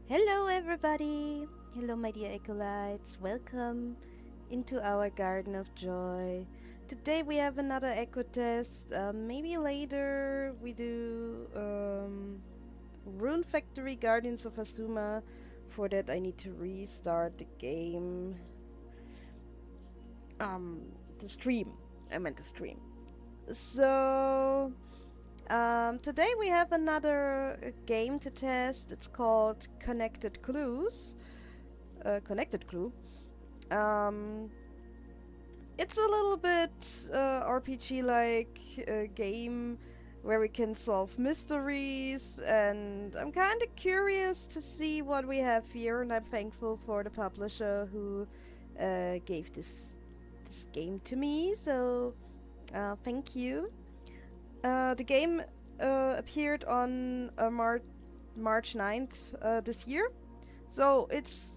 Hello everybody! Hello my dear acolytes, welcome into our Garden of Joy. Today we have another Echotest. Maybe later we do Rune Factory Guardians of Azuma. For that I need to restart the game. The stream. I meant the stream. So today we have another game to test. It's called Connected Clues. Connected Clue. Um, it's a little bit RPG-like game where we can solve mysteries, and I'm kind of curious to see what we have here, and I'm thankful for the publisher who gave this game to me. So thank you. The game appeared on March 9th this year, so it's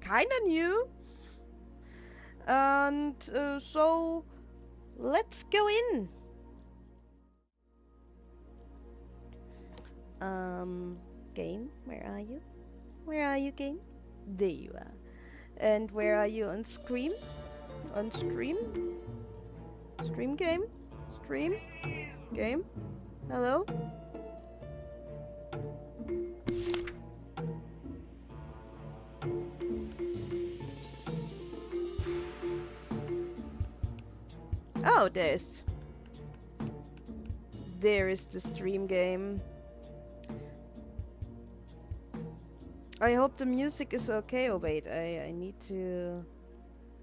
kinda new. And so let's go in. Game, where are you? Where are you, game? There you are. And where are you on Scream? On stream? Stream game? Stream? Game? Hello? Oh, there is the stream game. I hope the music is okay. Oh wait, I need to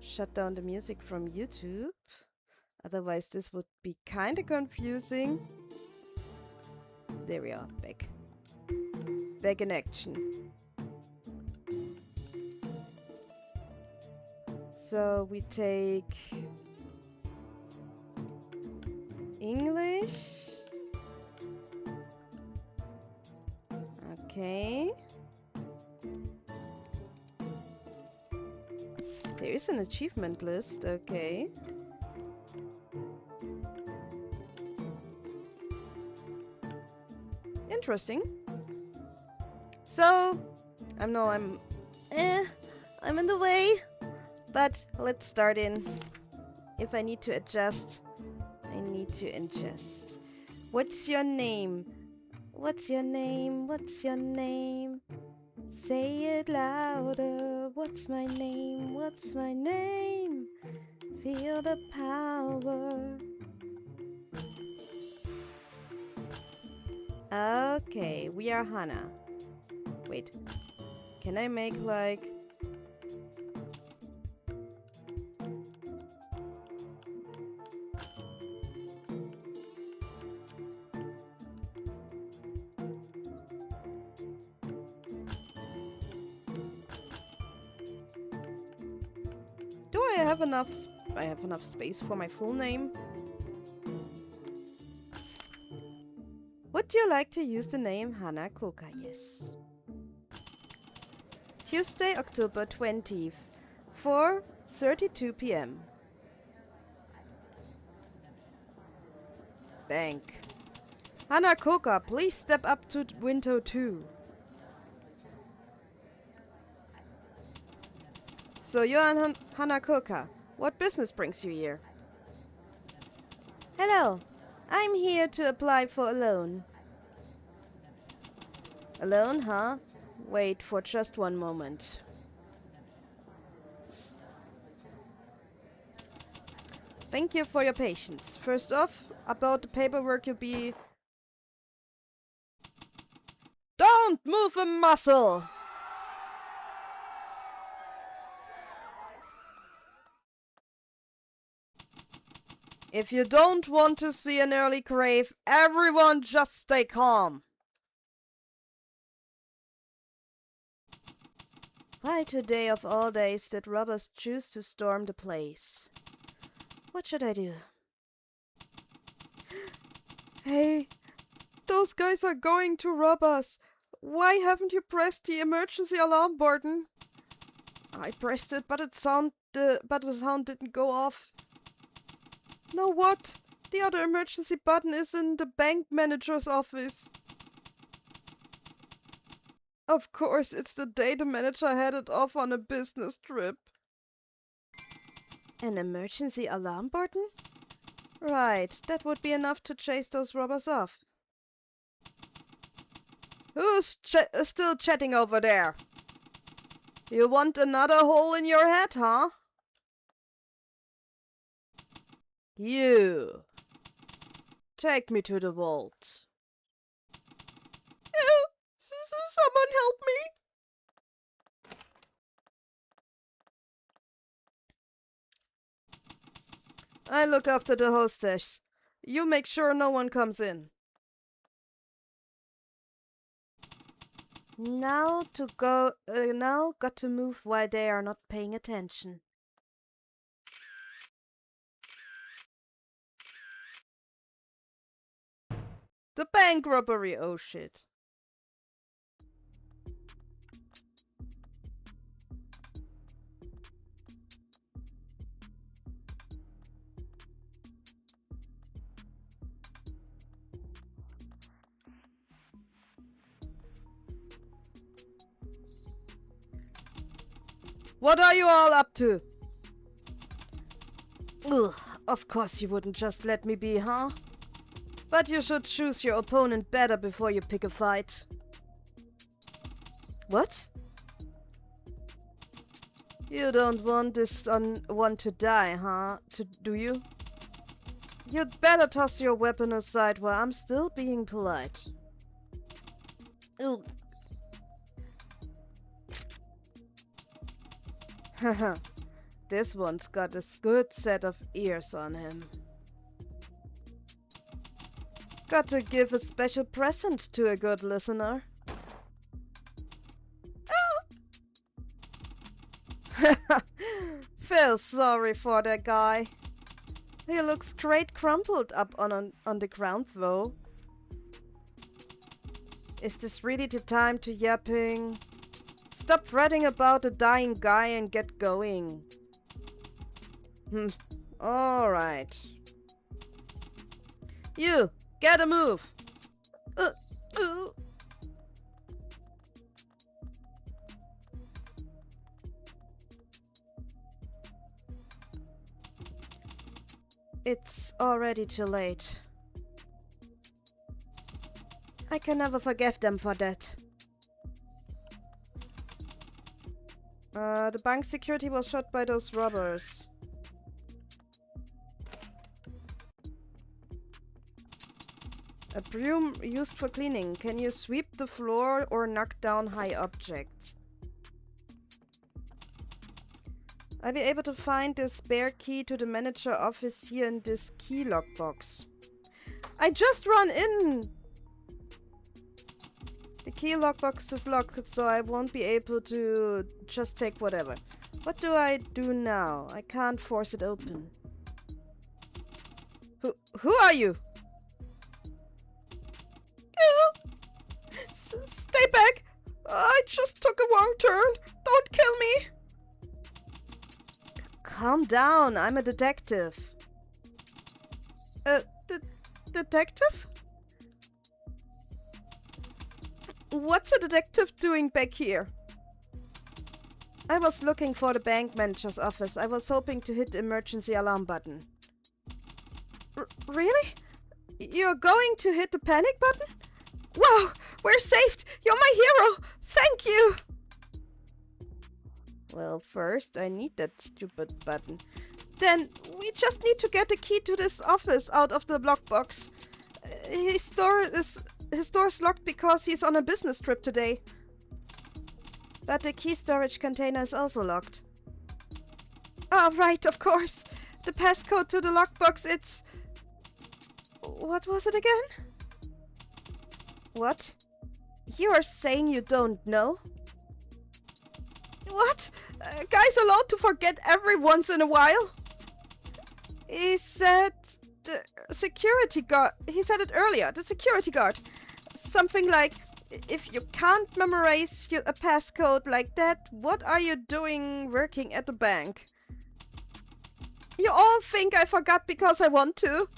shut down the music from YouTube. Otherwise this would be kinda confusing. There we are, back. Back in action. So we take English. Okay. There is an achievement list, okay. Interesting. So, I'm in the way, but let's start in. If I need to adjust, I need to adjust. What's your name? What's your name? What's your name? Say it louder. What's my name? What's my name? Feel the power. Okay, we are Hannah. Wait, can I make like... Do I have enough? I have enough space for my full name. Would you like to use the name Hannah Koka? Yes. Tuesday, October 20th, 4:32 p.m. Bank. Hannah Koka, please step up to window 2. So you're Hannah Koka. What business brings you here? Hello. I'm here to apply for a loan. A loan, huh? Wait for just one moment. Thank you for your patience. First off, about the paperwork, you'll be... Don't move a muscle! If you don't want to see an early grave, everyone just stay calm. Why today of all days did robbers choose to storm the place? What should I do? Hey, those guys are going to rob us. Why haven't you pressed the emergency alarm button? I pressed it, but the sound didn't go off. No, what? The other emergency button is in the bank manager's office. Of course, it's the day the manager headed off on a business trip. An emergency alarm button? Right, that would be enough to chase those robbers off. Who's still chatting over there? You want another hole in your head, huh? You. Take me to the vault. Someone help me! I look after the hostess. You make sure no one comes in. Now got to move while they are not paying attention. The bank robbery, oh shit. What are you all up to? Ugh, of course you wouldn't just let me be, huh? But you should choose your opponent better before you pick a fight. What? You don't want this one to die, huh? Do you? You'd better toss your weapon aside while I'm still being polite. Ugh. Haha, this one's got a good set of ears on him. Got to give a special present to a good listener. Feel sorry for that guy. He looks great crumpled up on the ground though. Is this really the time to yapping? Stop fretting about a dying guy and get going. Alright. You, get a move. It's already too late. I can never forgive them for that. The bank security was shot by those robbers. A broom used for cleaning. Can you sweep the floor or knock down high objects? I'll be able to find the spare key to the manager office here in this key lockbox. I just run in! The key lockbox is locked, so I won't be able to just take whatever. What do I do now? I can't force it open. Who are you? Stay back! I just took a wrong turn. Don't kill me! Calm down, I'm a detective. Detective? What's a detective doing back here? I was looking for the bank manager's office. I was hoping to hit the emergency alarm button. Really? You're going to hit the panic button? Wow, we're saved! You're my hero! Thank you! Well, first I need that stupid button. Then we just need to get the key to this office out of the lockbox. His door's locked because he's on a business trip today. But the key storage container is also locked. Oh, right, of course. The passcode to the lockbox, it's... What was it again? What? You are saying you don't know? What? Guy's allowed to forget every once in a while? He said the security guard... He said it earlier, the security guard. Something like, if you can't memorize a passcode like that, what are you doing working at the bank? You all think I forgot because I want to.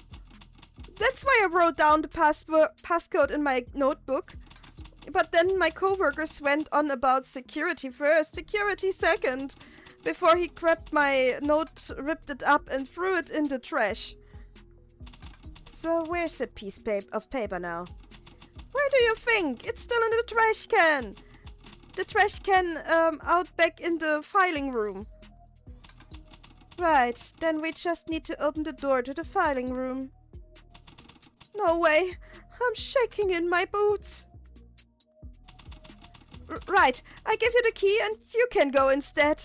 That's why I wrote down the passcode in my notebook. But then my coworkers went on about security first, security second, before he grabbed my note, ripped it up, and threw it in the trash. So where's that piece of paper now? Where do you think? It's still in the trash can. The trash can out back in the filing room. Right, then we just need to open the door to the filing room. No way, I'm shaking in my boots. Right, I give you the key and you can go instead.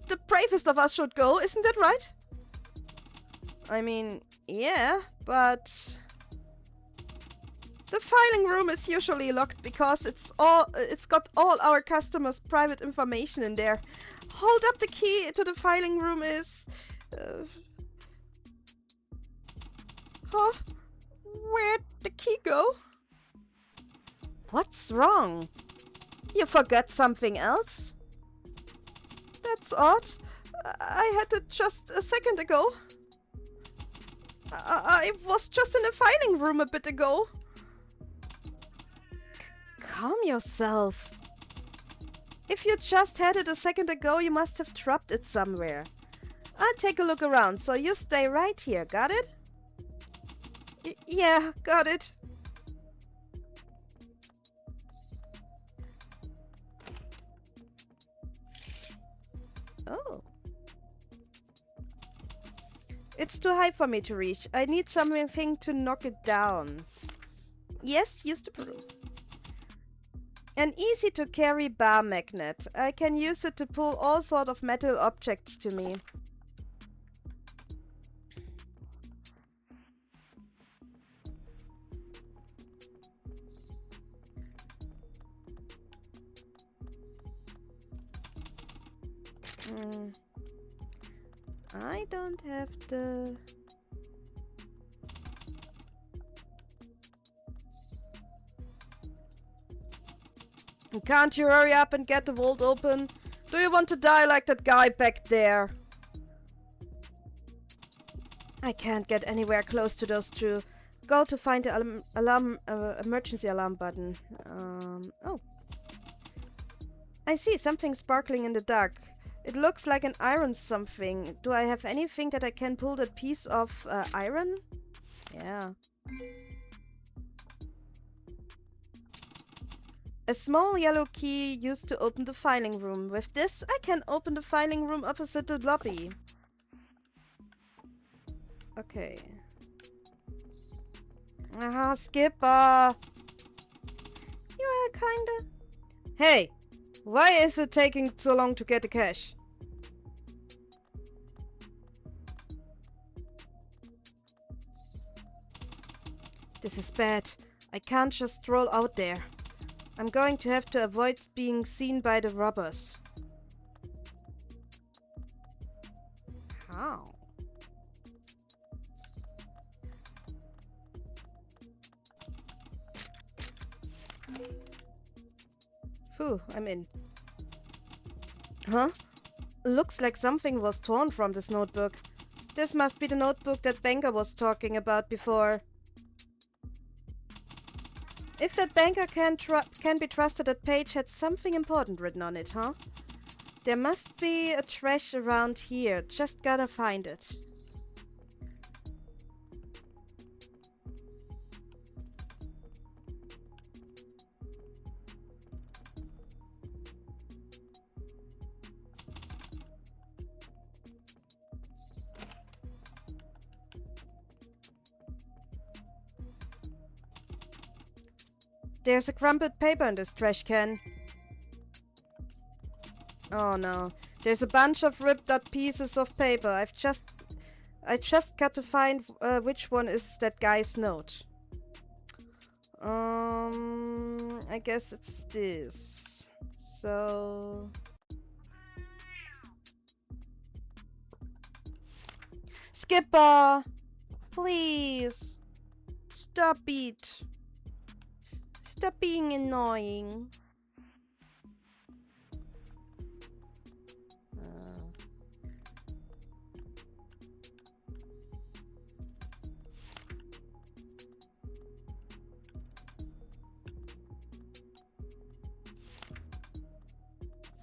The bravest of us should go, isn't that right? I mean, yeah, but... The filing room is usually locked because it's got all our customers' private information in there. Hold up the key to the filing room is... Huh? Where'd the key go? What's wrong? You forgot something else? That's odd. I had it just a second ago. I was just in the filing room a bit ago. Calm yourself. If you just had it a second ago, you must have dropped it somewhere. I'll take a look around, so you stay right here, got it? Yeah, got it. Oh. It's too high for me to reach. I need something to knock it down. Yes, use the broom. An easy-to-carry bar magnet. I can use it to pull all sort of metal objects to me. I don't have the... Can't you hurry up and get the vault open? Do you want to die like that guy back there? I can't get anywhere close to those two. Go to find the emergency alarm button. Oh. I see something sparkling in the dark. It looks like an iron something. Do I have anything that I can pull that piece of iron? Yeah. A small yellow key used to open the filing room. With this, I can open the filing room opposite the lobby. Okay. Aha, Skipper! You are kinda... Hey! Why is it taking so long to get the cash? This is bad. I can't just stroll out there. I'm going to have to avoid being seen by the robbers. How? Phew, I'm in. Huh? Looks like something was torn from this notebook. This must be the notebook that banker was talking about before. If that banker can be trusted, that page had something important written on it, huh? There must be a trash around here. Just gotta find it. There's a crumpled paper in this trash can. Oh no. There's a bunch of ripped up pieces of paper. I just got to find which one is that guy's note. I guess it's this. So... Skipper! Please! Stop it! Stop being annoying.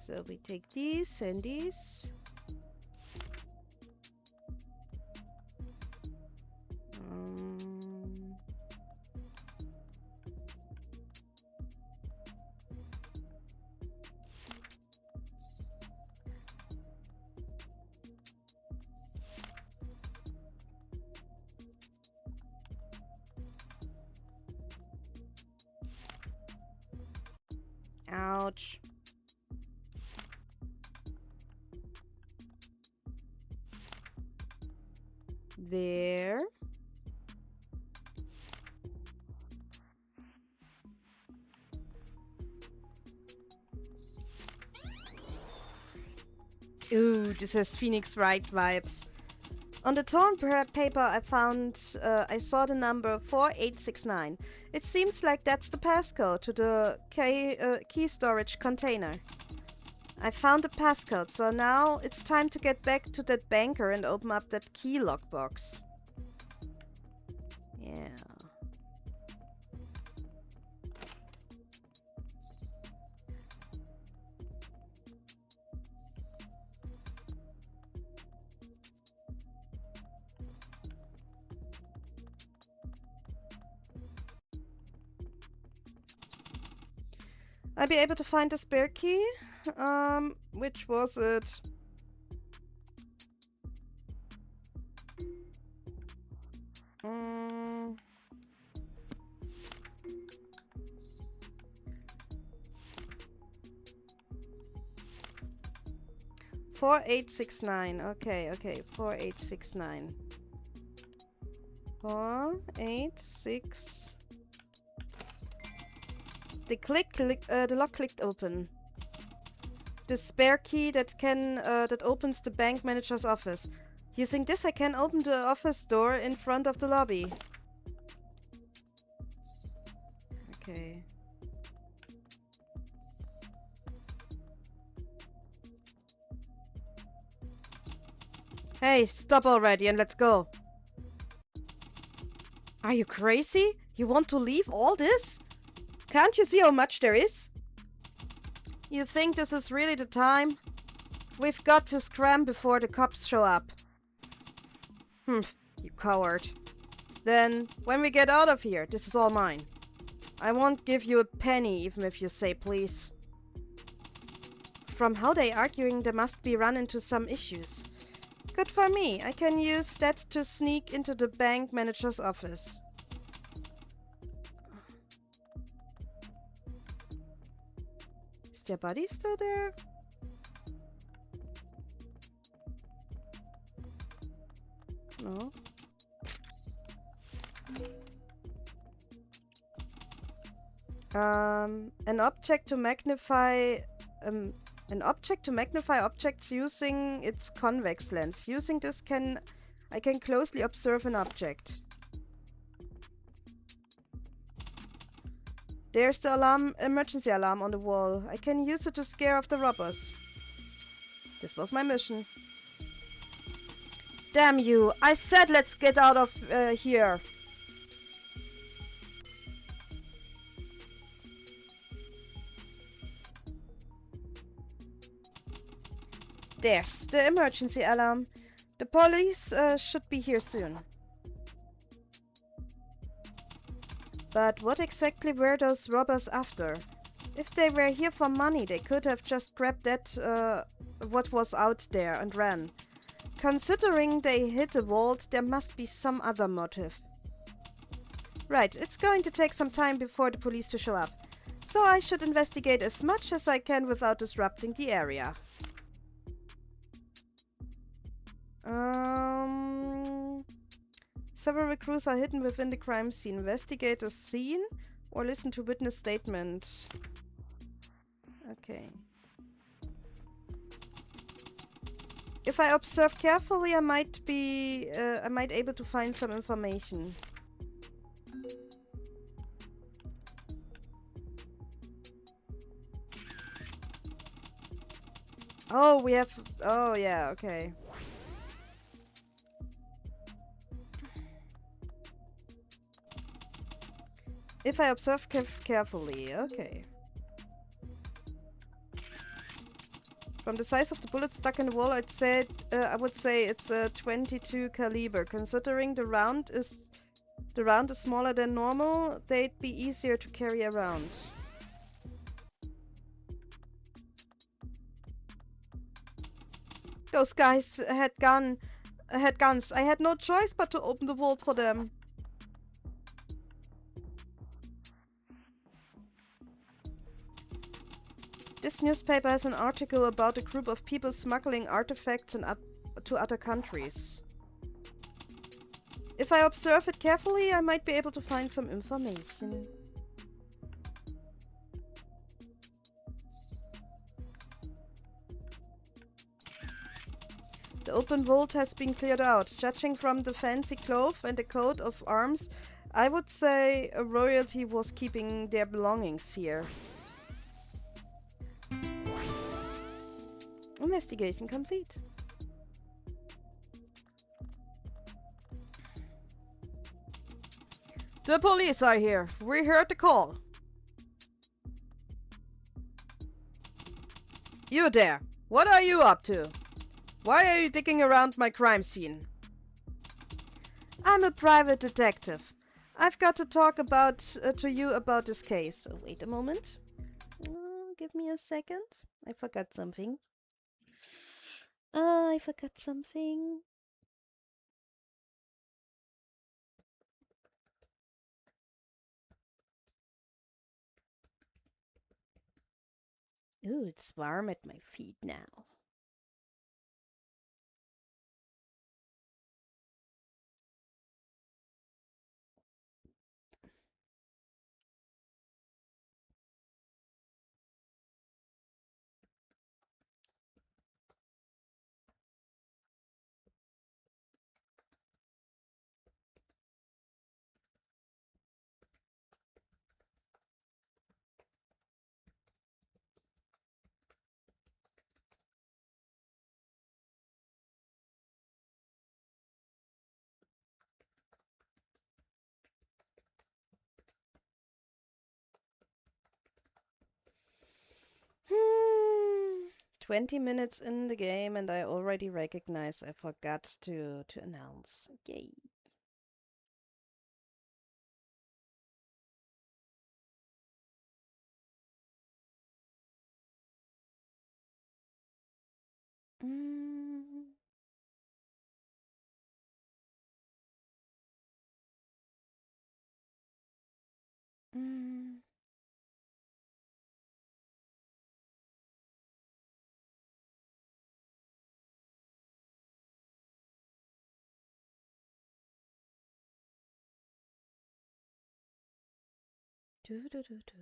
So we take these and these. Ouch. There. Ooh, this has Phoenix Wright vibes. On the torn paper I saw the number 4869. It seems like that's the passcode to the key storage container. I found the passcode, so now it's time to get back to that banker and open up that key lockbox. Yeah. I'll be able to find the spare key. Which was it? Mm. 4869. Okay, 4869. 486. The lock clicked open. The spare key that opens the bank manager's office. Using this, I can open the office door in front of the lobby. Okay. Hey, stop already and let's go. Are you crazy? You want to leave all this? Can't you see how much there is? You think this is really the time? We've got to scram before the cops show up. You coward. Then, when we get out of here, this is all mine. I won't give you a penny even if you say please. From how they arguing, they must be run into some issues. Good for me. I can use that to sneak into the bank manager's office. Is their body still there? No. An object to magnify objects using its convex lens. Using this I can closely observe an object. There's the emergency alarm on the wall. I can use it to scare off the robbers. This was my mission. Damn you! I said let's get out of here. There's the emergency alarm. The police should be here soon. But what exactly were those robbers after? If they were here for money, they could have just grabbed that what was out there and ran. Considering they hit a vault, there must be some other motive. Right, it's going to take some time before the police to show up. So I should investigate as much as I can without disrupting the area. Several recruits are hidden within the crime scene. Investigate the scene or listen to witness statement. Okay. If I observe carefully, I might be able to find some information. Oh, we have. Oh, yeah. Okay. If I observe carefully, okay. From the size of the bullet stuck in the wall, I would say it's a 22 caliber. Considering the round is smaller than normal, they'd be easier to carry around. Those guys had guns. I had no choice but to open the vault for them. This newspaper has an article about a group of people smuggling artifacts to other countries. If I observe it carefully, I might be able to find some information. The open vault has been cleared out. Judging from the fancy cloth and the coat of arms, I would say royalty was keeping their belongings here. Investigation complete. The police are here. We heard the call. You there. What are you up to? Why are you digging around my crime scene? I'm a private detective. I've got to talk to you about this case. Oh, wait a moment. Give me a second. I forgot something. I forgot something. Ooh, it's warm at my feet now. Hmm. 20 minutes in the game and I already recognize I forgot to announce. Yay. Mm. Mm. Do, do, do, do.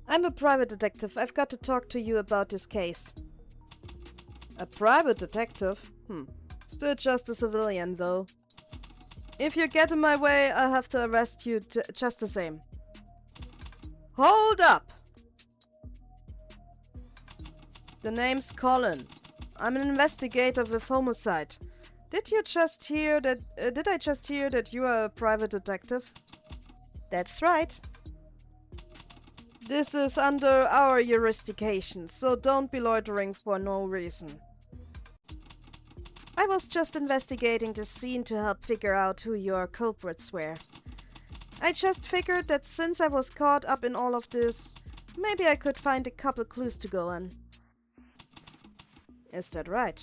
I'm a private detective. I've got to talk to you about this case. A private detective? Still just a civilian, though. If you get in my way, I'll have to arrest you just the same. Hold up! The name's Colin. I'm an investigator with homicide. Did I just hear that you are a private detective? That's right. This is under our jurisdiction, so don't be loitering for no reason. I was just investigating the scene to help figure out who your culprits were. I just figured that since I was caught up in all of this, maybe I could find a couple clues to go on. Is that right?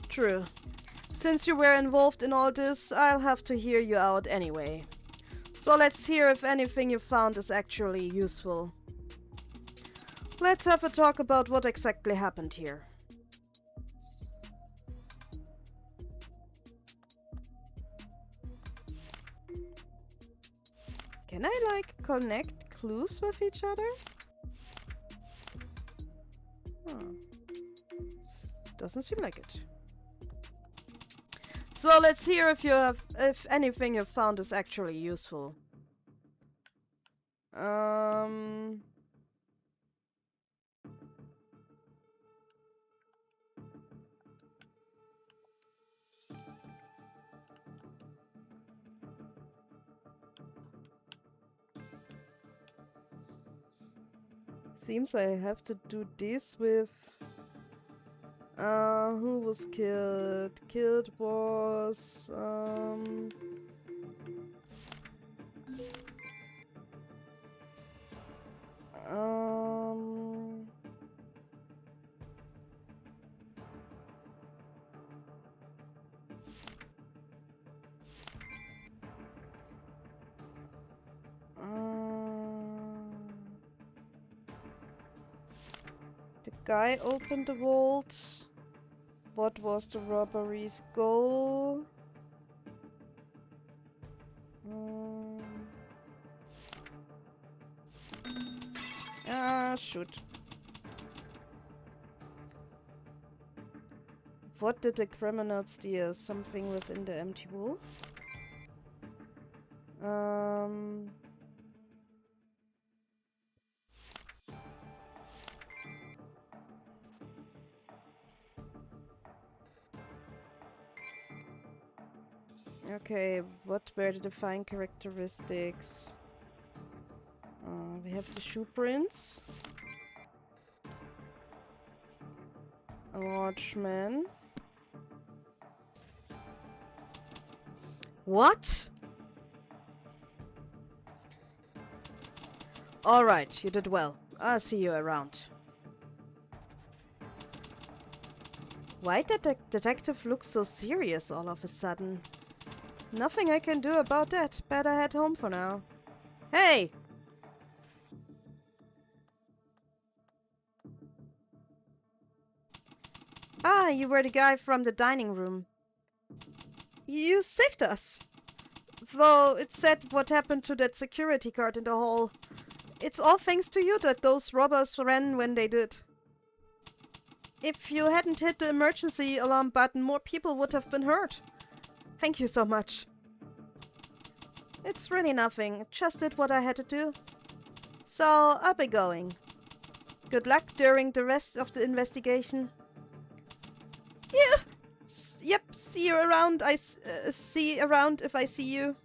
True. Since you were involved in all this, I'll have to hear you out anyway. So let's hear if anything you found is actually useful. Let's have a talk about what exactly happened here. Can I, like, connect clues with each other? Doesn't seem like it. So let's hear if anything you found is actually useful. seems I have to do this with... who was killed? Killed was... The guy opened the vault. What was the robbery's goal? Shoot. What did the criminal steal? Something within the empty wall? Okay, what were the defining characteristics? We have the shoe prints. A large man. What? Alright, you did well. I'll see you around. Why did the detective look so serious all of a sudden? Nothing I can do about that. Better head home for now. Hey! Ah, you were the guy from the dining room. You saved us. Though it said what happened to that security guard in the hall. It's all thanks to you that those robbers ran when they did. If you hadn't hit the emergency alarm button, more people would have been hurt. Thank you so much. It's really nothing. Just did what I had to do. So, I'll be going. Good luck during the rest of the investigation. Yeah. Yep, see you around. See around if I see you.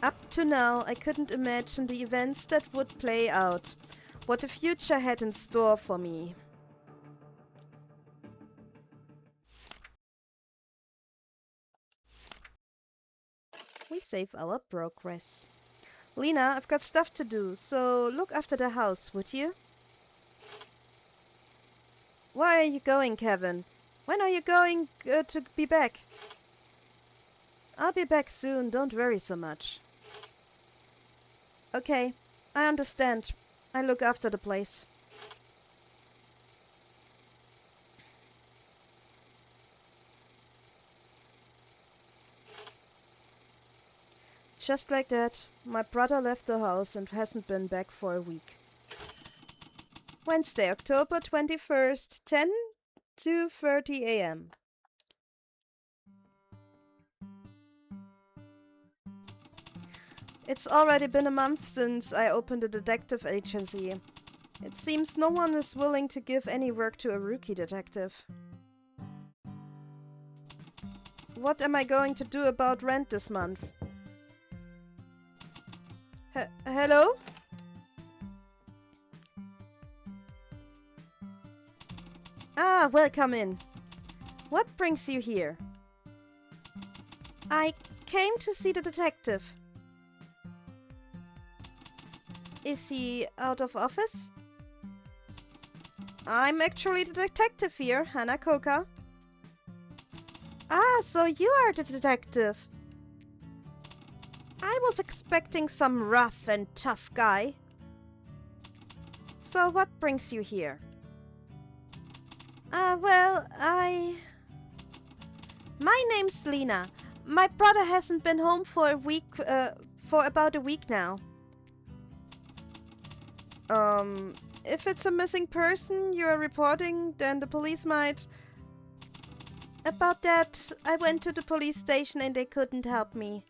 Up to now, I couldn't imagine the events that would play out. What the future had in store for me. We save our progress. Lena, I've got stuff to do, so look after the house, would you? Why are you going, Kevin? When are you going to be back? I'll be back soon, don't worry so much. Okay, I understand. I look after the place. Just like that, my brother left the house and hasn't been back for a week. Wednesday, October 21st, 10 to 30 a.m. It's already been a month since I opened a detective agency. It seems no one is willing to give any work to a rookie detective. What am I going to do about rent this month? Hello? Ah, welcome in. What brings you here? I came to see the detective. Is he out of office? I'm actually the detective here, Hannah Coca. Ah, so you are the detective. I was expecting some rough and tough guy. So what brings you here? Well, My name's Lena. My brother hasn't been home for about a week now. If it's a missing person you're reporting, then the police might... About that, I went to the police station and they couldn't help me.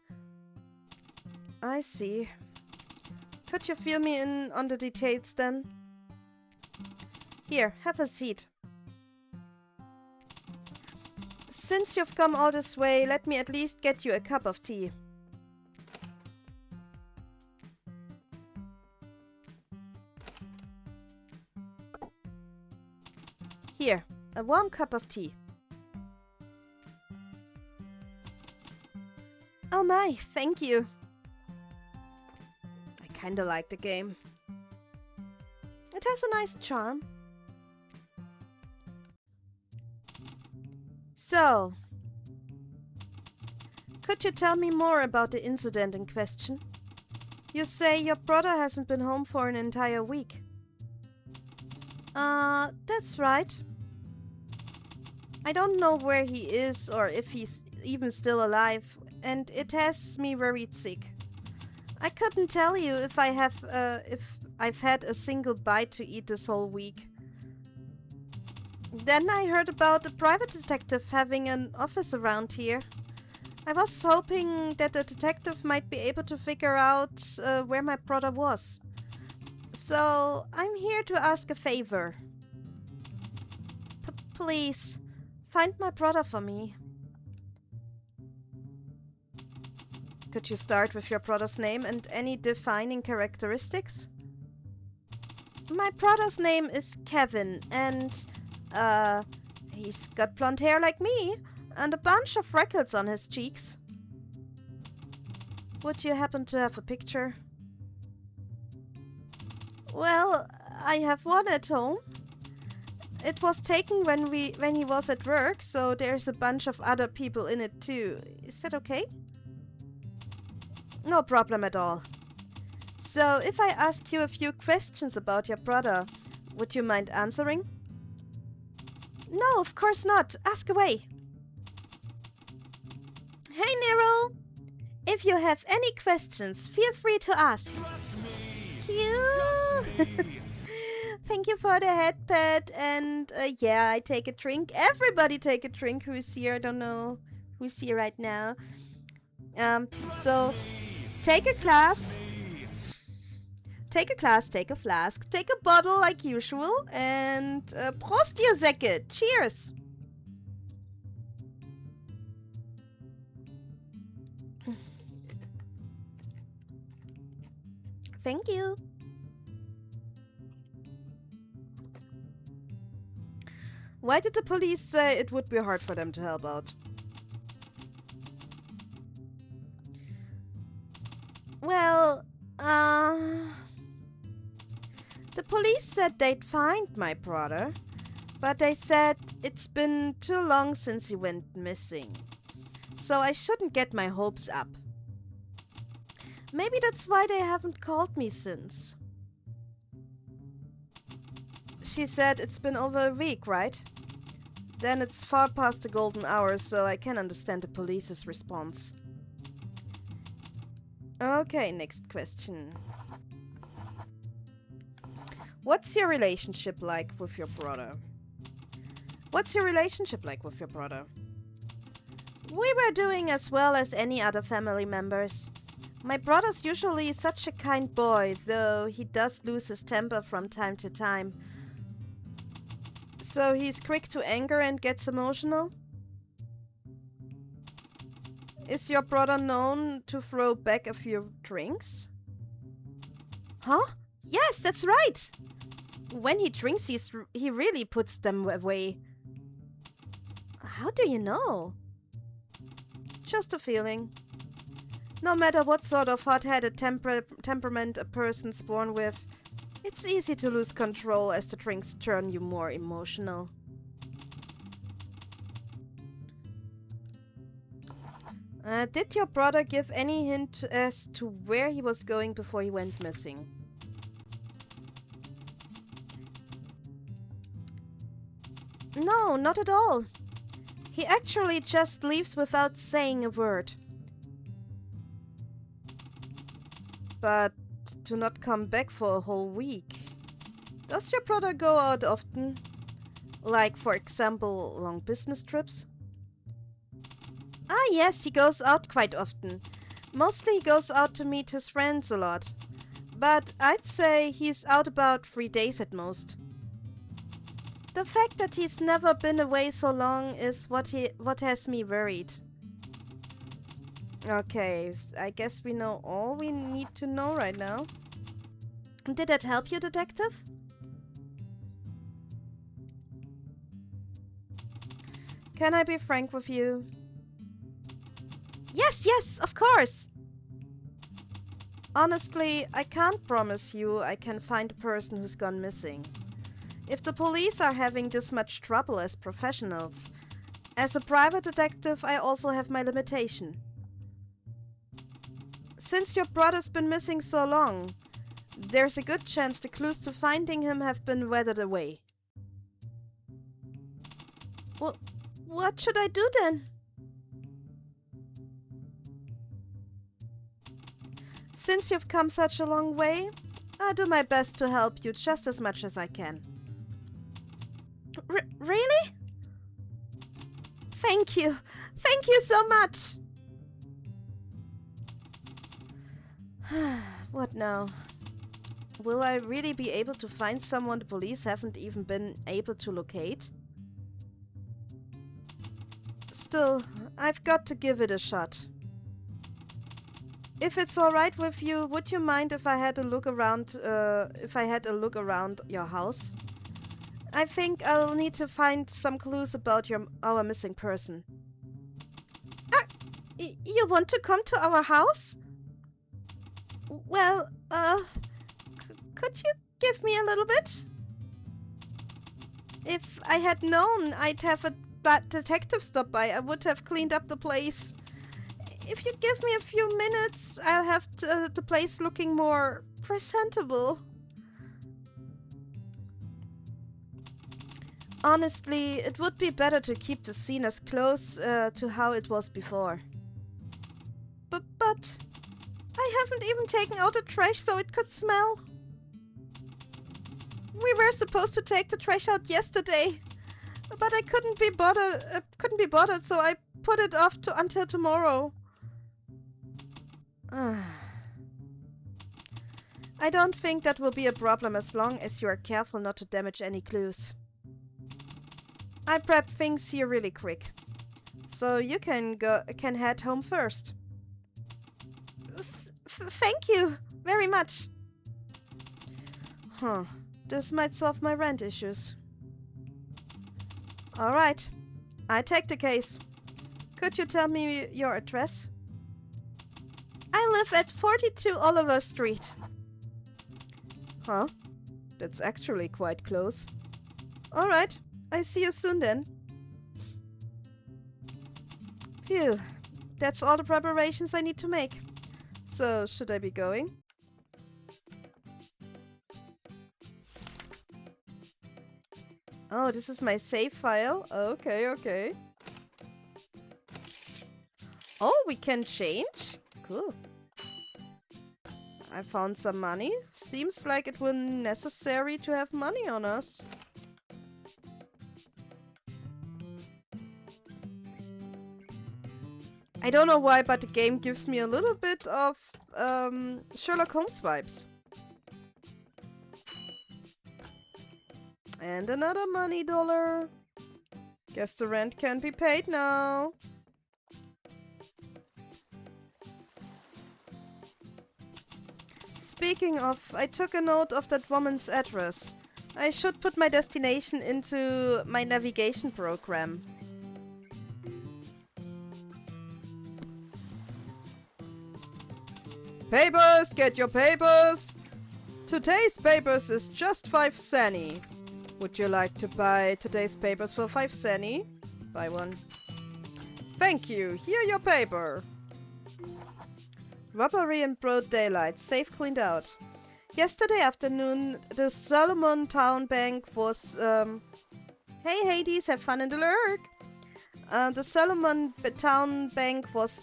I see. Could you fill me in on the details then? Here, have a seat. Since you've come all this way, let me at least get you a cup of tea. Here, a warm cup of tea. Oh my, thank you. I kinda like the game. It has a nice charm. So, could you tell me more about the incident in question? You say your brother hasn't been home for an entire week. That's right. I don't know where he is or if he's even still alive, and it has me worried sick. I couldn't tell you if I've had a single bite to eat this whole week. Then I heard about a private detective having an office around here. I was hoping that the detective might be able to figure out where my brother was. So, I'm here to ask a favor. Please, find my brother for me. Could you start with your brother's name and any defining characteristics? My brother's name is Kevin, and he's got blonde hair like me, and a bunch of freckles on his cheeks. Would you happen to have a picture? Well, I have one at home. It was taken when he was at work, so there's a bunch of other people in it too. Is that okay? No problem at all. So, if I ask you a few questions about your brother, would you mind answering? No, of course not. Ask away. Hey, Nero! If you have any questions, feel free to ask. Phew! Thank you for the head pet, and yeah, I take a drink. Everybody take a drink who is here. I don't know who's here right now. So, take a glass. Take a glass, take a flask, take a bottle like usual, and Prost, ihr Säcke! Cheers! Thank you. Why did the police say it would be hard for them to help out? Well, the police said they'd find my brother, but they said it's been too long since he went missing. So I shouldn't get my hopes up. Maybe that's why they haven't called me since. She said it's been over a week, right? Then it's far past the golden hour, so I can understand the police's response. Okay, next question. What's your relationship like with your brother? What's your relationship like with your brother? We were doing as well as any other family members. My brother's usually such a kind boy, though he does lose his temper from time to time. So he's quick to anger and gets emotional? Is your brother known to throw back a few drinks? Huh? Yes, that's right! When he drinks, he really puts them away. How do you know? Just a feeling. No matter what sort of hot-headed temperament a person's born with, it's easy to lose control as the drinks turn you more emotional. Did your brother give any hint as to where he was going before he went missing? No, not at all. He actually just leaves without saying a word. But to not come back for a whole week. Does your brother go out often? Like, for example, long business trips? Ah, yes, he goes out quite often. Mostly he goes out to meet his friends a lot. But I'd say he's out about 3 days at most. The fact that he's never been away so long is what has me worried. Okay, I guess we know all we need to know right now. Did that help you, detective? Can I be frank with you? Yes, yes, of course! Honestly, I can't promise you I can find a person who's gone missing. If the police are having this much trouble as professionals, as a private detective I also have my limitation. Since your brother's been missing so long, there's a good chance the clues to finding him have been weathered away. Well, what should I do then? Since you've come such a long way, I'll do my best to help you just as much as I can. Really? Thank you. Thank you so much. What now? Will I really be able to find someone the police haven't even been able to locate? Still, I've got to give it a shot. If it's all right with you, would you mind if I had a look around? Your house? I think I'll need to find some clues about our missing person. Ah, you want to come to our house? Well, could you give me a little bit? If I had known I'd have a bad detective stop by, I would have cleaned up the place. If you give me a few minutes, I'll have the place looking more presentable. Honestly, it would be better to keep the scene as close to how it was before. But I haven't even taken out the trash so it could smell. We were supposed to take the trash out yesterday, but I couldn't be bothered, so I put it off until tomorrow. I don't think that will be a problem as long as you are careful not to damage any clues. I prep things here really quick, so you can head home first. Thank you very much. Huh, this might solve my rent issues. Alright, I take the case. Could you tell me your address? I live at 42 Oliver Street. Huh? That's actually quite close. Alright, I see you soon then. Phew, that's all the preparations I need to make. So, should I be going? Oh, this is my save file? Okay, okay. Oh, we can change? Cool. I found some money. Seems like it was necessary to have money on us. I don't know why, but the game gives me a little bit of Sherlock Holmes vibes. And another money dollar. Guess the rent can be paid now. Speaking of, I took a note of that woman's address. I should put my destination into my navigation program. Papers! Get your papers! Today's papers is just 5 cents. Would you like to buy today's papers for 5 cents? Buy one. Thank you. Here your paper. Robbery in broad daylight. Safe cleaned out. Yesterday afternoon, the Solomon Town Bank was... Hey Hades, have fun in the lurk! The Solomon Town Bank was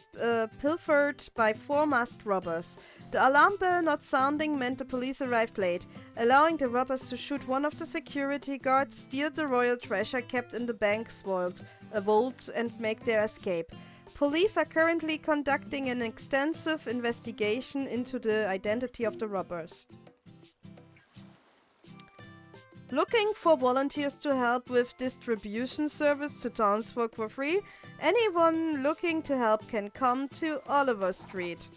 pilfered by 4 masked robbers. The alarm bell not sounding meant the police arrived late, allowing the robbers to shoot one of the security guards, steal the royal treasure kept in the bank's vault, and make their escape. Police are currently conducting an extensive investigation into the identity of the robbers. Looking for volunteers to help with distribution service to townsfolk for free? Anyone looking to help can come to Oliver Street.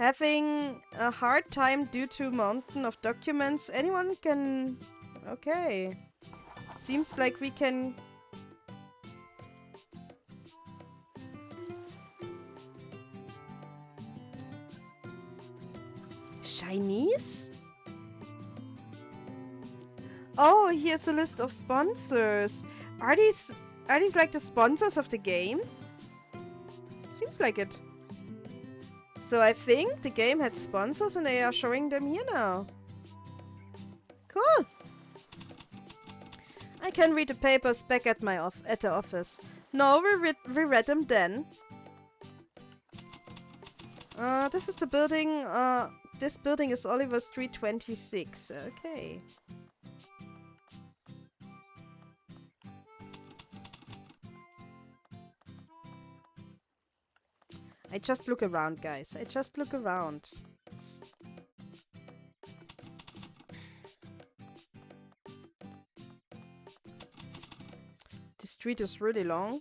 Having a hard time due to mountain of documents? Anyone can... Okay. Seems like we can... Oh, here's a list of sponsors. Are these like the sponsors of the game? Seems like it. So I think the game had sponsors and they are showing them here now. Cool. I can read the papers back at the office. No, we read them then. This is the building. This building is Oliver Street 26. Okay. I just look around, guys. I just look around. The street is really long.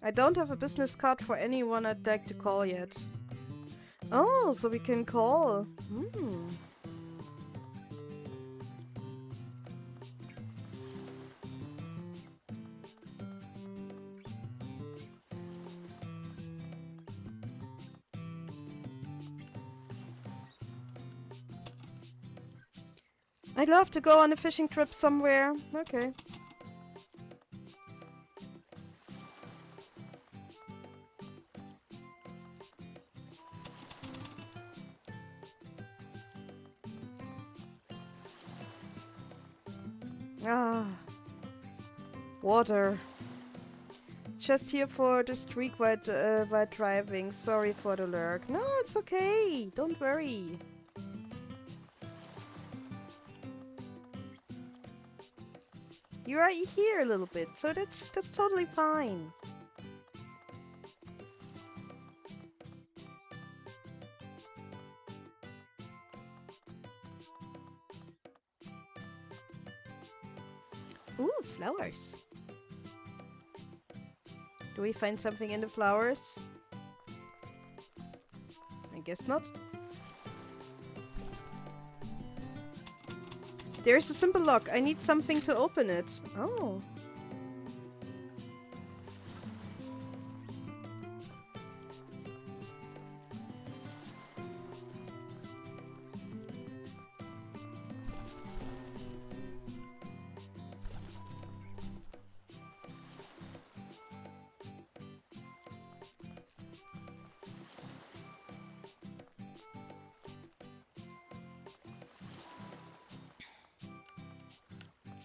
I don't have a business card for anyone I'd like to call yet. Oh, so we can call. Hmm. I'd love to go on a fishing trip somewhere. Okay. Ah. Water. Just here for the streak while driving. Sorry for the lurk. No, it's okay. Don't worry. You are here a little bit, so that's totally fine. Ooh, flowers. Do we find something in the flowers? I guess not. There's a simple lock. I need something to open it. Oh.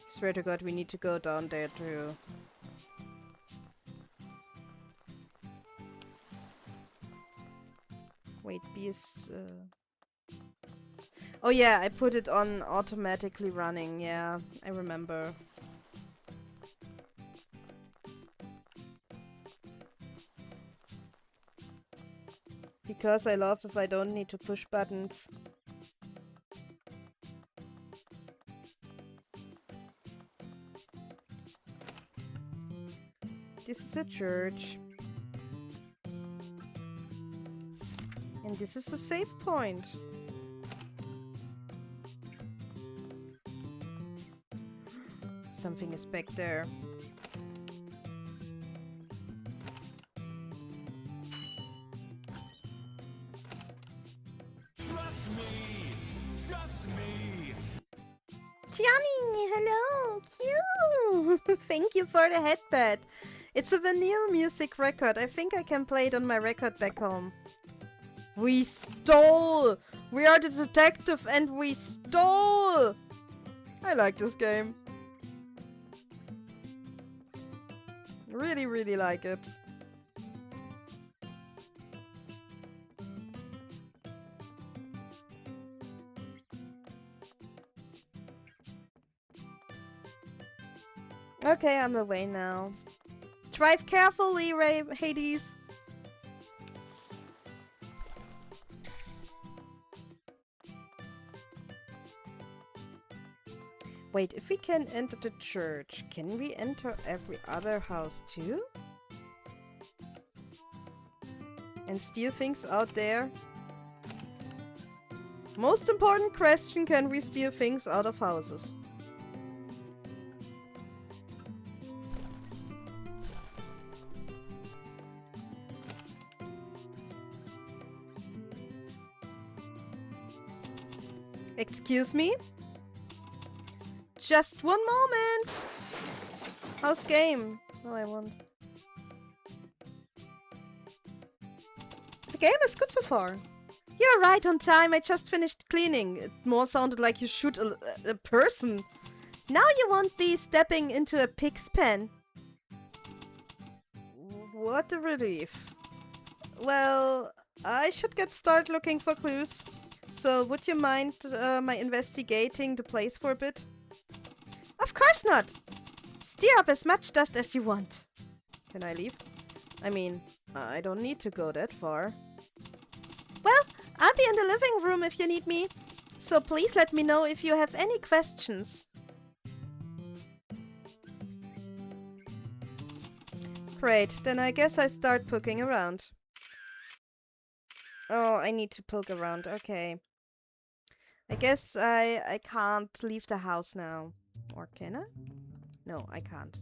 Swear to God, we need to go down there too. Wait, B is... Oh yeah, I put it on automatically running. Yeah, I remember. Because I love if I don't need to push buttons. This is a church. And this is a save point. Something is back there. Trust me! Trust me! Johnny, hello! Cute! Thank you for the headband. It's a vinyl music record. I think I can play it on my record back home. We stole! We are the detective and we stole! I like this game. Really, really like it. Okay, I'm away now. Drive carefully, Hades. Wait, if we can enter the church, can we enter every other house too? And steal things out there? Most important question, can we steal things out of houses? Excuse me? Just one moment! How's game? Oh, I won. The game is good so far. You're right on time, I just finished cleaning. It more sounded like you shoot a person. Now you won't be stepping into a pig's pen. What a relief. Well, I should get started looking for clues. So would you mind my investigating the place for a bit? Of course not! Stir up as much dust as you want. Can I leave? I mean, I don't need to go that far. Well, I'll be in the living room if you need me. So please let me know if you have any questions. Great, then I guess I start poking around. Oh, I need to poke around, okay. I guess I can't leave the house now. Or can I? No, I can't.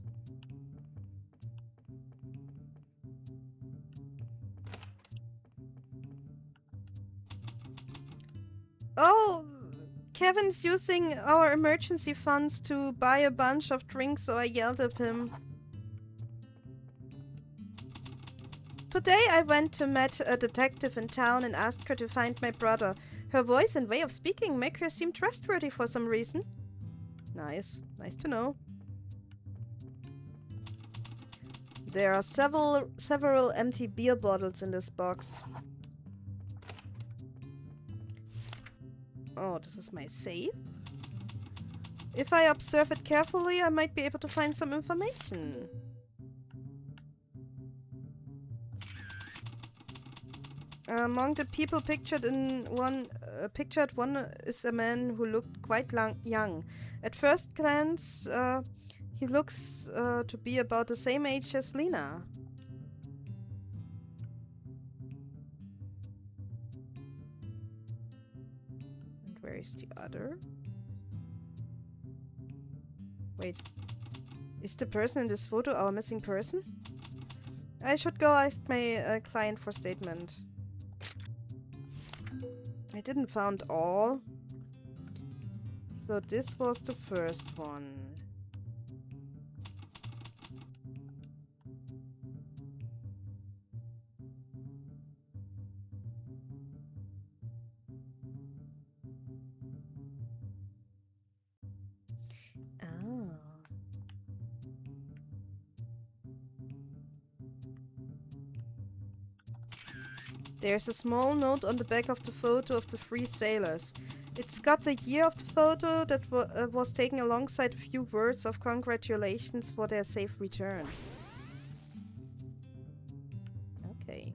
Oh, Kevin's using our emergency funds to buy a bunch of drinks, so I yelled at him. Today I went to meet a detective in town and asked her to find my brother. Her voice and way of speaking make her seem trustworthy for some reason. Nice. Nice to know. There are several empty beer bottles in this box. Oh, this is my safe? If I observe it carefully, I might be able to find some information. Among the people pictured one is a man who looked quite young. At first glance, he looks to be about the same age as Lena. And where is the other? Wait, is the person in this photo our missing person? I should go ask my client for statement. I didn't found all. So this was the first one. Oh. There's a small note on the back of the photo of the three sailors. It's got the year of the photo that was taken alongside a few words of congratulations for their safe return. Okay.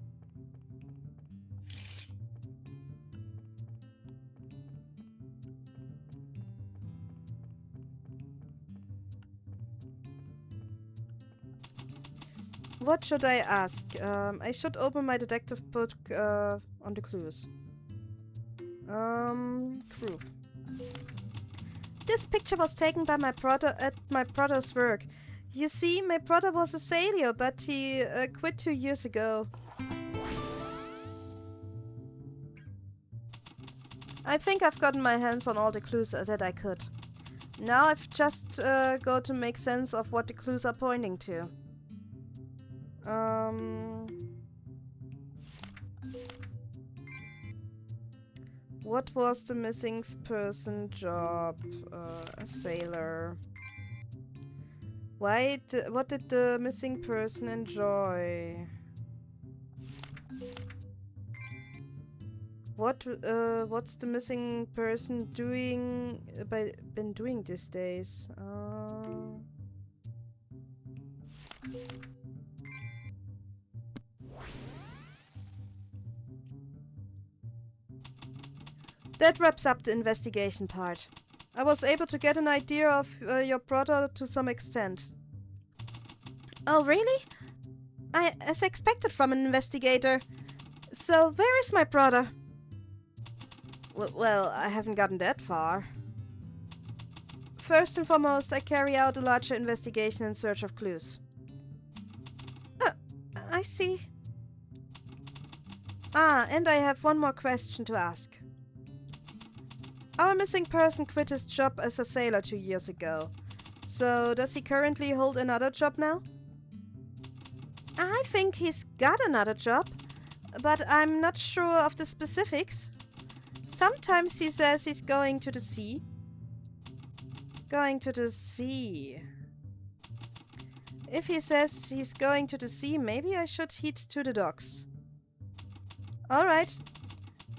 What should I ask? I should open my detective book on the clues. Proof. This picture was taken by my brother at my brother's work. You see, my brother was a sailor, but he quit 2 years ago. I think I've gotten my hands on all the clues that I could. Now I've just got to make sense of what the clues are pointing to. What was the missing person job? A sailor. What did the missing person enjoy? What's the missing person doing been doing these days? That wraps up the investigation part. I was able to get an idea of your brother to some extent. Oh, really? As expected from an investigator. So, where is my brother? Well, I haven't gotten that far. First and foremost, I carry out a larger investigation in search of clues. I see. Ah, and I have one more question to ask. Our missing person quit his job as a sailor 2 years ago. So, does he currently hold another job now? I think he's got another job, but I'm not sure of the specifics. Sometimes he says he's going to the sea. Going to the sea. If he says he's going to the sea, maybe I should head to the docks. Alright.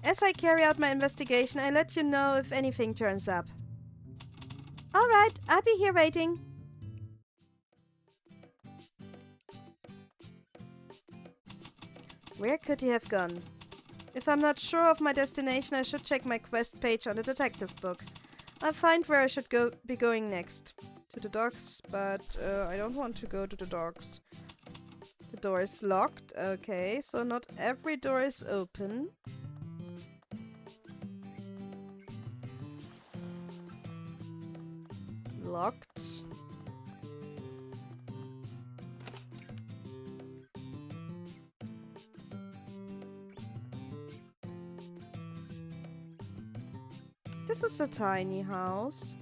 As I carry out my investigation, I'll let you know if anything turns up. Alright, I'll be here waiting. Where could he have gone? If I'm not sure of my destination, I should check my quest page on the detective book. I'll find where I should be going next. To the docks, but I don't want to go to the docks. The door is locked. Okay, so not every door is open. Locked. This is a tiny house.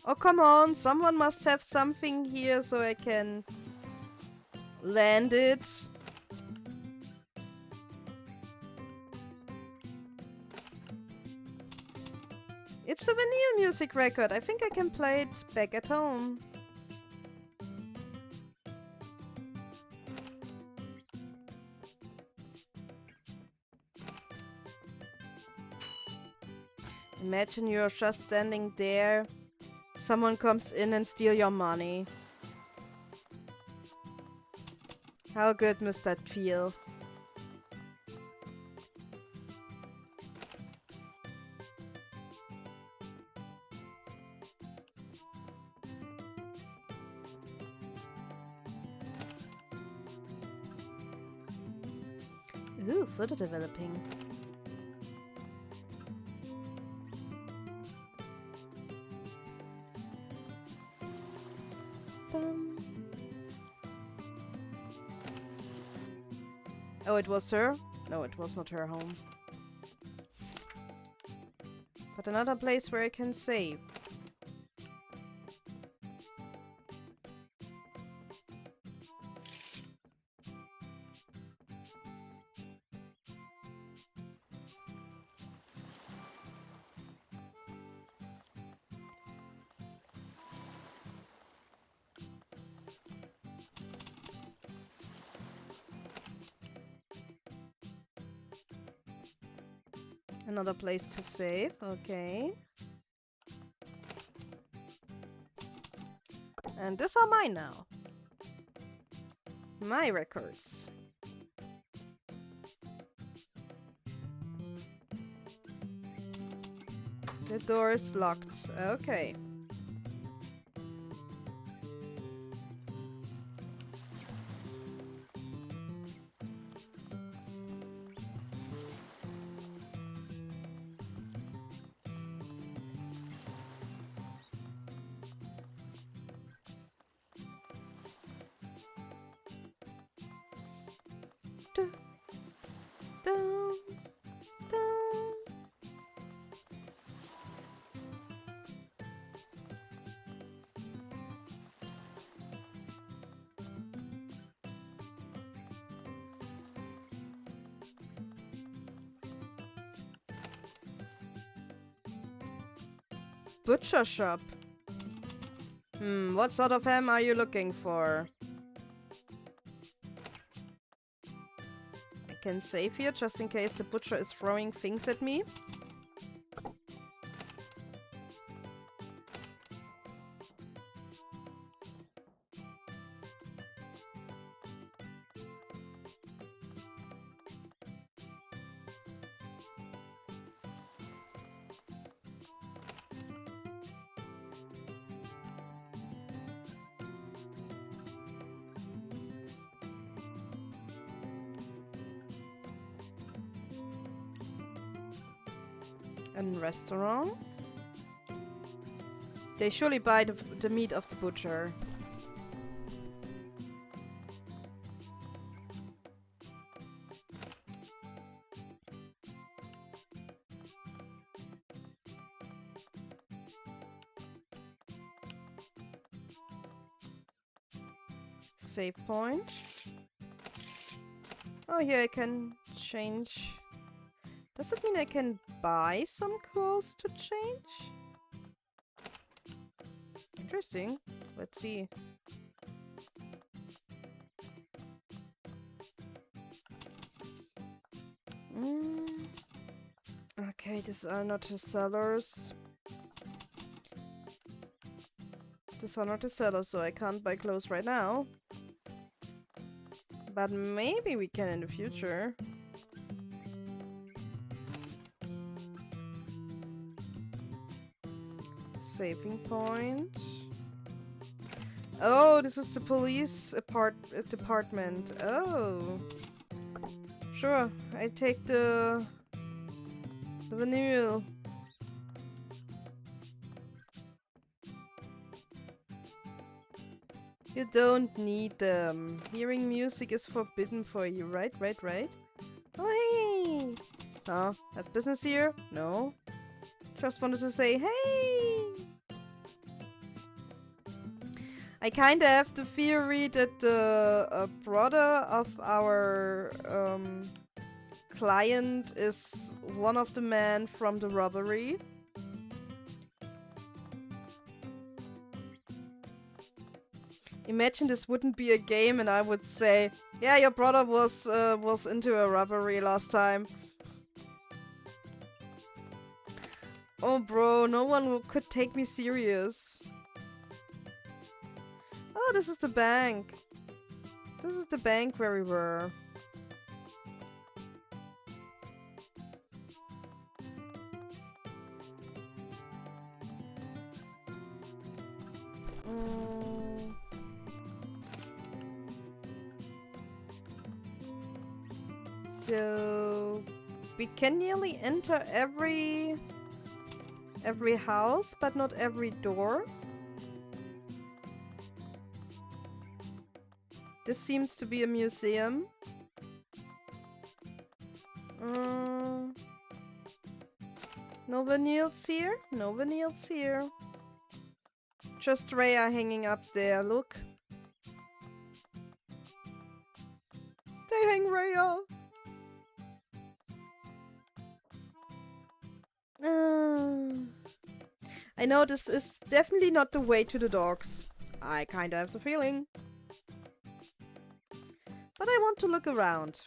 Oh, come on. Someone must have something here so I can land it. It's a vinyl music record. I think I can play it back at home. Imagine you're just standing there. Someone comes in and steal your money. How good must that feel? Ooh, further developing. Oh, it was her? No, it was not her home. But another place where I can save. Another place to save, okay. And these are mine now. My records. The door is locked, okay. Dun, dun, dun. Butcher shop. What sort of ham are you looking for? I can save here just in case the butcher is throwing things at me. A restaurant. They surely buy the meat of the butcher. Save point. Oh, here I can change. Does it mean I can buy some clothes to change? Interesting. Let's see. Okay, these are not the sellers. These are not the sellers, so I can't buy clothes right now. But maybe we can in the future. Saving point. Oh, this is the police department. Oh. Sure, I take the vinyl. You don't need them. Hearing music is forbidden for you, right? Oh, hey! Huh? Have business here? No. Just wanted to say, hey! I kinda have the theory that the brother of our client is one of the men from the robbery. Imagine this wouldn't be a game and I would say, yeah, your brother was into a robbery last time. Oh bro, no one could take me serious. Oh, this is the bank. This is the bank where we were. So we can nearly enter every house, but not every door. This seems to be a museum. No vinyls here? No vinyls here. Just Rhea hanging up there, look. They hang Rhea. I know this is definitely not the way to the docks. I kinda have the feeling. But I want to look around.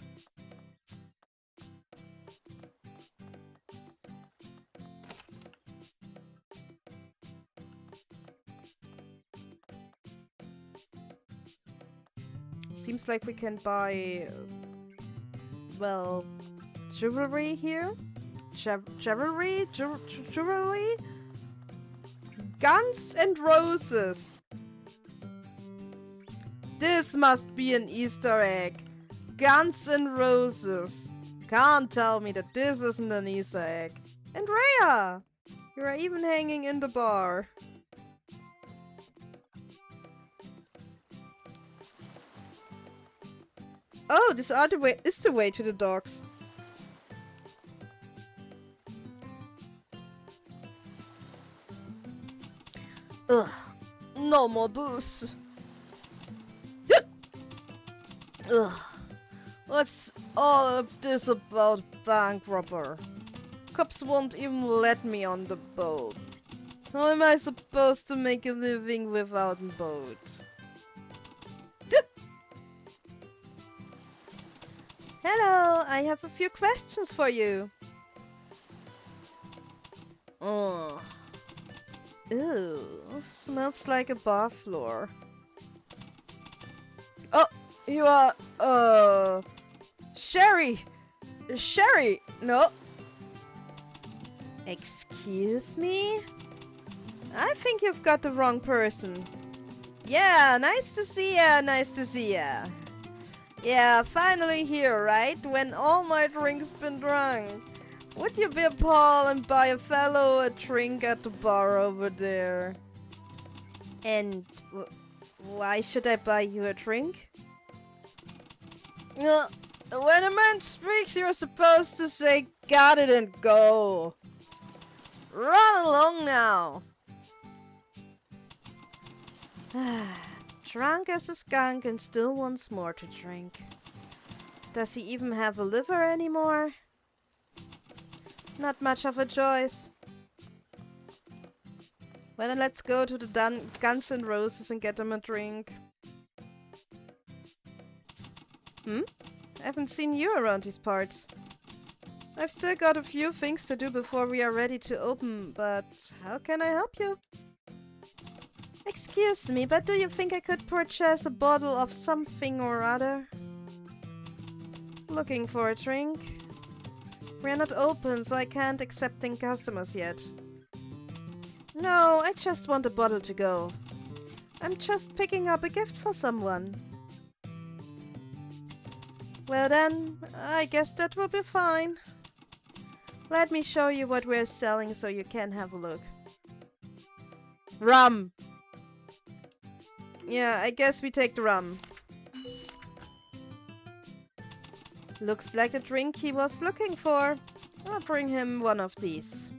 Seems like we can buy, well, jewelry here. Jewelry? Jewelry? Guns and roses. This must be an Easter egg. Guns and roses. Can't tell me that this isn't an Easter egg. And Rhea! You are even hanging in the bar. Oh, this other way is the way to the docks. Ugh, no more booze. Ugh, what's all of this about bank robber? Cops won't even let me on the boat. How am I supposed to make a living without a boat? Hello, I have a few questions for you. Oh. Ew, smells like a bar floor. Oh, you are, Sherry! Sherry! No. Excuse me? I think you've got the wrong person. Yeah, nice to see ya, nice to see ya. Yeah, finally here, right? When all my drinks been drunk. Would you be a pal and buy a fellow a drink at the bar over there? And why should I buy you a drink? When a man speaks, you're supposed to say, got it and go. Run along now. Drunk as a skunk and still wants more to drink. Does he even have a liver anymore? Not much of a choice. Well, then let's go to the Guns N' Roses and get him a drink. I haven't seen you around these parts. I've still got a few things to do before we are ready to open, but how can I help you? Excuse me, but do you think I could purchase a bottle of something or other? Looking for a drink? We're not open, so I can't accepting customers yet. No, I just want a bottle to go. I'm just picking up a gift for someone. Well then, I guess that will be fine. Let me show you what we're selling so you can have a look. Rum! Yeah, I guess we take the rum. Looks like the drink he was looking for. I'll bring him one of these.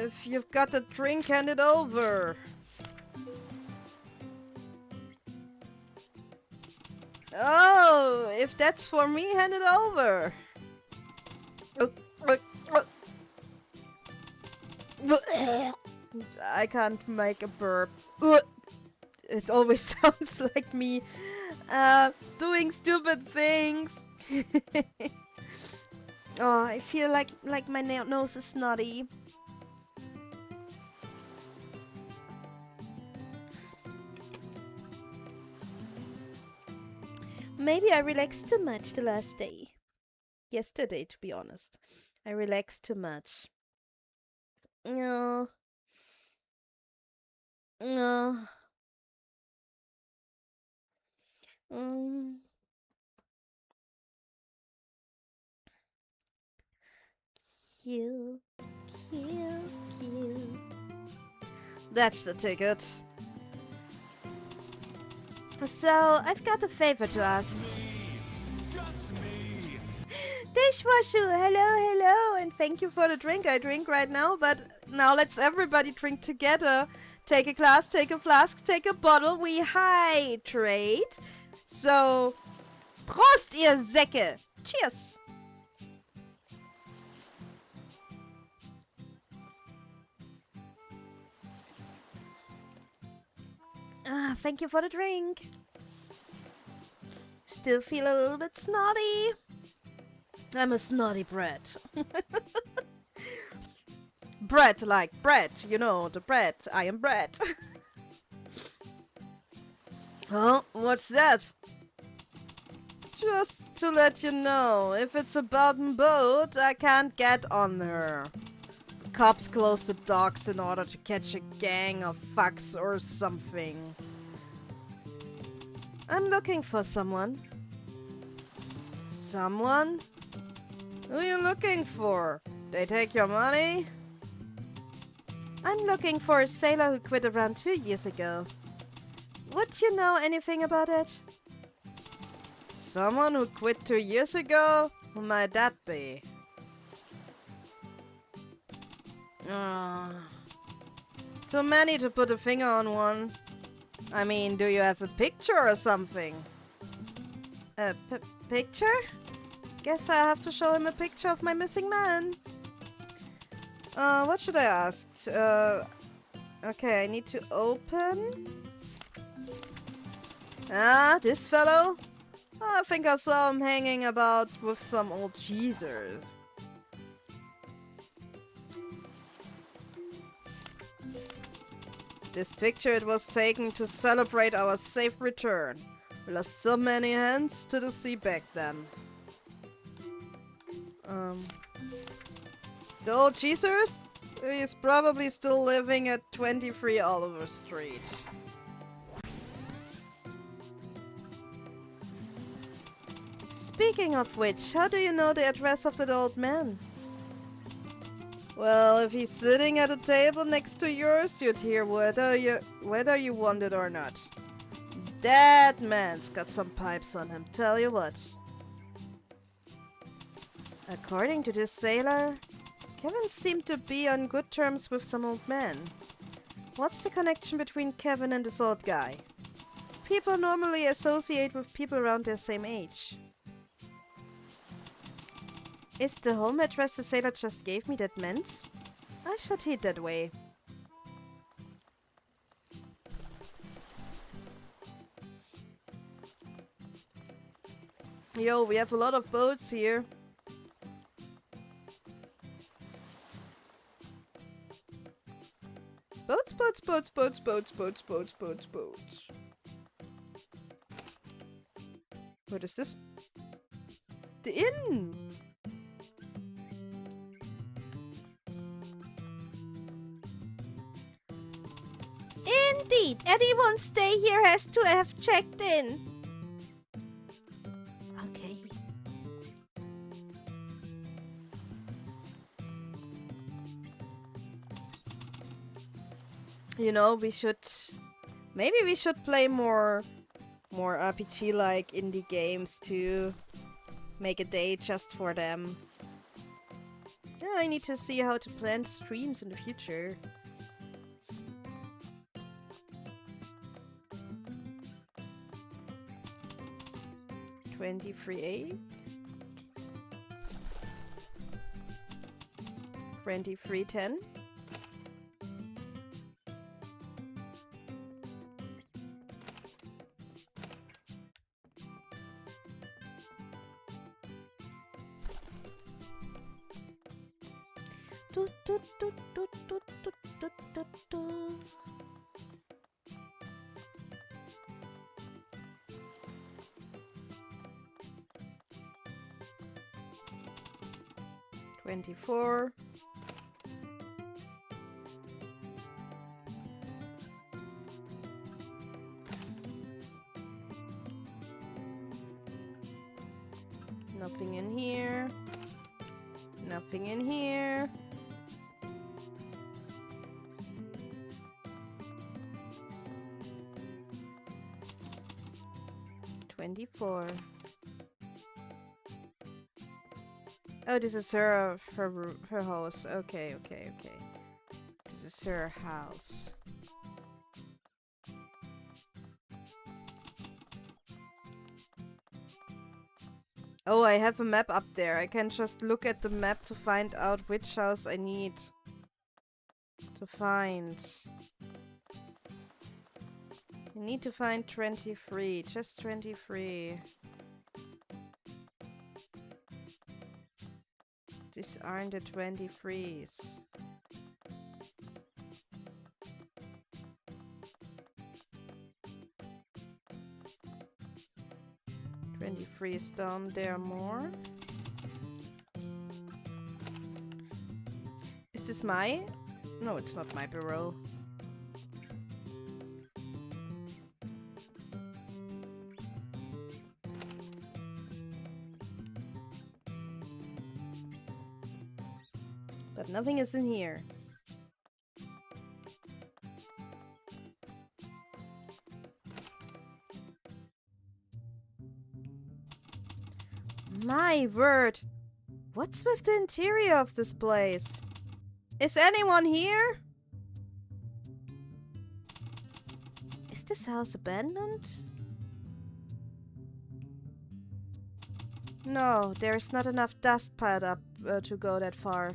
If you've got the drink, hand it over. Oh, if that's for me, hand it over. I can't make a burp. It always sounds like me doing stupid things. Oh, I feel like my nose is snotty. Maybe I relaxed too much the last day. Yesterday, to be honest. I relaxed too much. No. No. Mm. Cute, cute, cute. That's the ticket. So, I've got a favor to ask. Just me. Dishwasher, hello, and thank you for the drink. I drink right now, but now let's everybody drink together. Take a glass, take a flask, take a bottle. We hydrate. So, Prost, ihr Säcke. Cheers. Thank you for the drink. Still feel a little bit snotty. I'm a snotty brat. Bread like bread, you know, the bread. I am bread. Huh? What's that? Just to let you know, if it's a bottom boat, I can't get on her. Cops close the docks in order to catch a gang of fucks or something. I'm looking for someone. Someone? Who are you looking for? They take your money? I'm looking for a sailor who quit around 2 years ago. Would you know anything about it? Someone who quit 2 years ago? Who might that be? Too many to put a finger on one. I mean, do you have a picture or something? A picture? Guess I have to show him a picture of my missing man. What should I ask? Okay, I need to open. This fellow? I think I saw him hanging about with some old geezers. This picture, it was taken to celebrate our safe return. We lost so many hands to the sea back then. The old geezers? He's probably still living at 23 Oliver Street. Speaking of which, how do you know the address of that old man? Well, if he's sitting at a table next to yours, you'd hear whether you want it or not. That man's got some pipes on him, tell you what. According to this sailor, Kevin seemed to be on good terms with some old man. What's the connection between Kevin and this old guy? People normally associate with people around their same age. Is the home address the sailor just gave me that men's? I should head that way. Yo, we have a lot of boats here. Boats, boats, boats, boats, boats, boats, boats, boats, boats. What is this? The inn! Indeed, anyone stay here has to have checked in. Okay. You know, maybe we should play more RPG-like indie games to make a day just for them. Yeah, I need to see how to plan streams in the future. $23.8 $23.10 do, do, do, do, do, do, do, do, do. $24. Nothing in here. Nothing in here. $24. Oh, this is her house. Okay. This is her house. Oh, I have a map up there. I can just look at the map to find out which house I need to find. I need to find 23. Just 23. These aren't the 23s. Is down there more. Is this my? No, it's not my bureau. But nothing is in here. My word! What's with the interior of this place? Is anyone here? Is this house abandoned? No, there's not enough dust piled up to go that far.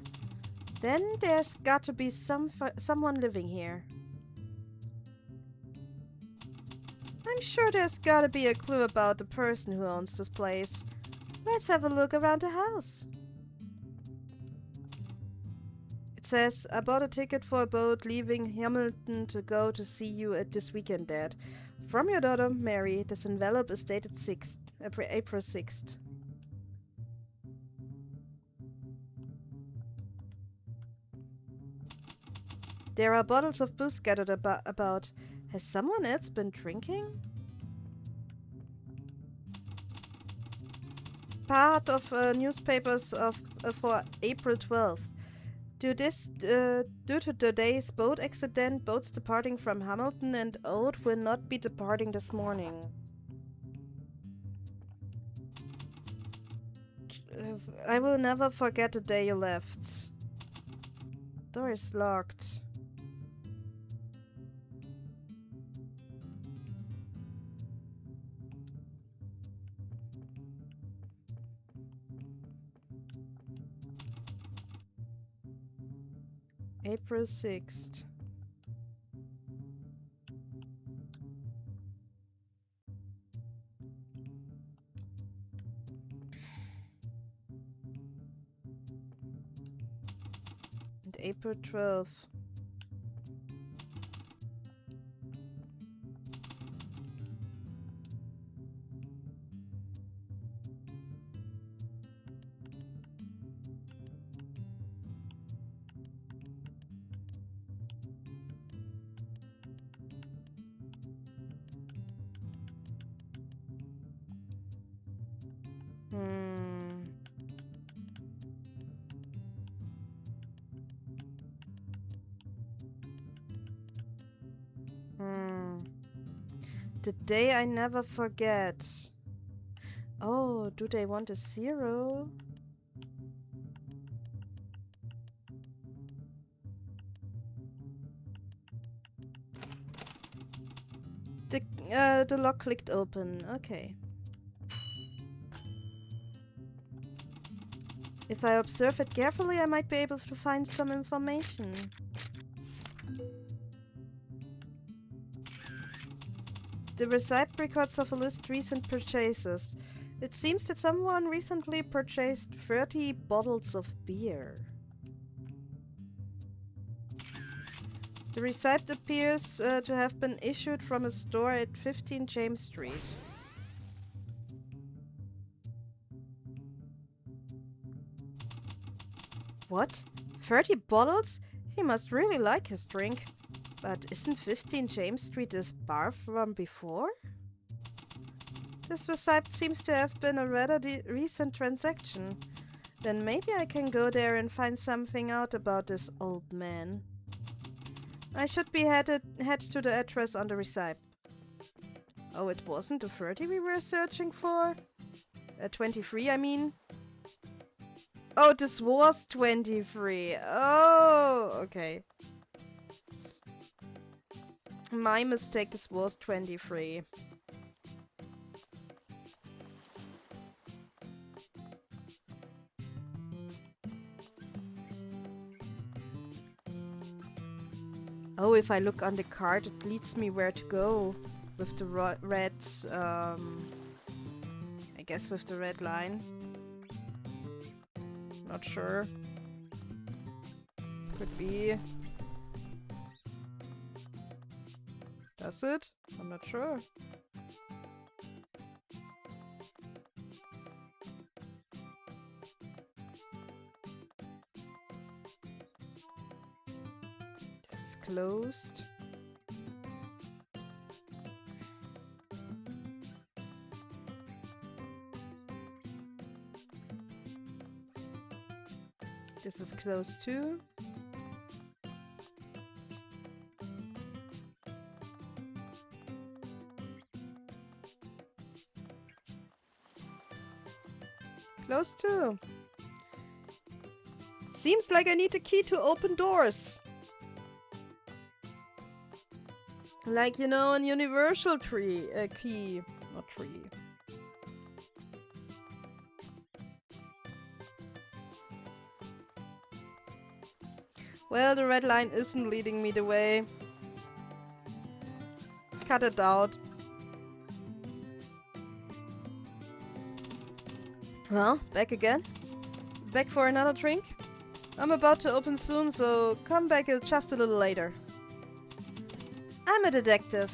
Then there's got to be someone living here. I'm sure there's gotta be a clue about the person who owns this place. Let's have a look around the house. It says, I bought a ticket for a boat leaving Hamilton to go to see you at this weekend, Dad. From your daughter, Mary. This envelope is dated April 6th. There are bottles of booze scattered about. Has someone else been drinking? part of newspapers of for April 12th. Due to today's boat accident, boats departing from Hamilton and Old will not be departing this morning. I will never forget the day you left. Door is locked. April 6th. And April 12th. The day I never forget. Oh, do they want a 0? The lock clicked open. Okay. If I observe it carefully, I might be able to find some information. The receipt records of a list recent purchases. It seems that someone recently purchased 30 bottles of beer. The receipt appears to have been issued from a store at 15 James Street. What? 30 bottles? He must really like his drink. But isn't 15 James Street this bar from before? This receipt seems to have been a rather recent transaction. Then maybe I can go there and find something out about this old man. I should be head to the address on the receipt. Oh, it wasn't the 30 we were searching for? 23, I mean. Oh, this was 23. Oh, okay. My mistake, this was 23. Oh, if I look on the card, it leads me where to go. With the red, I guess with the red line. Not sure. Could be. Does it? I'm not sure. This is closed. This is closed too. Closed too. Seems like I need a key to open doors. Like, you know, a universal key. Not tree. Well, the red line isn't leading me the way. Cut it out. Well, back again. Back for another drink. I'm about to open soon, so come back just a little later. I'm a detective.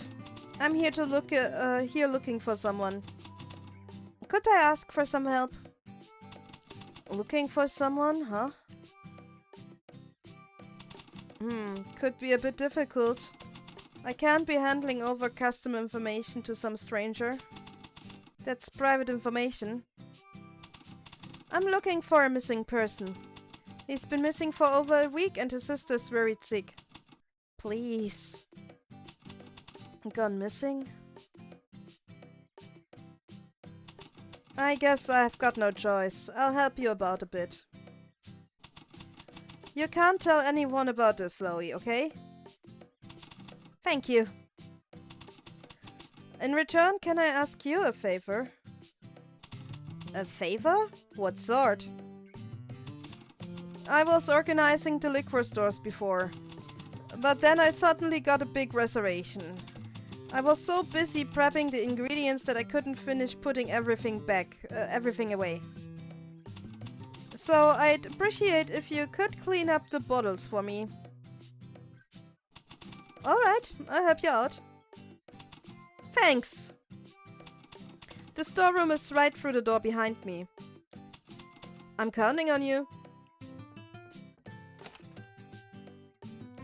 I'm here to look here looking for someone. Could I ask for some help? Looking for someone, huh? Could be a bit difficult. I can't be handing over custom information to some stranger. That's private information. I'm looking for a missing person. He's been missing for over a week and his sister's very sick. Please. Gone missing? I guess I've got no choice. I'll help you about a bit. You can't tell anyone about this, Chloe, okay? Thank you. In return, can I ask you a favor? A favor? What sort? I was organizing the liquor stores before, but then I suddenly got a big reservation. I was so busy prepping the ingredients that I couldn't finish putting everything away. So I'd appreciate if you could clean up the bottles for me. Alright, I'll help you out. Thanks! The storeroom is right through the door behind me. I'm counting on you.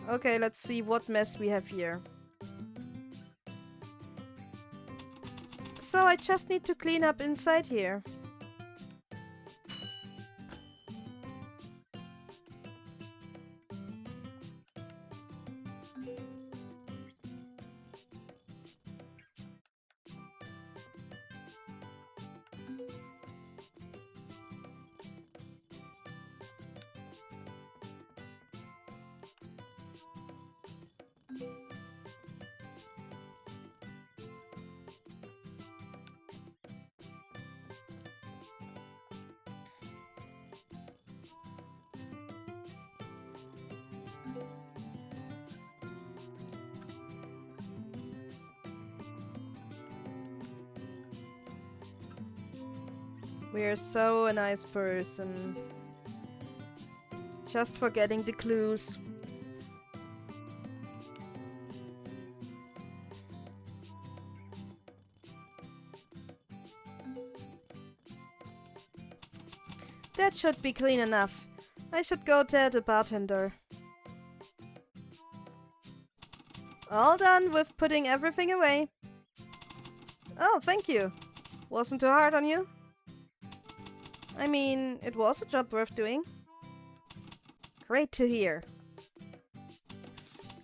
Okay, let's see what mess we have here. So I just need to clean up inside here. We're so a nice person. Just forgetting the clues. That should be clean enough. I should go tell the bartender. All done with putting everything away. Oh, thank you. Wasn't too hard on you? I mean, it was a job worth doing. Great to hear.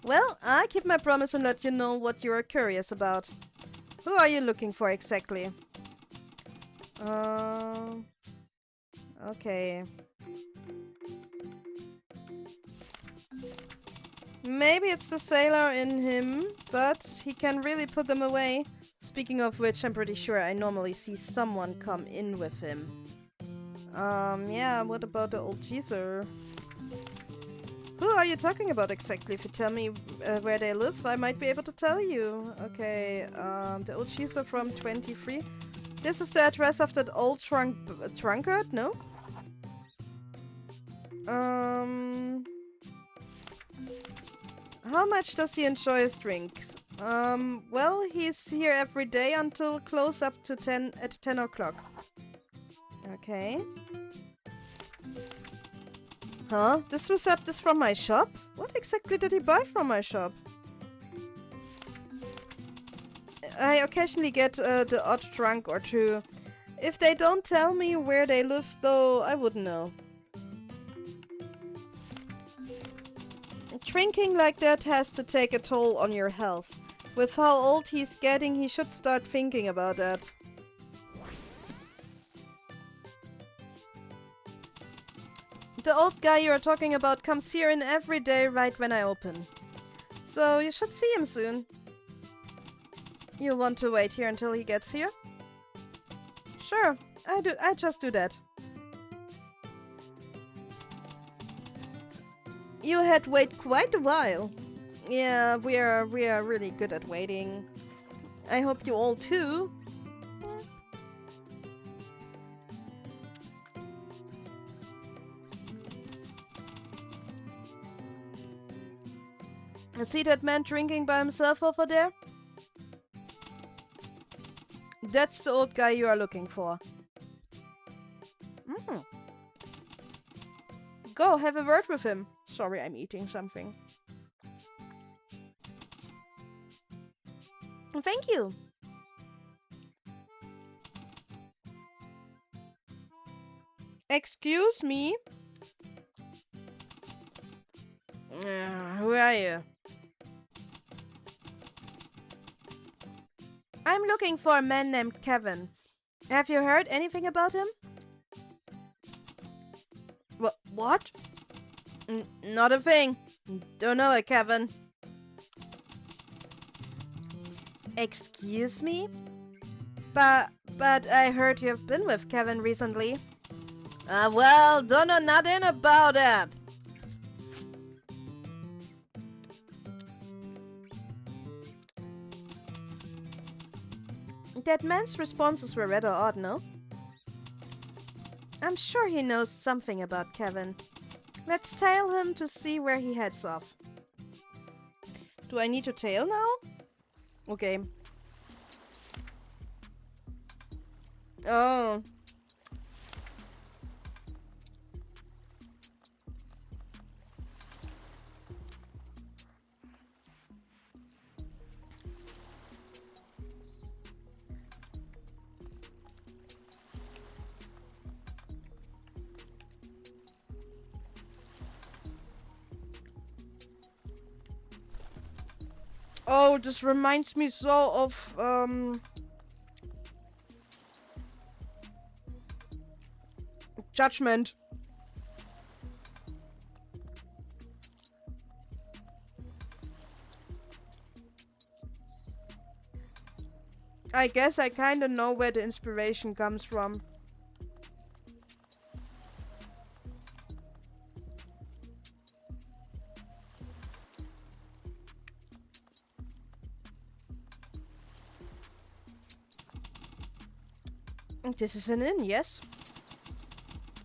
Well, I keep my promise and let you know what you are curious about. Who are you looking for exactly? Okay. Maybe it's the sailor in him, but he can really put them away. Speaking of which, I'm pretty sure I normally see someone come in with him. Yeah, what about the old geezer? Who are you talking about exactly? If you tell me where they live, I might be able to tell you. Okay, the old geezer from 23. This is the address of that old drunkard, no? How much does he enjoy his drinks? Well, he's here every day until close up to 10 o'clock. Okay. Huh? This recipe is from my shop? What exactly did he buy from my shop? I occasionally get the odd drunk or two. If they don't tell me where they live, though, I wouldn't know. Drinking like that has to take a toll on your health. With how old he's getting, he should start thinking about that. The old guy you're talking about comes here in every day right when I open. So you should see him soon. You want to wait here until he gets here? Sure, I just do that. You had wait quite a while. Yeah, we are really good at waiting. I hope you all too. See that man drinking by himself over there? That's the old guy you are looking for. Go, have a word with him. Sorry, I'm eating something. Thank you. Excuse me? Who are you? I'm looking for a man named Kevin. Have you heard anything about him? What? Not a thing. Don't know it, Kevin. Excuse me? But I heard you've been with Kevin recently. Well, don't know nothing about it. That man's responses were rather odd, no? I'm sure he knows something about Kevin. Let's tail him to see where he heads off. Do I need to tail now? Okay. Oh. Oh, this reminds me so of Judgment. I guess I kinda know where the inspiration comes from. This is an inn, yes?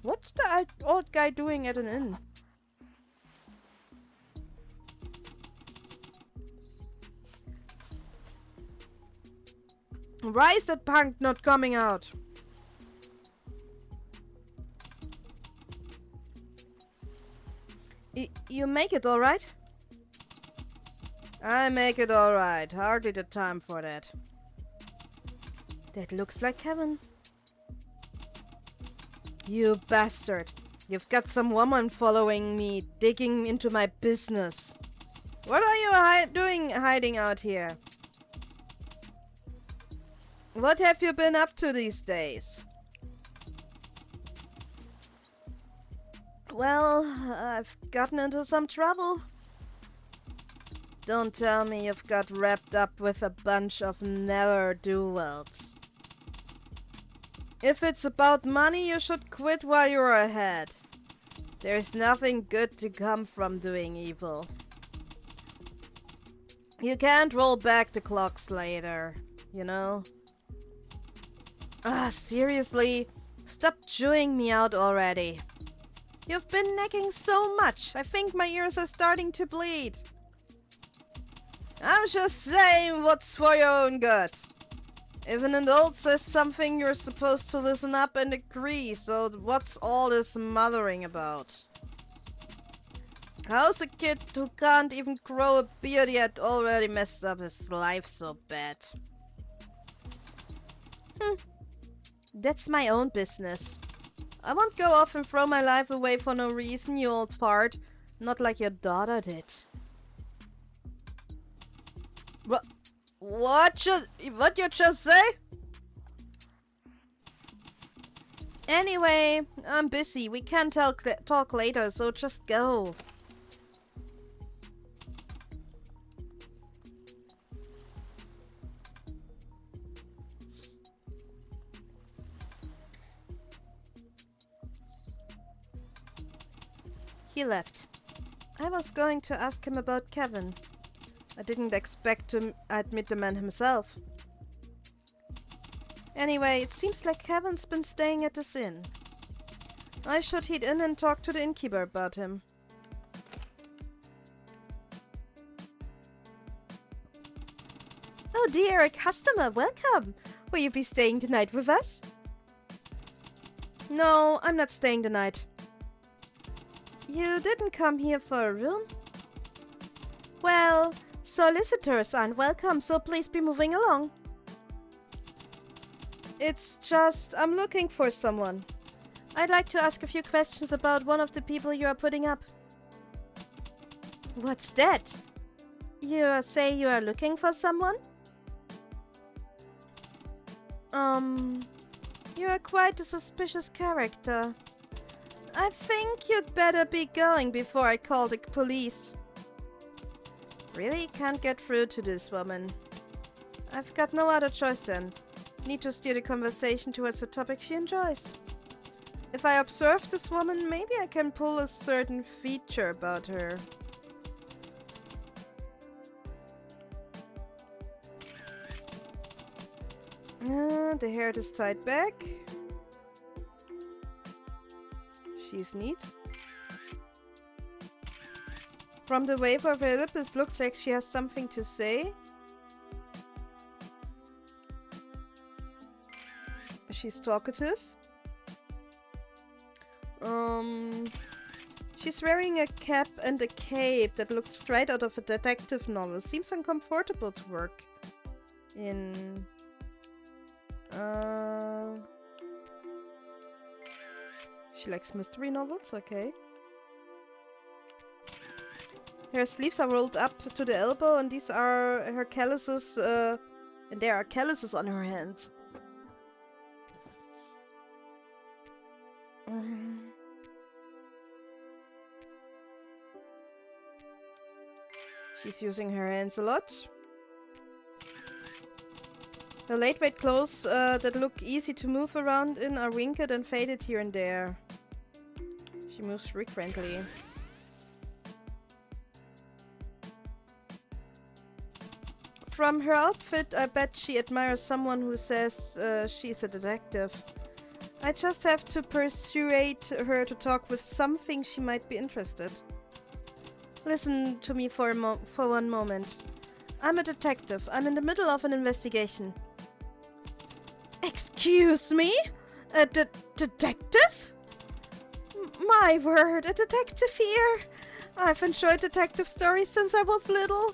What's the old guy doing at an inn? Why is that punk not coming out? You make it alright? I make it alright. Hardly the time for that. That looks like Kevin. You bastard. You've got some woman following me, digging into my business. What are you doing hiding out here? What have you been up to these days? Well, I've gotten into some trouble. Don't tell me you've got wrapped up with a bunch of ne'er-do-wells. If it's about money, you should quit while you're ahead. There's nothing good to come from doing evil. You can't roll back the clocks later, you know? Seriously? Stop chewing me out already. You've been nagging so much, I think my ears are starting to bleed. I'm just saying what's for your own good. If an adult says something, you're supposed to listen up and agree, so what's all this mothering about? How's a kid who can't even grow a beard yet already messed up his life so bad? That's my own business. I won't go off and throw my life away for no reason, you old fart. Not like your daughter did. What you just say? Anyway, I'm busy. We can talk later, so just go. He left. I was going to ask him about Kevin. I didn't expect I'd meet the man himself. Anyway, it seems like Kevin's been staying at this inn. I should head in and talk to the innkeeper about him. Oh dear, a customer, welcome! Will you be staying the night with us? No, I'm not staying the night. You didn't come here for a room? Well, solicitors aren't welcome, so please be moving along. It's just, I'm looking for someone. I'd like to ask a few questions about one of the people you are putting up. What's that? You say you are looking for someone? You are quite a suspicious character. I think you'd better be going before I call the police. Really can't get through to this woman. I've got no other choice then. Need to steer the conversation towards a topic she enjoys. If I observe this woman, maybe I can pull a certain feature about her. The hair is tied back. She's neat. From the wave of her lip, it looks like she has something to say. She's talkative. She's wearing a cap and a cape that looked straight out of a detective novel. Seems uncomfortable to work in. She likes mystery novels, okay. Her sleeves are rolled up to the elbow, and these are her calluses, and there are calluses on her hands. She's using her hands a lot. Her lightweight clothes that look easy to move around in are wrinkled and faded here and there. She moves frequently. From her outfit, I bet she admires someone who says she's a detective. I just have to persuade her to talk with something she might be interested. Listen to me for one moment. I'm a detective. I'm in the middle of an investigation. Excuse me? A detective? My word, a detective here! I've enjoyed detective stories since I was little.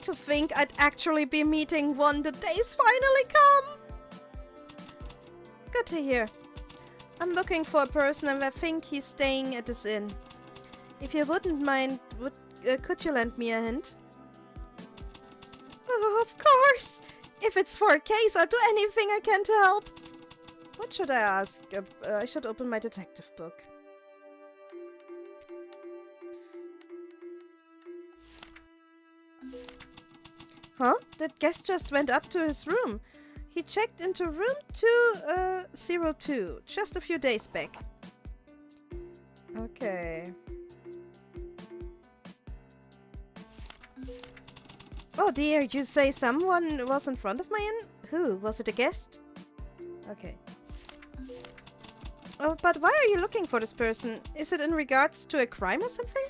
To think I'd actually be meeting one, the day's finally come! Good to hear. I'm looking for a person and I think he's staying at this inn. If you wouldn't mind, could you lend me a hint? Oh, of course! If it's for a case, I'll do anything I can to help. What should I ask? I should open my detective book. Huh? That guest just went up to his room. He checked into room 202 just a few days back. Okay. Oh dear, you say someone was in front of my inn? Who? Was it a guest? Okay. Oh, but why are you looking for this person? Is it in regards to a crime or something?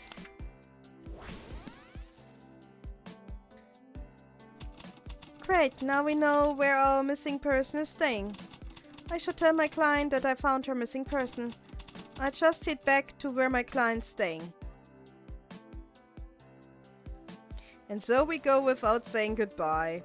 Great, now we know where our missing person is staying. I should tell my client that I found her missing person. I just head back to where my client's staying. And so we go without saying goodbye.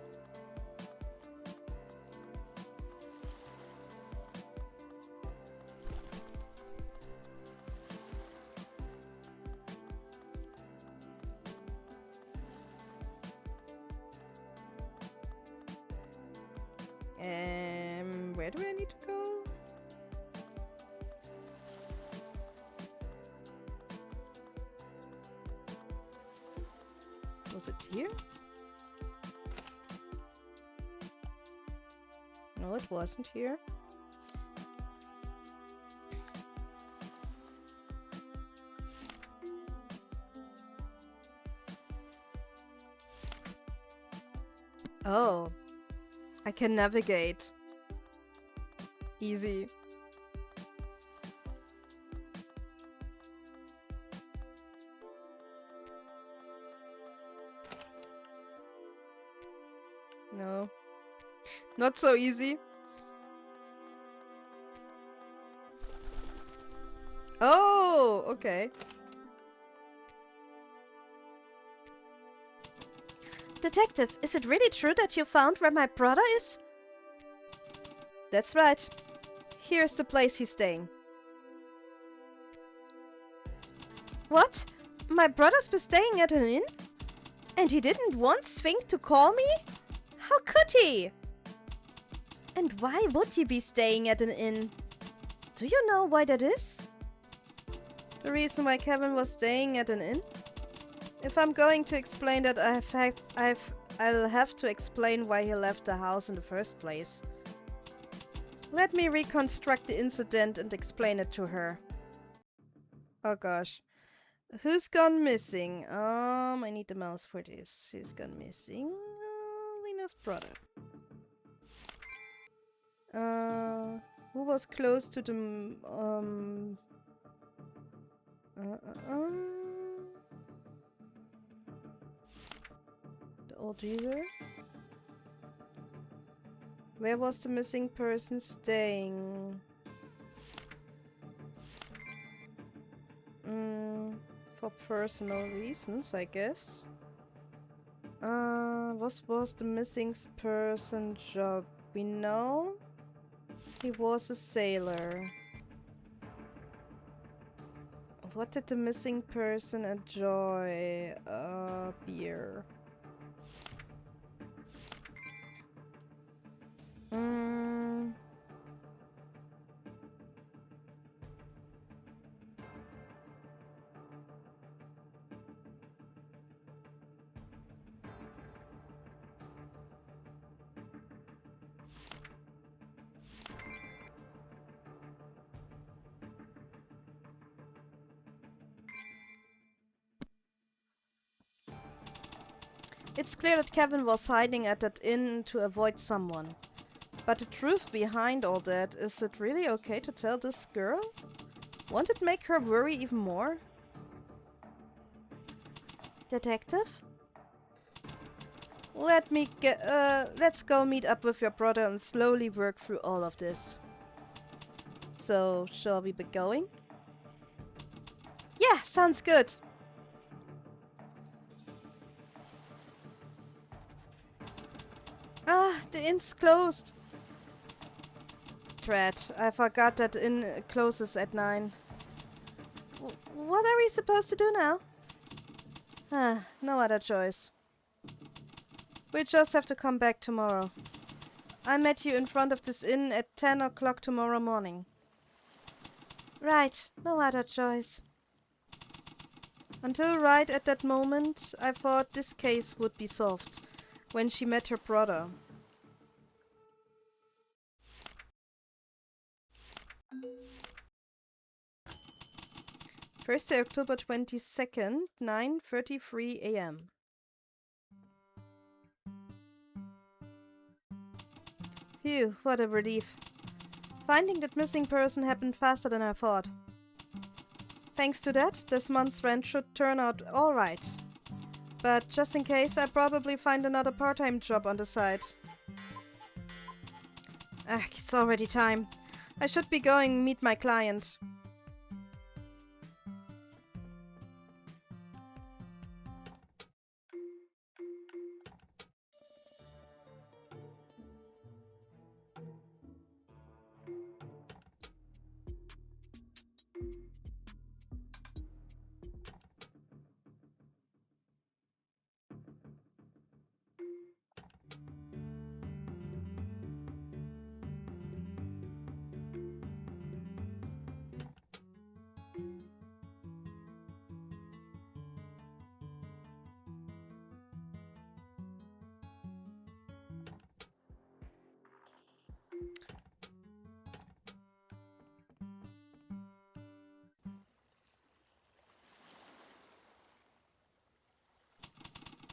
Where do I need to go? Was it here? No, it wasn't here. Oh, I can navigate. Easy. No. Not so easy. Oh, okay. Detective, is it really true that you found where my brother is? That's right. Here's the place he's staying. What? My brother's been staying at an inn? And he didn't once think to call me? How could he? And why would he be staying at an inn? Do you know why that is? The reason why Kevin was staying at an inn? If I'm going to explain that, I'll have to explain why he left the house in the first place. Let me reconstruct the incident and explain it to her. Oh gosh. Who's gone missing? I need the mouse for this. Who's gone missing? Lena's brother. Who was close to the the old user? Where was the missing person staying? For personal reasons, I guess. What was the missing person job? We know he was a sailor. What did the missing person enjoy? Beer. It's clear that Kevin was hiding at that inn to avoid someone. But the truth behind all that, is it really okay to tell this girl? Won't it make her worry even more? Detective? Let's go meet up with your brother and slowly work through all of this. So, shall we be going? Yeah, sounds good. The inn's closed. Drat, I forgot that the inn closes at 9. What are we supposed to do now? No other choice. We just have to come back tomorrow. I met you in front of this inn at 10 o'clock tomorrow morning. Right, no other choice. Until right at that moment, I thought this case would be solved. When she met her brother. Thursday, October 22nd, 9:33 a.m. Phew, what a relief. Finding that missing person happened faster than I thought. Thanks to that, this month's rent should turn out alright. But just in case, I'll probably find another part-time job on the side. It's already time. I should be going meet my client.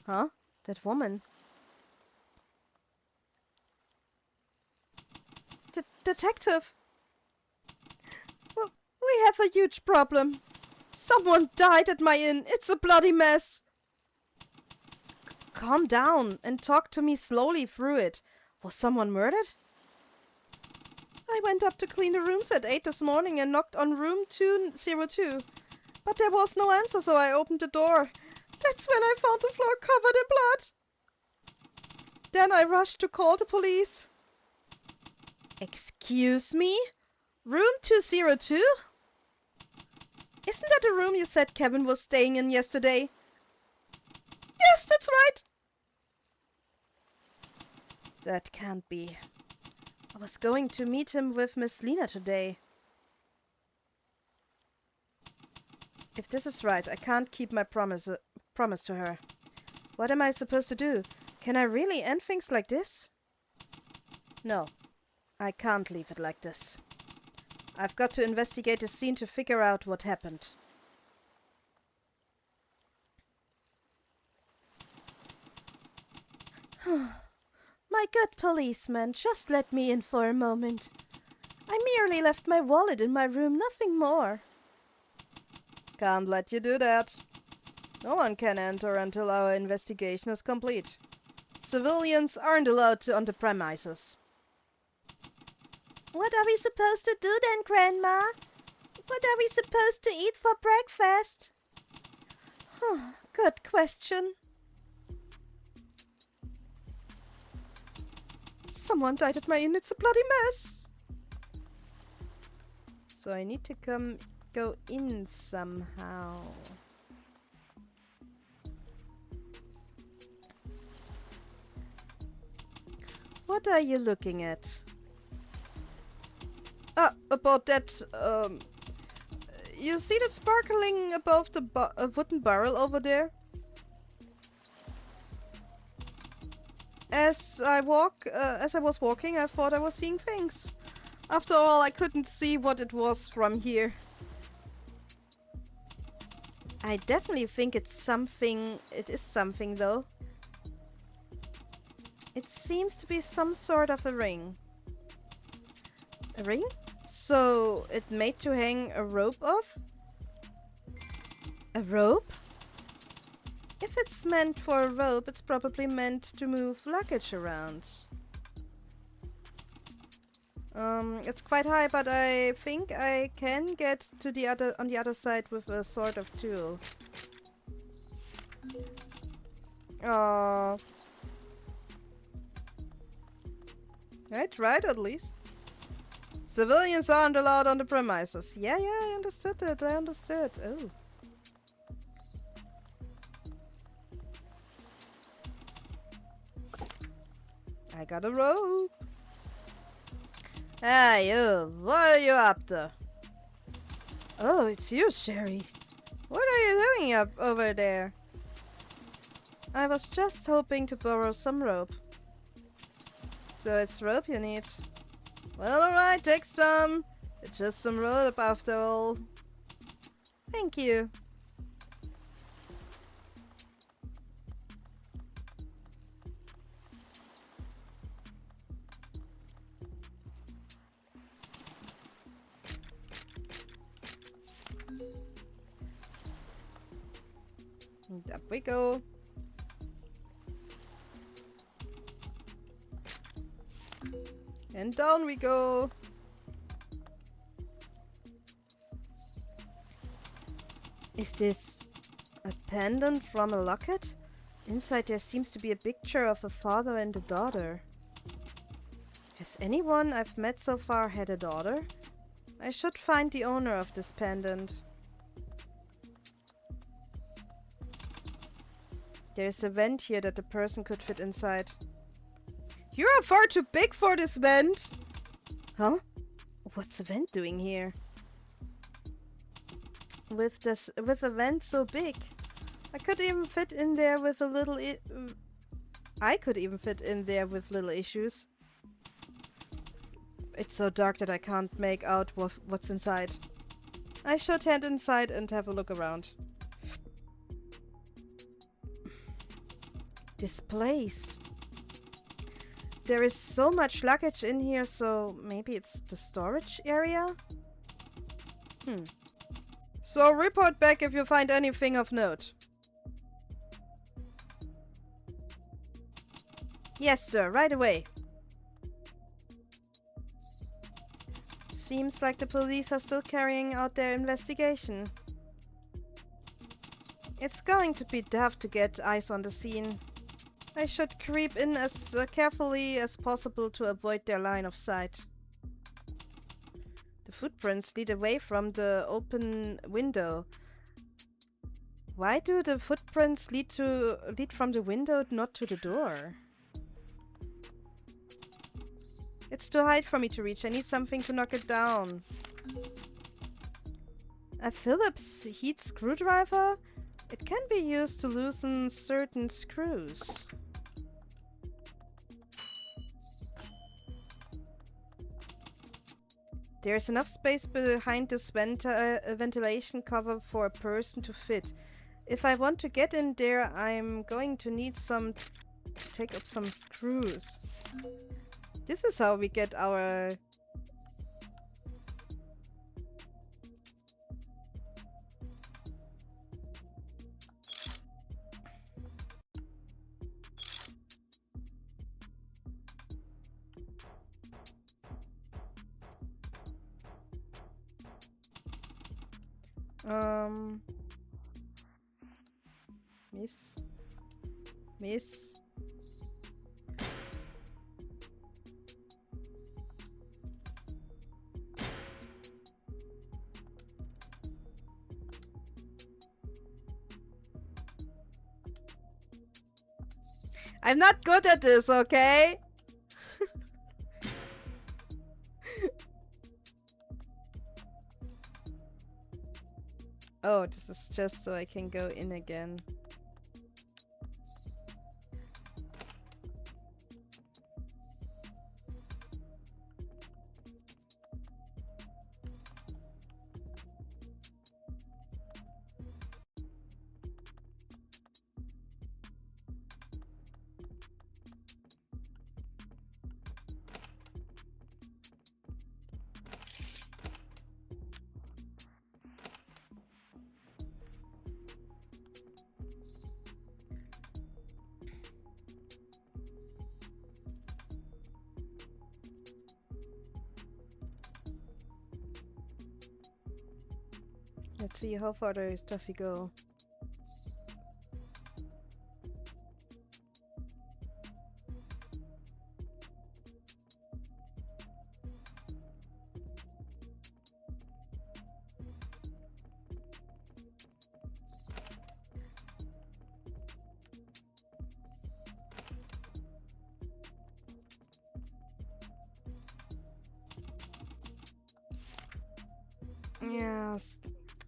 Huh? That woman? Detective! We have a huge problem. Someone died at my inn. It's a bloody mess. Calm down and talk to me slowly through it. Was someone murdered? I went up to clean the rooms at 8 this morning and knocked on room 202. But there was no answer, so I opened the door. That's when I found the floor covered in blood. Then I rushed to call the police. Excuse me? Room 202? Isn't that the room you said Kevin was staying in yesterday? Yes, that's right! That can't be. I was going to meet him with Miss Lena today. If this is right, I can't keep my promise to her. What am I supposed to do? Can I really end things like this? No, I can't leave it like this. I've got to investigate the scene to figure out what happened. My good policeman, just let me in for a moment. I merely left my wallet in my room, nothing more. Can't let you do that. No one can enter until our investigation is complete. Civilians aren't allowed on the premises. What are we supposed to do then, Grandma? What are we supposed to eat for breakfast? Good question. Someone died at my inn. It's a bloody mess. So I need to go in somehow. What are you looking at? Ah, about that, you see that sparkling above the wooden barrel over there? As I was walking, I thought I was seeing things. After all, I couldn't see what it was from here. I definitely think it's something. It is something, though. It seems to be some sort of a ring. A ring? So, it made to hang a rope off? A rope? If it's meant for a rope, it's probably meant to move luggage around. It's quite high, but I think I can get to on the other side with a sort of tool. Oh. I tried at least. Civilians aren't allowed on the premises. Yeah, I understood that. I understood. Oh. I got a rope. Hey, you. What are you up to? Oh, it's you, Sherry. What are you doing up over there? I was just hoping to borrow some rope. So it's rope you need. Well, alright, take some. It's just some rope after all. Thank you. And up we go. And down we go. Is this a pendant from a locket? Inside there seems to be a picture of a father and a daughter. Has anyone I've met so far had a daughter? I should find the owner of this pendant. There's a vent here that the person could fit inside. You are far too big for this vent! Huh? What's a vent doing here? With a vent so big, I could even fit in there with a little I could even fit in there with little issues. It's so dark that I can't make out what's inside. I should head inside and have a look around. This place. There is so much luggage in here, so maybe it's the storage area? So report back if you find anything of note. Yes, sir, right away. Seems like the police are still carrying out their investigation. It's going to be tough to get eyes on the scene. I should creep in as carefully as possible to avoid their line of sight. The footprints lead away from the open window. Why do the footprints lead from the window, not to the door? It's too high for me to reach. I need something to knock it down. A Phillips heat screwdriver? It can be used to loosen certain screws. There's enough space behind this ventilation cover for a person to fit. If I want to get in there, I'm going to need to take up some screws. This is how we get our... Miss. I'm not good at this, okay? Oh, this is just so I can go in again. Let's see, how far does he go? Yes.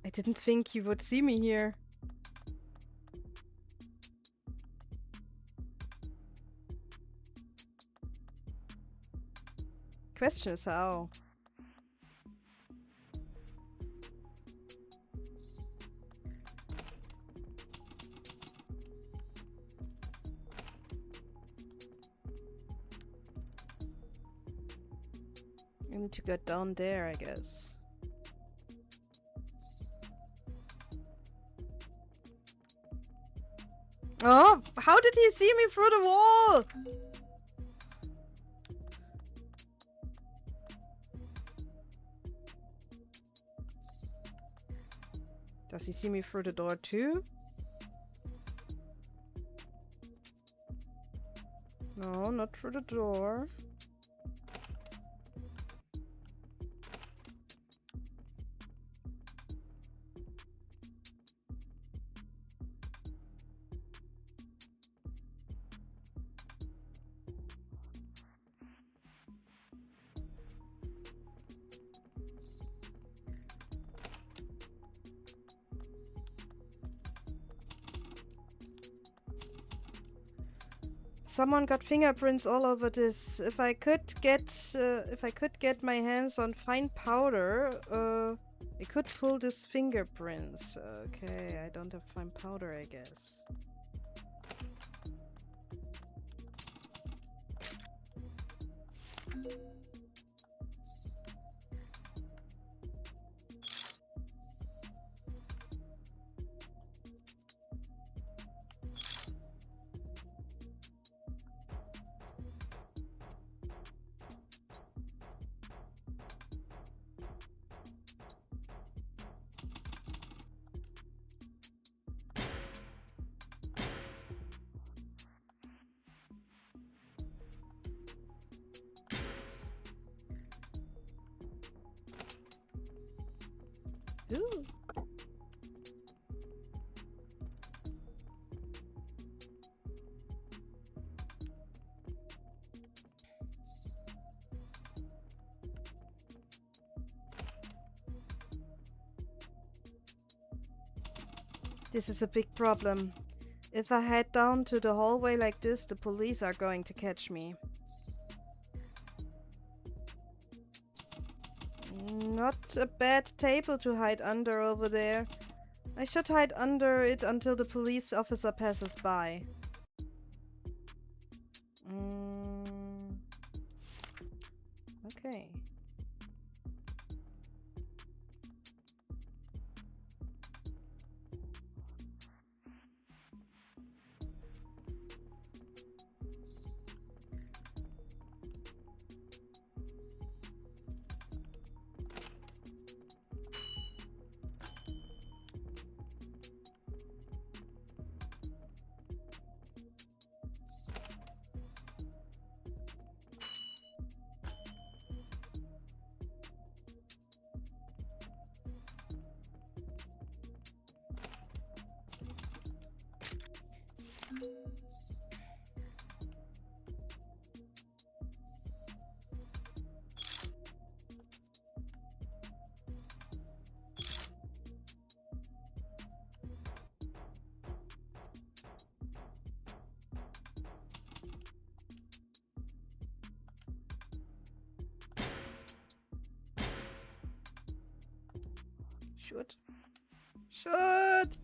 I didn't think you would see me here. Question is how. I need to get down there, I guess. Oh, how did he see me through the wall? Does he see me through the door too? No, not through the door. Someone got fingerprints all over this. If I could get my hands on fine powder, I could pull these fingerprints. Okay, I don't have fine powder, I guess. Ooh. This is a big problem. If I head down to the hallway like this, the police are going to catch me. Not a bad table to hide under over there. I should hide under it until the police officer passes by. Okay. Shoot!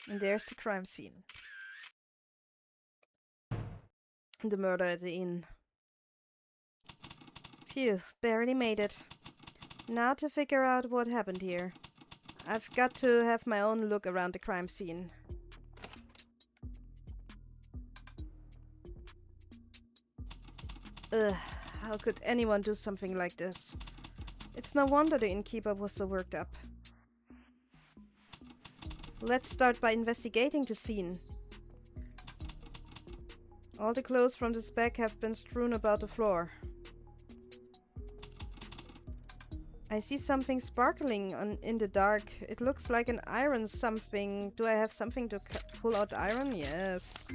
And there's the crime scene. The murder at the inn. Phew, barely made it. Now to figure out what happened here. I've got to have my own look around the crime scene. Ugh, how could anyone do something like this? It's no wonder the innkeeper was so worked up. Let's start by investigating the scene. All the clothes from this bag have been strewn about the floor. I see something sparkling in the dark. It looks like an iron something. Do I have something to pull out iron? Yes.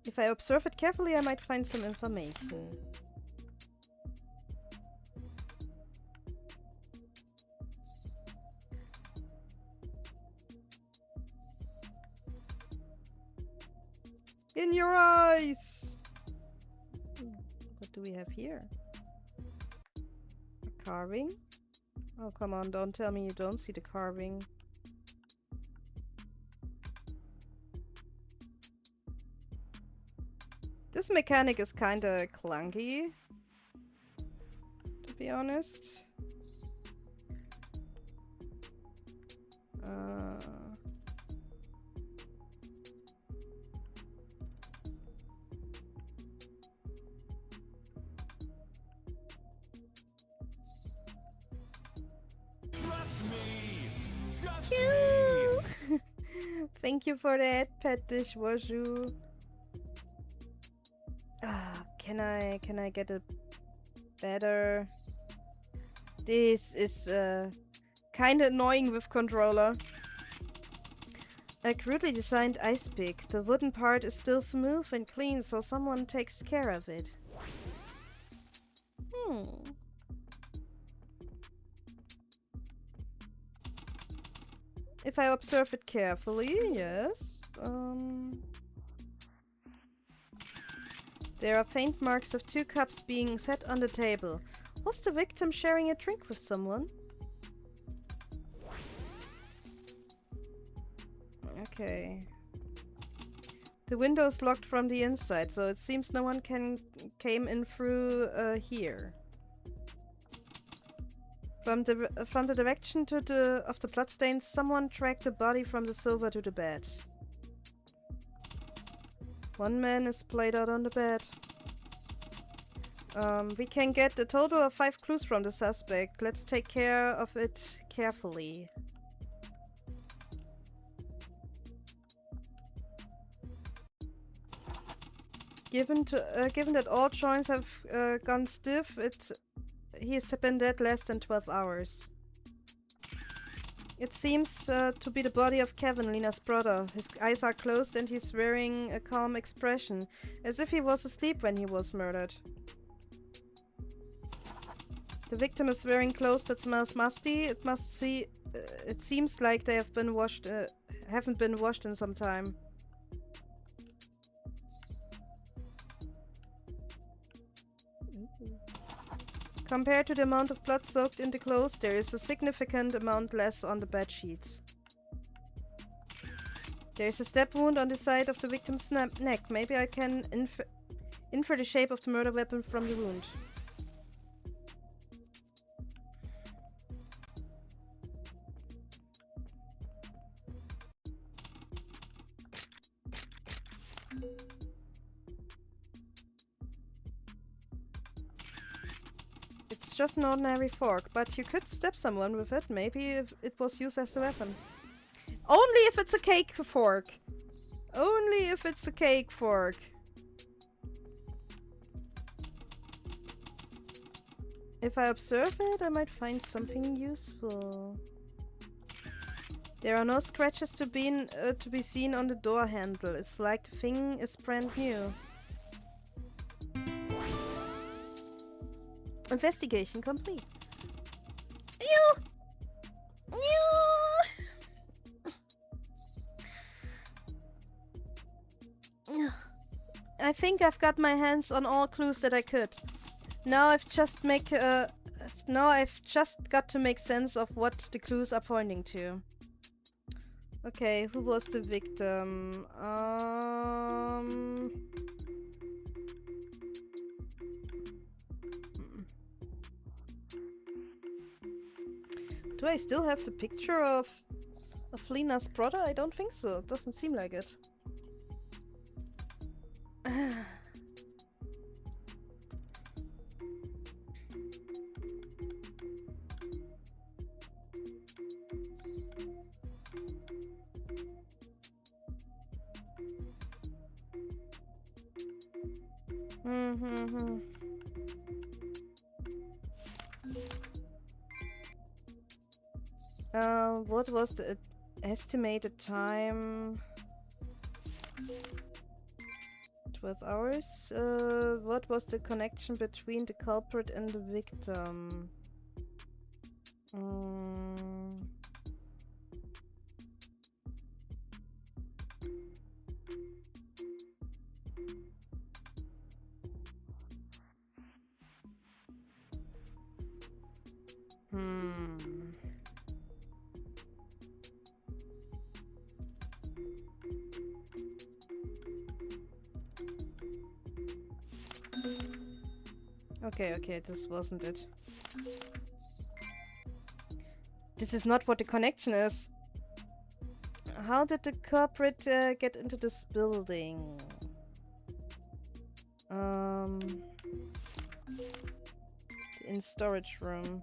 If I observe it carefully, I might find some information. In your eyes! What do we have here? A carving? Oh, come on, don't tell me you don't see the carving. This mechanic is kinda clunky, to be honest. Trust me. Just me. Thank you for that, pet dishwasher. Can I get a better? This is kinda annoying with controller. A crudely designed ice pick. The wooden part is still smooth and clean, so someone takes care of it. If I observe it carefully, yes. There are faint marks of 2 cups being set on the table. Was the victim sharing a drink with someone? Okay. The window is locked from the inside, so it seems no one came in through here. From the direction of the bloodstains, someone dragged the body from the sofa to the bed. One man is played out on the bed. We can get a total of 5 clues from the suspect. Let's take care of it carefully. Given that all joints have gone stiff, he's been dead less than 12 hours. It seems to be the body of Kevin, Lena's brother. His eyes are closed and he's wearing a calm expression, as if he was asleep when he was murdered. The victim is wearing clothes that smells musty. It seems like they have been washed, haven't been washed in some time. Compared to the amount of blood soaked in the clothes, there is a significant amount less on the bed sheets. There is a stab wound on the side of the victim's neck. Maybe I can infer the shape of the murder weapon from the wound. It's just an ordinary fork, but you could stab someone with it, maybe if it was used as a weapon. Only if it's a cake fork! Only if it's a cake fork! If I observe it, I might find something useful. There are no scratches to be seen on the door handle. It's like the thing is brand new. Investigation complete. I think I've got my hands on all clues that I could. Now I've just got to make sense of what the clues are pointing to. Okay, who was the victim? Do I still have the picture of Lena's brother? I don't think so. It doesn't seem like it. What was the estimated time? 12 hours? What was the connection between the culprit and the victim? Okay, this wasn't it. This is not what the connection is. How did the culprit get into this building? In storage room.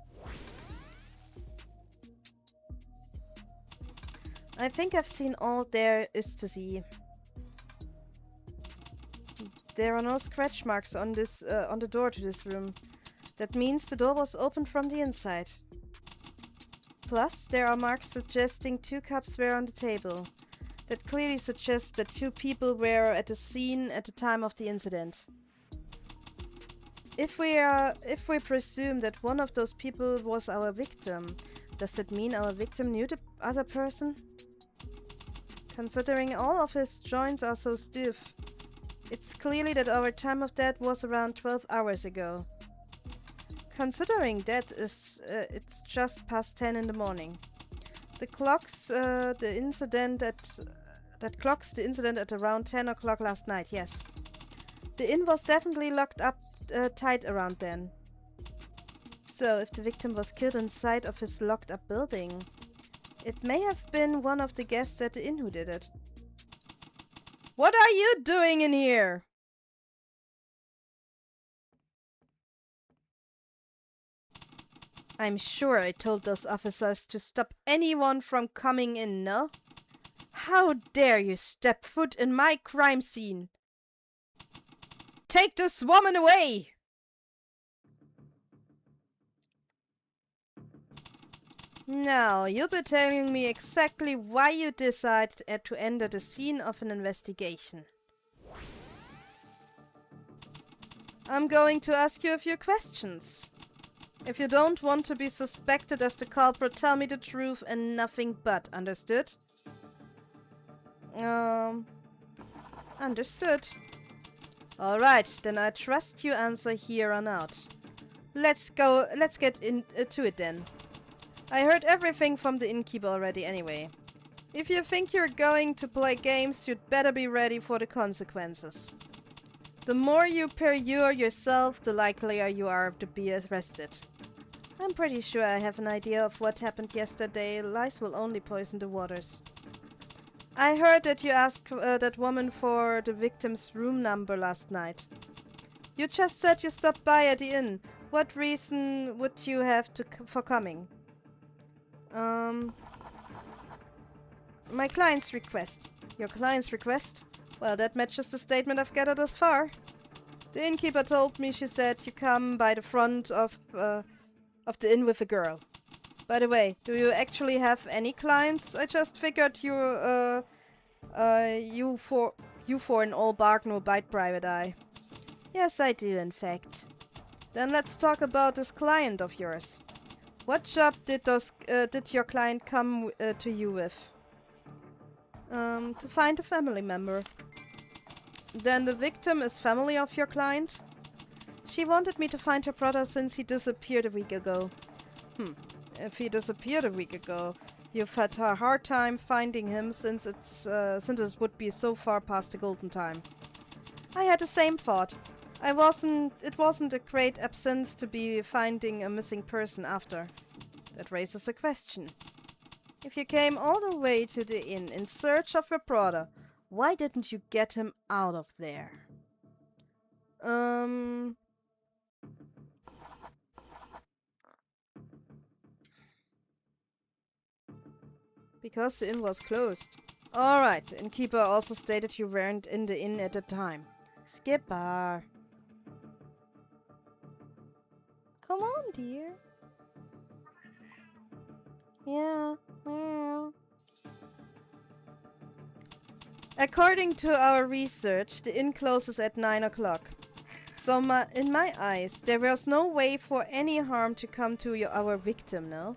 I think I've seen all there is to see. There are no scratch marks on this on the door to this room. That means the door was opened from the inside. Plus, there are marks suggesting 2 cups were on the table. That clearly suggests that 2 people were at the scene at the time of the incident. If we presume that one of those people was our victim, does that mean our victim knew the other person? Considering all of his joints are so stiff, it's clearly that our time of death was around 12 hours ago. Considering that it's just past 10 in the morning. That clocks the incident at around 10 o'clock last night, yes. The inn was definitely locked up tight around then. So if the victim was killed inside of his locked up building, it may have been one of the guests at the inn who did it. What are you doing in here? I'm sure I told those officers to stop anyone from coming in, no? How dare you step foot in my crime scene? take this woman away! Now, you'll be telling me exactly why you decided to enter the scene of an investigation. I'm going to ask you a few questions. If you don't want to be suspected as the culprit, tell me the truth and nothing but, understood? Understood. Alright, then I trust you answer here on out. Let's get into it then. I heard everything from the innkeeper already anyway. If you think you're going to play games, you'd better be ready for the consequences. The more you perjure yourself, the likelier you are to be arrested. I'm pretty sure I have an idea of what happened yesterday. Lies will only poison the waters. I heard that you asked that woman for the victim's room number last night. You just said you stopped by at the inn. What reason would you have for coming? My client's request. Your client's request? Well, that matches the statement I've gathered thus far. The innkeeper told me she said you come by the front of the inn with a girl. By the way, do you actually have any clients? I just figured you for an all bark no bite private eye. Yes, I do, in fact. Then let's talk about this client of yours. What job did your client come to you with? To find a family member. Then the victim is family of your client? She wanted me to find her brother since he disappeared a week ago. If he disappeared a week ago, you've had a hard time finding him since it would be so far past the golden time. I had the same thought. It wasn't a great absence to be finding a missing person after. That raises a question. If you came all the way to the inn in search of your brother, why didn't you get him out of there? Because the inn was closed. Alright, the innkeeper also stated you weren't in the inn at the time. Skipper. Come on, dear. Yeah. According to our research, the inn closes at 9 o'clock. So in my eyes, there was no way for any harm to come to our victim, no?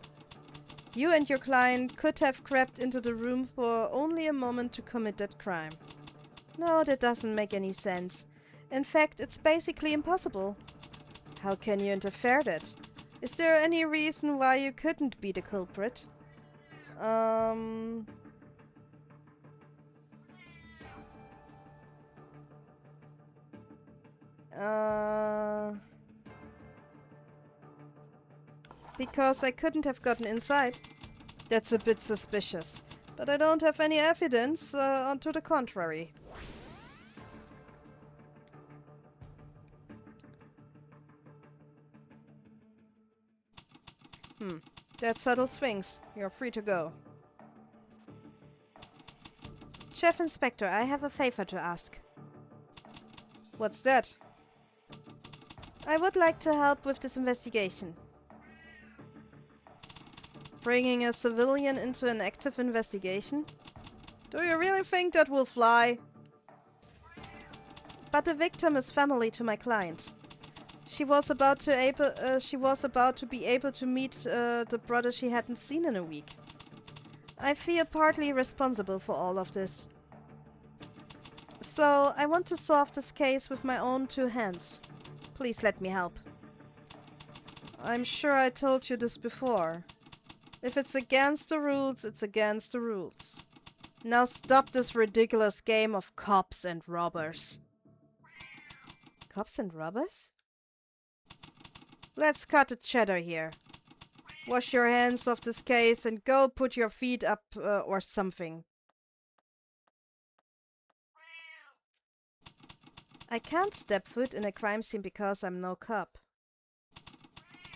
You and your client could have crept into the room for only a moment to commit that crime. No, that doesn't make any sense. In fact, it's basically impossible. How can you interfere that? Is there any reason why you couldn't be the culprit? Because I couldn't have gotten inside. That's a bit suspicious. But I don't have any evidence to the contrary. That settled things. You're free to go. Chef Inspector, I have a favor to ask. What's that? I would like to help with this investigation. Bringing a civilian into an active investigation? Do you really think that will fly? But the victim is family to my client. She was about to be able to meet the brother she hadn't seen in a week. I feel partly responsible for all of this. So I want to solve this case with my own two hands. Please let me help. I'm sure I told you this before. If it's against the rules, it's against the rules. Now stop this ridiculous game of cops and robbers. Cops and robbers? Let's cut the chatter here. Wash your hands off this case and go put your feet up or something. I can't step foot in a crime scene because I'm no cop.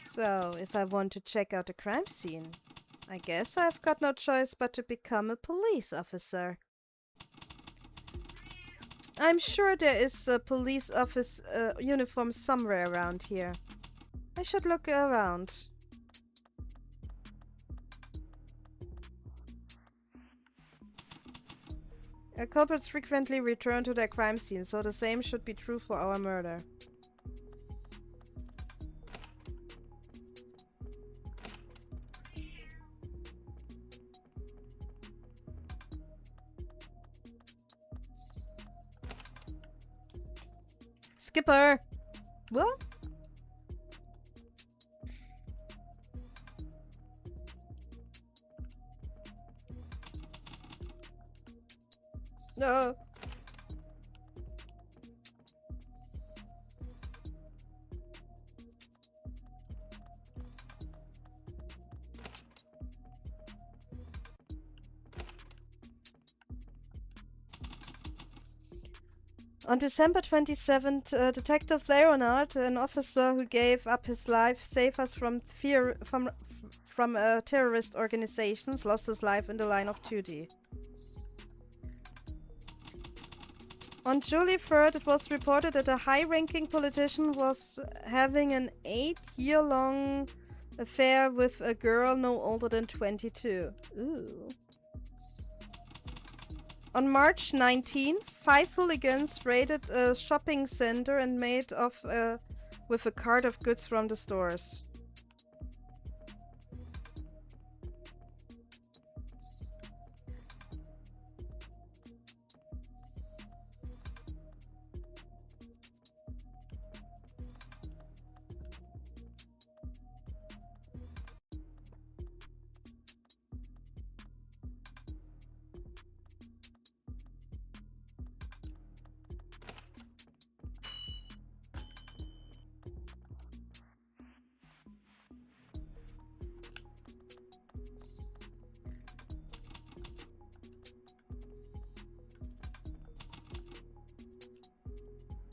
So, if I want to check out a crime scene, I guess I've got no choice but to become a police officer. I'm sure there is a police office uniform somewhere around here. I should look around. Culprits frequently return to their crime scene, so the same should be true for our murder. Skipper! What? No. On December 27th, Detective Leonard, an officer who gave up his life save us from fear from terrorist organizations, lost his life in the line of duty. On July 3rd, it was reported that a high-ranking politician was having an 8-year-long affair with a girl no older than 22. Ooh. On March 19, 5 hooligans raided a shopping center and made off with a cart of goods from the stores.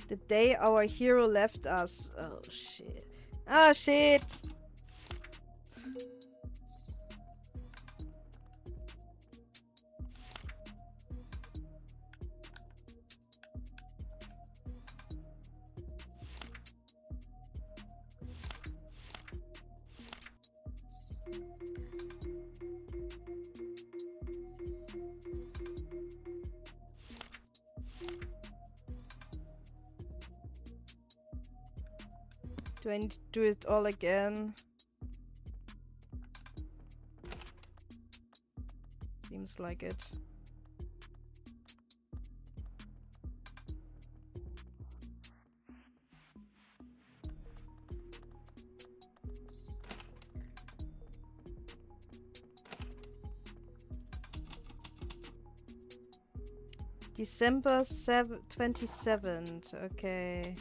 The day our hero left us. Oh shit. Ah shit! Do I need to do it all again? Seems like it. December 27th, okay.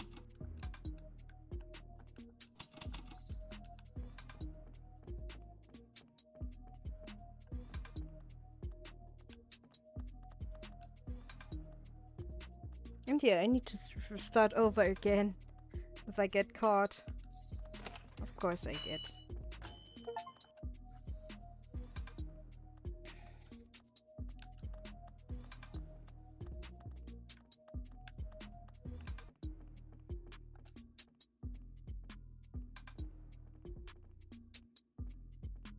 And yeah, I need to start over again if I get caught. Of course I get.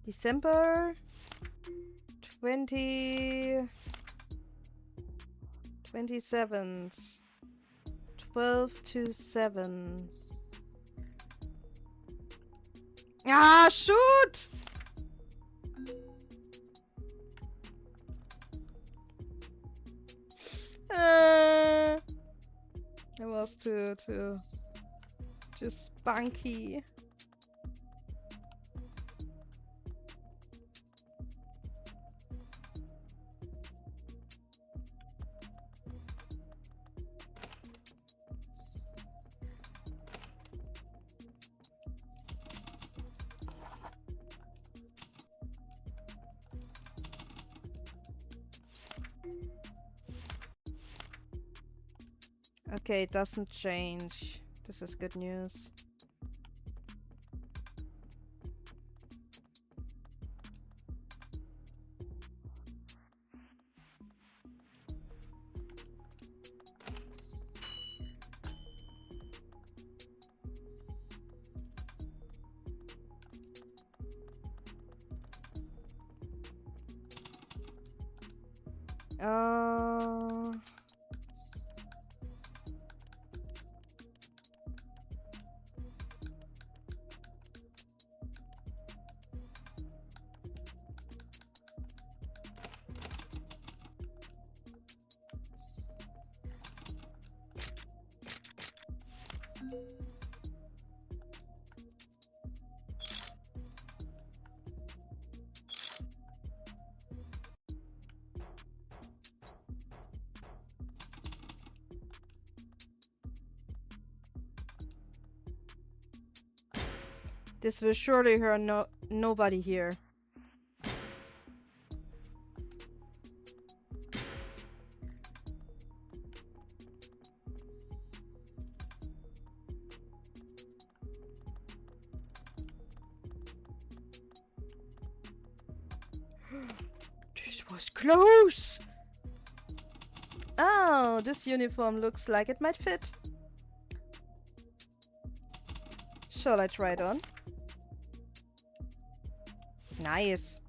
December 27th, 12 to 7. Ah, shoot! It was too spunky. Okay, it doesn't change. This is good news. Uh... This will surely hurt nobody here. This was close! Oh, this uniform looks like it might fit. Shall I try it on? Nice.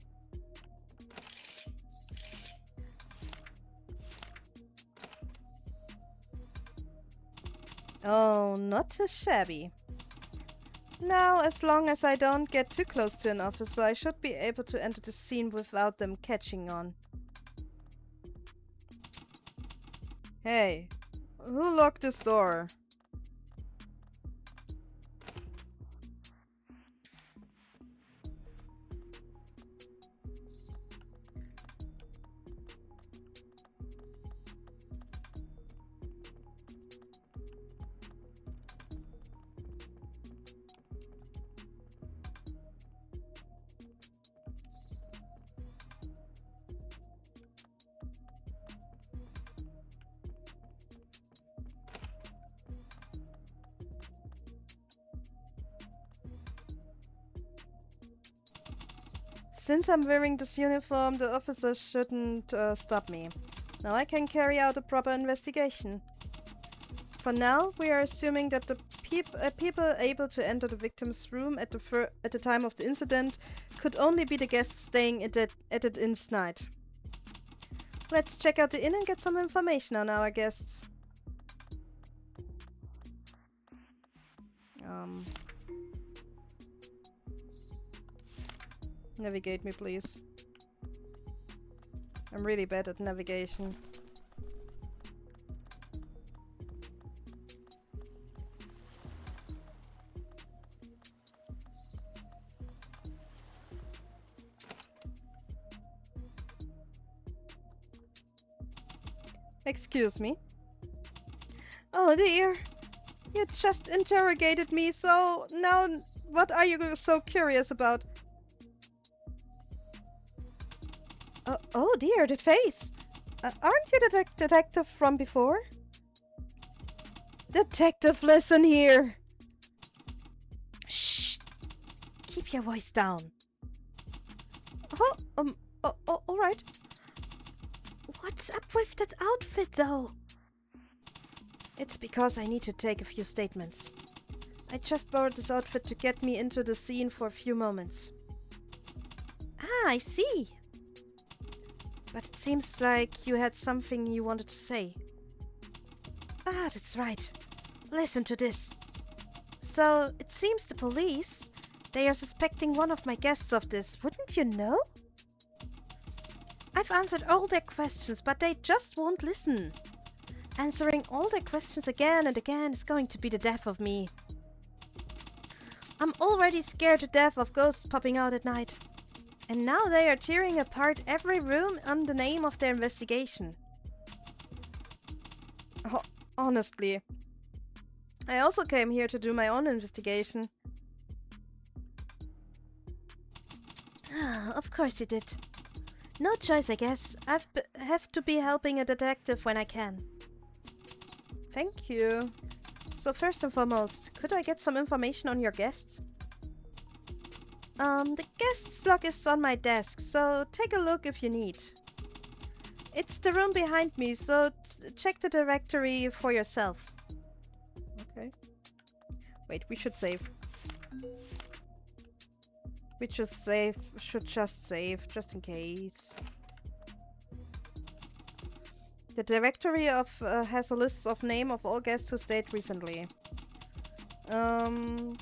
Oh, not too shabby. Now, as long as I don't get too close to an officer, I should be able to enter the scene without them catching on. Hey, who locked this door? Since I'm wearing this uniform, the officer shouldn't stop me. Now I can carry out a proper investigation. For now, we are assuming that the people able to enter the victim's room at the time of the incident could only be the guests staying at the inn's night. Let's check out the inn and get some information on our guests. Navigate me, please. I'm really bad at navigation. Excuse me. Oh dear. You just interrogated me, so now what are you so curious about? Oh dear, that face! Aren't you the detective from before? Detective, listen here! Shh! Keep your voice down. Alright. What's up with that outfit, though? It's because I need to take a few statements. I just borrowed this outfit to get me into the scene for a few moments. Ah, I see. But it seems like you had something you wanted to say. Ah, that's right. Listen to this. So, it seems the police, they are suspecting one of my guests of this, wouldn't you know? I've answered all their questions, but they just won't listen. Answering all their questions again and again is going to be the death of me. I'm already scared to death of ghosts popping out at night. And now they are tearing apart every room in the name of their investigation. Honestly, I also came here to do my own investigation. Of course you did. No choice, I guess. Have to be helping a detective when I can. Thank you. So first and foremost, could I get some information on your guests? The guest's log is on my desk, so take a look if you need. It's the room behind me, so check the directory for yourself. Okay. Wait, we should save. Should just save, just in case. The directory of has a list of name of all guests who stayed recently. I'm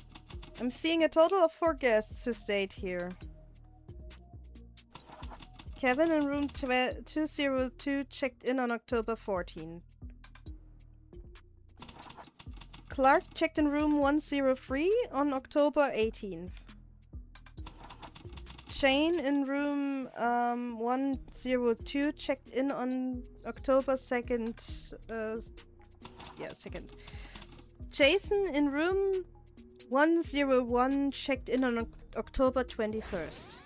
seeing a total of 4 guests who stayed here. Kevin in room 202 checked in on October 14th. Clark checked in room 103 on October 18th. Shane in room 102 checked in on October 2nd. 2nd. Jason in room 101 checked in on October 21st.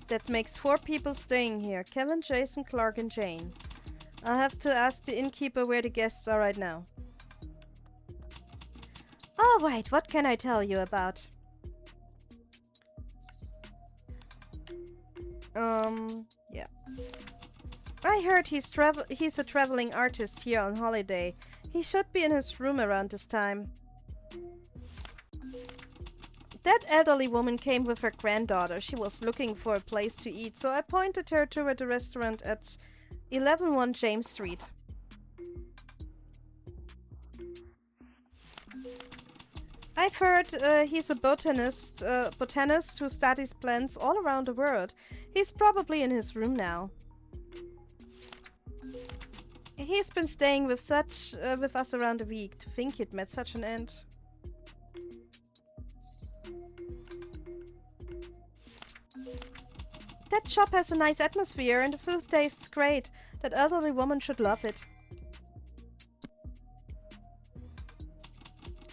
That makes 4 people staying here. Kevin, Jason, Clark, and Jane. I'll have to ask the innkeeper where the guests are right now. Alright, what can I tell you about? Yeah. I heard he's a traveling artist here on holiday. He should be in his room around this time. That elderly woman came with her granddaughter. She was looking for a place to eat, so I pointed her toward the restaurant at 111 James Street. I've heard he's a botanist who studies plants all around the world. He's probably in his room now. He's been staying with us around a week. To think he'd met such an end. That shop has a nice atmosphere and the food tastes great. That elderly woman should love it.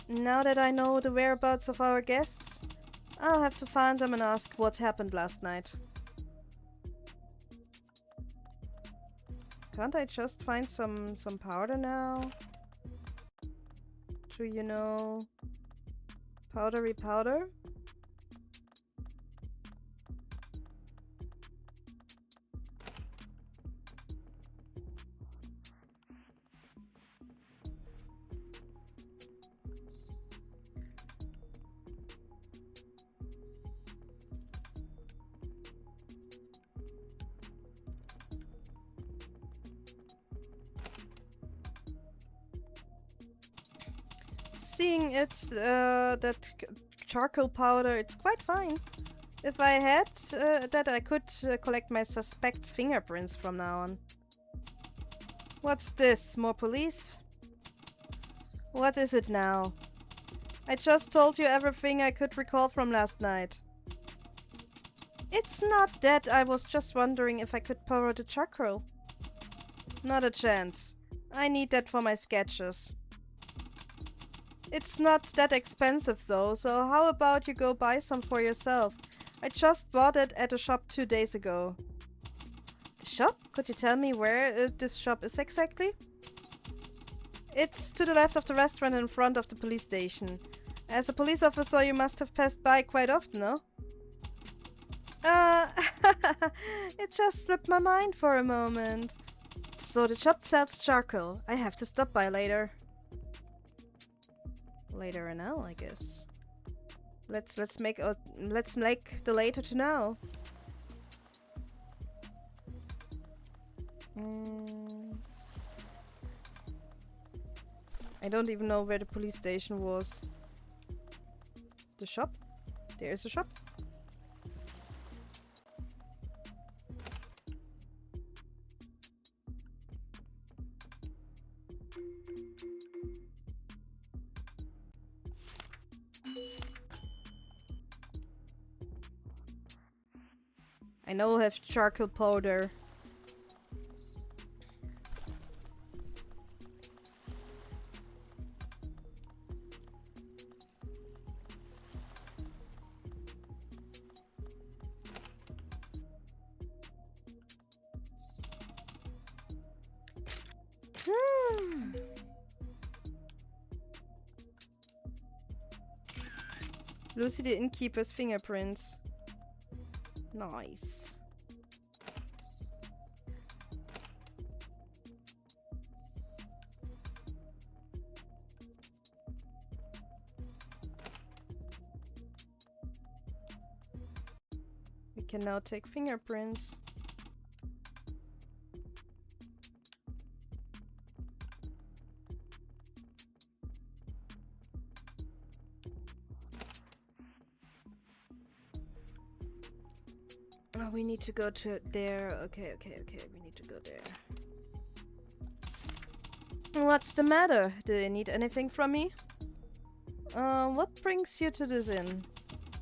Now that I know the whereabouts of our guests, I'll have to find them and ask what happened last night. Can't I just find some powder now? To, you know, powdery powder? Seeing it, that charcoal powder, it's quite fine. If I had that, I could collect my suspect's fingerprints from now on. What's this? More police? What is it now? I just told you everything I could recall from last night. It's not that. I was just wondering if I could borrow the charcoal. Not a chance. I need that for my sketches. It's not that expensive though, so how about you go buy some for yourself? I just bought it at a shop 2 days ago. The shop? Could you tell me where this shop is exactly? It's to the left of the restaurant in front of the police station. As a police officer, you must have passed by quite often, no? It just slipped my mind for a moment. So the shop sells charcoal. I have to stop by later. Later and now, I guess. Let's make the later to now. I don't even know where the police station was. The shop? There's a shop. I know I have charcoal powder. Lucy the innkeeper's fingerprints. Nice. We can now take fingerprints. Oh, we need to go to there. Okay, we need to go there. What's the matter? Do you need anything from me? What brings you to this inn?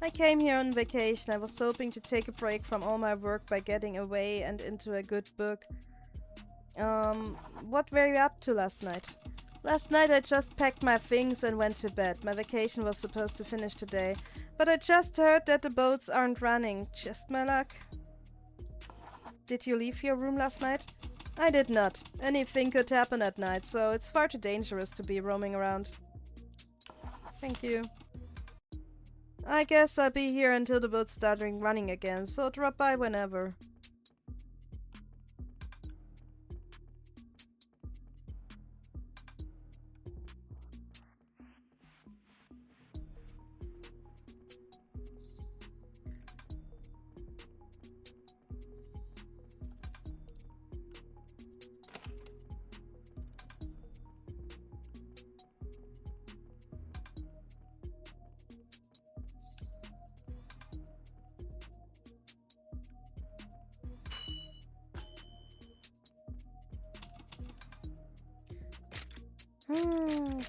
I came here on vacation. I was hoping to take a break from all my work by getting away and into a good book. What were you up to last night? Last night I just packed my things and went to bed. My vacation was supposed to finish today, but I just heard that the boats aren't running. Just my luck. Did you leave your room last night? I did not. Anything could happen at night, so it's far too dangerous to be roaming around. Thank you. I guess I'll be here until the boats start running again, so drop by whenever.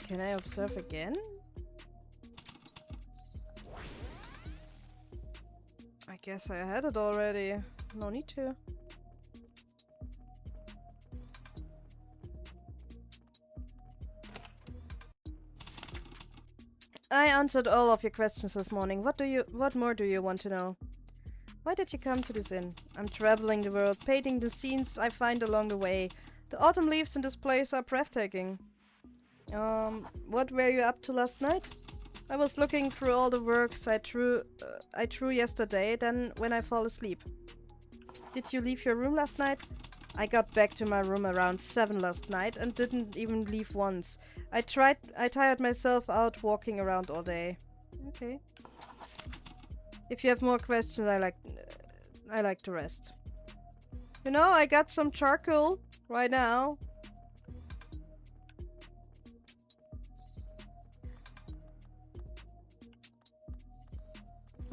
Can I observe again? I guess I had it already. No need to. I answered all of your questions this morning. What more do you want to know? Why did you come to this inn? I'm traveling the world, painting the scenes I find along the way. The autumn leaves in this place are breathtaking. What were you up to last night? I was looking through all the works I drew yesterday, then when I fall asleep. Did you leave your room last night? I got back to my room around 7 last night and didn't even leave once. I tired myself out walking around all day. Okay. If you have more questions, I like to rest. You know, I got some charcoal right now.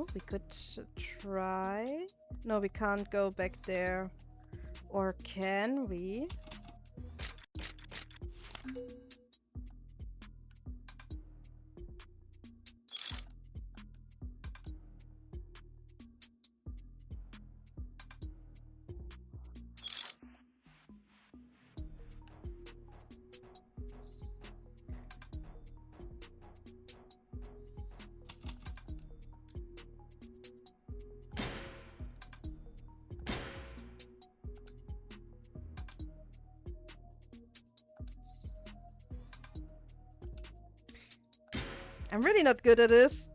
Oh, we could try. No, we can't go back there. Or can we? I'm really not good at this.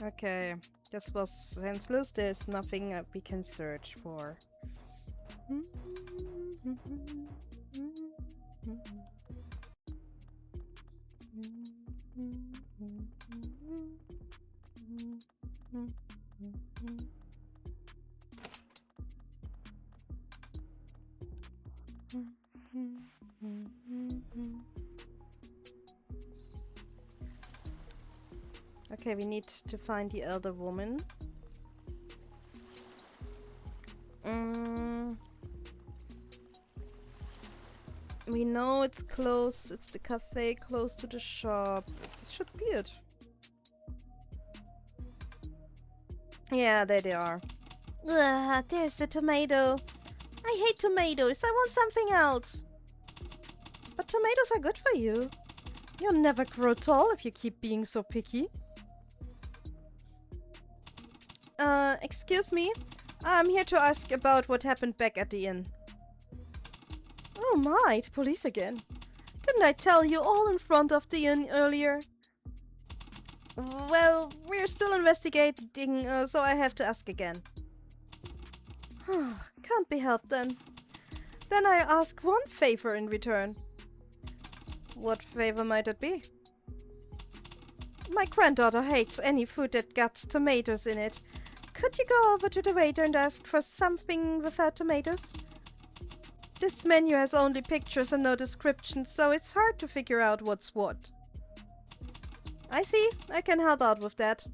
Okay, this was senseless. There's nothing we can search for. Okay, we need to find the elder woman. We know it's close. It's the cafe close to the shop. It should be it. Yeah, there they are. Ugh, there's the tomato. I hate tomatoes. I want something else. But tomatoes are good for you. You'll never grow tall if you keep being so picky. Excuse me? I'm here to ask about what happened back at the inn. Oh my, the police again. Didn't I tell you all in front of the inn earlier? Well, we're still investigating, so I have to ask again. Can't be helped then. Then I ask one favor in return. What favor might it be? My granddaughter hates any food that got tomatoes in it. Could you go over to the waiter and ask for something without tomatoes? This menu has only pictures and no descriptions, so it's hard to figure out what's what. I see, I can help out with that.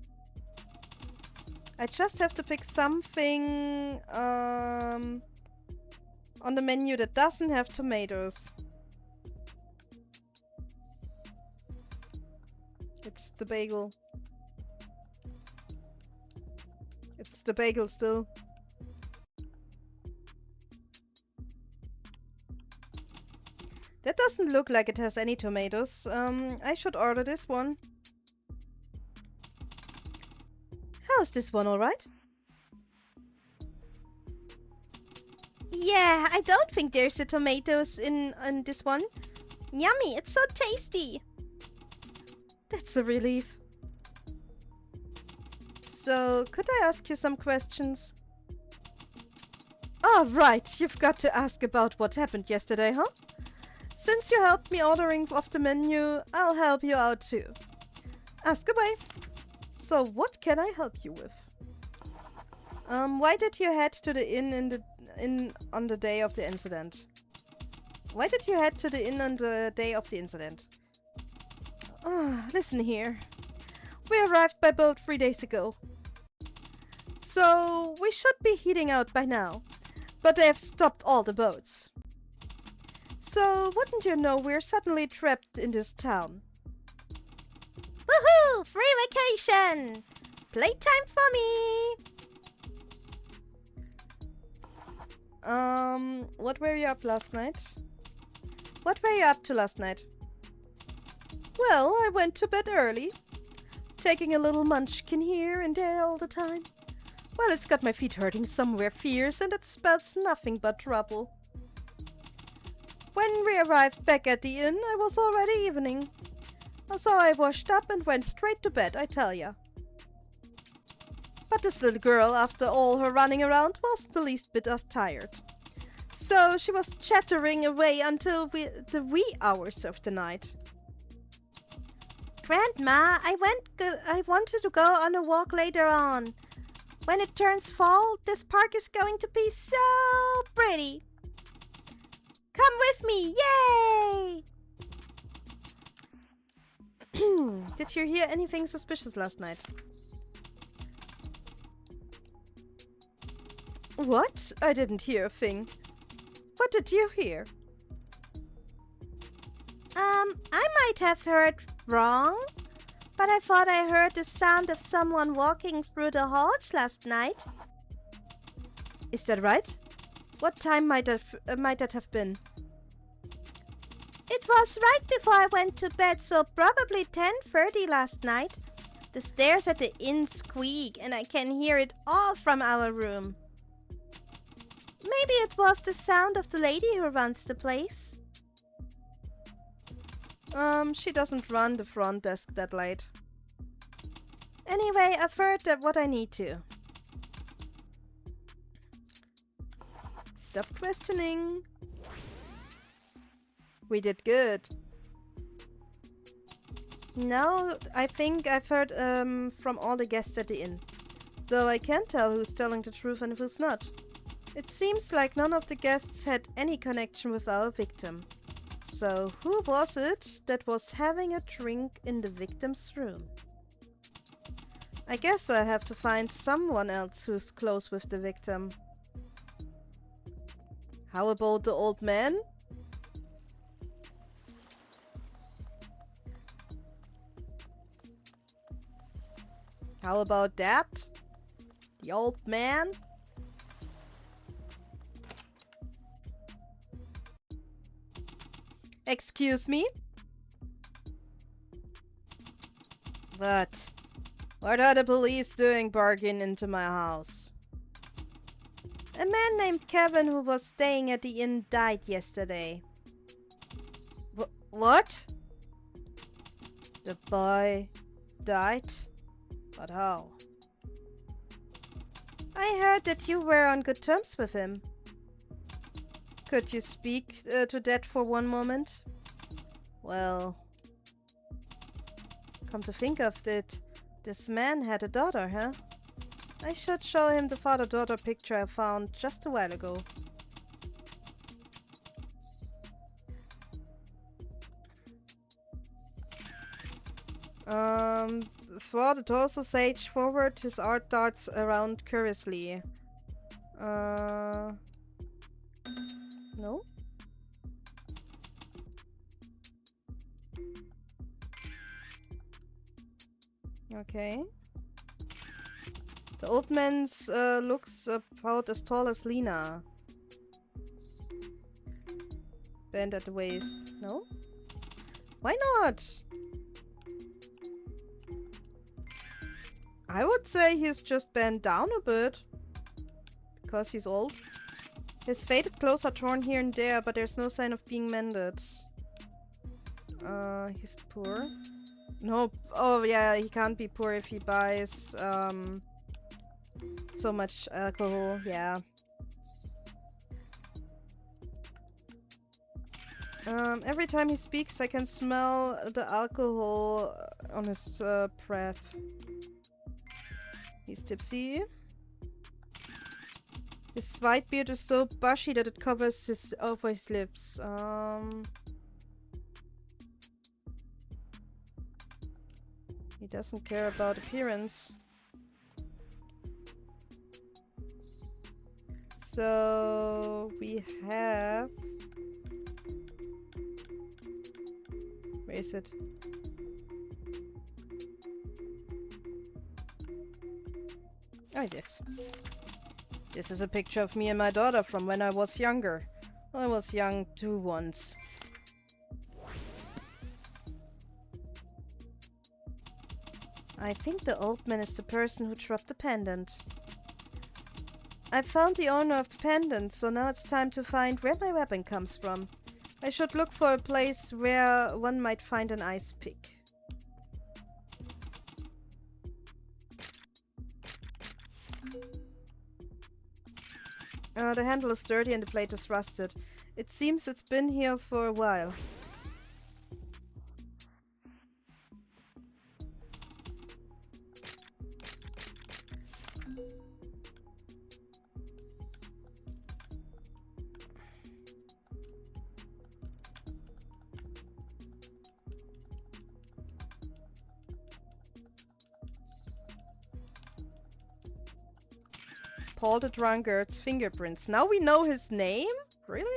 I just have to pick something on the menu that doesn't have tomatoes. It's the bagel. It's the bagel still. That doesn't look like it has any tomatoes. I should order this one. How's this one, alright? Yeah, I don't think there's the tomatoes in this one. Yummy, it's so tasty. That's a relief. So, could I ask you some questions? Oh, right, you've got to ask about what happened yesterday, huh? Since you helped me ordering off the menu, I'll help you out too. Ask away. So, what can I help you with? Why did you head to the inn on the day of the incident? Why did you head to the inn on the day of the incident? Listen here. We arrived by boat 3 days ago. So, we should be heading out by now. But they have stopped all the boats. So, wouldn't you know, we're suddenly trapped in this town. Woohoo! Free vacation! Playtime for me! What were you up last night? What were you up to last night? Well, I went to bed early. Taking a little munchkin here and there all the time. Well, it's got my feet hurting somewhere fierce, and it spells nothing but trouble. When we arrived back at the inn, I was already evening. So I washed up and went straight to bed, I tell ya. But this little girl, after all her running around, wasn't the least bit of tired. So she was chattering away until the wee hours of the night. Grandma, I wanted to go on a walk later on. When it turns fall, this park is going to be so pretty. Come with me, yay! Did you hear anything suspicious last night? What? I didn't hear a thing. What did you hear? I might have heard wrong, but I thought I heard the sound of someone walking through the halls last night. Is that right? What time might that have been? It was right before I went to bed, so probably 10:30 last night. The stairs at the inn squeak, and I can hear it all from our room. Maybe it was the sound of the lady who runs the place. She doesn't run the front desk that late. Anyway, I've heard that what I need to. Stop questioning. We did good. No, I think I've heard from all the guests at the inn. Though I can't tell who's telling the truth and who's not. It seems like none of the guests had any connection with our victim. So, who was it that was having a drink in the victim's room? I guess I have to find someone else who's close with the victim. How about the old man? How about that? The old man? Excuse me? What? What are the police doing barging into my house? A man named Kevin who was staying at the inn died yesterday. What? The boy died? But how? I heard that you were on good terms with him. Could you speak to that for one moment? Well, come to think of it, this man had a daughter, huh? I should show him the father-daughter picture I found just a while ago. Throw the torso sage forward, his art darts around curiously. No? Okay. The old man's looks about as tall as Lena. Bent at the waist. No? Why not? I would say he's just bent down a bit. Because he's old. His faded clothes are torn here and there, but there's no sign of being mended. He's poor. No, oh yeah, he can't be poor if he buys so much alcohol, yeah. Every time he speaks, I can smell the alcohol on his breath. He's tipsy. His white beard is so bushy that it covers over his lips. He doesn't care about appearance. So we have... Where is it? Oh, this. This is a picture of me and my daughter from when I was younger. I was young too once. I think the old man is the person who dropped the pendant. I found the owner of the pendant, so now it's time to find where my weapon comes from. I should look for a place where one might find an ice pick. The handle is dirty and the blade is rusted. It seems it's been here for a while. Paul the Drunkard's fingerprints. Now we know his name? Really?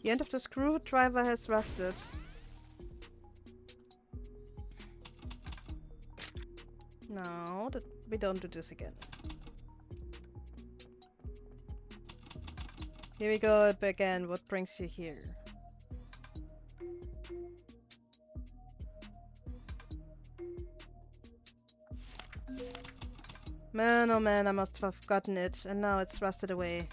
The end of the screwdriver has rusted. No, we don't do this again. Here we go again. What brings you here? Man, oh man, I must have forgotten it, and now it's rusted away.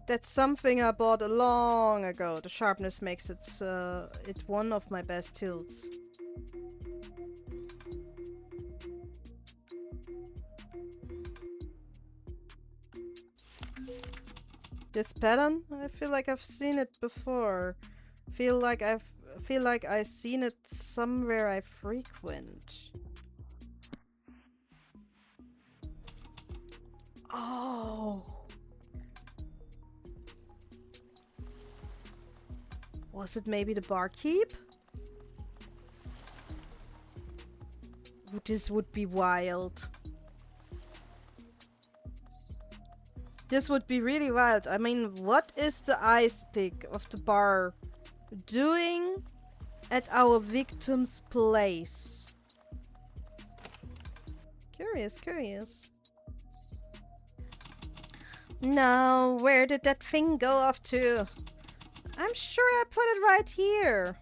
That's something I bought long ago. The sharpness makes it one of my best tools. This pattern? I feel like I've seen it before. Feel like I've seen it somewhere I frequent. Oh. Was it maybe the barkeep? This would be wild. This would be really wild. I mean, what is the ice pick of the bar doing at our victim's place? Curious. Now, where did that thing go off to? I'm sure I put it right here.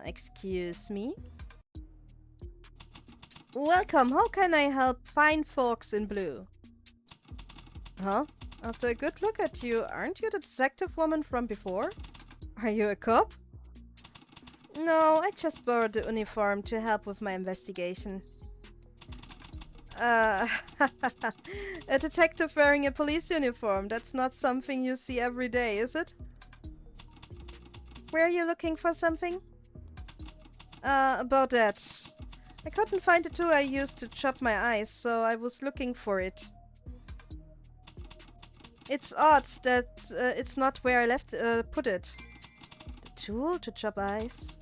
Excuse me? Welcome, how can I help fine folks in blue? Huh? After a good look at you, aren't you the detective woman from before? Are you a cop? No, I just borrowed the uniform to help with my investigation. Uh, a detective wearing a police uniform, that's not something you see every day, is it? Were you looking for something? About that. I couldn't find the tool I used to chop my eyes, so I was looking for it. It's odd that it's not where I put it. The tool to chop eyes?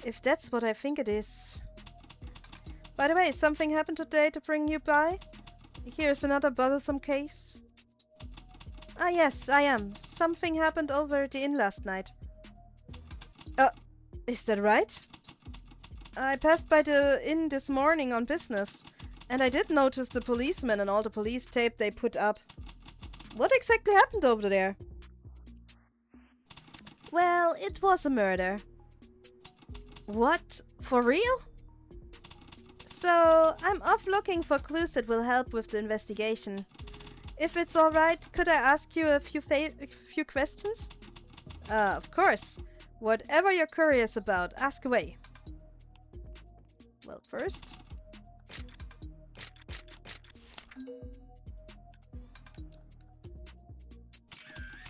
If that's what I think it is. By the way, something happened today to bring you by? Here's another bothersome case. Ah yes, I am. Something happened over at the inn last night. Is that right? I passed by the inn this morning on business, and I did notice the policemen and all the police tape they put up. What exactly happened over there? Well, it was a murder. What? For real? So, I'm off looking for clues that will help with the investigation. If it's alright, could I ask you a few questions? Of course. Whatever you're curious about, ask away. Well, first...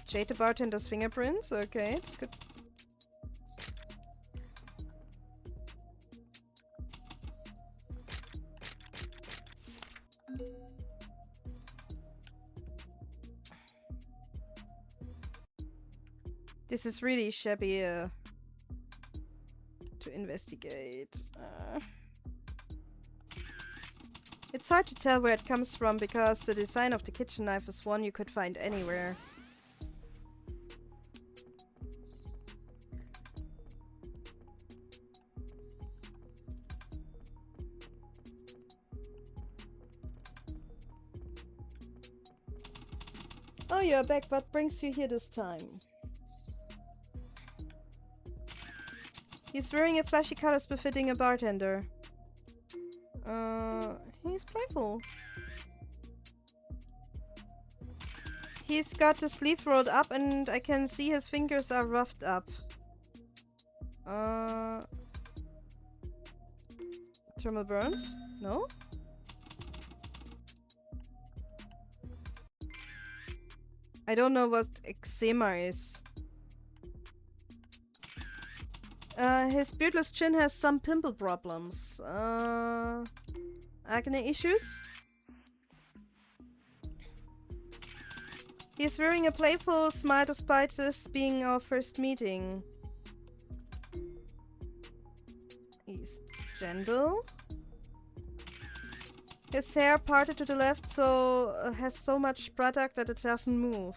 Jade the bartender's fingerprints, okay, that's good. This is really shabby to investigate. It's hard to tell where it comes from because the design of the kitchen knife is one you could find anywhere. Oh, you're back. What brings you here this time? He's wearing a flashy colors befitting a bartender. He's playful. He's got the sleeve rolled up and I can see his fingers are roughed up. Thermal burns? No? I don't know what eczema is. His beardless chin has some pimple problems. Acne issues? He's wearing a playful smile despite this being our first meeting. He's gentle. His hair parted to the left so has so much product that it doesn't move.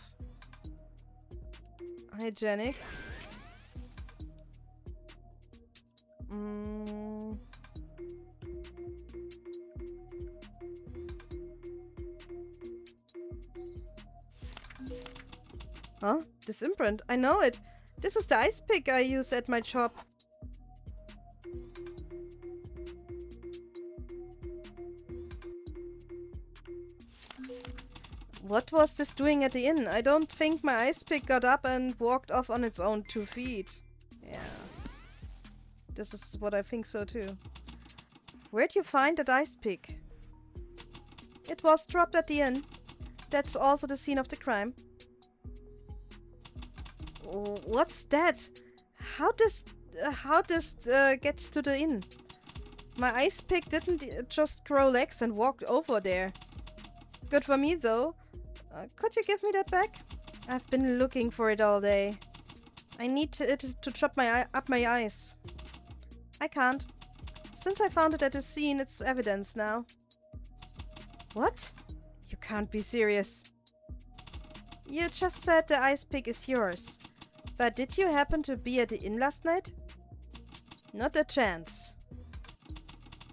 Hygienic. Huh? This imprint? I know it. This is the ice pick I use at my shop. What was this doing at the inn? I don't think my ice pick got up and walked off on its own 2 feet. Yeah. This is what I think so too. Where'd you find that ice pick? It was dropped at the inn. That's also the scene of the crime. What's that? How does get to the inn? My ice pick didn't just grow legs and walk over there. Good for me though. Could you give me that back? I've been looking for it all day. I need it to chop up my eyes. I can't. Since I found it at the scene, it's evidence now. What? You can't be serious. You just said the ice pick is yours. But did you happen to be at the inn last night? Not a chance.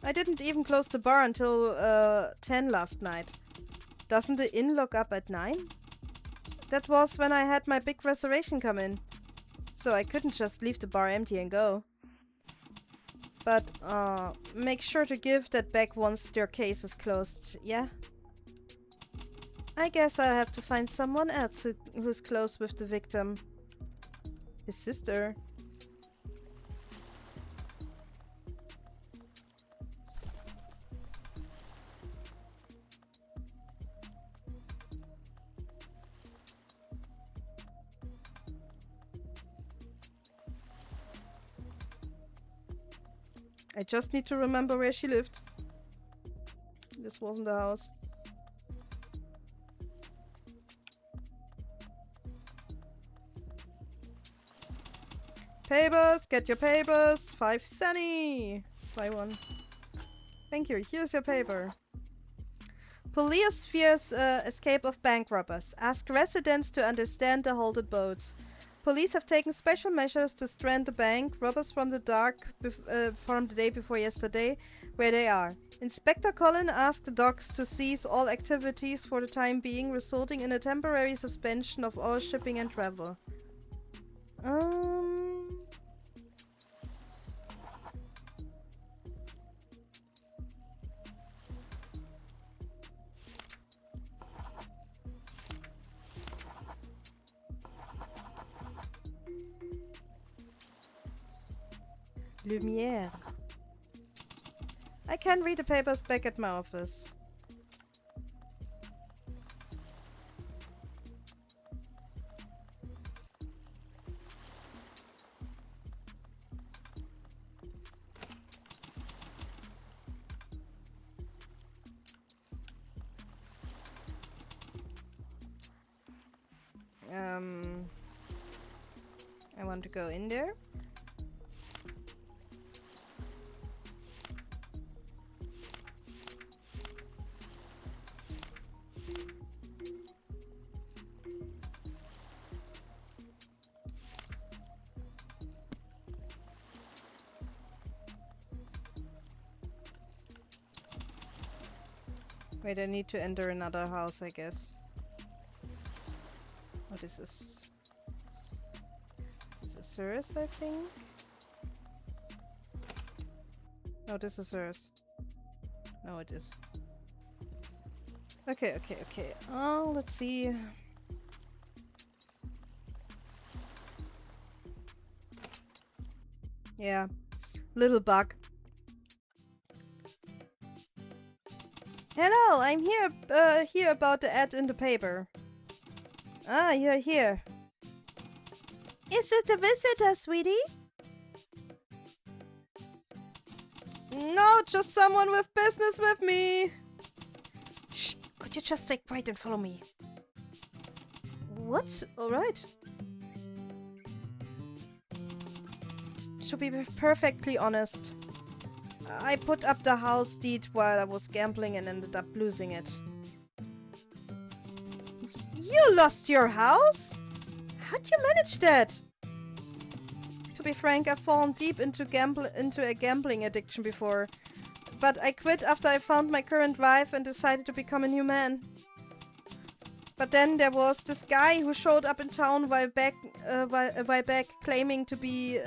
I didn't even close the bar until 10 last night. Doesn't the inn lock up at 9? That was when I had my big reservation come in. So I couldn't just leave the bar empty and go. But make sure to give that back once your case is closed, yeah? I guess I'll have to find someone else who's close with the victim. His sister. I just need to remember where she lived. This wasn't the house. Papers, get your papers. 5 centi. Buy one. Thank you. Here's your paper. Police fears escape of bank robbers. Ask residents to understand the halted boats. Police have taken special measures to strand the bank robbers from the day before yesterday, where they are. Inspector Collin asked the docks to cease all activities for the time being, resulting in a temporary suspension of all shipping and travel. Lumière. I can read the papers back at my office. I want to go in there. Wait, I need to enter another house, I guess. What is this? This is hers, I think? No, this is hers. No, it is. Okay. Oh, let's see. Yeah, little bug. Hello, I'm here about the ad in the paper. Ah, you're here. Is it a visitor, sweetie? No, just someone with business with me. Shh, could you just stay quiet and follow me? What? Alright. To be perfectly honest, I put up the house deed while I was gambling and ended up losing it. You lost your house? How'd you manage that? To be frank, I've fallen deep into a gambling addiction before. But I quit after I found my current wife and decided to become a new man. But then there was this guy who showed up in town a while back claiming to be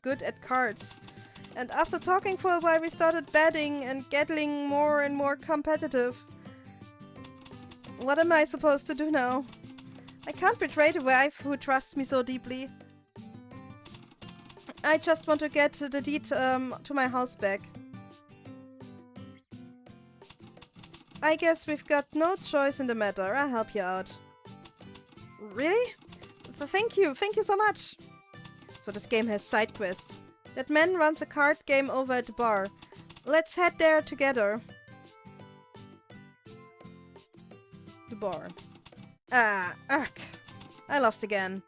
good at cards. And after talking for a while, we started betting and getting more and more competitive. What am I supposed to do now? I can't betray the wife who trusts me so deeply. I just want to get the deed to my house back. I guess we've got no choice in the matter. I'll help you out. Really? Thank you so much. So this game has side quests. That man runs a card game over at the bar. Let's head there together. The bar. Ugh. I lost again.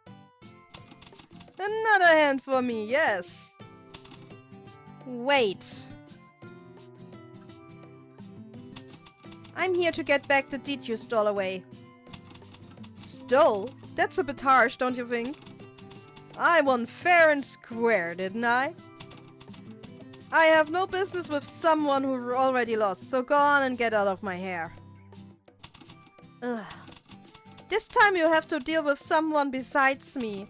Another hand for me, yes. Wait. I'm here to get back the deed you stole away. Stole? That's a bit harsh, don't you think? I won fair and square, didn't I? I have no business with someone who already lost, so go on and get out of my hair. Ugh. This time you have to deal with someone besides me.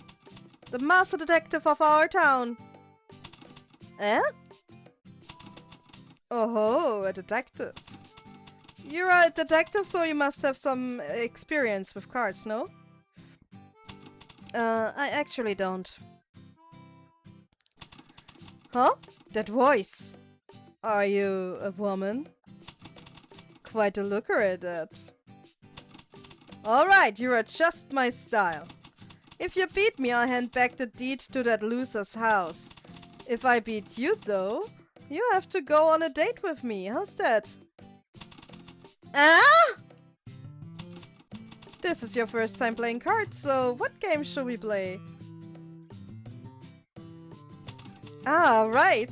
The master detective of our town. Eh? Oh, a detective. You're a detective, so you must have some experience with cards, no? I actually don't. Huh? That voice. Are you a woman? Quite a looker at that. Alright, you are just my style. If you beat me, I'll hand back the deed to that loser's house. If I beat you, though, you have to go on a date with me. How's that? Ah! This is your first time playing cards, so what game should we play? Ah, right.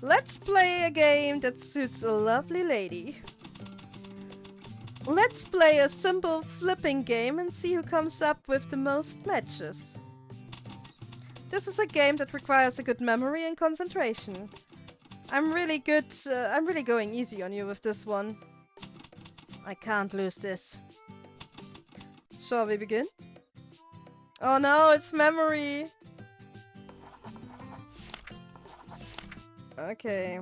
Let's play a game that suits a lovely lady. Let's play a simple flipping game and see who comes up with the most matches. This is a game that requires a good memory and concentration. I'm really going easy on you with this one. I can't lose this. Shall we begin? Oh no, it's memory! Okay.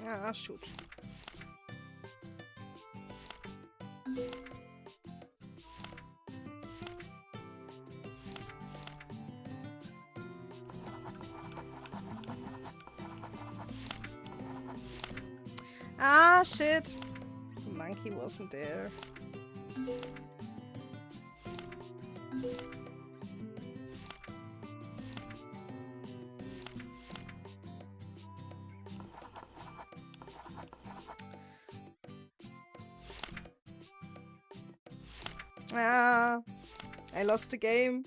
Ah, shoot. Ah, shit. The monkey wasn't there. Ah, I lost the game.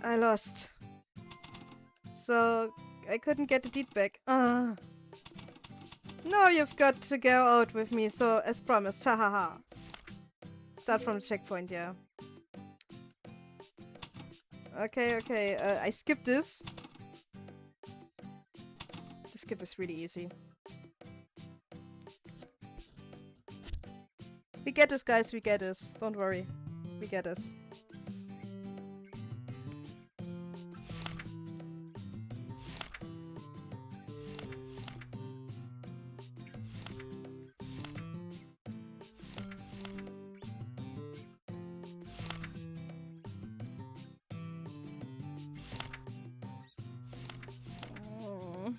I lost. So I couldn't get the deed back. Ah. No, you've got to go out with me, so as promised. Ha ha ha. Start from the checkpoint, yeah. Okay. I skipped this. The skip is really easy. We get this, guys. We get this. Don't worry. We get this. Oh.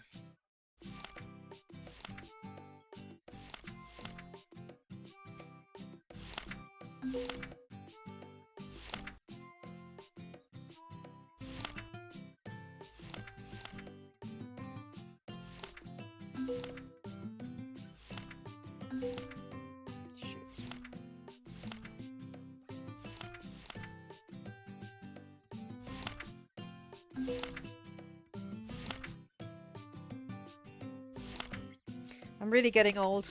Shoot. I'm really getting old.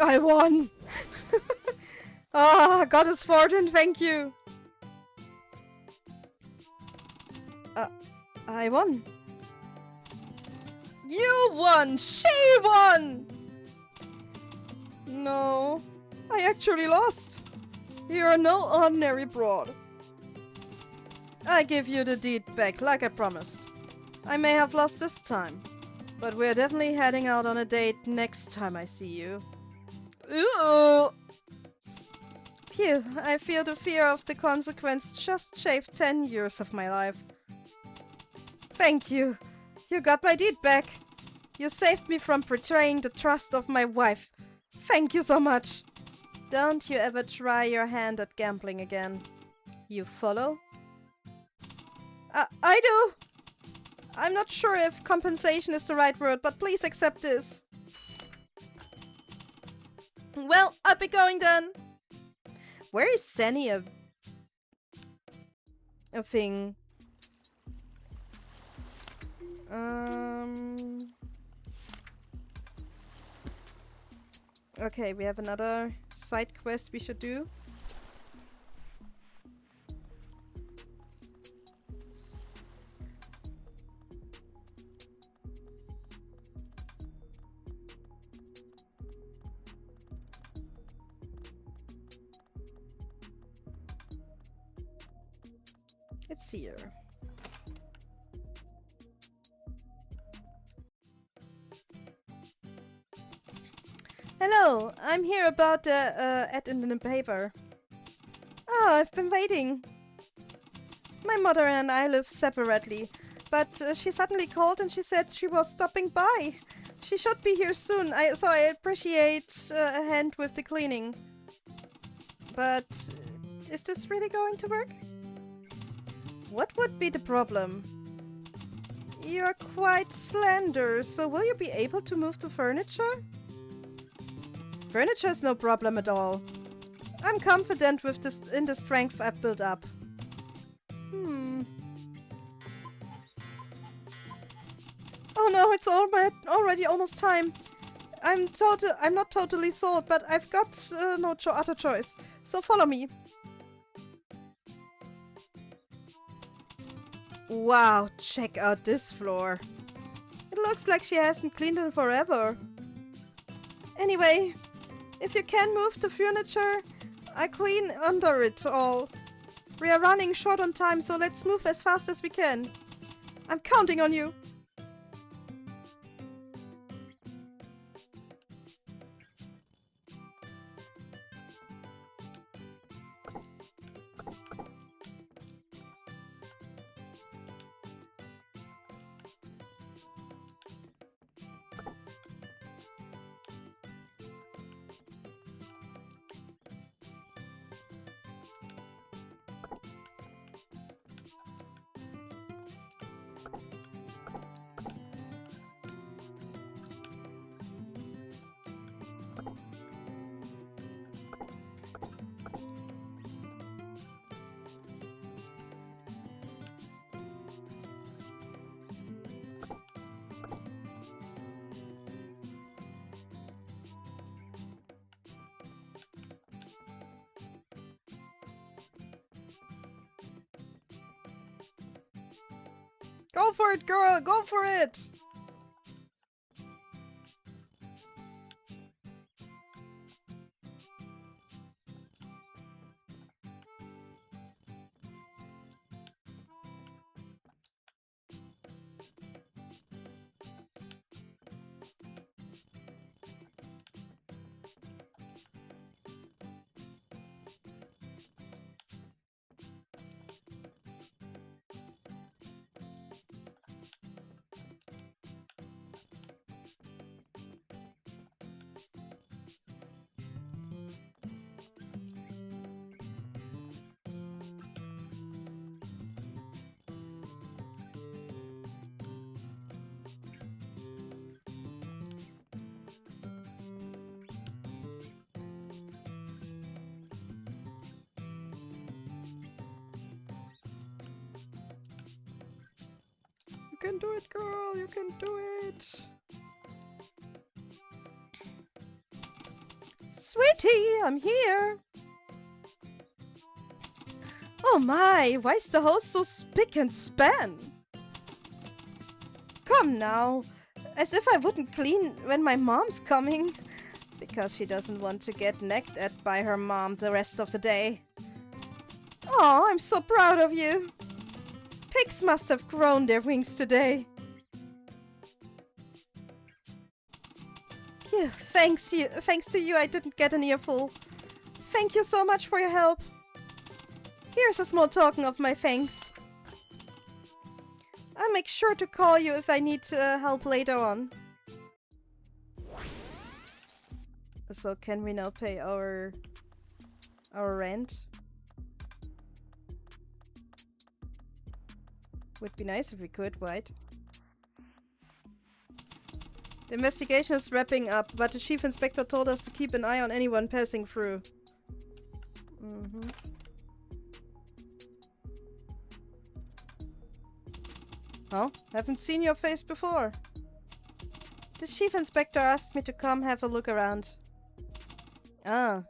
I won! Ah, Goddess Fortune, thank you! I won! You won! She won! No, I actually lost. You're no ordinary broad. I give you the deed back, like I promised. I may have lost this time, but we're definitely heading out on a date next time I see you. Ew. Phew, I feel the fear of the consequence just shaved 10 years of my life. Thank you. You got my deed back. You saved me from betraying the trust of my wife. Thank you so much. Don't you ever try your hand at gambling again. You follow? I do. I'm not sure if compensation is the right word, but please accept this. Well, I'll be going then. Where is Senny a thing? Okay, we have another side quest we should do. It's here. Hello, I'm here about the ad in the paper. Oh, I've been waiting. My mother and I live separately, but she suddenly called and she said she was stopping by. She should be here soon, so I appreciate a hand with the cleaning. But is this really going to work? What would be the problem? You're quite slender, so will you be able to move the furniture? Furniture's no problem at all. I'm confident with in the strength I've built up. Oh no, it's already almost time. I'm not totally sold, but I've got no other choice. So follow me. Wow, check out this floor. It looks like she hasn't cleaned it forever. Anyway, if you can move the furniture, I clean under it all. We are running short on time, so let's move as fast as we can. I'm counting on you. Go for it, girl! Go for it! You can do it, girl! You can do it! Sweetie, I'm here! Oh my, why is the house so spick and span? Come now, as if I wouldn't clean when my mom's coming. Because she doesn't want to get nagged at by her mom the rest of the day. Oh, I'm so proud of you! Pigs must have grown their wings today. Phew, thanks to you, I didn't get an earful. Thank you so much for your help. Here's a small token of my thanks. I'll make sure to call you if I need help later on. So can we now pay our rent? Would be nice if we could, right? The investigation is wrapping up, but the chief inspector told us to keep an eye on anyone passing through. Oh, haven't seen your face before. The chief inspector asked me to come have a look around. Ah.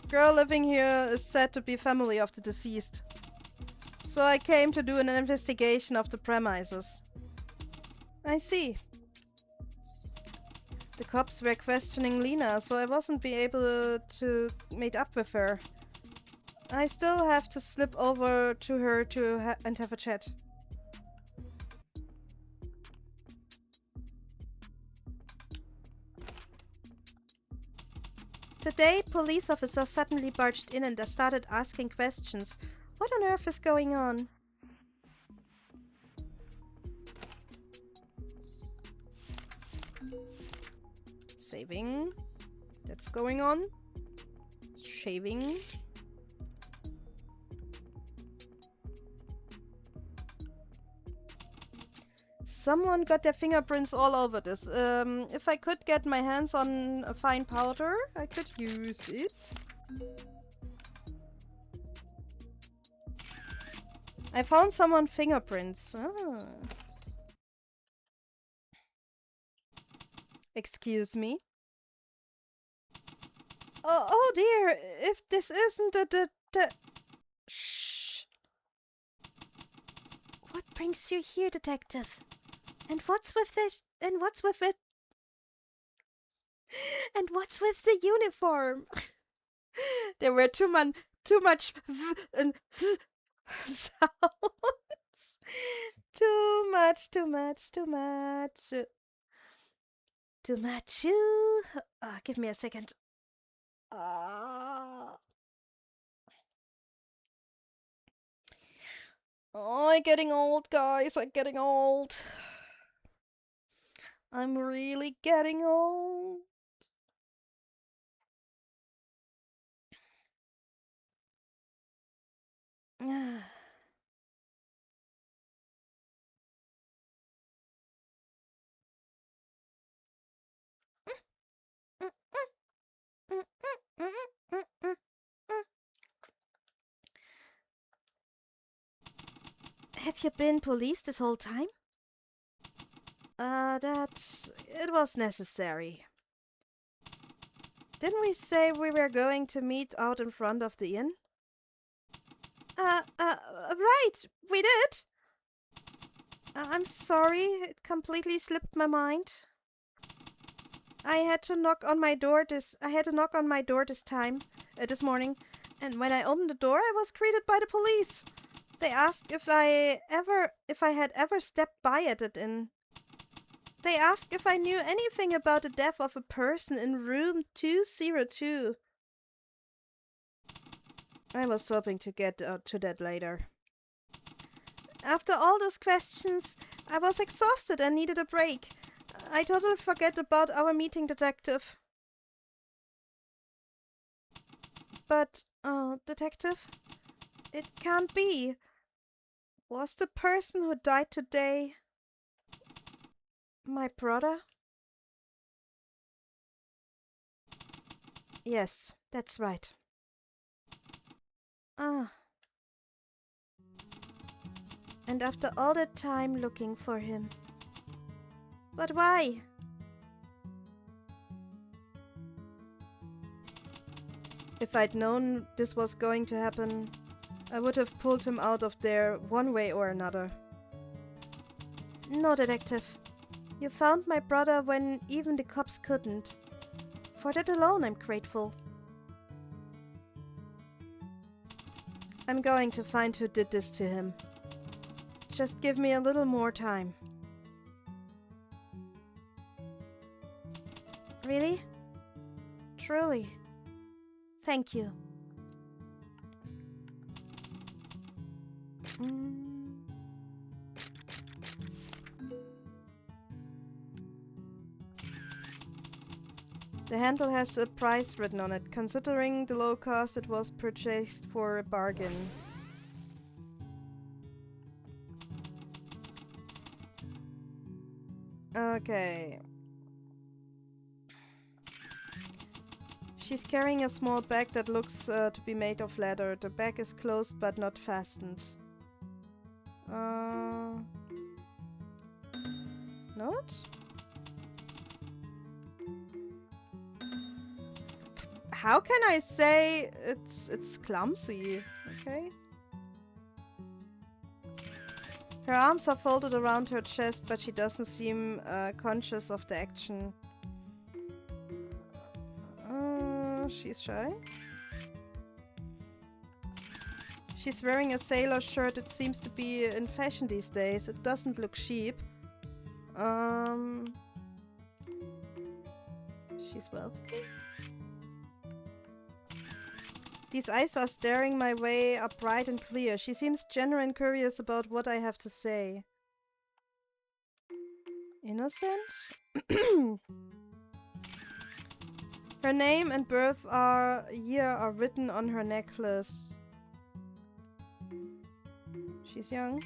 Girl living here is said to be family of the deceased. So I came to do an investigation of the premises. I see. The cops were questioning Lena, so I wasn't be able to meet up with her. I still have to slip over to her and have a chat. Today, police officers suddenly barged in and started asking questions. What on earth is going on? Saving. That's going on. Shaving. Someone got their fingerprints all over this. If I could get my hands on a fine powder, I could use it. I found someone's fingerprints. Ah. Excuse me? Oh dear, if this isn't the... Shh. What brings you here, detective? And what's with it? And what's with it? And what's with the uniform? There were too much and sounds. Too much. Too much. Give me a second. Oh, I'm getting old, guys. I'm getting old. I'm really getting old. Have you been police this whole time? It was necessary. Didn't we say we were going to meet out in front of the inn? Right, we did. I'm sorry, it completely slipped my mind. I had to knock on my door this time, this morning, and when I opened the door, I was greeted by the police. They asked if I had ever stepped by at it inn. They asked if I knew anything about the death of a person in room 202. I was hoping to get to that later. After all those questions, I was exhausted and needed a break. I totally forget about our meeting, detective. But, detective, it can't be. Was the person who died today my brother? Yes, that's right. Ah. And after all that time looking for him. But why? If I'd known this was going to happen, I would have pulled him out of there one way or another. No, detective. You found my brother when even the cops couldn't. For that alone, I'm grateful. I'm going to find who did this to him. Just give me a little more time. Really? Truly. Thank you. The handle has a price written on it. Considering the low cost, it was purchased for a bargain. Okay. She's carrying a small bag that looks to be made of leather. The bag is closed but not fastened. Note? How can I say it's clumsy? Okay. Her arms are folded around her chest, but she doesn't seem conscious of the action. She's shy. She's wearing a sailor shirt. It seems to be in fashion these days. It doesn't look cheap. She's wealthy. These eyes are staring my way, are bright and clear. She seems genuine curious about what I have to say. Innocent? Her name and birth year are written on her necklace. She's young.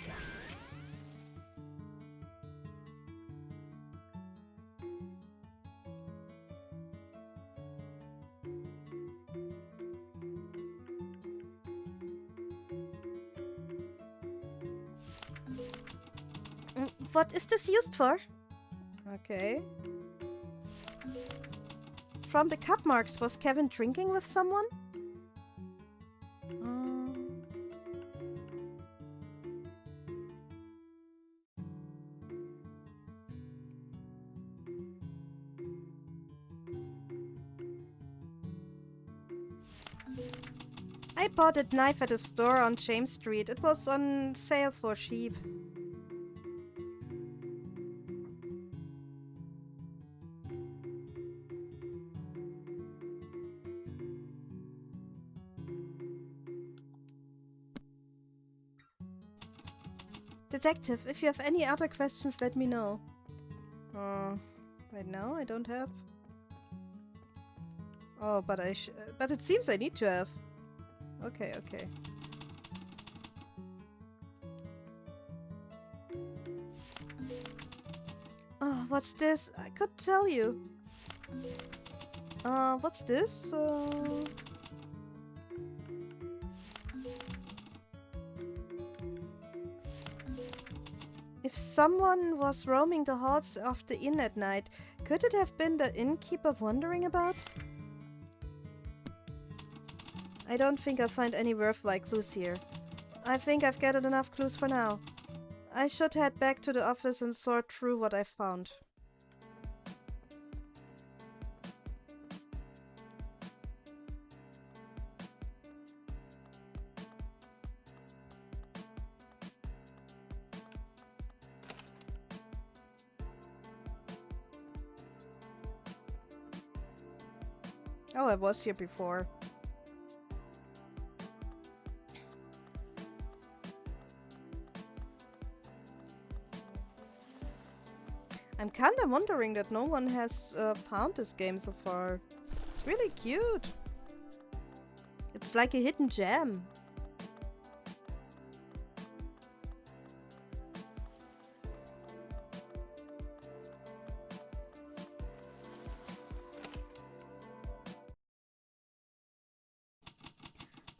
What is this used for? Okay. From the cup marks, was Kevin drinking with someone? I bought a knife at a store on James Street. It was on sale for cheap. Detective, if you have any other questions, let me know. Right now I don't have. Oh, but but it seems I need to have. Okay, okay. Oh, what's this? I could tell you. What's this? If someone was roaming the halls of the inn at night, could it have been the innkeeper wandering about? I don't think I'll find any worthwhile clues here. I think I've gathered enough clues for now. I should head back to the office and sort through what I found. Oh, I was here before. I'm kinda wondering that no one has found this game so far. It's really cute. It's like a hidden gem.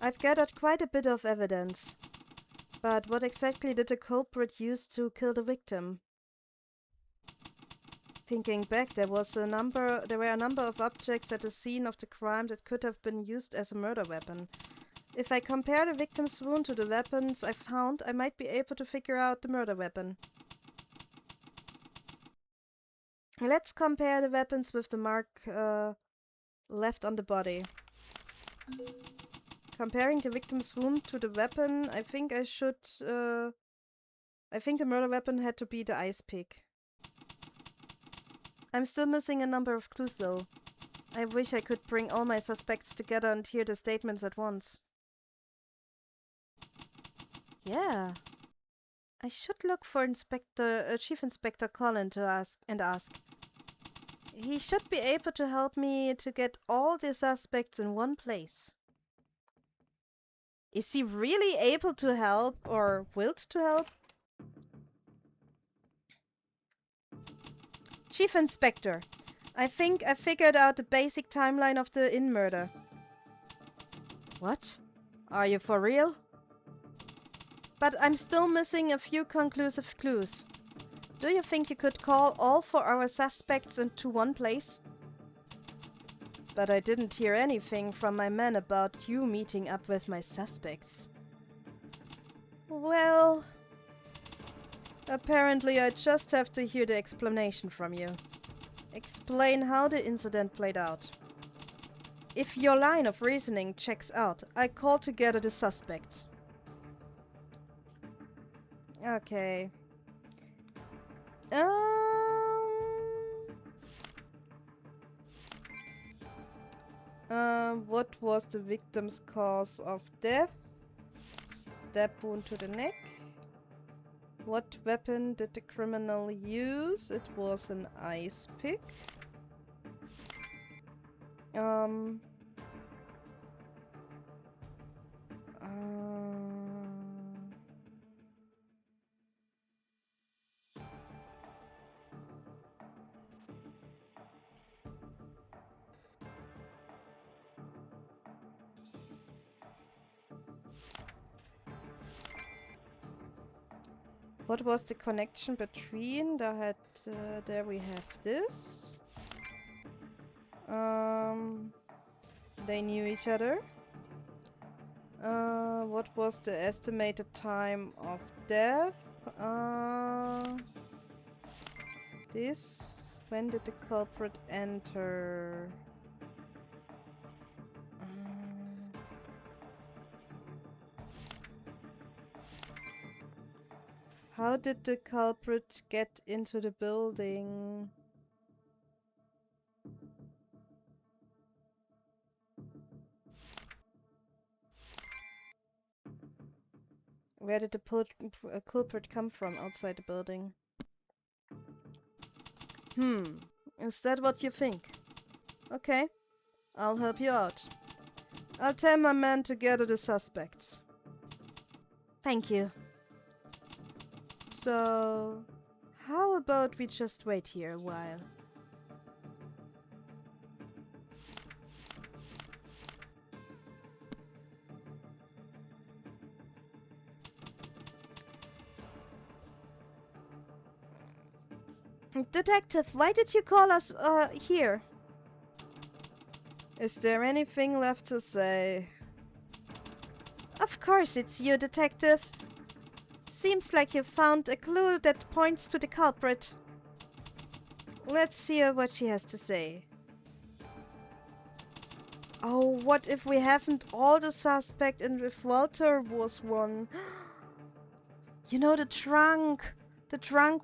I've gathered quite a bit of evidence. But what exactly did the culprit use to kill the victim? Thinking back, there were a number of objects at the scene of the crime that could have been used as a murder weapon. If I compare the victim's wound to the weapons I found, I might be able to figure out the murder weapon. Let's compare the weapons with the mark left on the body. Comparing the victim's wound to the weapon, I think I think the murder weapon had to be the ice pick. I'm still missing a number of clues though. I wish I could bring all my suspects together and hear the statements at once. Yeah. I should look for Chief Inspector Colin to ask. He should be able to help me to get all the suspects in one place. Is he really able to help or willed to help? Chief Inspector, I think I figured out the basic timeline of the Inn murder. What? Are you for real? But I'm still missing a few conclusive clues. Do you think you could call all 4 our suspects into one place? But I didn't hear anything from my men about you meeting up with my suspects. Well, apparently I just have to hear the explanation from you. Explain how the incident played out. If your line of reasoning checks out, I call together the suspects. Okay. What was the victim's cause of death? Stab wound to the neck. What weapon did the criminal use? It was an ice pick. What was the connection between? There we have this. They knew each other. What was the estimated time of death? This. When did the culprit enter? How did the culprit get into the building? Where did the culprit come from outside the building? Is that what you think? Okay, I'll help you out. I'll tell my men to gather the suspects. Thank you. So, how about we just wait here a while? Detective, why did you call us, here? Is there anything left to say? Of course it's you, Detective. Seems like you found a clue that points to the culprit. Let's hear what she has to say. Oh, what if we haven't all the suspect and if Walter was one? You know, the drunk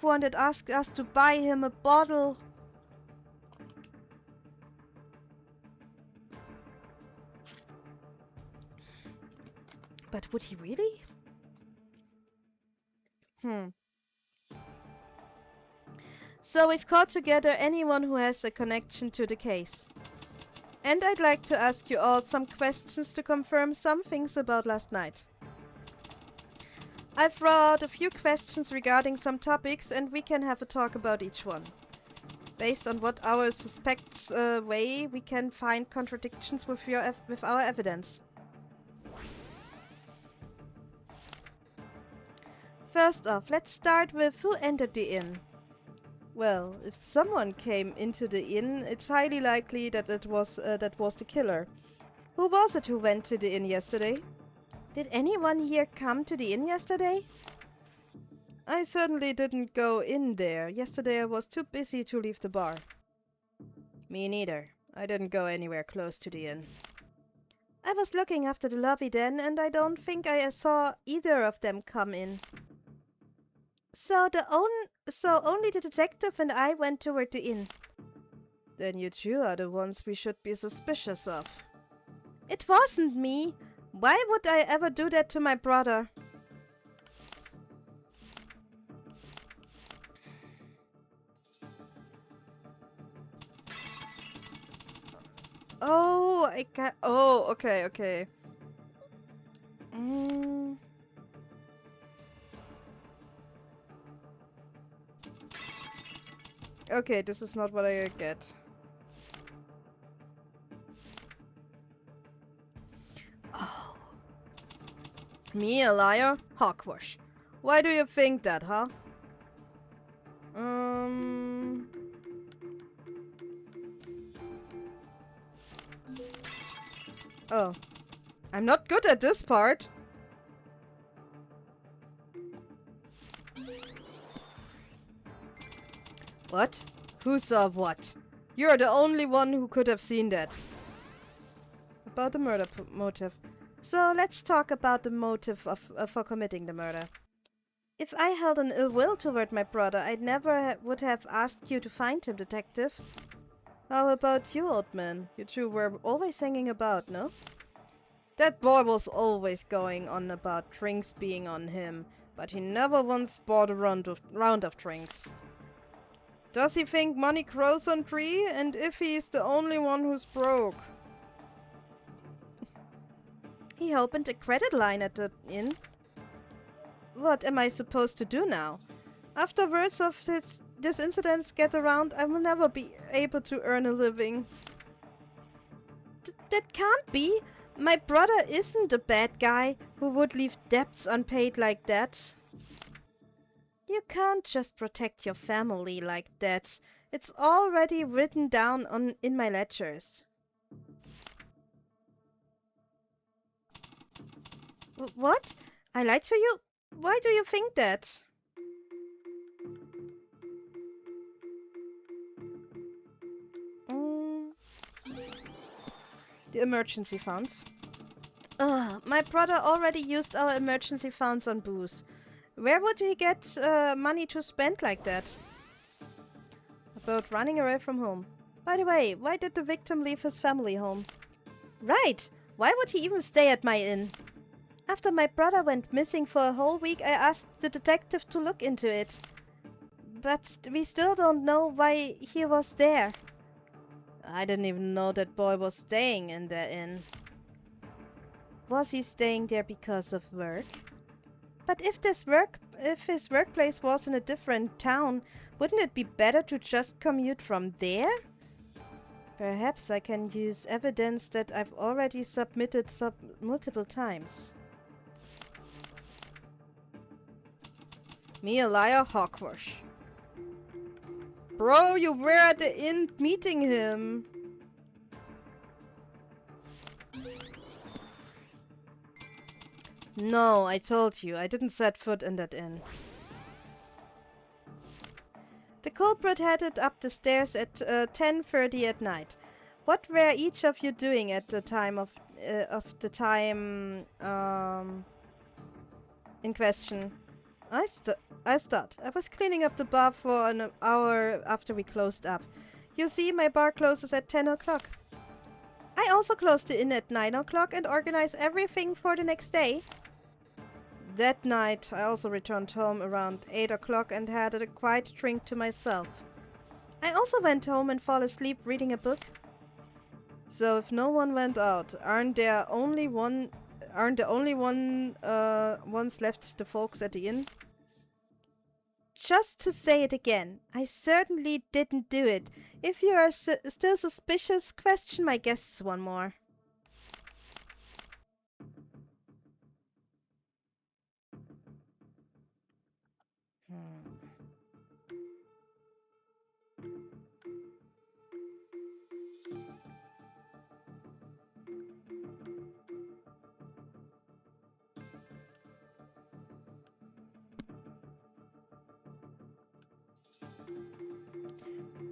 one that asked us to buy him a bottle. But would he really? So we've called together anyone who has a connection to the case. And I'd like to ask you all some questions to confirm some things about last night. I've brought a few questions regarding some topics and we can have a talk about each one. Based on what our suspects weigh, we can find contradictions with our evidence. First off, let's start with who entered the inn. Well, if someone came into the inn, it's highly likely that that was the killer. Who was it who went to the inn yesterday? Did anyone here come to the inn yesterday? I certainly didn't go in there. Yesterday I was too busy to leave the bar. Me neither. I didn't go anywhere close to the inn. I was looking after the lobby then, and I don't think I saw either of them come in. So only the detective and I went toward the inn. Then you two are the ones we should be suspicious of. It wasn't me! Why would I ever do that to my brother? Oh, I got. Oh, okay, okay. Mm. Okay, this is not what I get. Oh. Me, a liar? Hogwash. Why do you think that, huh? Oh. I'm not good at this part. What? Who saw what? You're the only one who could have seen that. About the murder motive. So let's talk about the motive for committing the murder. If I held an ill will toward my brother, I never would have asked you to find him, detective. How about you, old man? You two were always hanging about, no? That boy was always going on about drinks being on him, but he never once bought a round of drinks. Does he think money grows on tree? And if he's the only one who's broke? He opened a credit line at the inn. What am I supposed to do now? After words of this incident get around, I will never be able to earn a living. That can't be! My brother isn't a bad guy who would leave debts unpaid like that. You can't just protect your family like that. It's already written down in my ledgers. What? I lied to you? Why do you think that? The emergency funds. Ugh, my brother already used our emergency funds on booze. Where would he get money to spend like that? About running away from home. By the way, why did the victim leave his family home? Right! Why would he even stay at my inn? After my brother went missing for a whole week, I asked the detective to look into it. But we still don't know why he was there. I didn't even know that boy was staying in the inn. Was he staying there because of work? But if his workplace was in a different town, wouldn't it be better to just commute from there? Perhaps I can use evidence that I've already submitted multiple times. Me a liar, hogwash. Bro, you were at the inn meeting him. No, I told you, I didn't set foot in that inn. The culprit headed up the stairs at 10:30 at night. What were each of you doing at the time in question? I start. I was cleaning up the bar for an hour after we closed up. You see, my bar closes at 10 o'clock. I also close the inn at 9 o'clock and organize everything for the next day. That night, I also returned home around 8 o'clock and had a quiet drink to myself. I also went home and fell asleep reading a book. So if no one went out, aren't the only ones left the folks at the inn? Just to say it again, I certainly didn't do it. If you are still suspicious, question my guests one more.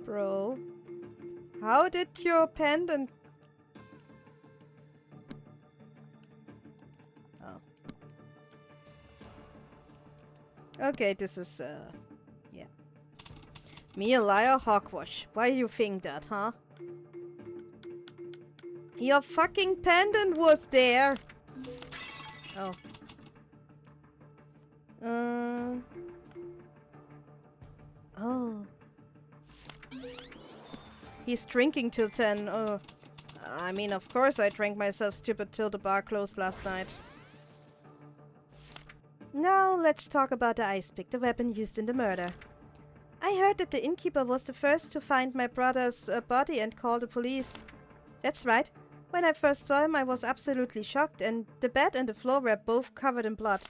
Bro, how did your pendant... Oh. Okay, this is, yeah. Me a liar, hogwash. Why you think that, huh? Your fucking pendant was there! Oh. Oh. He's drinking till 10. Oh. I mean, of course I drank myself stupid till the bar closed last night. Now let's talk about the ice pick, the weapon used in the murder. I heard that the innkeeper was the first to find my brother's body and call the police. That's right. When I first saw him, I was absolutely shocked, and the bed and the floor were both covered in blood.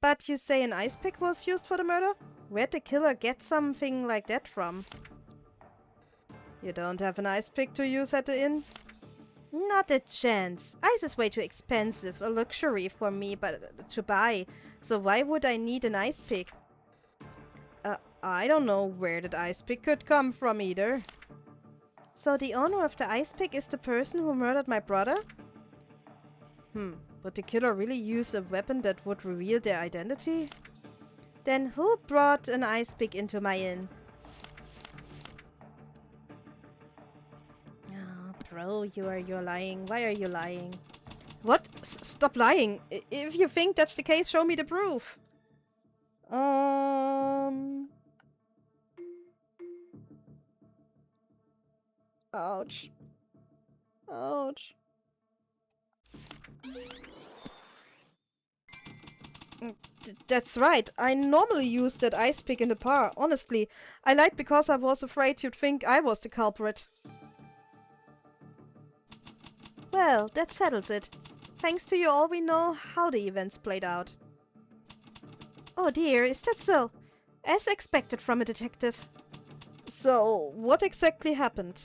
But you say an ice pick was used for the murder? Where'd the killer get something like that from? You don't have an ice pick to use at the inn? Not a chance. Ice is way too expensive, a luxury for me to buy. So why would I need an ice pick? I don't know where that ice pick could come from either. So the owner of the ice pick is the person who murdered my brother? Would the killer really use a weapon that would reveal their identity? Then who brought an ice pick into my inn? Oh, bro, you're lying. Why are you lying? What? Stop lying. If you think that's the case, show me the proof. Ouch. Ouch. That's right. I normally use that ice pick in the bar. Honestly, I lied because I was afraid you'd think I was the culprit. Well, that settles it. Thanks to you all, we know how the events played out. Oh dear, is that so? As expected from a detective. So, what exactly happened?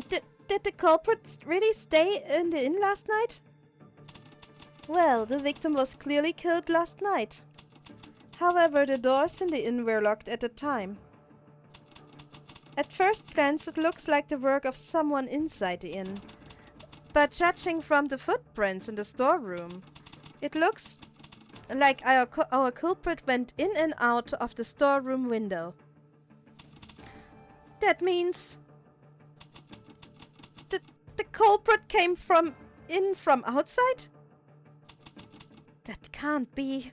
Did the culprit really stay in the inn last night? Well, the victim was clearly killed last night. However, the doors in the inn were locked at the time. At first glance, it looks like the work of someone inside the inn. But judging from the footprints in the storeroom, it looks like our culprit went in and out of the storeroom window. That means the culprit came from outside? That can't be.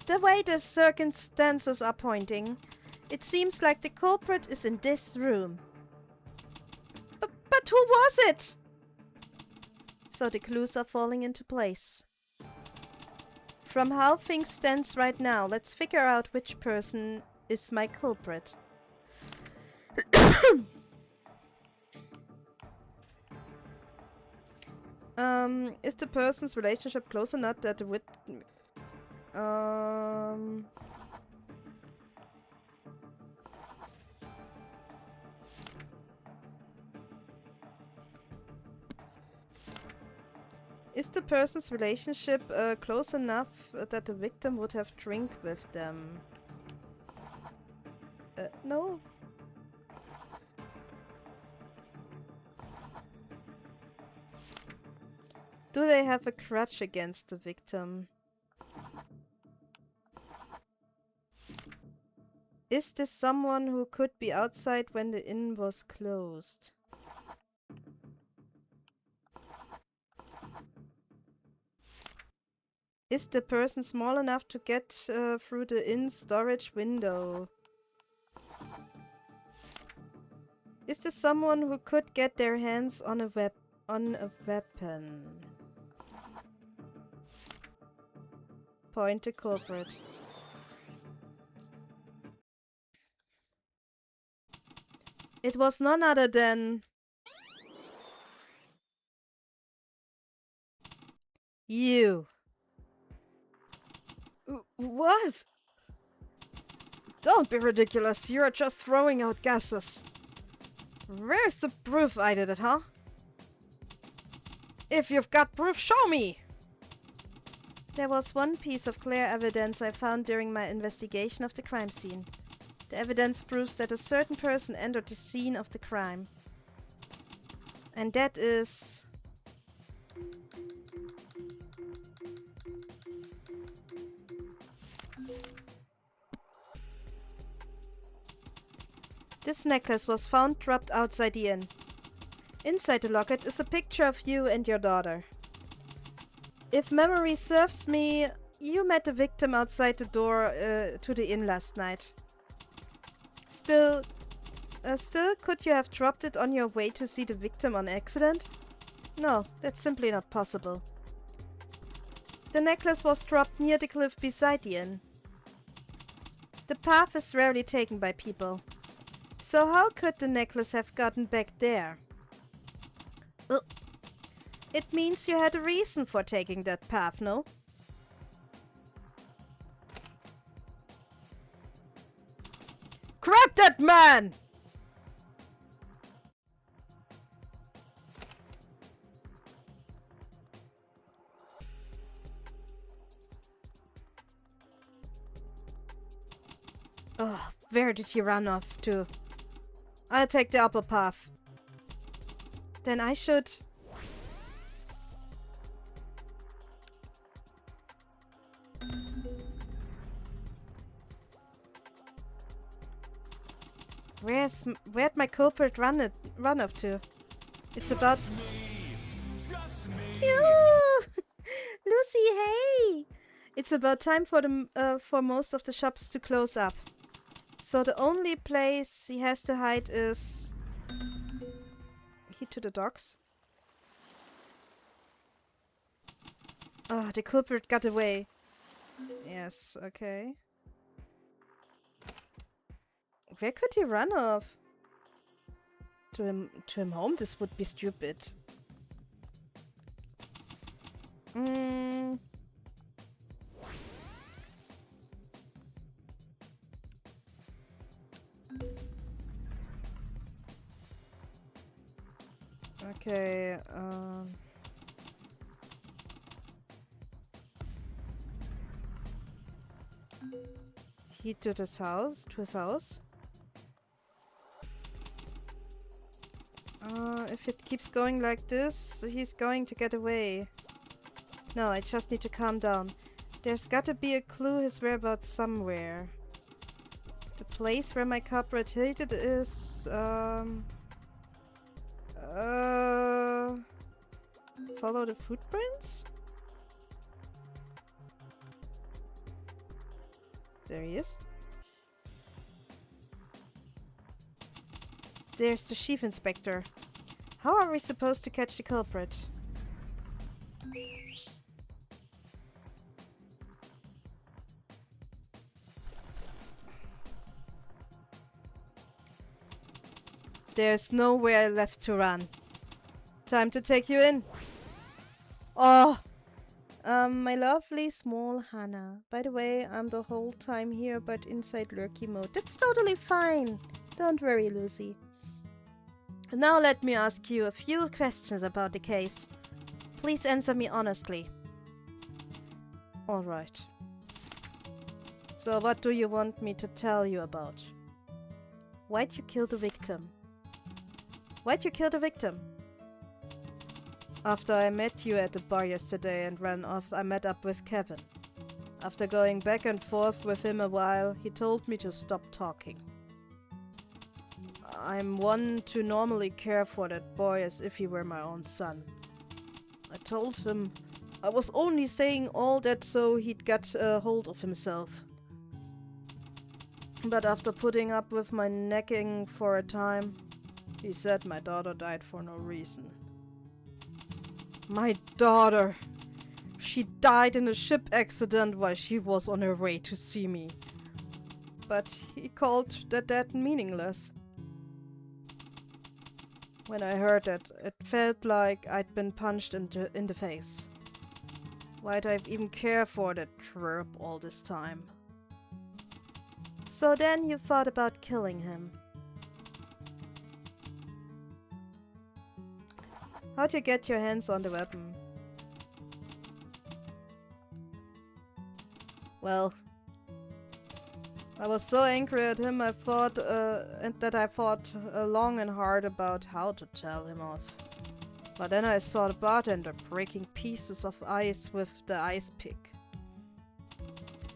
The way the circumstances are pointing, it seems like the culprit is in this room. But who was it? So the clues are falling into place. From how things stand right now, let's figure out which person is my culprit. Is the person's relationship close enough that the is the person's relationship close enough that the victim would have drink with them? No. Do they have a grudge against the victim? Is this someone who could be outside when the inn was closed? Is the person small enough to get through the inn storage window? Is this someone who could get their hands on a weapon? Point the culprit. It was none other than you. What? Don't be ridiculous. You're just throwing out gases. Where's the proof I did it, huh? If you've got proof, show me! There was one piece of clear evidence I found during my investigation of the crime scene. The evidence proves that a certain person entered the scene of the crime. And that is... This necklace was found dropped outside the inn. Inside the locket is a picture of you and your daughter. If memory serves me, you met the victim outside the door to the inn last night. Still, could you have dropped it on your way to see the victim on accident? No, that's simply not possible. The necklace was dropped near the cliff beside the inn. The path is rarely taken by people. So how could the necklace have gotten back there? It means you had a reason for taking that path, no? Grab that man! Ugh, where did he run off to? I'll take the upper path. Then I should... Where'd my culprit run off to? It's about... Just me. Ew! Lucy, hey! It's about time for most of the shops to close up. So the only place he has to hide is... Head to the docks. Ah, the culprit got away. Yes, okay. Where could he run off? To him home? This would be stupid. Okay, head to his house. If it keeps going like this, he's going to get away. No, I just need to calm down. There's gotta be a clue his whereabouts somewhere. The place where my culprit hid it is, follow the footprints? There he is. There's the chief inspector. How are we supposed to catch the culprit? There's nowhere left to run. Time to take you in. Oh! My lovely small Hannah. By the way, I'm the whole time here but inside lurky mode. That's totally fine. Don't worry, Lucy. Now let me ask you a few questions about the case. Please answer me honestly. Alright. So what do you want me to tell you about? Why'd you kill the victim? Why'd you kill the victim? After I met you at the bar yesterday and ran off, I met up with Kevin. After going back and forth with him a while, he told me to stop talking. I'm one to normally care for that boy as if he were my own son. I told him I was only saying all that so he'd get a hold of himself. But after putting up with my nagging for a time, he said my daughter died for no reason. My daughter! She died in a ship accident while she was on her way to see me. But he called that death meaningless. When I heard that, it felt like I'd been punched in the face. Why'd I even care for that twerp all this time? So then you thought about killing him. How'd you get your hands on the weapon? Well, I was so angry at him I thought long and hard about how to tell him off. But then I saw the bartender breaking pieces of ice with the ice pick.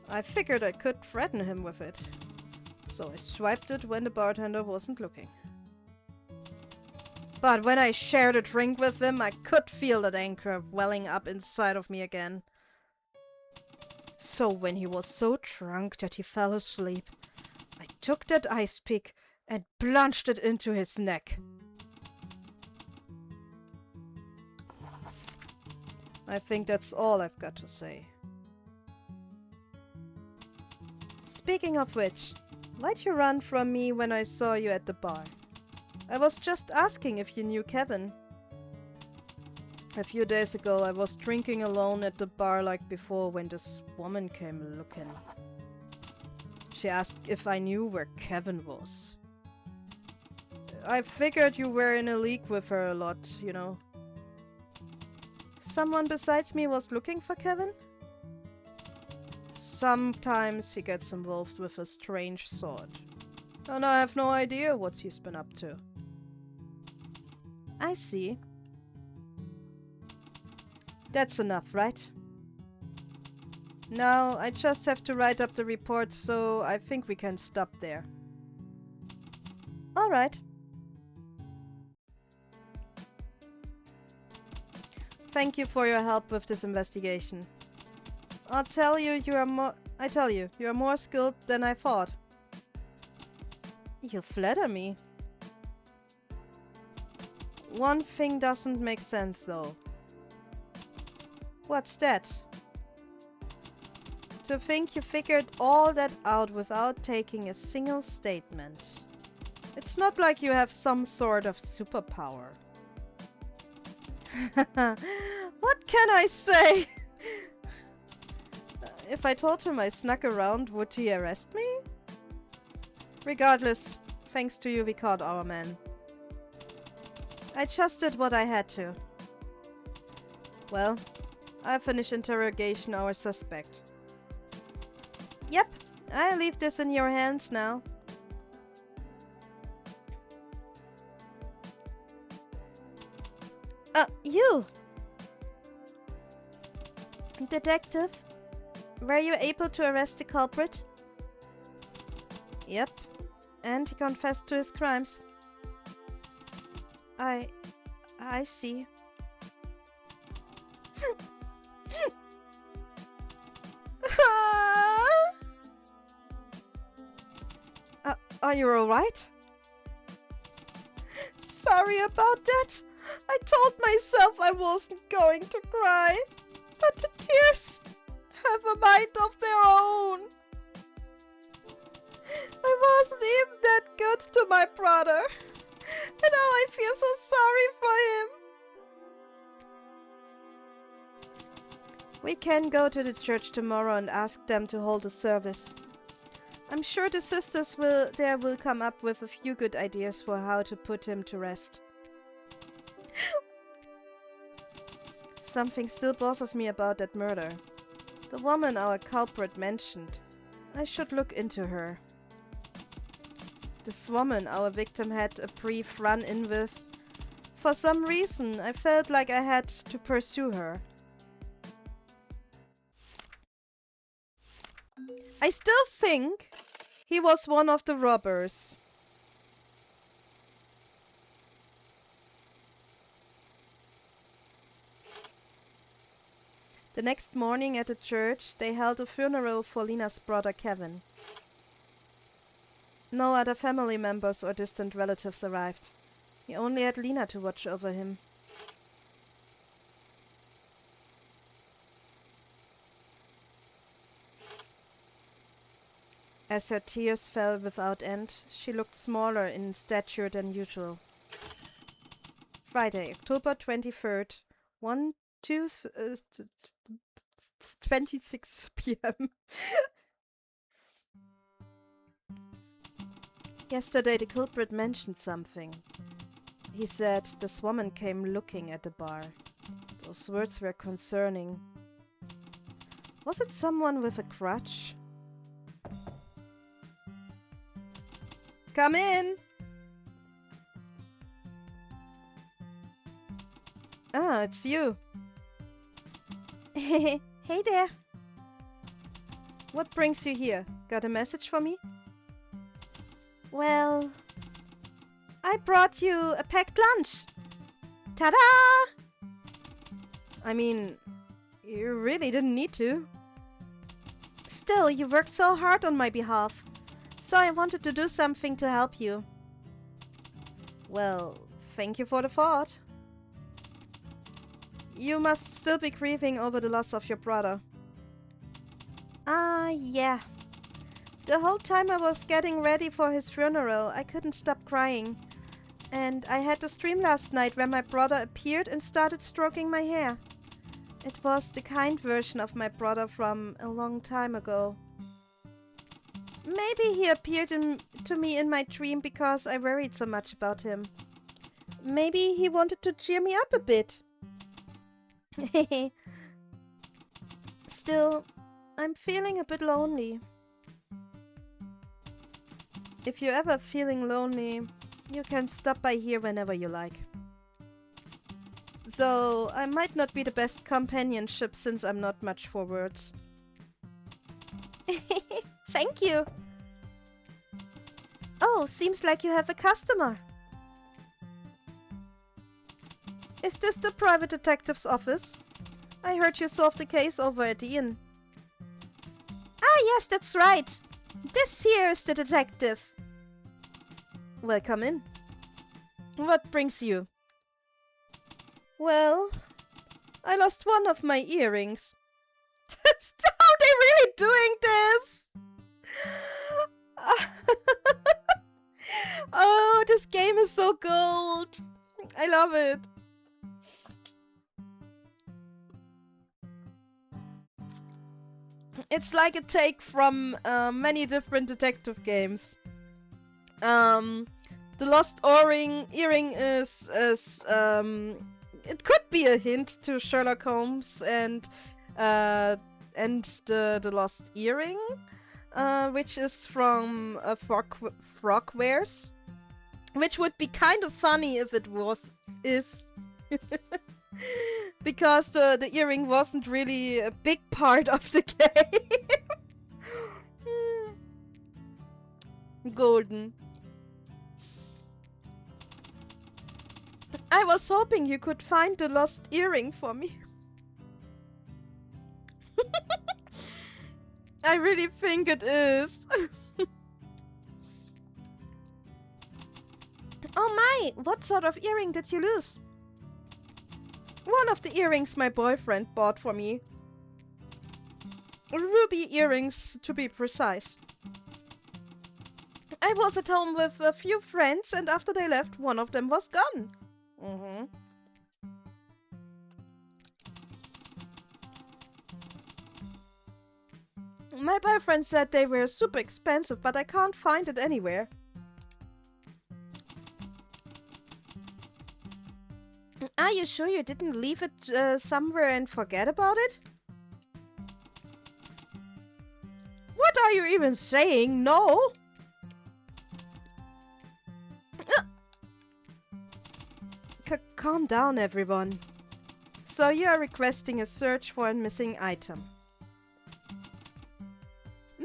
I figured I could threaten him with it. So I swiped it when the bartender wasn't looking. But when I shared a drink with him, I could feel that anger welling up inside of me again. So when he was so drunk that he fell asleep, I took that ice pick and plunged it into his neck. I think that's all I've got to say. Speaking of which, why'd you run from me when I saw you at the bar? I was just asking if you knew Kevin. A few days ago I was drinking alone at the bar like before when this woman came looking. She asked if I knew where Kevin was. I figured you were in a league with her a lot, you know. Someone besides me was looking for Kevin? Sometimes he gets involved with a strange sort. And I have no idea what he's been up to. I see. That's enough, right? Now, I just have to write up the report, so I think we can stop there. Alright. Thank you for your help with this investigation. I tell you, you are more skilled than I thought. You flatter me. One thing doesn't make sense, though. What's that? To think you figured all that out without taking a single statement. It's not like you have some sort of superpower. What can I say? If I told him I snuck around, would he arrest me? Regardless, thanks to you we caught our man. I just did what I had to. Well, I'll finish interrogation our suspect. Yep, I'll leave this in your hands now. You! Detective, were you able to arrest the culprit? Yep, and he confessed to his crimes. I see. Are you alright? Sorry about that. I told myself I wasn't going to cry, but the tears have a mind of their own. I wasn't even that good to my brother, and now I feel so sorry for him. We can go to the church tomorrow and ask them to hold a service. I'm sure the sisters will come up with a few good ideas for how to put him to rest. Something still bothers me about that murder. The woman our culprit mentioned. I should look into her. This woman our victim had a brief run-in with. For some reason, I felt like I had to pursue her. I still think he was one of the robbers. The next morning at the church, they held a funeral for Lena's brother Kevin. No other family members or distant relatives arrived. He only had Lena to watch over him. As her tears fell without end, she looked smaller in stature than usual. Friday, October 23rd, 26 p.m. Yesterday the culprit mentioned something. He said this woman came looking at the bar. Those words were concerning. Was it someone with a crutch? Come in! Ah, it's you. Hey there. What brings you here? Got a message for me? Well, I brought you a packed lunch. Ta-da! I mean, you really didn't need to. Still, you worked so hard on my behalf, so I wanted to do something to help you. Well, thank you for the thought. You must still be grieving over the loss of your brother. Ah, yeah. The whole time I was getting ready for his funeral, I couldn't stop crying. And I had a stream last night where my brother appeared and started stroking my hair. It was the kind version of my brother from a long time ago. Maybe he appeared to me in my dream because I worried so much about him. Maybe he wanted to cheer me up a bit. Still, I'm feeling a bit lonely. If you're ever feeling lonely, you can stop by here whenever you like. Though I might not be the best companionship since I'm not much for words. Thank you. Oh, seems like you have a customer. Is this the private detective's office? I heard you solved the case over at the inn. Ah, yes, that's right. This here is the detective. Welcome in. What brings you? Well, I lost one of my earrings. Are they really doing this? Oh, this game is so gold. I love it. It's like a take from many different detective games. The lost earring is it could be a hint to Sherlock Holmes and the lost earring, which is from Frogwares, which would be kind of funny if it is. Because the earring wasn't really a big part of the game. Golden. I was hoping you could find the lost earring for me. I really think it is. Oh my, what sort of earring did you lose? One of the earrings my boyfriend bought for me. Ruby earrings, to be precise. I was at home with a few friends, and after they left, one of them was gone. My boyfriend said they were super expensive, but I can't find it anywhere. Are you sure you didn't leave it somewhere and forget about it? What are you even saying? No! Calm down, everyone. So you are requesting a search for a missing item.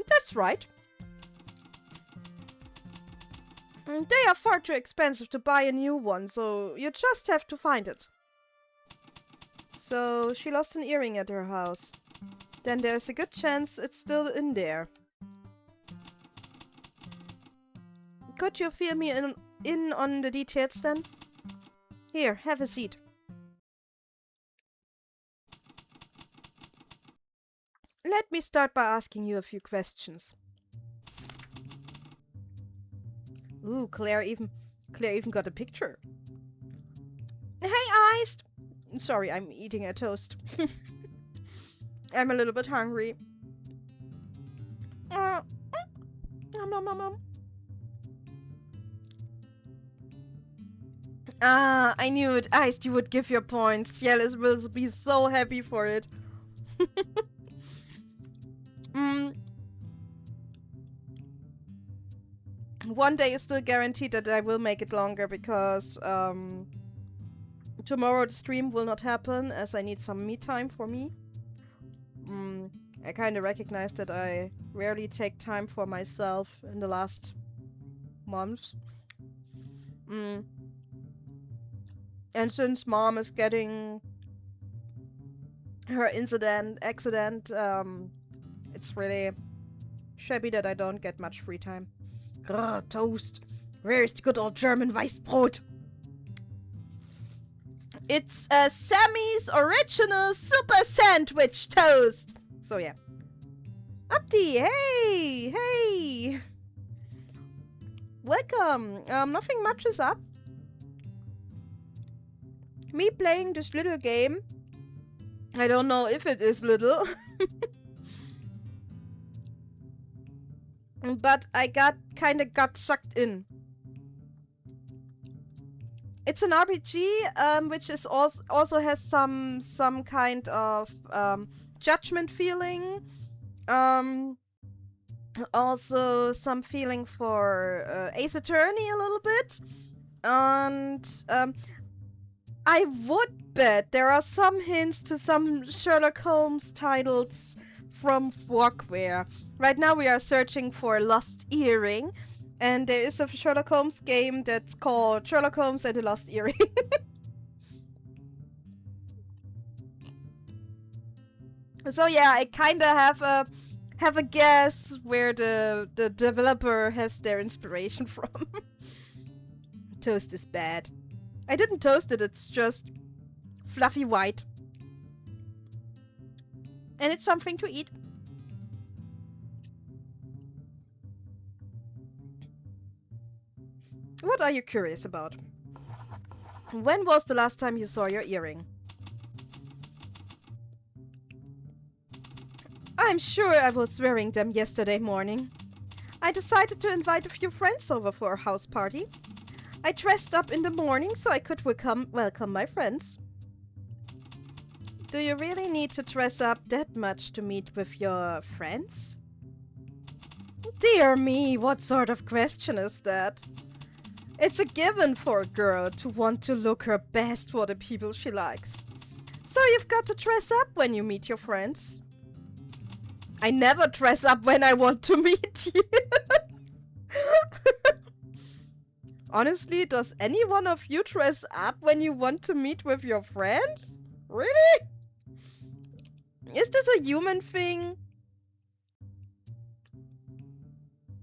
That's right. They are far too expensive to buy a new one, so you just have to find it. So she lost an earring at her house. Then there's a good chance it's still in there. Could you fill me in on the details then? Here, have a seat. Let me start by asking you a few questions. Ooh, Claire even got a picture. Hey, Iced! Sorry, I'm eating a toast. I'm a little bit hungry. Ah, I knew it. Iced, you would give your points. Yellis will be so happy for it. One day is still guaranteed that I will make it longer because tomorrow the stream will not happen as I need some me time for me. I kind of recognize that I rarely take time for myself in the last months. Mm. And since mom is getting her accident, it's really shabby that I don't get much free time. Grr, toast. Where is the good old German Weißbrot? It's Sammy's original super sandwich toast. So yeah. Abdi, hey, hey. Welcome. Nothing much is up. Me playing this little game. I don't know if it is little. But I kinda got sucked in. It's an RPG, which is also has some kind of judgment feeling. Also some feeling for Ace Attorney a little bit. And I would bet there are some hints to some Sherlock Holmes titles from Frogware. Right now we are searching for Lost Earring, and there is a Sherlock Holmes game that's called Sherlock Holmes and the Lost Earring. So yeah, I kinda have a guess where the developer has their inspiration from. Toast is bad. I didn't toast it, it's just fluffy white. And it's something to eat. What are you curious about? When was the last time you saw your earring? I'm sure I was wearing them yesterday morning. I decided to invite a few friends over for a house party. I dressed up in the morning so I could welcome my friends. Do you really need to dress up that much to meet with your friends? Dear me, what sort of question is that? It's a given for a girl to want to look her best for the people she likes. So you've got to dress up when you meet your friends. I never dress up when I want to meet you. Honestly, does any one of you dress up when you want to meet with your friends? Really? Is this a human thing?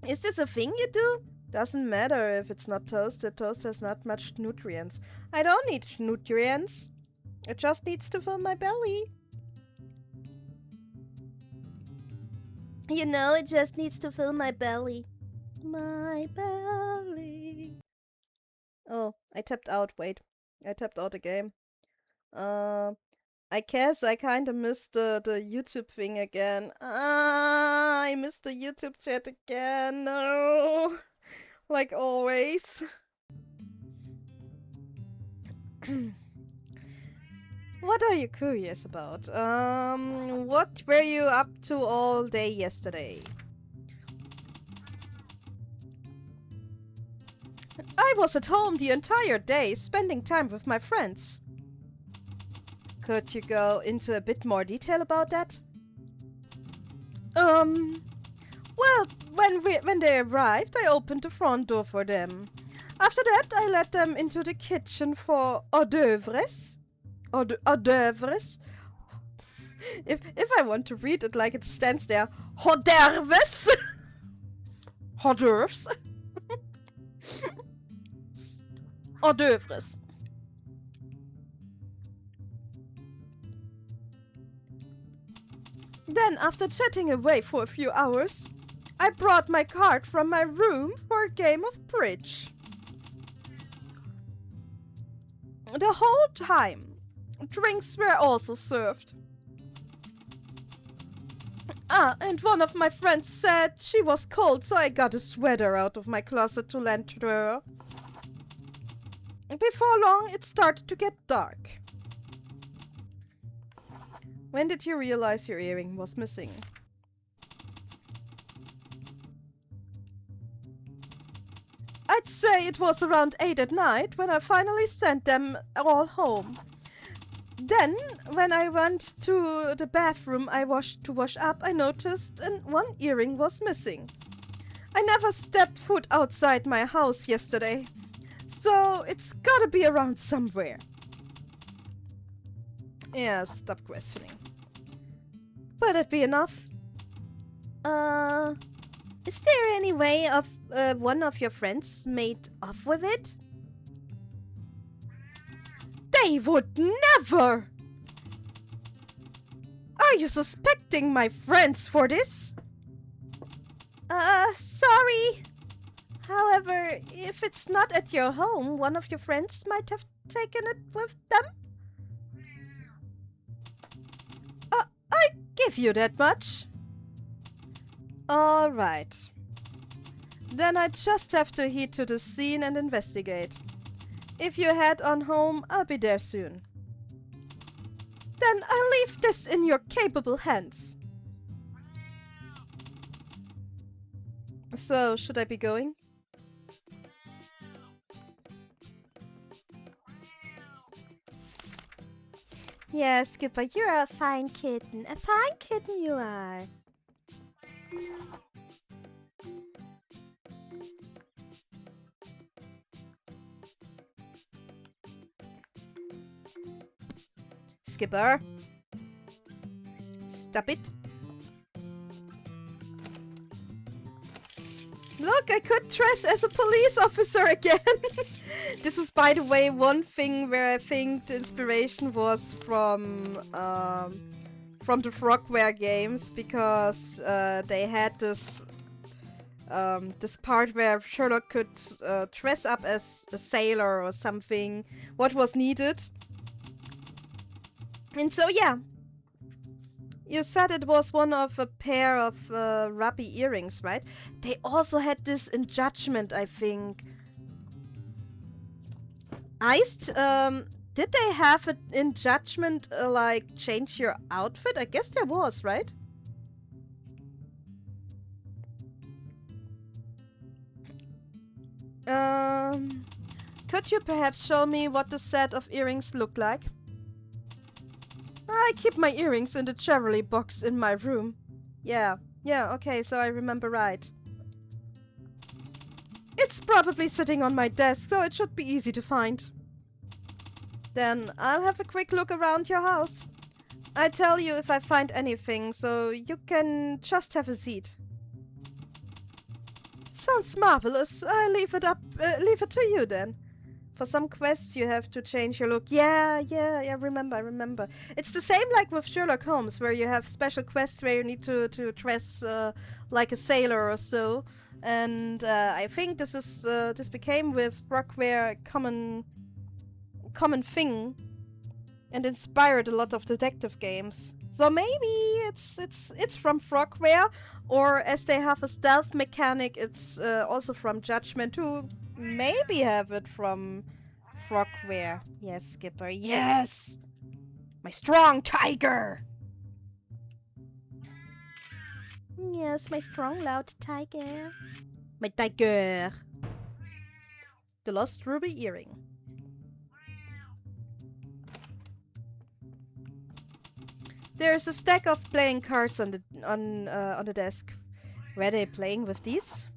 Is this a thing you do? Doesn't matter if it's not toasted. Toast has not much nutrients. I don't need nutrients. It just needs to fill my belly. You know, it just needs to fill my belly. My belly. Oh, I tapped out. Wait. I tapped out the game. I guess I kinda missed the YouTube thing again. Ah, I missed the YouTube chat again. No. Like always. What are you curious about? What were you up to all day yesterday? I was at home the entire day, spending time with my friends. Could you go into a bit more detail about that? Well, when they arrived, I opened the front door for them. After that, I led them into the kitchen for hors d'oeuvres. Hors d'oeuvres. If I want to read it like it stands there, hors d'oeuvres. Hors d'oeuvres. Hors d'oeuvres. Then, after chatting away for a few hours, I brought my card from my room for a game of bridge. The whole time, drinks were also served. Ah, and one of my friends said she was cold, so I got a sweater out of my closet to lend to her. Before long, it started to get dark. When did you realize your earring was missing? I'd say it was around 8 at night when I finally sent them all home. Then, when I went to the bathroom to wash up, I noticed one earring was missing. I never stepped foot outside my house yesterday, so it's gotta be around somewhere. Yeah, stop questioning. Will it be enough? Uh, is there any way of one of your friends made off with it? They would never! Are you suspecting my friends for this? Sorry. However, if it's not at your home, one of your friends might have taken it with them. I give you that much. Alright. Then I just have to head to the scene and investigate. If you head on home, I'll be there soon. Then I'll leave this in your capable hands. So, should I be going? Yes, Skipper, you're a fine kitten. A fine kitten you are. Skipper. Stop it. Look, I could dress as a police officer again. This is, by the way, one thing where I think the inspiration was from the Frogware games, because they had this this part where Sherlock could dress up as a sailor or something, what was needed. And so, yeah. You said it was one of a pair of ruby earrings, right? They also had this in Judgment, I think. Iced, did they have it in Judgment, like, change your outfit? I guess there was, right? Could you perhaps show me what the set of earrings looked like? I keep my earrings in the jewelry box in my room. Yeah, okay, so I remember right. It's probably sitting on my desk, so it should be easy to find. Then I'll have a quick look around your house. I tell you if I find anything, so you can just have a seat. Sounds marvelous. I leave it to you then. For some quests you have to change your look. Yeah, I remember. It's the same like with Sherlock Holmes, where you have special quests where you need to dress like a sailor or so. And I think this became with Frogware a common thing, and inspired a lot of detective games. So maybe it's from Frogware, or as they have a stealth mechanic, it's also from Judgment, who maybe have it from Frogware. Yes, Skipper, yes! My strong tiger! Yes, my strong, loud tiger. My tiger. The lost ruby earring. There's a stack of playing cards on the desk. Were they playing with these?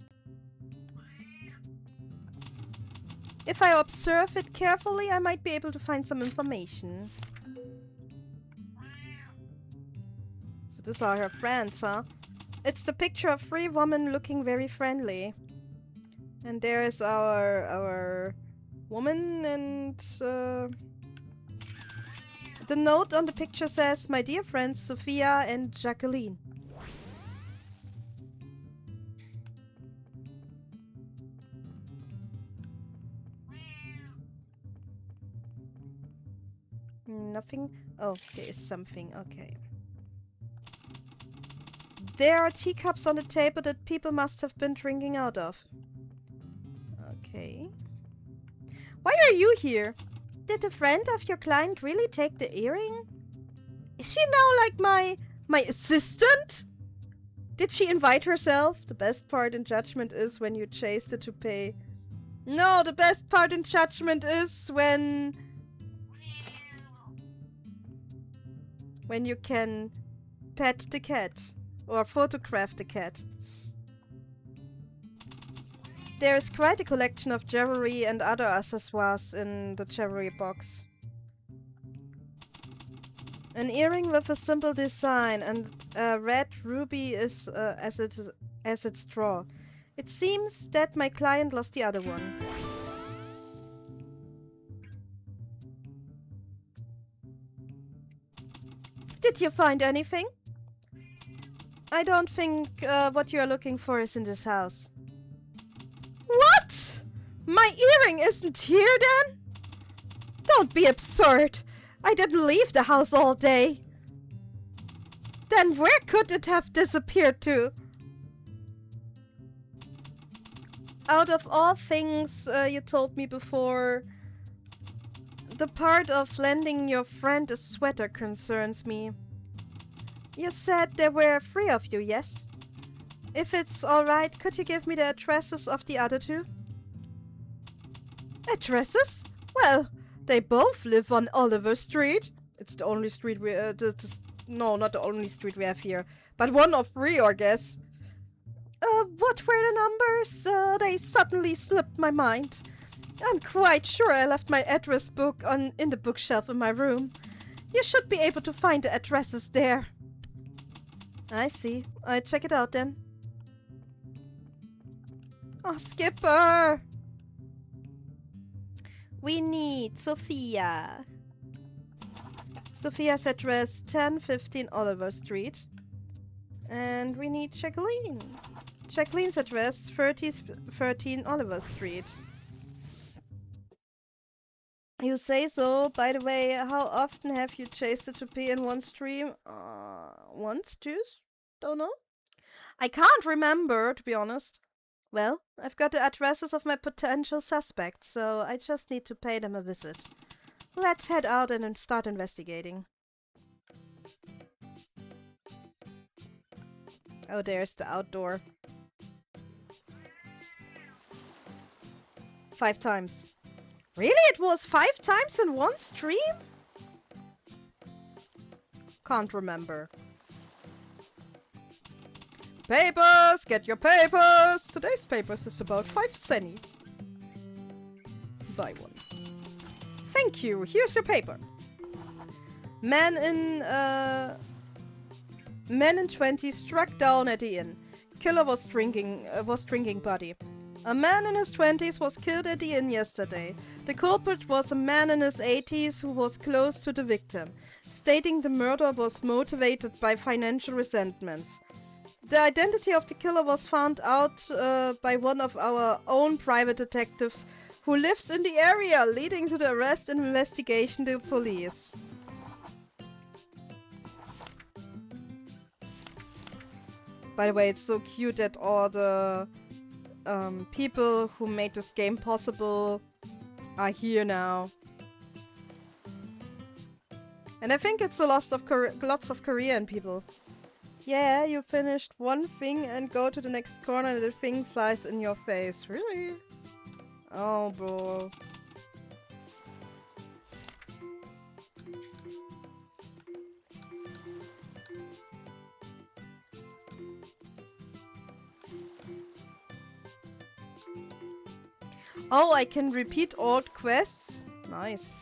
If I observe it carefully, I might be able to find some information. So these are her friends, huh? It's the picture of three women looking very friendly. And there is our woman, and the note on the picture says, "My dear friends Sophia and Jacqueline." Nothing? Oh, there is something. Okay. There are teacups on the table that people must have been drinking out of. Okay. Why are you here? Did a friend of your client really take the earring? Is she now like my assistant? Did she invite herself? The best part in Judgment is when you chase the toupee. No, the best part in Judgment is when you can pet the cat or photograph the cat. There is quite a collection of jewelry and other accessoires in the jewelry box. An earring with a simple design and a red ruby is as its draw. It seems that my client lost the other one. Did you find anything? I don't think what you are looking for is in this house. What? My earring isn't here then? Don't be absurd. I didn't leave the house all day. Then where could it have disappeared to? Out of all things you told me before, the part of lending your friend a sweater concerns me. You said there were 3 of you, yes? If it's alright, could you give me the addresses of the other 2? Addresses? Well, they both live on Oliver Street. It's the only street we no, not the only street we have here, but one of 3, I guess. What were the numbers? They suddenly slipped my mind. I'm quite sure I left my address book in the bookshelf in my room. You should be able to find the addresses there. I see. I'll check it out then. Oh, Skipper! We need Sophia. Sophia's address 1015 Oliver Street. And we need Jacqueline. Jacqueline's address 13 Oliver Street. You say so. By the way, how often have you chased a toupee in one stream? Once, twice? Don't know. I can't remember, to be honest. Well, I've got the addresses of my potential suspects, so I just need to pay them a visit. Let's head out and start investigating. Oh, there's the outdoor. 5 times. Really? It was 5 times in one stream? Can't remember. Papers! Get your papers! Today's papers is about 5 cents. Buy one. Thank you. Here's your paper. Man in 20s struck down at the inn. Killer was drinking body. A man in his 20s was killed at the inn yesterday. The culprit was a man in his 80s who was close to the victim, stating the murder was motivated by financial resentments. The identity of the killer was found out by one of our own private detectives who lives in the area, leading to the arrest and investigation to the police. By the way, it's so cute that all the people who made this game possible are here now. And I think it's a lots of Korean people. Yeah, you finished one thing and go to the next corner and the thing flies in your face. Really? Oh, bro. Oh, I can repeat old quests? Nice.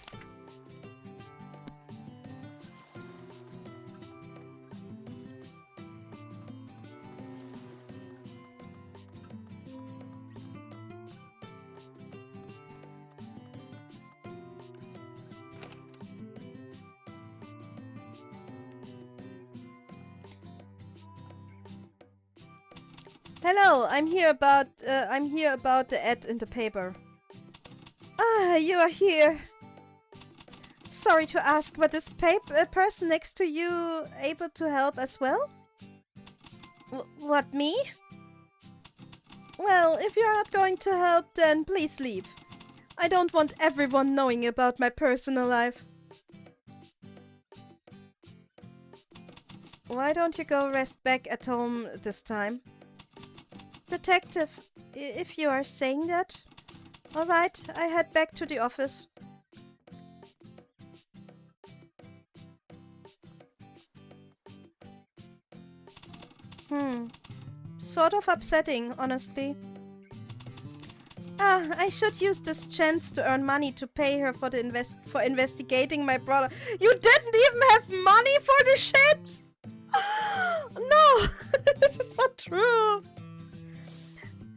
Hello, I'm here about the ad in the paper. Ah, you are here. Sorry to ask, but is person next to you able to help as well? What, me? Well, if you're not going to help, then please leave. I don't want everyone knowing about my personal life. Why don't you go rest back at home this time? Detective, if you are saying that. Alright, I head back to the office. Sort of upsetting, honestly. Ah, I should use this chance to earn money to pay her for investigating my brother. You didn't even have money for the shit? No, this is not true.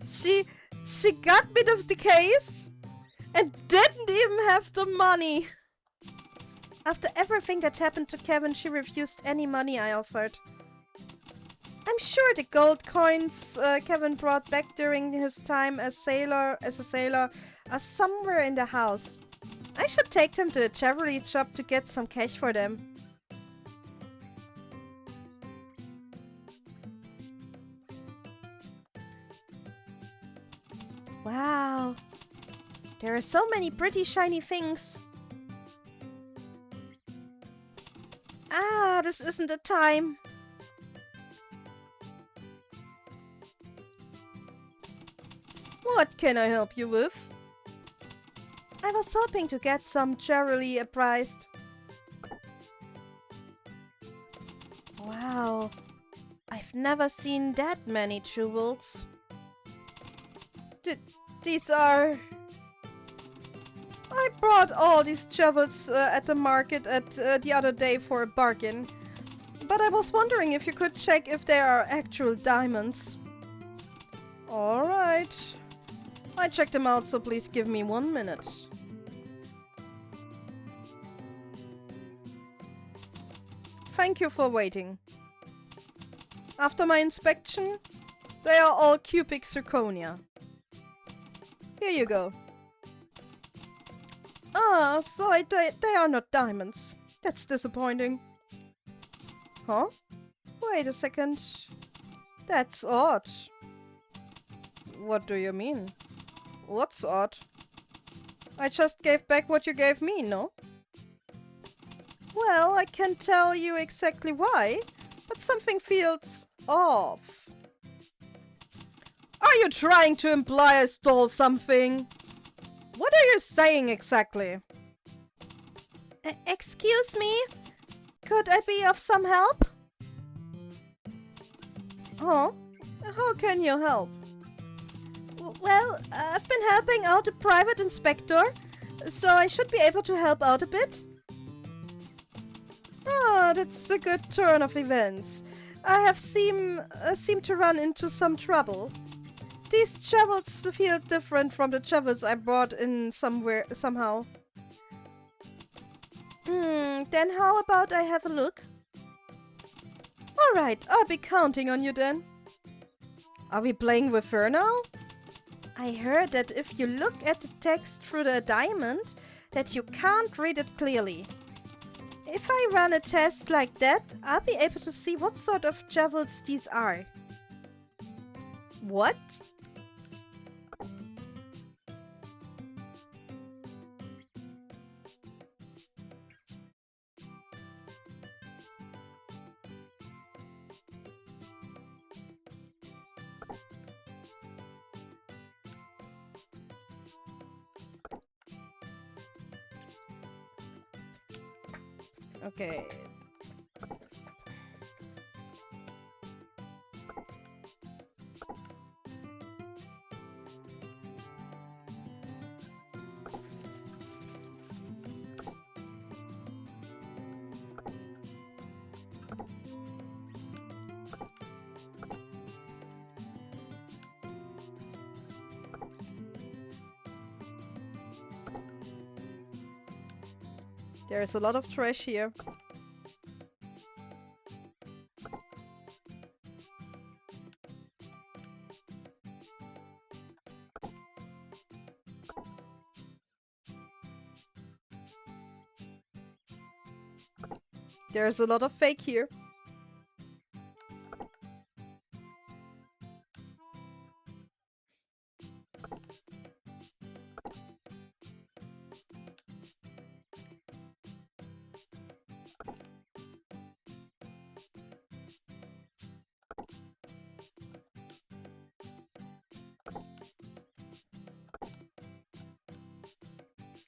She got rid of the case and didn't even have the money. After everything that happened to Kevin, she refused any money I offered. I'm sure the gold coins Kevin brought back during his time as a sailor are somewhere in the house. I should take them to the jewelry shop to get some cash for them. Wow, there are so many pretty shiny things. Ah, this isn't the time. What can I help you with? I was hoping to get some jewelry appraised. Wow, I've never seen that many jewels. These are... I bought all these jewels at the market the other day for a bargain. But I was wondering if you could check if they are actual diamonds. Alright. I checked them out, so please give me 1 minute. Thank you for waiting. After my inspection, they are all cubic zirconia. Here you go. Ah, so they are not diamonds. That's disappointing. Huh? Wait a second. That's odd. What do you mean? What's odd? I just gave back what you gave me, no? Well, I can't tell you exactly why, but something feels off. Are you trying to imply I stole something? What are you saying exactly? Excuse me? Could I be of some help? Huh? How can you help? Well, I've been helping out a private inspector, so I should be able to help out a bit. Ah, that's a good turn of events. I have seemed to run into some trouble. These jewels feel different from the jewels I brought in somehow. Then how about I have a look? Alright, I'll be counting on you then. Are we playing with her now? I heard that if you look at the text through the diamond, that you can't read it clearly. If I run a test like that, I'll be able to see what sort of jewels these are. What? Okay. There's a lot of trash here. There's a lot of fake here.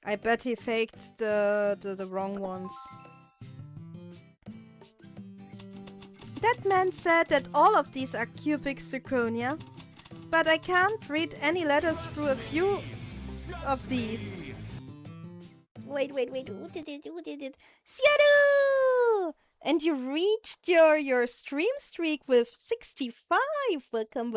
I bet he faked the wrong ones. That man said that all of these are cubic zirconia. But I can't read any letters through a few of these. Wait. Who did it? Seattle! And you reached your stream streak with 65. Welcome.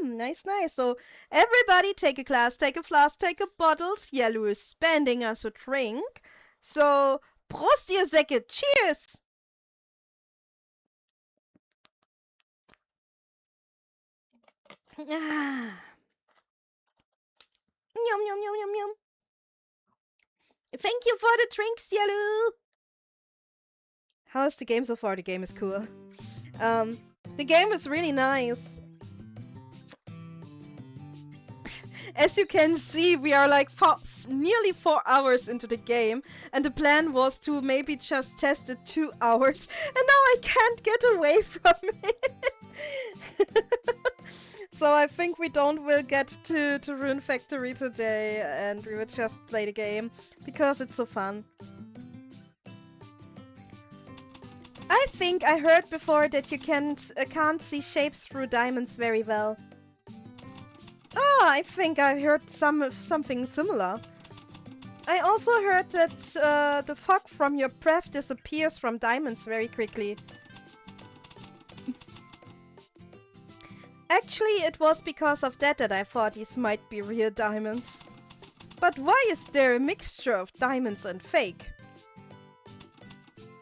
Nice. So everybody take a glass, take a flask, take a bottle. Cielo is spending us a drink. So, Prost, ihr Säcke. Cheers! Ah. Yum. Thank you for the drink, Cielo! How is the game so far? The game is cool. The game is really nice. As you can see, we are like nearly 4 hours into the game, and the plan was to maybe just test it 2 hours, and now I can't get away from it. So I think we will get to Rune Factory today, and we will just play the game because it's so fun. I think I heard before that you can't see shapes through diamonds very well. Oh, I think I heard something similar. I also heard that the fog from your breath disappears from diamonds very quickly. Actually, it was because of that I thought these might be real diamonds. But why is there a mixture of diamonds and fake?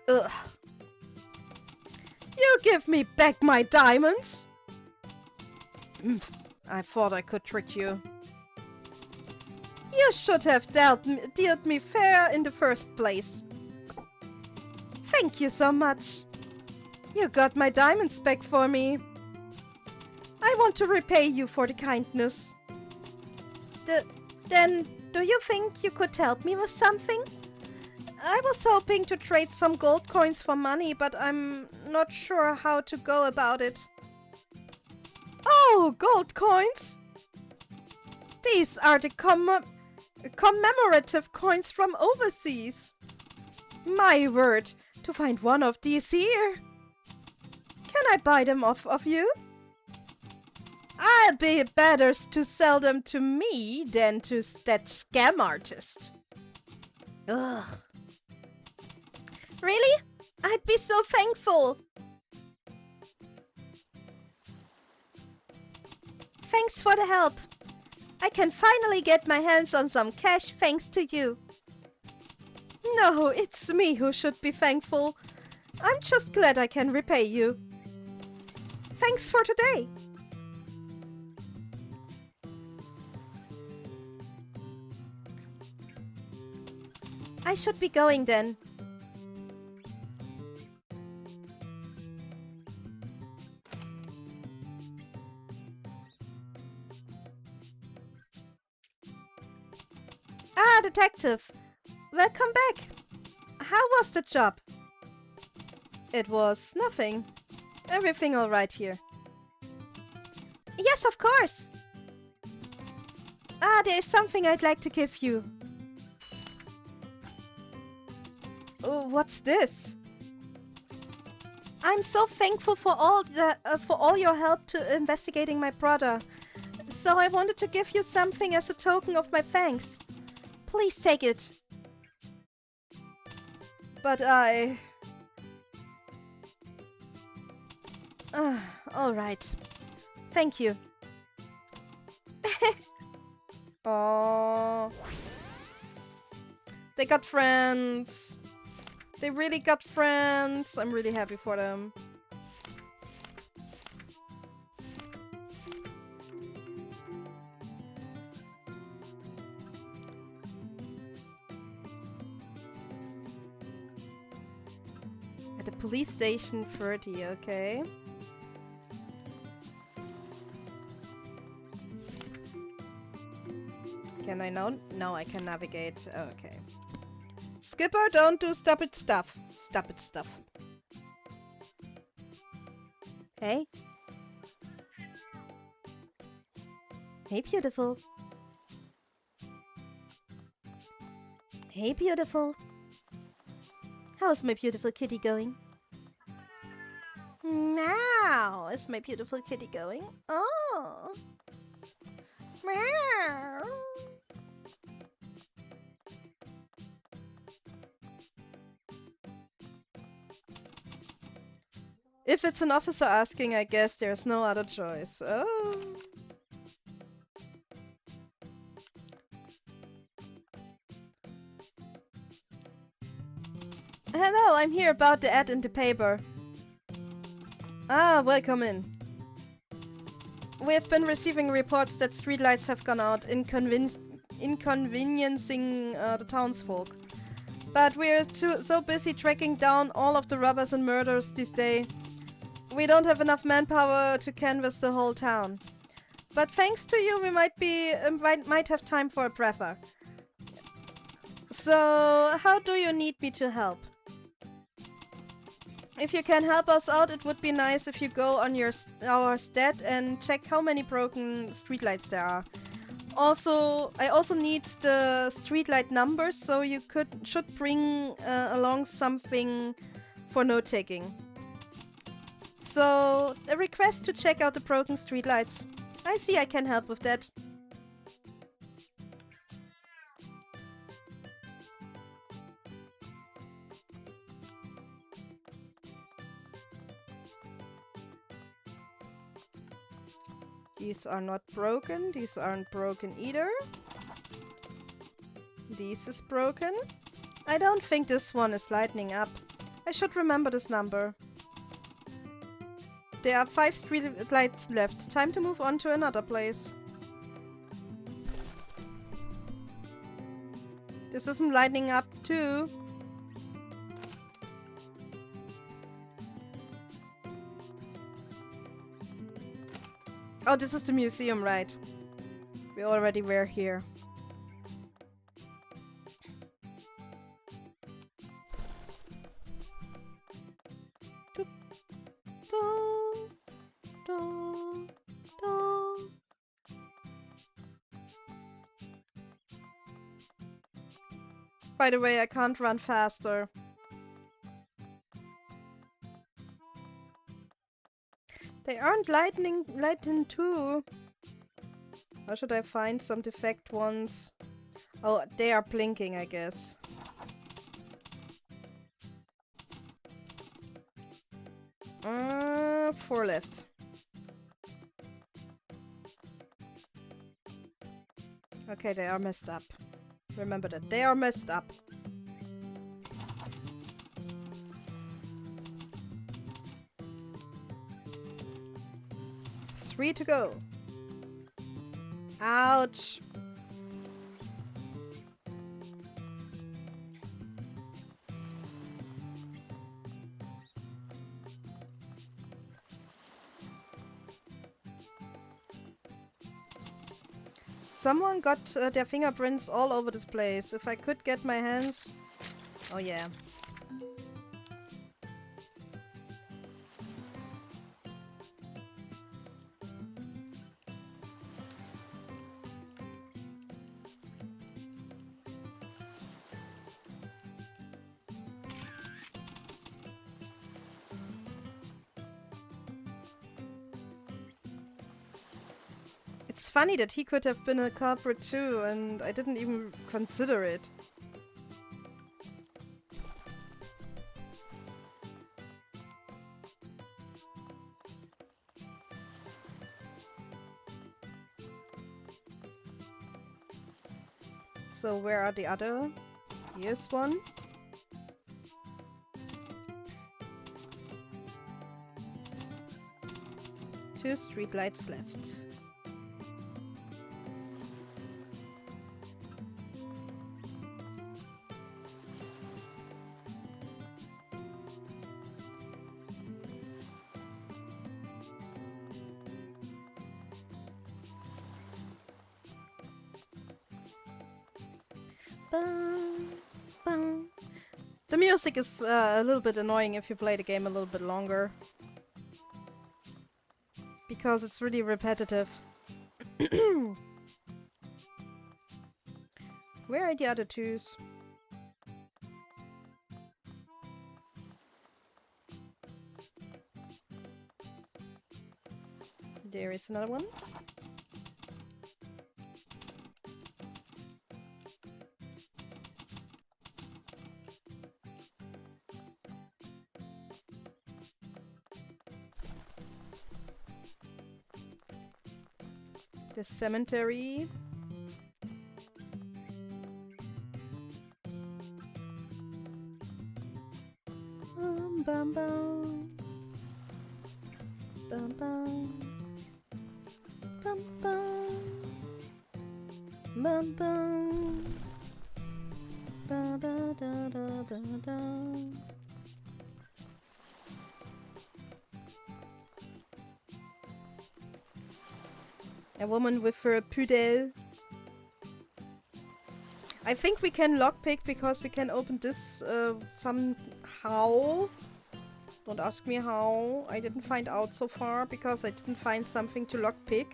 Ugh. You give me back my diamonds! I thought I could trick you. You should have dealt me fair in the first place. Thank you so much. You got my diamonds back for me. I want to repay you for the kindness. Then, do you think you could help me with something? I was hoping to trade some gold coins for money, but I'm not sure how to go about it. Oh, gold coins! These are the commemorative coins from overseas. My word, to find one of these here. Can I buy them off of you? I'll be better to sell them to me than to that scam artist. Ugh. Really? I'd be so thankful. Thanks for the help. I can finally get my hands on some cash thanks to you. No, it's me who should be thankful. I'm just glad I can repay you. Thanks for today. I should be going then. Ah, detective. Welcome back. How was the job? It was nothing. Everything all right here? Yes, of course. Ah, there is something I'd like to give you. Oh, what's this? I'm so thankful for all your help to investigating my brother. So I wanted to give you something as a token of my thanks. Please take it. But I... all right. Thank you. Oh, they got friends. They really got friends. I'm really happy for them. At the police station 30, okay. Can I know? No, I can navigate. Okay. Skipper, don't do stupid stuff. Stupid stuff. Hey. Hey, beautiful. Hey, beautiful. How's my beautiful kitty going? Now, is my beautiful kitty going? Oh. If it's an officer asking, I guess there's no other choice. Oh. Hello, I'm here about the ad in the paper. Ah, welcome in. We have been receiving reports that streetlights have gone out, inconveniencing the townsfolk. But we're so busy tracking down all of the robbers and murderers this day. We don't have enough manpower to canvass the whole town. But thanks to you, we might have time for a breather. So, how do you need me to help? If you can help us out, it would be nice if you go on our stat and check how many broken streetlights there are. Also, I also need the streetlight numbers, so you should bring along something for note-taking. So, a request to check out the broken streetlights. I see I can help with that. These are not broken. These aren't broken either. This is broken. I don't think this one is lighting up. I should remember this number. There are 5 street lights left. Time to move on to another place. This isn't lighting up too. Oh, this is the museum, right? We already were here. By the way, I can't run faster. They aren't lighting too. How should I find some defect ones? Oh, they are blinking, I guess. Four left. Okay, they are messed up. Remember that. They are messed up. Three to go. Ouch. Someone got their fingerprints all over this place. If I could get my hands... Oh yeah. It's funny that he could have been a culprit too, and I didn't even consider it. So where are the other? Here's one. Two streetlights left. The music is a little bit annoying if you play the game a little bit longer. Because it's really repetitive. Where are the other twos? There is another one. The cemetery. Bum bum bum. Bum bum. Bum bum. Bum bum. Da da da da da da. A woman with her poodle. I think we can lockpick because we can open this somehow. Don't ask me how. I didn't find out so far because I didn't find something to lockpick.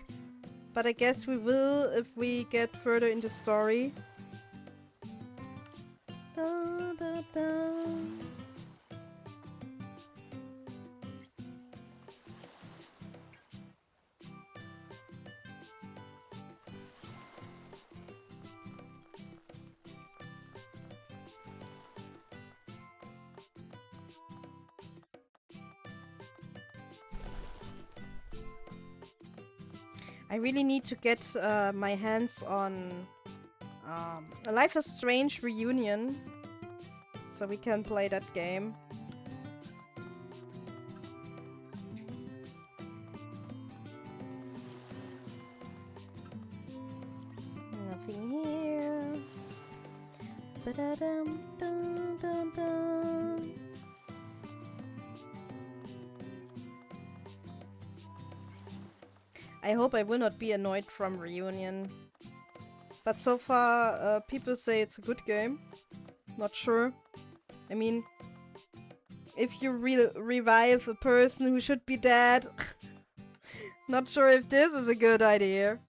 But I guess we will if we get further in the story. Da, da, da. I really need to get my hands on a Life is Strange reunion so we can play that game. Nothing here. Ba-da-dum, dum, dum, dum. I hope I will not be annoyed from reunion. But so far, people say it's a good game. Not sure. I mean, if you revive a person who should be dead, not sure if this is a good idea.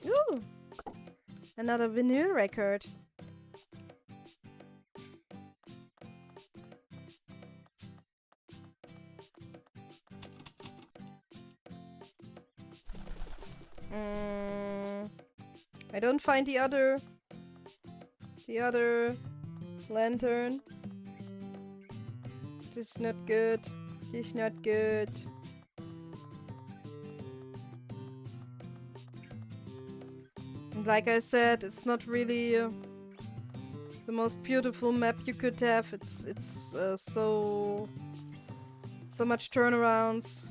Ooh! Another vinyl record. I don't find the other lantern. This is not good. This is not good. And like I said, it's not really the most beautiful map you could have. It's so much turnarounds.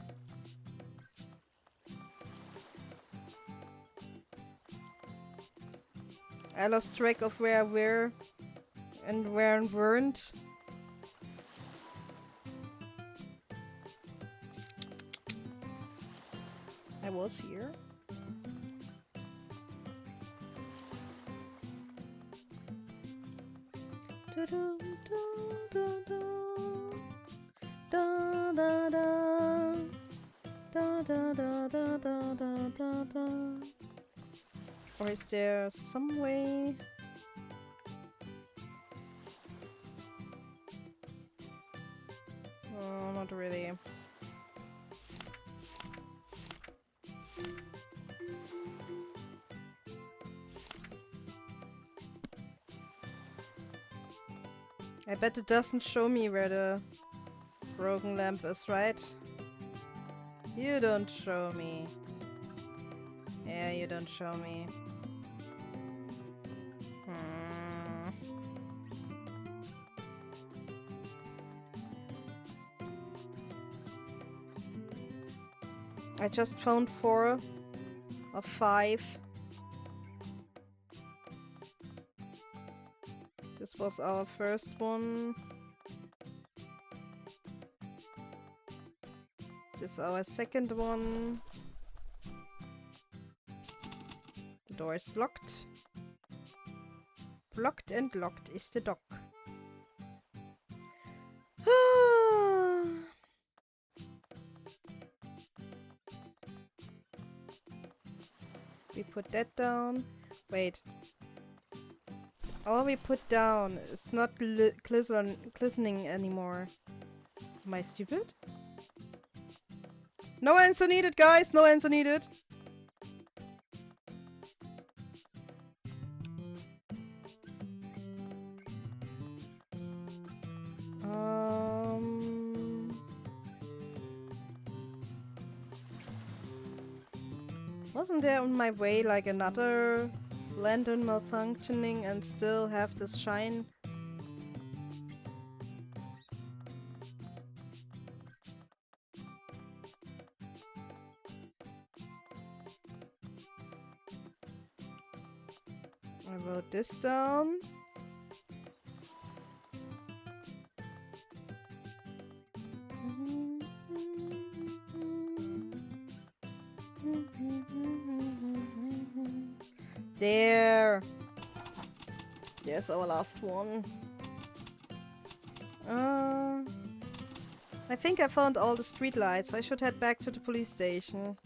I lost track of where I were and where I weren't. I was here. Or is there some way? Oh, not really. I bet it doesn't show me where the broken lamp is, right? You don't show me. Yeah, you don't show me. I just found 4 of 5. This was our first one. This is our second one. The door is locked. Blocked and locked is the dock. We put that down. Wait. All we put down is not glistening anymore. Am I stupid? No answer needed, guys! No answer needed! Wasn't there on my way like another lantern malfunctioning and still have this shine? I wrote this down. There! There's our last one. I think I found all the streetlights. I should head back to the police station.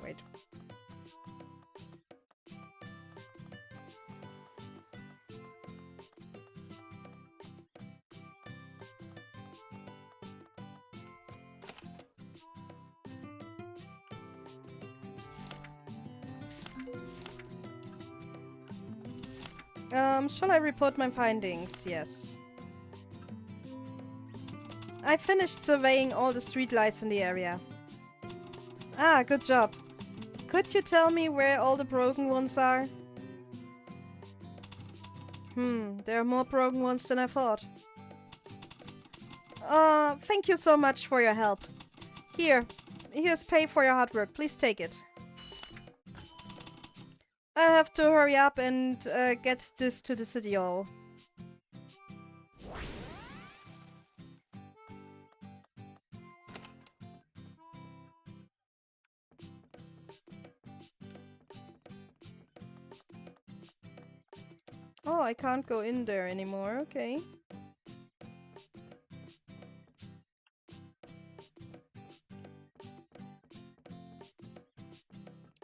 Wait. Shall I report my findings? Yes. I finished surveying all the streetlights in the area. Ah, good job. Could you tell me where all the broken ones are? There are more broken ones than I thought. Thank you so much for your help. Here's pay for your hard work. Please take it. I have to hurry up and get this to the city hall. Oh, I can't go in there anymore. Okay.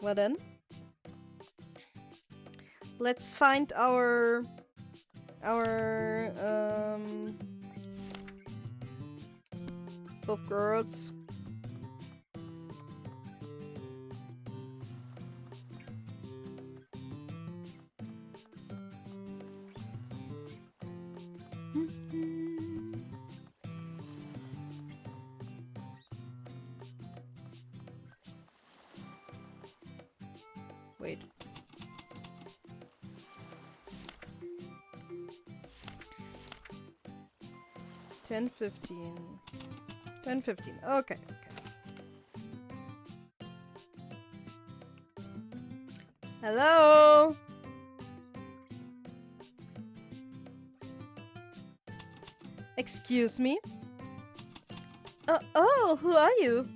Well then. Let's find our both girls. Wait. Ten 15. 10:15. Okay. Hello. Excuse me. Oh, who are you?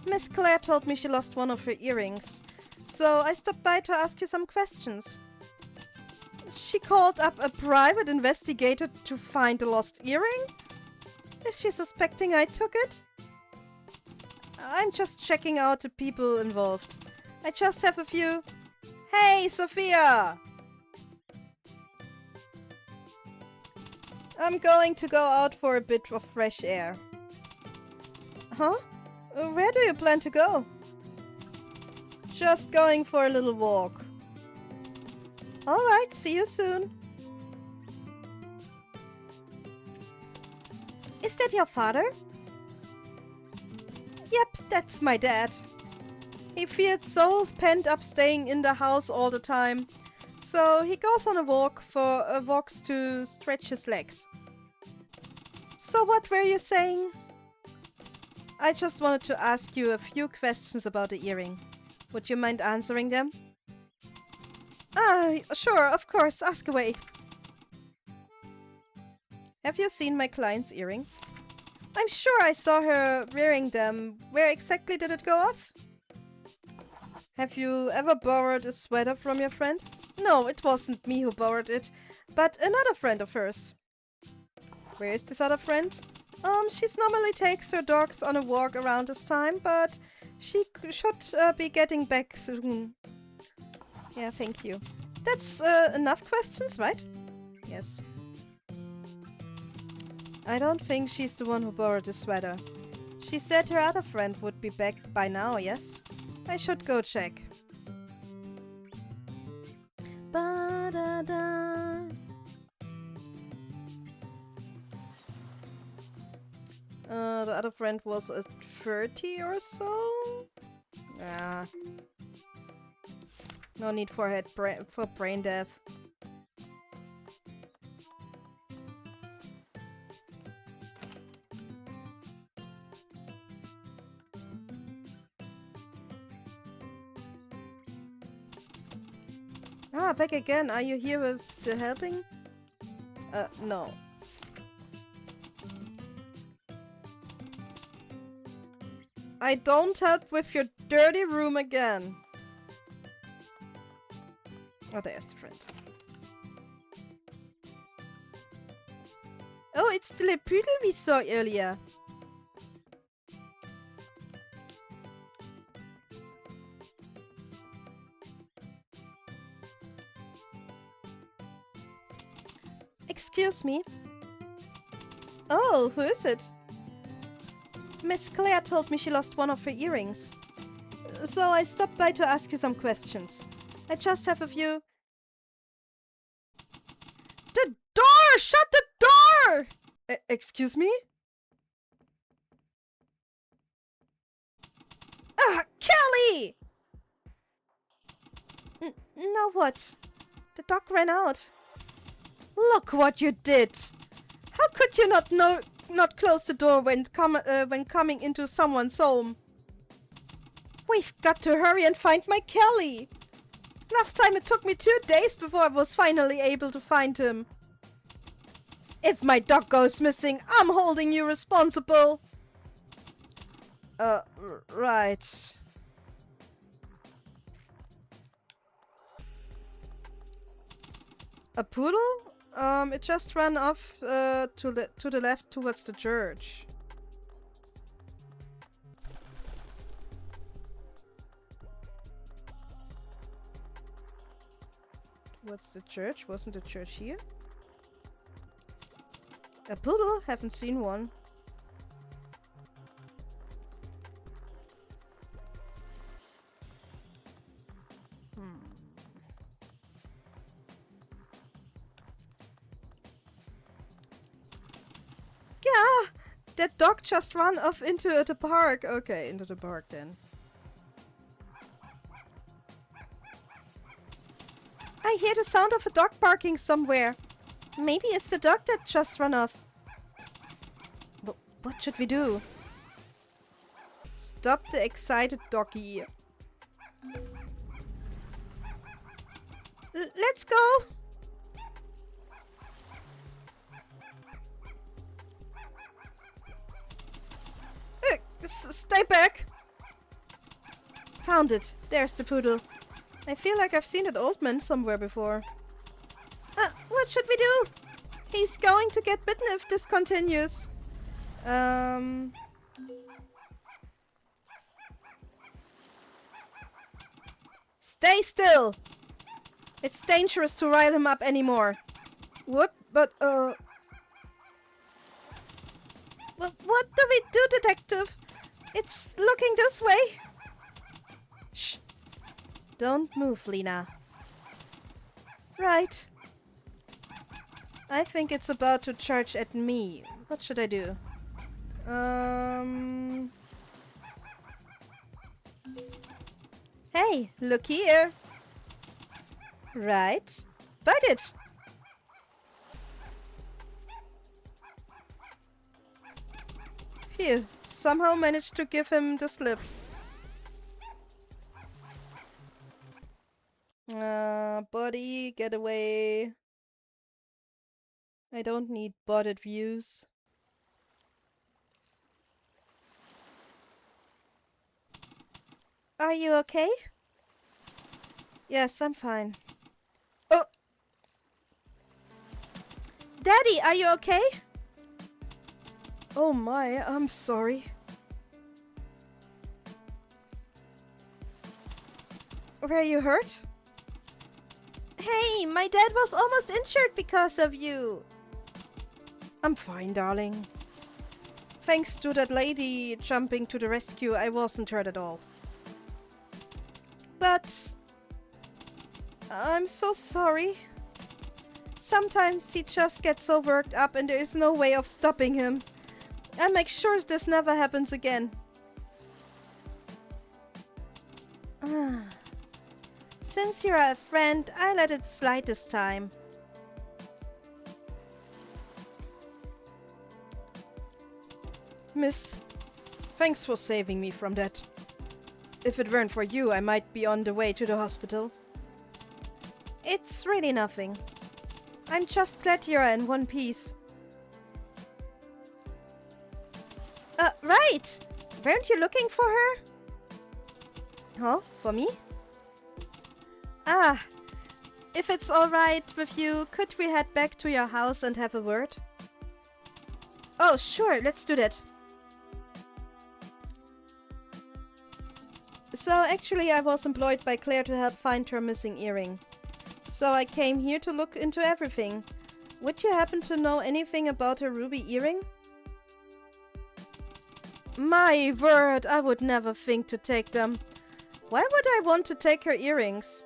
Miss Claire told me she lost one of her earrings, so I stopped by to ask you some questions. She called up a private investigator to find a lost earring? Is she suspecting I took it? I'm just checking out the people involved. I just have a few... Hey, Sophia! I'm going to go out for a bit of fresh air. Huh? Where do you plan to go? Just going for a little walk. Alright, see you soon. Is that your father? Yep, that's my dad. He feels so pent up staying in the house all the time. So he goes on a walk for walks to stretch his legs. So what were you saying? I just wanted to ask you a few questions about the earring. Would you mind answering them? Ah, sure, of course, ask away. Have you seen my client's earring? I'm sure I saw her wearing them. Where exactly did it go off? Have you ever borrowed a sweater from your friend? No, it wasn't me who borrowed it, but another friend of hers. Where is this other friend? She normally takes her dogs on a walk around this time, but she should be getting back soon. Yeah, thank you. That's enough questions, right? Yes. I don't think she's the one who borrowed the sweater. She said her other friend would be back by now, yes? I should go check. Ba-da-da. other friend was at 30 or so. Ah, no need for for brain death. Ah, back again. Are you here with the helping? No. I don't help with your dirty room again. Oh, there's the friend. Oh, it's the Le Poodle we saw earlier. Excuse me. Oh, who is it? Miss Claire told me she lost one of her earrings. So I stopped by to ask you some questions. I just have a few... The door! Shut the door! Excuse me? Ah, Kelly! Now what? The dog ran out. Look what you did! How could you not close the door when coming into someone's home? We've got to hurry and find my Kelly! Last time it took me 2 days before I was finally able to find him. If my dog goes missing, I'm holding you responsible. Right. A poodle? It just ran off to the left towards the church. Towards the church? Wasn't the church here? A poodle? Haven't seen one. Yeah, that dog just ran off into the park. Okay, into the park then. I hear the sound of a dog barking somewhere. Maybe it's the dog that just ran off. But what should we do? Stop the excited doggy. Let's go! Stay back! Found it. There's the poodle. I feel like I've seen that old man somewhere before. What should we do? He's going to get bitten if this continues. Stay still! It's dangerous to rile him up anymore. What? But, Well, what do we do, detective? It's looking this way. Shh. Don't move, Lena. Right. I think it's about to charge at me. What should I do? Hey, look here. Right. Bite it. Phew. Somehow managed to give him the slip. Buddy, get away. I don't need botted views. Are you okay? Yes, I'm fine. Oh! Daddy, are you okay? Oh my, I'm sorry. Were you hurt? Hey, my dad was almost injured because of you. I'm fine, darling. Thanks to that lady jumping to the rescue, I wasn't hurt at all. But... I'm so sorry. Sometimes he just gets so worked up and there is no way of stopping him. I'll make sure this never happens again. Ah. Since you're a friend, I let it slide this time. Miss, thanks for saving me from that. If it weren't for you, I might be on the way to the hospital. It's really nothing. I'm just glad you're in one piece. Right! Weren't you looking for her? Huh? For me? Ah, if it's alright with you, could we head back to your house and have a word? Oh, sure, let's do that. So actually I was employed by Claire to help find her missing earring. So I came here to look into everything. Would you happen to know anything about her ruby earring? My word, I would never think to take them. Why would I want to take her earrings?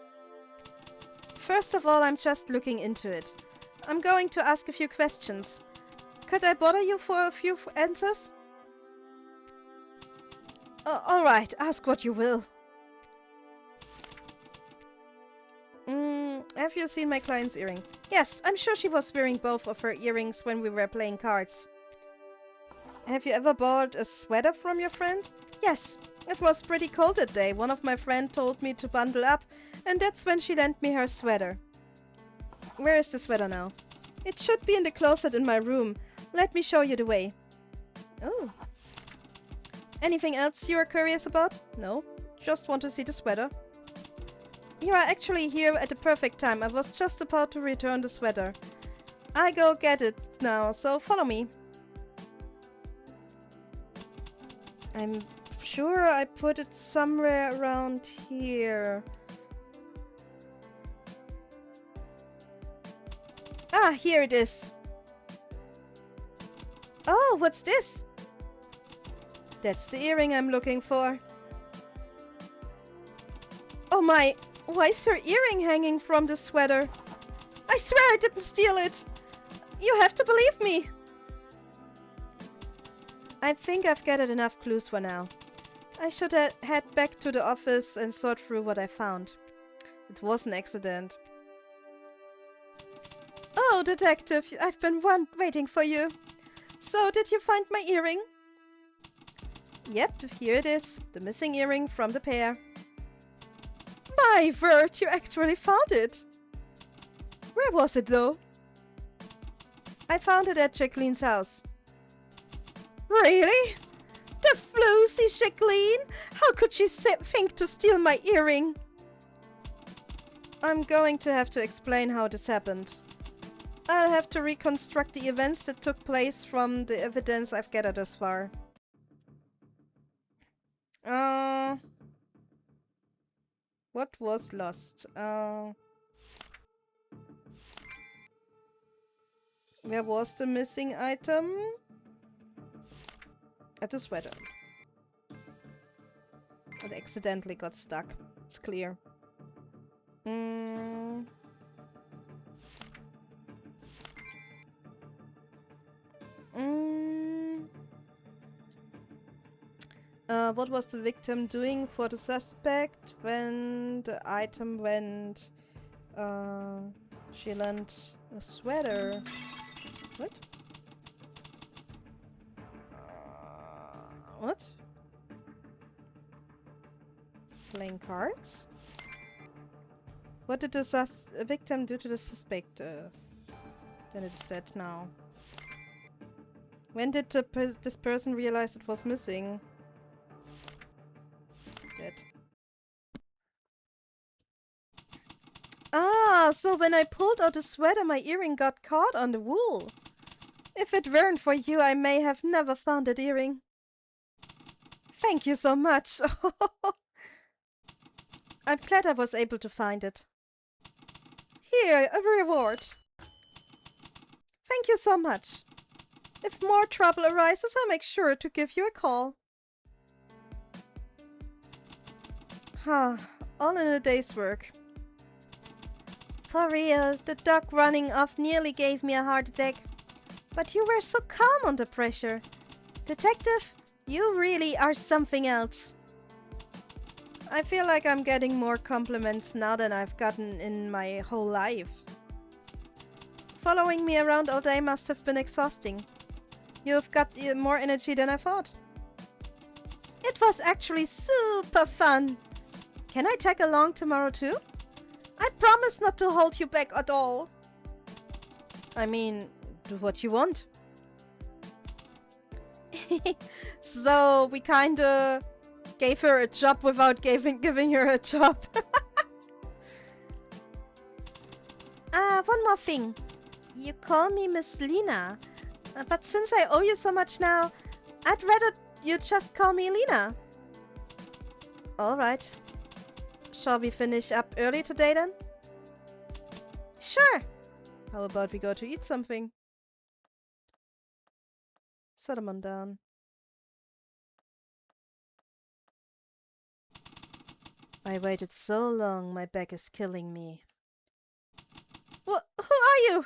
First of all, I'm just looking into it. I'm going to ask a few questions. Could I bother you for a few answers? Alright, ask what you will. Have you seen my client's earring? Yes, I'm sure she was wearing both of her earrings when we were playing cards. Have you ever bought a sweater from your friend? Yes, it was pretty cold that day. One of my friends told me to bundle up, and that's when she lent me her sweater. Where is the sweater now? It should be in the closet in my room. Let me show you the way. Oh. Anything else you are curious about? No, just want to see the sweater. You are actually here at the perfect time. I was just about to return the sweater. I go get it now, so follow me. I'm sure I put it somewhere around here. Ah, here it is. Oh, what's this? That's the earring I'm looking for. Oh my, why is her earring hanging from the sweater? I swear I didn't steal it. You have to believe me. I think I've gathered enough clues for now. I should head back to the office and sort through what I found. It was an accident. Oh, detective, I've been waiting for you. So, did you find my earring? Yep, here it is. The missing earring from the pair. My word, you actually found it! Where was it, though? I found it at Jacqueline's house. Really? The floozy Jacqueline? How could she think to steal my earring? I'm going to have to explain how this happened. I'll have to reconstruct the events that took place from the evidence I've gathered thus far. What was lost? Where was the missing item? At the sweater. It accidentally got stuck. It's clear. What was the victim doing for the suspect when the item went? She lent a sweater. What? What? Playing cards? What did the victim do to the suspect? Then it's dead now. When did this person realize it was missing? Dead. Ah, so when I pulled out the sweater, my earring got caught on the wool. If it weren't for you, I may have never found that earring. Thank you so much. I'm glad I was able to find it. Here, a reward. Thank you so much. If more trouble arises, I'll make sure to give you a call. All in a day's work. For real, the dog running off nearly gave me a heart attack. But you were so calm under pressure. Detective, you really are something else. I feel like I'm getting more compliments now than I've gotten in my whole life. Following me around all day must have been exhausting. You've got more energy than I thought. It was actually super fun. Can I tag along tomorrow too? I promise not to hold you back at all. I mean, do what you want. So we kinda gave her a job without giving her a job. One more thing. You call me Miss Lena, but since I owe you so much now, I'd rather you just call me Lena. Alright. Shall we finish up early today then? Sure. How about we go to eat something? Set him on down. I waited so long, my back is killing me. Who are you?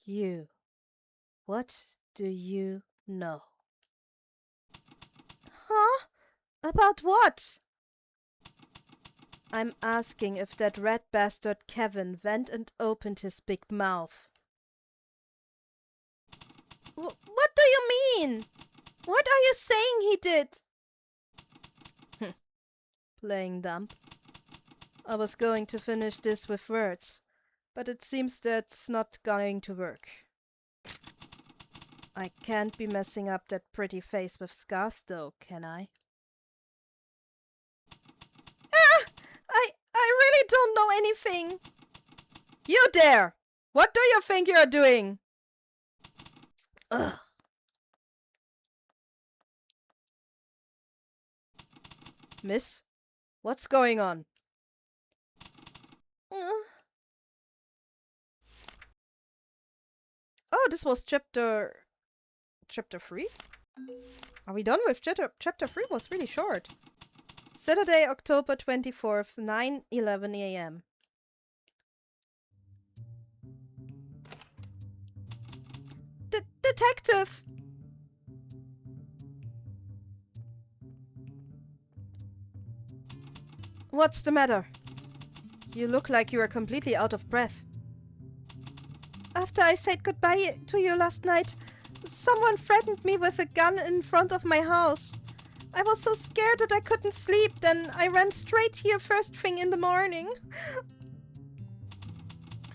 You. What do you know? Huh? About what? I'm asking if that red bastard Kevin went and opened his big mouth. What do you mean? What are you saying he did? Playing dumb. I was going to finish this with words, but it seems that's not going to work. I can't be messing up that pretty face with Scarf though, can I? I really don't know anything. You there! What do you think you're doing? Ugh. Miss, what's going on? Oh, this was chapter 3? Are we done with chapter 3? Was really short. Saturday, October 24th, 9:11 a.m. Detective! What's the matter? You look like you are completely out of breath. After I said goodbye to you last night, someone threatened me with a gun in front of my house. I was so scared that I couldn't sleep, then I ran straight here first thing in the morning.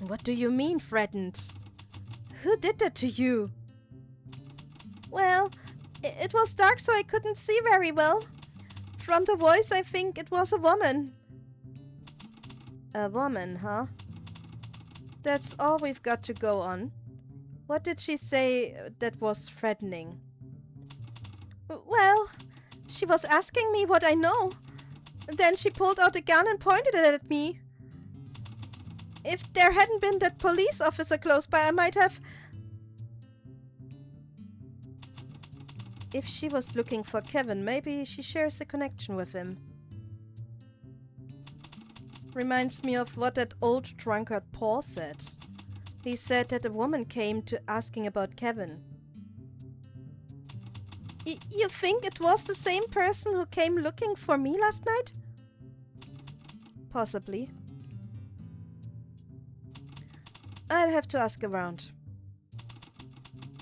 What do you mean, threatened? Who did that to you? Well, it was dark so I couldn't see very well. From the voice, I think it was a woman. A woman, huh? That's all we've got to go on. What did she say that was threatening? Well, she was asking me what I know. Then she pulled out a gun and pointed it at me. If there hadn't been that police officer close by, I might have... If she was looking for Kevin, maybe she shares a connection with him. Reminds me of what that old drunkard Paul said. He said that a woman came to asking about Kevin. You think it was the same person who came looking for me last night? Possibly. I'll have to ask around.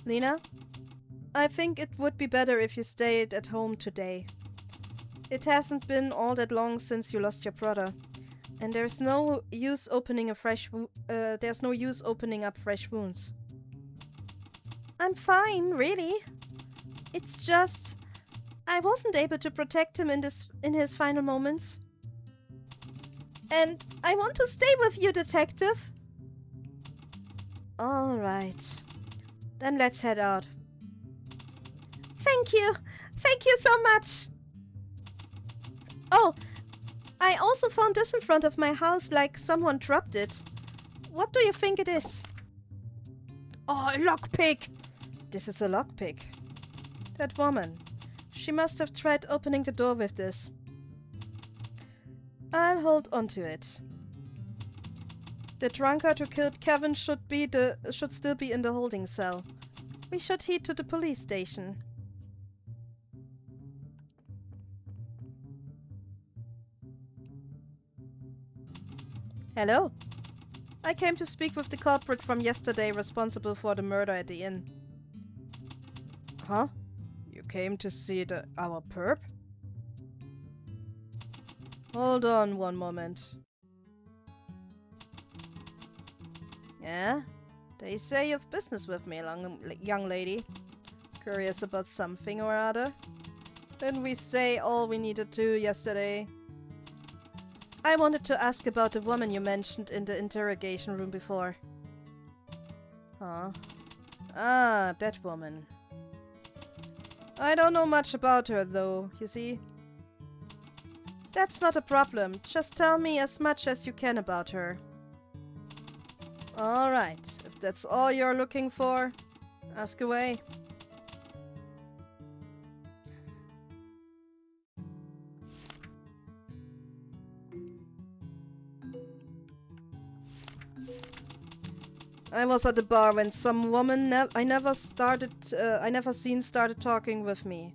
Lena? I think it would be better if you stayed at home today. It hasn't been all that long since you lost your brother, and there's no use opening up fresh wounds. I'm fine, really. It's just I wasn't able to protect him in his final moments. And I want to stay with you, detective. All right. Then let's head out. Thank you! Thank you so much! Oh, I also found this in front of my house, like someone dropped it. What do you think it is? Oh, a lockpick! This is a lockpick. That woman. She must have tried opening the door with this. I'll hold on to it. The drunkard who killed Kevin should still be in the holding cell. We should head to the police station. Hello. I came to speak with the culprit from yesterday responsible for the murder at the inn. Huh? You came to see our perp? Hold on one moment. Yeah? They say you've business with me, young lady. Curious about something or other? Didn't we say all we needed to yesterday? I wanted to ask about the woman you mentioned in the interrogation room before. Huh? Ah, that woman. I don't know much about her, though, you see. That's not a problem. Just tell me as much as you can about her. Alright, if that's all you're looking for, ask away. I was at the bar when some woman I never seen started talking with me.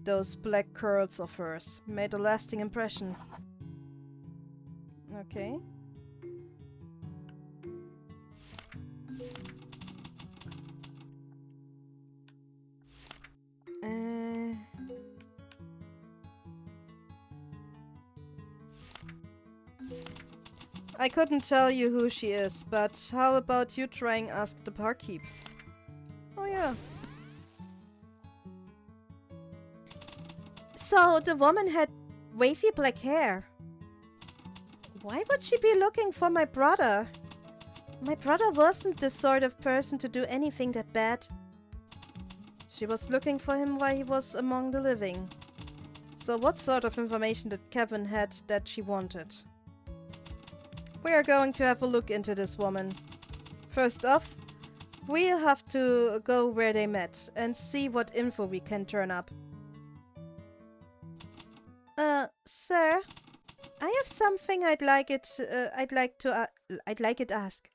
Those black curls of hers made a lasting impression. Okay. I couldn't tell you who she is, but how about you trying ask the barkeep? Oh yeah. So the woman had wavy black hair. Why would she be looking for my brother? My brother wasn't the sort of person to do anything that bad. She was looking for him while he was among the living. So what sort of information did Kevin had that she wanted? We are going to have a look into this woman. First off, we'll have to go where they met and see what info we can turn up. Sir, I have something I'd like it ask.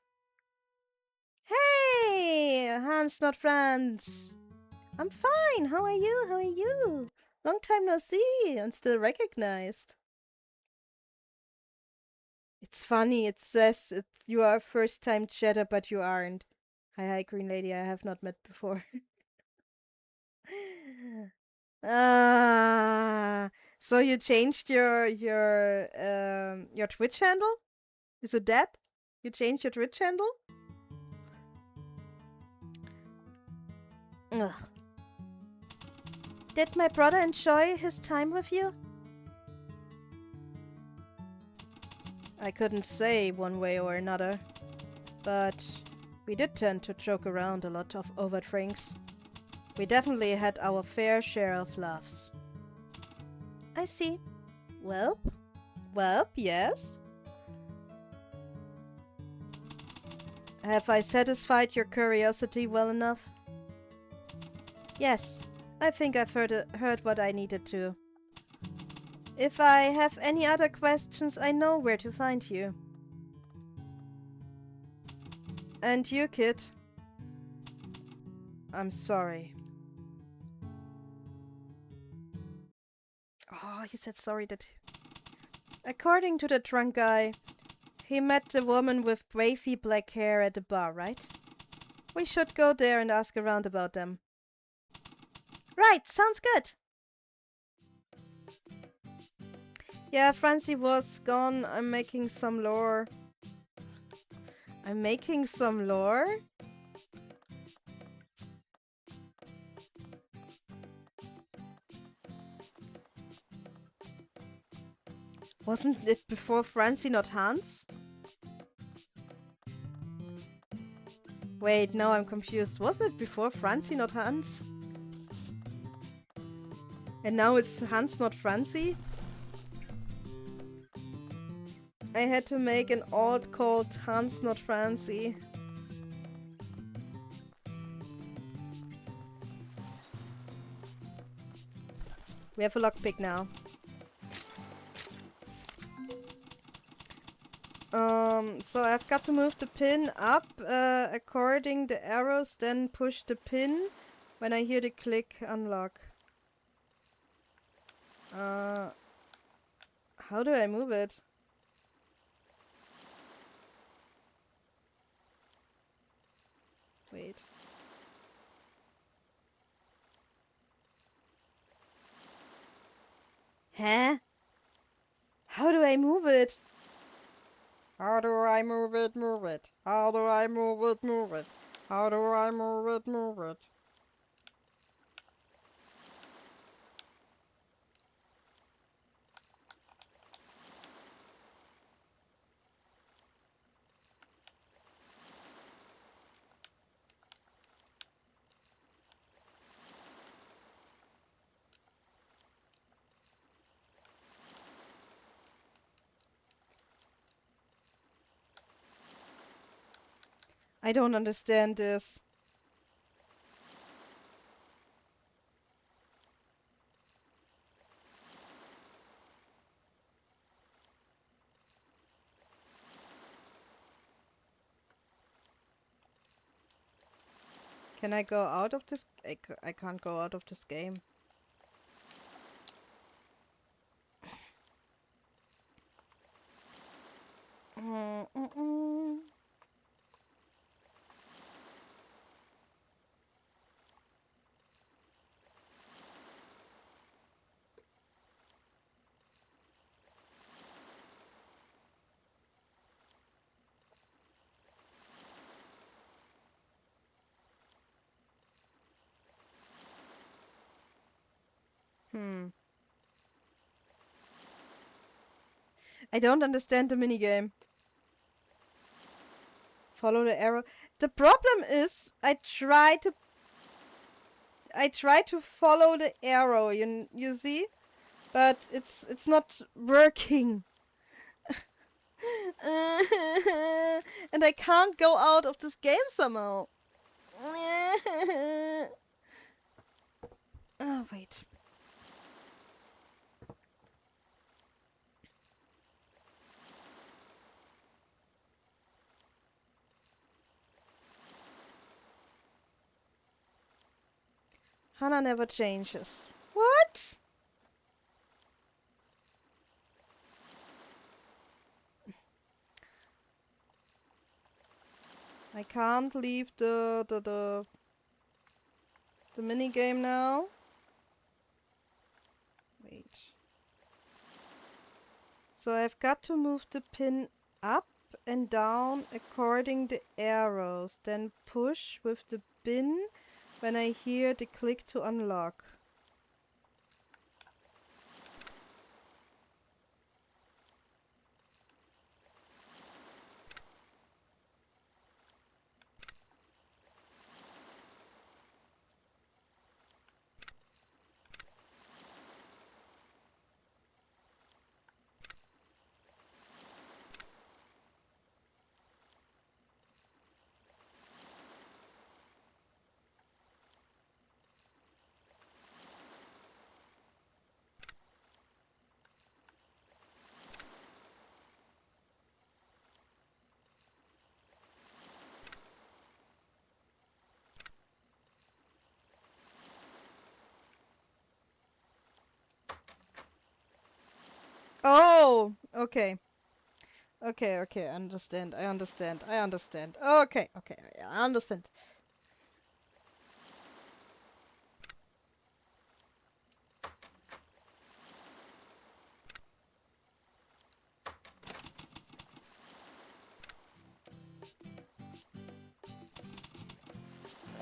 Hey, Hans, not Franz. I'm fine. How are you? How are you? Long time no see and still recognized. It's funny, it says you are a first-time chatter, but you aren't. Hi, Green Lady, I have not met before. Ah, so you changed your Twitch handle? Is it that? You changed your Twitch handle? Ugh. Did my brother enjoy his time with you? I couldn't say one way or another, but we did tend to joke around a lot over drinks. We definitely had our fair share of laughs. I see. Welp, yes. Have I satisfied your curiosity well enough? Yes, I think I've heard what I needed to. If I have any other questions, I know where to find you. And you, kid. I'm sorry. Oh, he said sorry that... According to the drunk guy, he met the woman with wavy black hair at the bar, right? We should go there and ask around about them. Right, sounds good. Yeah, Francie was gone. I'm making some lore. Wasn't it before Francie, not Hans? Wait, now I'm confused. Wasn't it before Francie, not Hans? And now it's Hans, not Francie? I had to make an alt called Hans, not Francie. We have a lockpick now. So I've got to move the pin up according the arrows, then push the pin when I hear the click unlock. How do I move it? Wait. Huh? How do I move it? How do I move it, move it? How do I move it, move it? How do I move it, move it? I don't understand this. Can I go out of this? I can't go out of this game. I don't understand the minigame. Follow the arrow. The problem is I try to follow the arrow, you see? But it's not working. And I can't go out of this game somehow. Oh, wait. Hannah never changes. What? I can't leave the mini game now. Wait. So I've got to move the pin up and down according the arrows, then push with the pin when I hear the click to unlock. Oh, okay. Okay, okay, I understand. I understand. I understand. Okay, okay, I understand.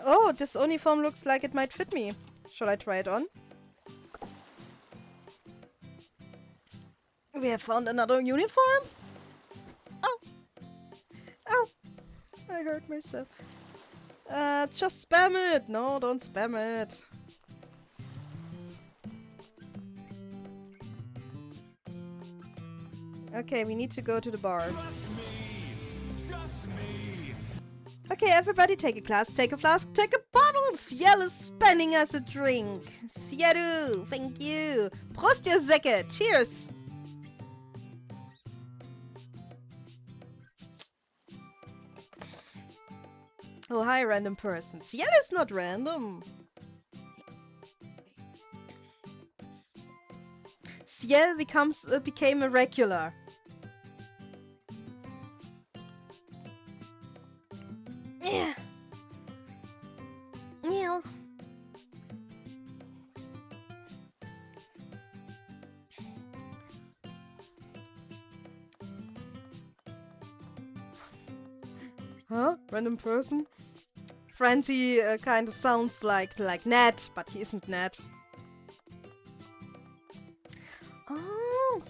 Oh, this uniform looks like it might fit me. Shall I try it on? We have found another uniform? Oh, oh, I hurt myself. Just spam it. No, don't spam it. Okay, we need to go to the bar. Trust me. Just me. Okay, everybody take a glass, take a flask, take a bottle. Ciel is spending us a drink. Sieru, thank you. Prost, ihr Säcke. Cheers. Oh, hi, random person. Ciel is not random. Ciel became a regular. Yeah. Yeah. Huh? Random person? Francie kind of sounds like Ned, but he isn't Ned. Oh,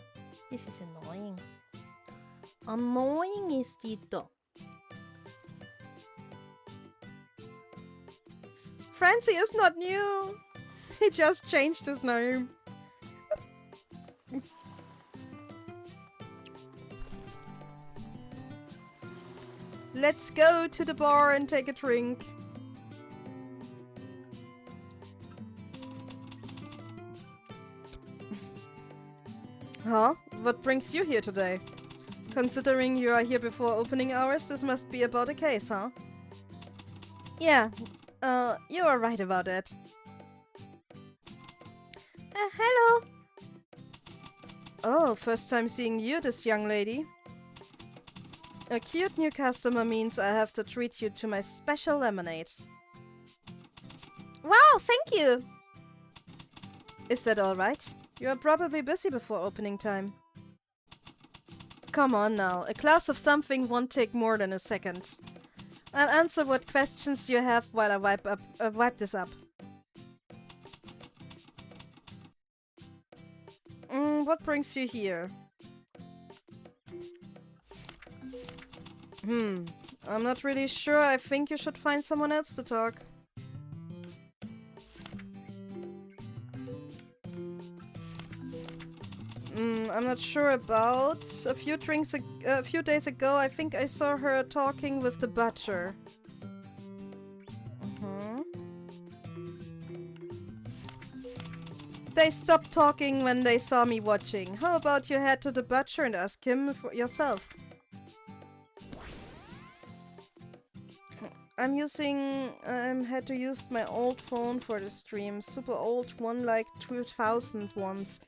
this is annoying. Annoying is Tito. Francie is not new. He just changed his name. Let's go to the bar and take a drink. Huh? What brings you here today? Considering you are here before opening hours, this must be about a case, huh? Yeah, you are right about it. Hello! Oh, first time seeing you, this young lady. A cute new customer means I have to treat you to my special lemonade. Wow, thank you! Is that alright? You are probably busy before opening time. Come on now, a glass of something won't take more than a second. I'll answer what questions you have while I wipe this up. What brings you here? I'm not really sure. I think you should find someone else to talk. I'm not sure about. A few days ago, I think I saw her talking with the butcher. They stopped talking when they saw me watching. How about you head to the butcher and ask him for yourself? Had to use my old phone for the stream. Super old one, like 2000 ones.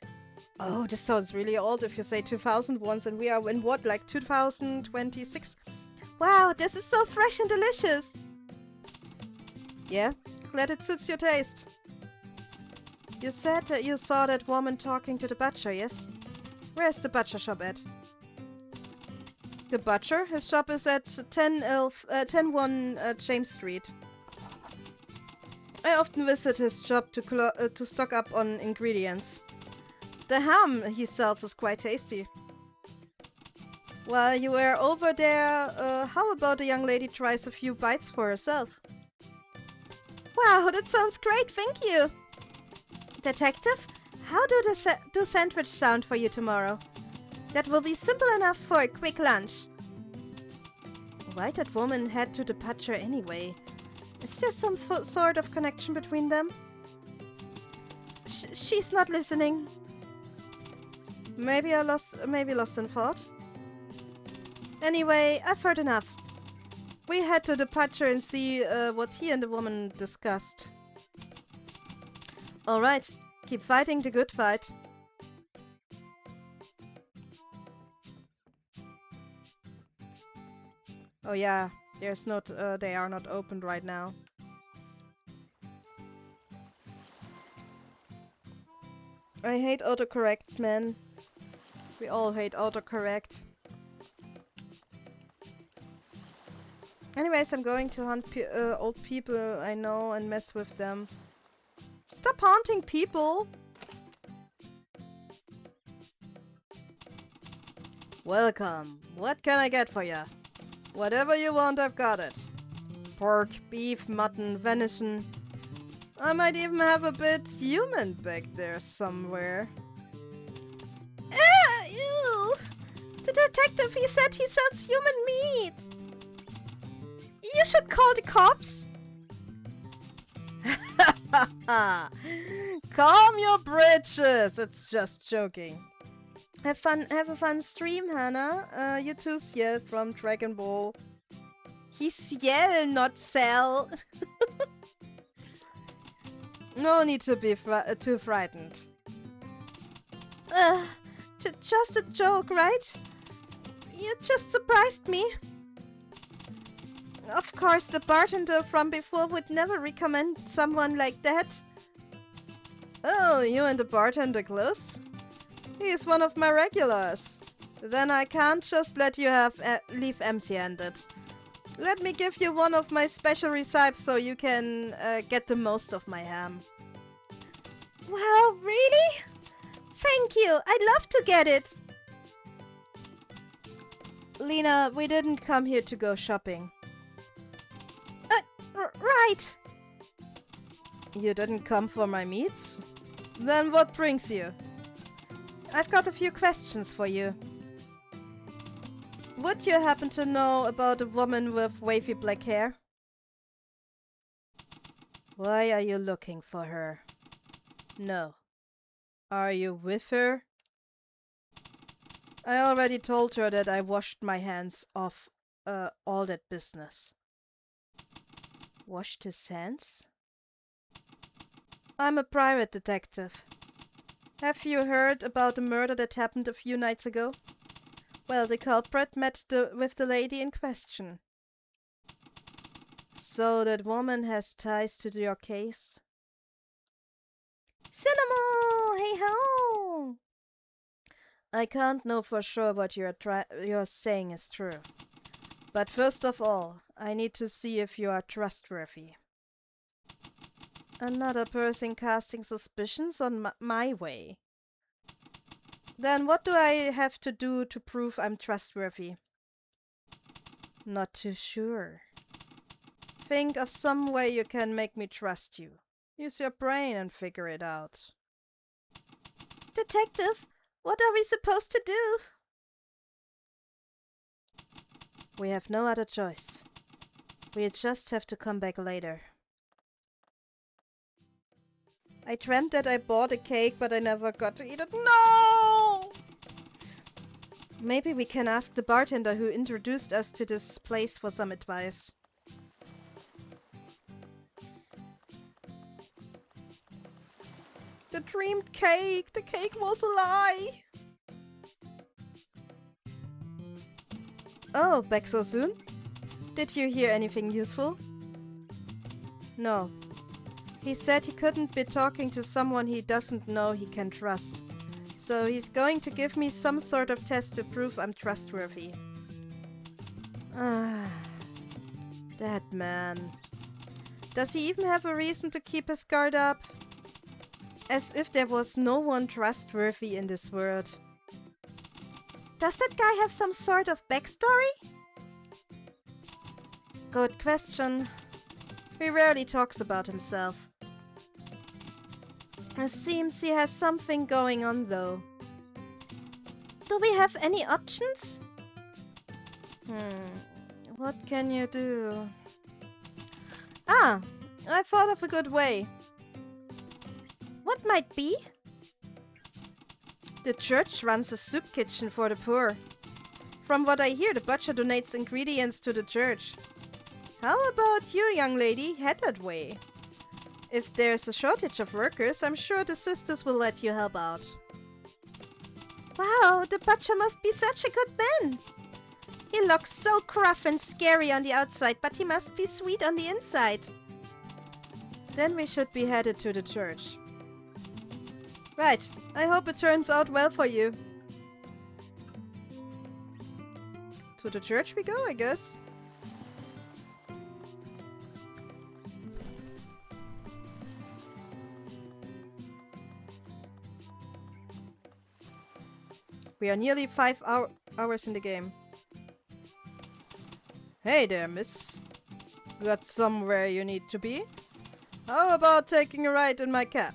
Oh, this sounds really old if you say 2000 ones, and we are in what, like 2026? Wow, this is so fresh and delicious! Yeah, glad it suits your taste. You said that you saw that woman talking to the butcher, yes? Where's the butcher shop at? The butcher? His shop is at 10-1 James Street. I often visit his shop to stock up on ingredients. The ham he sells is quite tasty. While you were over there, how about a young lady tries a few bites for herself? Wow, that sounds great, thank you! Detective, how do sandwich sound for you tomorrow? That will be simple enough for a quick lunch. Why'd that woman head to the butcher anyway? Is there some sort of connection between them? She's not listening. Maybe lost in thought. Anyway, I've heard enough. We head to the butcher and see what he and the woman discussed. Alright, keep fighting the good fight. Oh yeah, they are not opened right now. I hate autocorrect, man. We all hate autocorrect. Anyways, I'm going to hunt old people I know and mess with them. Stop haunting people! Welcome. What can I get for ya? Whatever you want, I've got it. Pork, beef, mutton, venison. I might even have a bit human back there somewhere. Ew! The detective, he said he sells human meat! You should call the cops! Calm your britches! It's just joking. Have a fun stream, Hannah. You too, Ciel from Dragon Ball. He's yell, not sell. No need to be too frightened. Uh, just a joke, right? You just surprised me. Of course, the bartender from before would never recommend someone like that. Oh, you and the bartender close? He's one of my regulars. Then I can't just let you leave empty-handed. Let me give you one of my special recipes so you can get the most of my ham. Well, really? Thank you. I'd love to get it. Lena, we didn't come here to go shopping. Right. You didn't come for my meats? Then what brings you? I've got a few questions for you. Would you happen to know about a woman with wavy black hair? Why are you looking for her? No. Are you with her? I already told her that I washed my hands off all that business. Washed his hands? I'm a private detective. Have you heard about the murder that happened a few nights ago? Well, the culprit met with the lady in question. So that woman has ties to your case? Cinema! Hey ho! I can't know for sure what you're saying is true. But first of all, I need to see if you are trustworthy. Another person casting suspicions on my way. Then what do I have to do to prove I'm trustworthy? Not too sure. Think of some way you can make me trust you. Use your brain and figure it out. Detective, what are we supposed to do? We have no other choice. We just have to come back later. I dreamt that I bought a cake, but I never got to eat it. No! Maybe we can ask the bartender who introduced us to this place for some advice. The dreamed cake! The cake was a lie! Oh, back so soon? Did you hear anything useful? No. He said he couldn't be talking to someone he doesn't know he can trust. So he's going to give me some sort of test to prove I'm trustworthy. Ah, that man. Does he even have a reason to keep his guard up? As if there was no one trustworthy in this world. Does that guy have some sort of backstory? Good question. He rarely talks about himself. It seems he has something going on though. Do we have any options? What can you do? Ah, I thought of a good way. What might be? The church runs a soup kitchen for the poor. From what I hear, the butcher donates ingredients to the church. How about you, young lady? Head that way. If there's a shortage of workers, I'm sure the sisters will let you help out. Wow, the butcher must be such a good man. He looks so gruff and scary on the outside, but he must be sweet on the inside. Then we should be headed to the church. Right, I hope it turns out well for you. To the church we go, I guess. We are nearly 5 hours in the game. Hey there, miss. Got somewhere you need to be? How about taking a ride in my cab?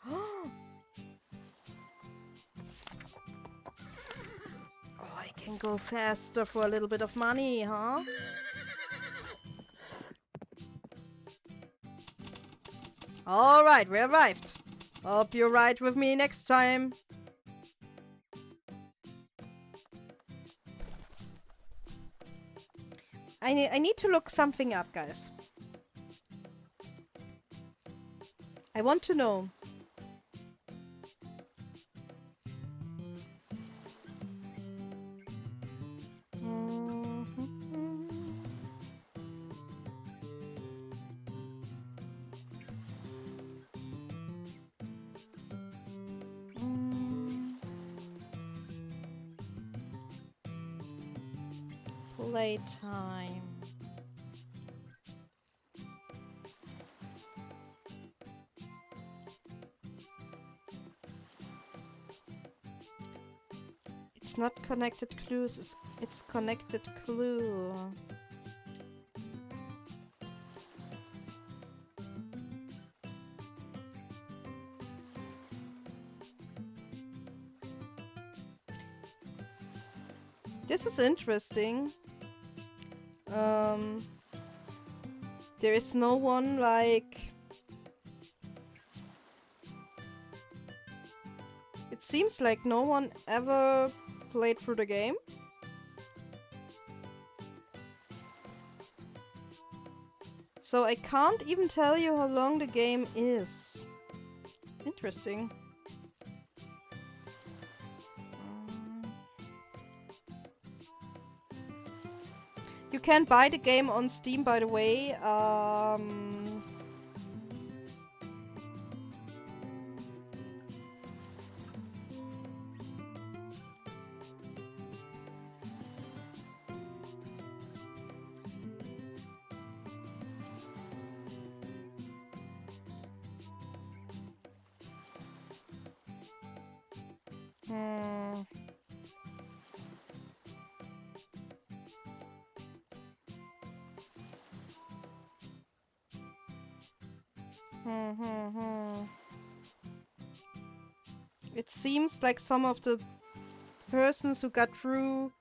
Oh, I can go faster for a little bit of money, huh? Alright, we arrived. Hope you ride with me next time. I need to look something up, guys. I want to know. Playtime. It's not connected clues, it's connected clue. This is interesting. There is no one like... It seems like no one ever played through the game. So I can't even tell you how long the game is. Interesting. You can buy the game on Steam, by the way. It seems like some of the persons who got through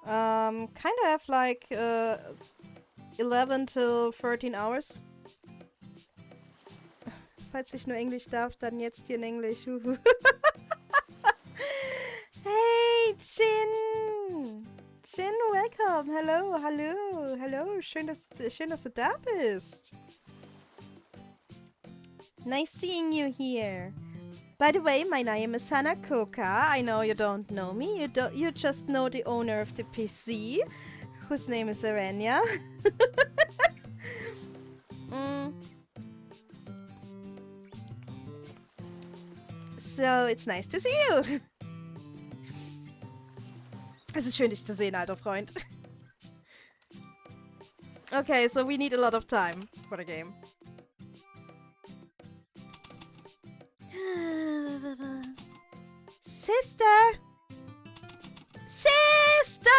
kind of have like 11 till 13 hours. Falls ich nur Englisch darf, dann jetzt hier in Englisch. Hey, Jin! Jin, welcome! Hello, hallo, hallo. Schön, dass du da bist. Nice seeing you here. By the way, my name is Hanakoka. I know you don't know me. You just know the owner of the PC, whose name is Arenya. So, it's nice to see you. Es ist schön, dich zu sehen, alter Freund. Okay, so we need a lot of time for the game. Sister! Sister!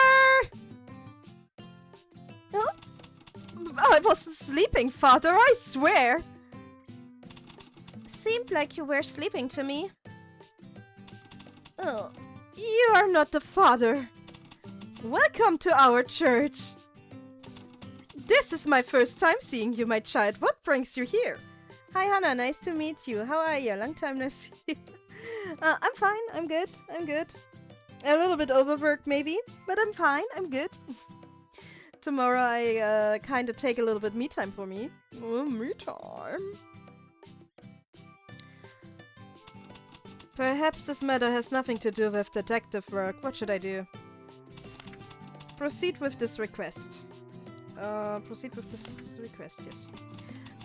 Oh, I wasn't sleeping, father, I swear. Seemed like you were sleeping to me. Oh, you are not the father. Welcome to our church. This is my first time seeing you, my child. What brings you here? Hi, Hannah. Nice to meet you. How are you? Long time no see. I'm fine. I'm good. I'm good. A little bit overworked, maybe, but I'm fine. I'm good. Tomorrow I kind of take a little bit me time for me. Oh, me time. Perhaps this matter has nothing to do with detective work. What should I do? Proceed with this request. Proceed with this request, yes.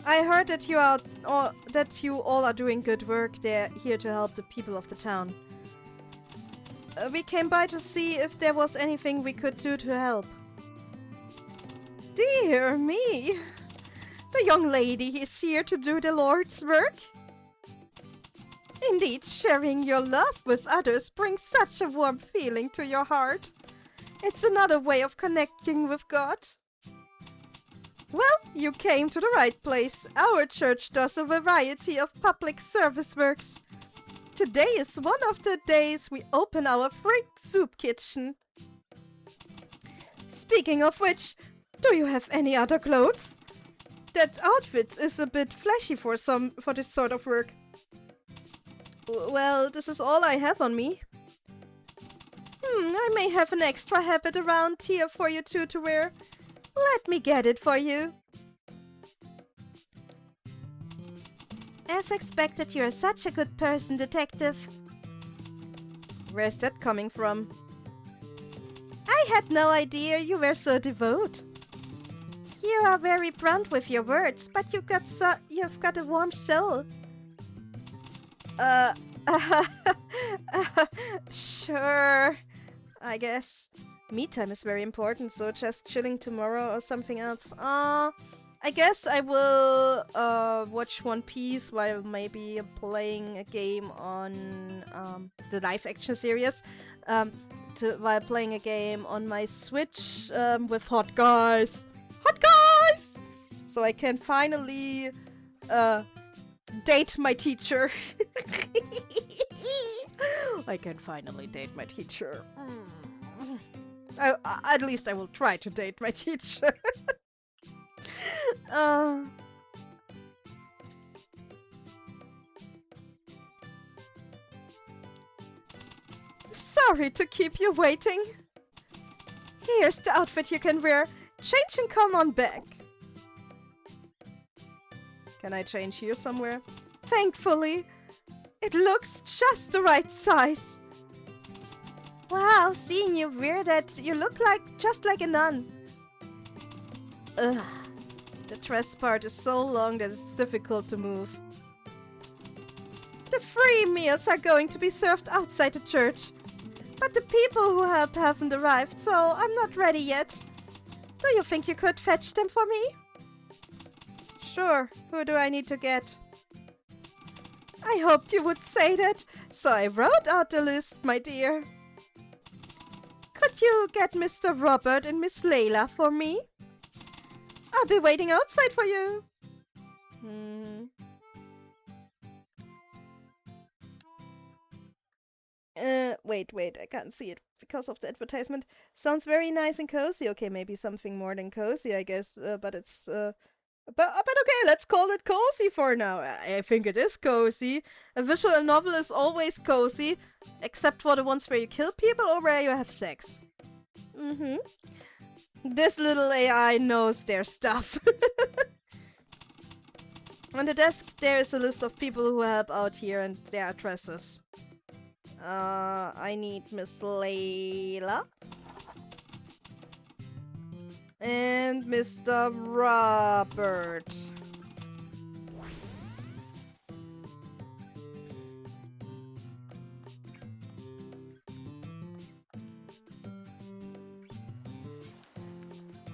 I heard that you all are doing good work. They're here to help the people of the town. We came by to see if there was anything we could do to help. Dear me! The young lady is here to do the Lord's work. Indeed, sharing your love with others brings such a warm feeling to your heart. It's another way of connecting with God. Well, you came to the right place. Our church does a variety of public service works. Today is one of the days we open our free soup kitchen. Speaking of which, do you have any other clothes? That outfit is a bit flashy for this sort of work. Well, this is all I have on me. I may have an extra habit around here for you two to wear. Let me get it for you. As expected, you're such a good person, Detective. Where's that coming from? I had no idea you were so devout. You are very blunt with your words, but you've got a warm soul. Uh, sure, I guess. Me time is very important, so just chilling tomorrow or something else. I guess I will watch One Piece while maybe playing a game on the live action series. While playing a game on my Switch with Hot Guys. Hot Guys! So I can finally date my teacher. I can finally date my teacher. At least I will try to date my teacher. Sorry to keep you waiting. Here's the outfit you can wear. Change and come on back. Can I change here somewhere? Thankfully. It looks just the right size. Wow, seeing you wear that, you look just like a nun. Ugh. The dress part is so long that it's difficult to move. The free meals are going to be served outside the church. But the people who help haven't arrived, so I'm not ready yet. Do you think you could fetch them for me? Sure. Who do I need to get? I hoped you would say that, so I wrote out the list, my dear. Could you get Mr. Robert and Miss Layla for me? I'll be waiting outside for you. Wait, I can't see it because of the advertisement. Sounds very nice and cozy. Okay, maybe something more than cozy, I guess, but it's, but okay, let's call it cozy for now. I think it is cozy. A visual novel is always cozy, except for the ones where you kill people or where you have sex. This little AI knows their stuff. On the desk, there is a list of people who help out here and their addresses. I need Miss Layla. And Mr. Robert.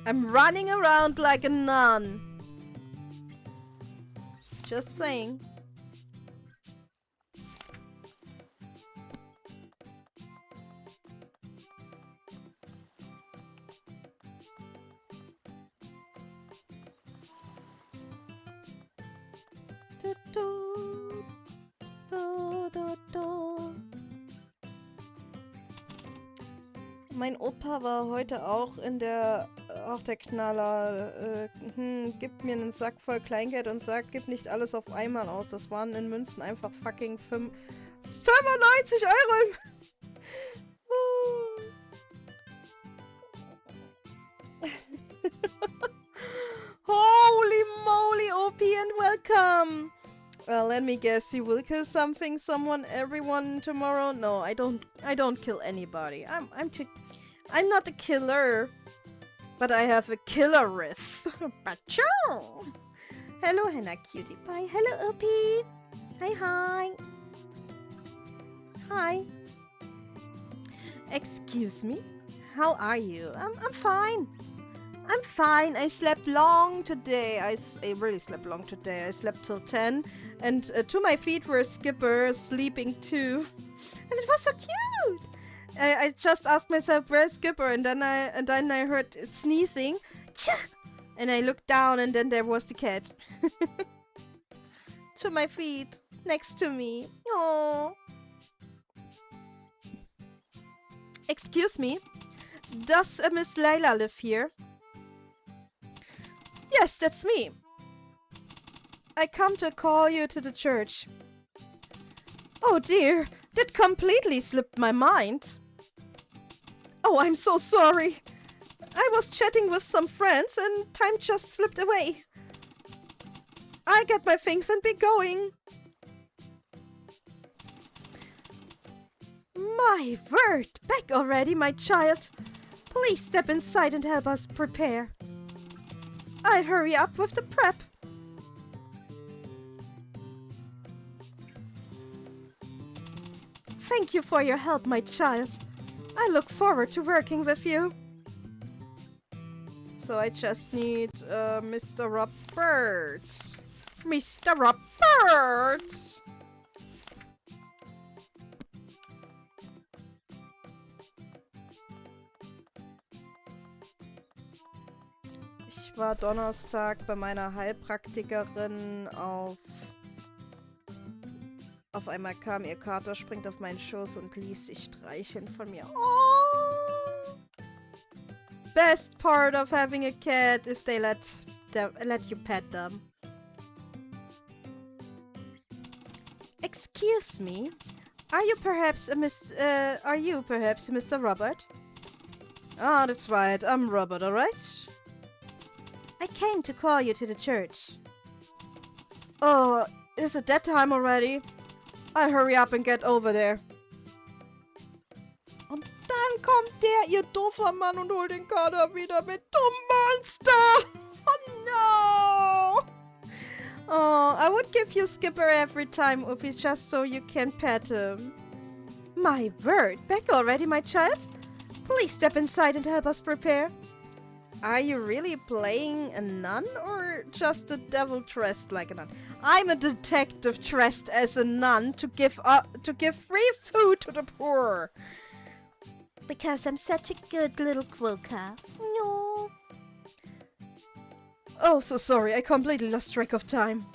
I'm running around like a nun. Just saying. Mein Opa war heute auch auf der Knaller. Gib mir einen Sack voll Kleingeld und sagt, gib nicht alles auf einmal aus. Das waren in Münzen einfach fucking 95 Euro. Holy moly, OP, and welcome! Let me guess, you will kill someone, everyone tomorrow? No, I don't kill anybody. I'm not a killer, but I have a killer riff. Pacho! Hello, Hannah Cutie Pie. Hello, OP. Hi. Hi. Excuse me? How are you? I'm fine. I'm fine. I slept long today. I really slept long today. I slept till 10, and to my feet were Skipper sleeping too, and it was so cute. I just asked myself, where's Skipper, and then I heard it sneezing, and I looked down, and then there was the cat to my feet next to me. Oh. Excuse me. Does Miss Layla live here? Yes, that's me. I come to call you to the church. Oh dear, that completely slipped my mind. Oh, I'm so sorry. I was chatting with some friends and time just slipped away. I get my things and be going. My word! Back already, my child. Please step inside and help us prepare. I'll hurry up with the prep. Thank you for your help, my child. I look forward to working with you. So I just need Mr. Roberts. Mr. Roberts! Ich war Donnerstag bei meiner Heilpraktikerin Auf einmal kam ihr Kater, springt auf meinen Schoß und ließ sich streicheln von mir. Oh! Best part of having a cat if they let you pet them. Excuse me, are you perhaps a Mr. Robert? Ah, that's right. I'm Robert, alright? I came to call you to the church. Oh, is it that time already? I'll hurry up and get over there. Und dann kommt ihr doofer Mann, und holt den Kater wieder mit. Du Monster! Oh no! Oh, I would give you Skipper every time, Uffy, just so you can pet him. My word! Back already, my child? Please step inside and help us prepare. Are you really playing a nun or just a devil dressed like a nun? I'm a detective dressed as a nun to give free food to the poor. Because I'm such a good little quokka. No. Oh, so sorry. I completely lost track of time.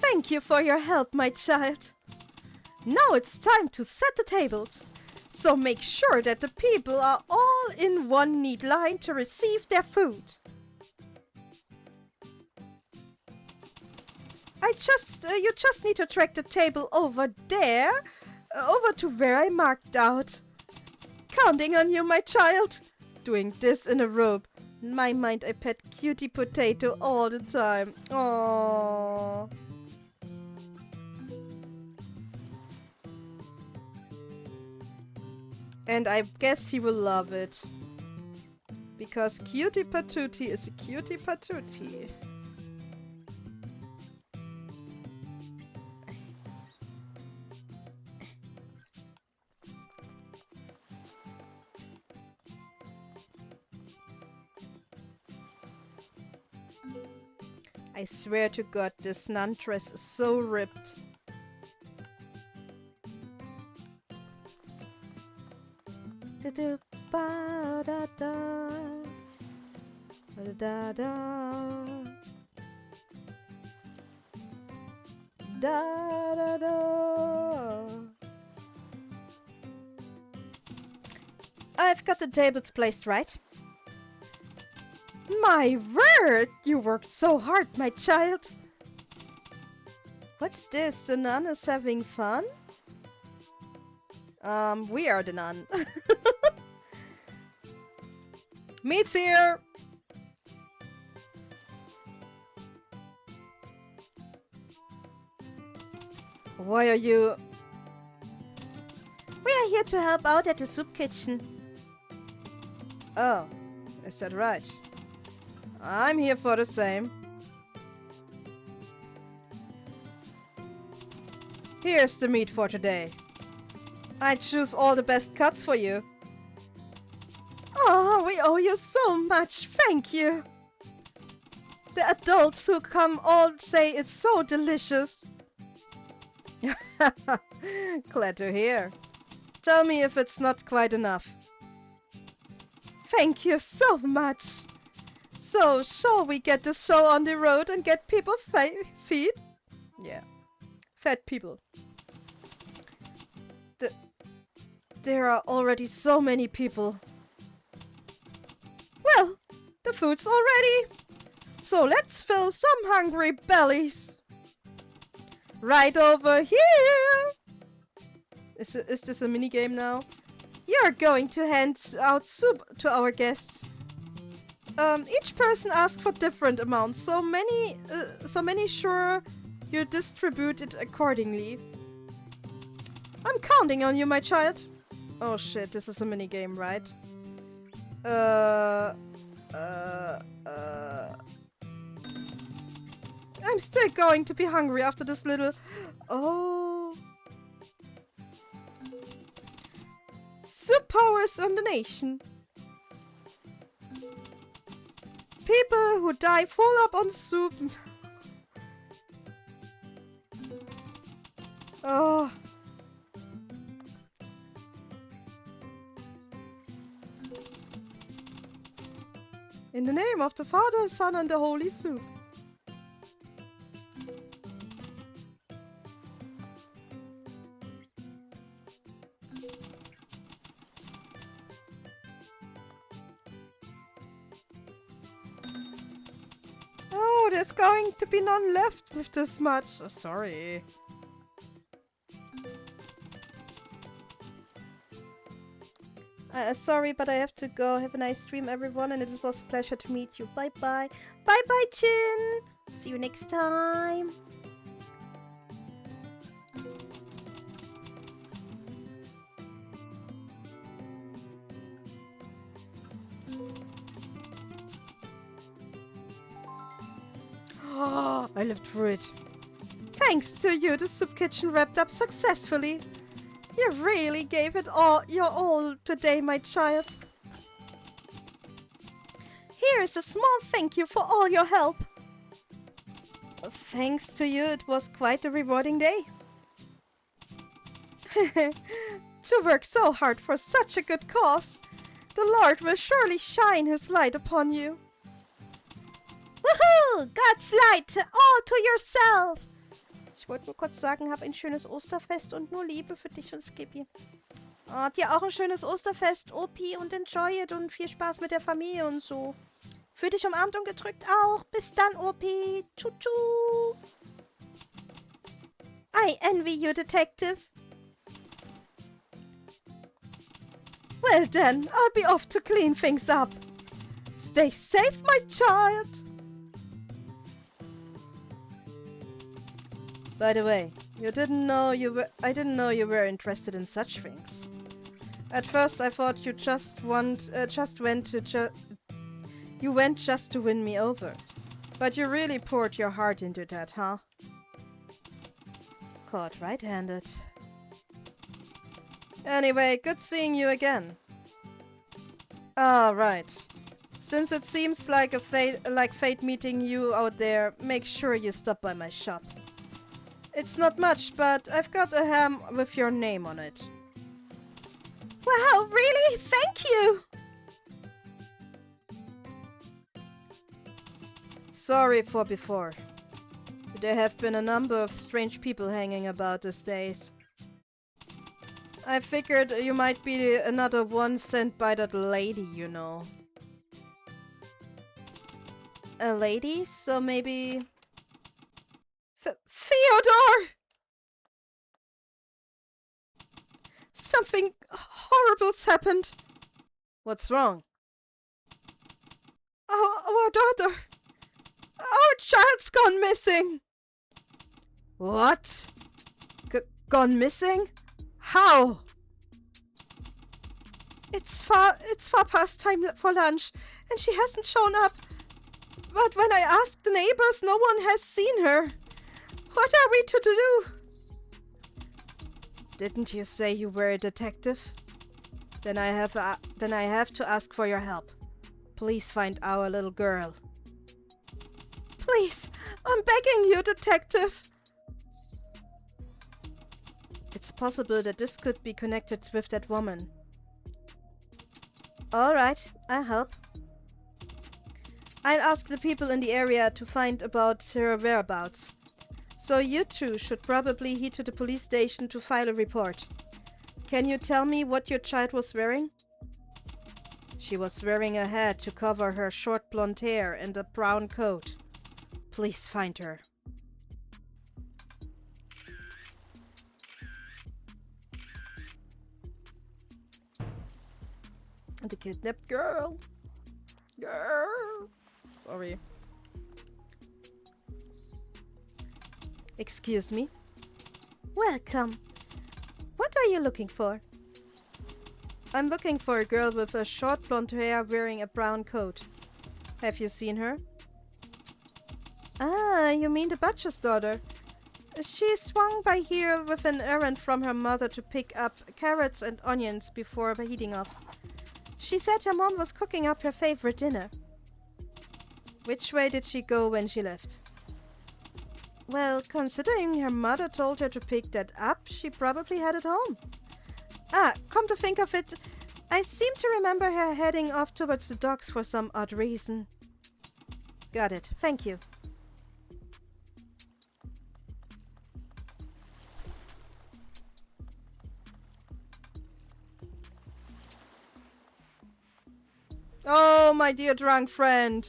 Thank you for your help, my child. Now it's time to set the tables. So make sure that the people are all in one neat line to receive their food. You just need to track the table over there, over to where I marked out. Counting on you, my child. Doing this in a robe. In my mind, I pet Cutie Potato all the time. Aww. And I guess he will love it. Because Cutie Patootie is a Cutie Patootie. I swear to God, this nun dress is so ripped. Da da da da da da da. I've got the tables placed right. My word! You worked so hard, my child. What's this? The nun is having fun? We are the nun. Meet's here! Why are you... We are here to help out at the soup kitchen. Oh, is that right? I'm here for the same. Here's the meat for today. I choose all the best cuts for you. Oh, we owe you so much. Thank you. The adults who come all say it's so delicious. Glad to hear. Tell me if it's not quite enough. Thank you so much. So, shall we get this show on the road and get people feed? Yeah. Fed people. There are already so many people. Well, the food's all ready. So let's fill some hungry bellies. Right over here! Is this a mini game now? You're going to hand out soup to our guests. Each person asks for different amounts, so many sure you distribute it accordingly. I'm counting on you, my child. Oh shit, this is a mini game, right? I'm still going to be hungry after this little... Oh... Soup powers on the nation. People who die full up on soup. Oh. In the name of the Father, Son, and the Holy Soup. Oh, there's going to be none left with this much. Oh, sorry. Sorry, but I have to go. Have a nice stream, everyone, and it was a pleasure to meet you. Bye-bye. Bye-bye, Chin! See you next time! Oh, I lived through it. Thanks to you, the soup kitchen wrapped up successfully. You really gave it your all today, my child. Here is a small thank you for all your help. Thanks to you, it was quite a rewarding day. To work so hard for such a good cause. The Lord will surely shine his light upon you. Woohoo! God's light all to yourself. Ich wollte nur kurz sagen, hab ein schönes Osterfest und nur Liebe für dich und Skippy. Oh, dir auch ein schönes Osterfest, Opi, und enjoy it und viel Spaß mit der Familie und so. Fühl dich umarmt und gedrückt auch. Bis dann, Opi. Tschu-tschu. I envy you, Detective. Well then, I'll be off to clean things up. Stay safe, my child. By the way, I didn't know you were interested in such things. At first, I thought you went just to win me over. But you really poured your heart into that, huh? Caught right-handed. Anyway, good seeing you again. Ah, right. Since it seems like fate meeting you out there, make sure you stop by my shop. It's not much, but I've got a ham with your name on it. Wow, really? Thank you! Sorry for before. There have been a number of strange people hanging about these days. I figured you might be another one sent by that lady, you know. A lady? So maybe... Theodore! Something horrible's happened. What's wrong? Our daughter. Our child's gone missing. What? Gone missing? How? It's far past time for lunch, and she hasn't shown up. But when I asked the neighbors, no one has seen her. What are we to do? Didn't you say you were a detective? Then I have to ask for your help. Please find our little girl. Please, I'm begging you, detective. It's possible that this could be connected with that woman. Alright, I'll help. I'll ask the people in the area to find about her whereabouts. So you two should probably head to the police station to file a report. Can you tell me what your child was wearing? She was wearing a hat to cover her short blonde hair and a brown coat. Please find her. The kidnapped girl. Girl. Sorry. Excuse me. Welcome. What are you looking for? I'm looking for a girl with a short blonde hair wearing a brown coat. Have you seen her? Ah, you mean the butcher's daughter. She swung by here with an errand from her mother to pick up carrots and onions before heading off. She said her mom was cooking up her favorite dinner. Which way did she go when she left? Well, considering her mother told her to pick that up, she probably headed home. Ah, come to think of it, I seem to remember her heading off towards the docks for some odd reason. Got it, thank you. Oh, my dear drunk friend.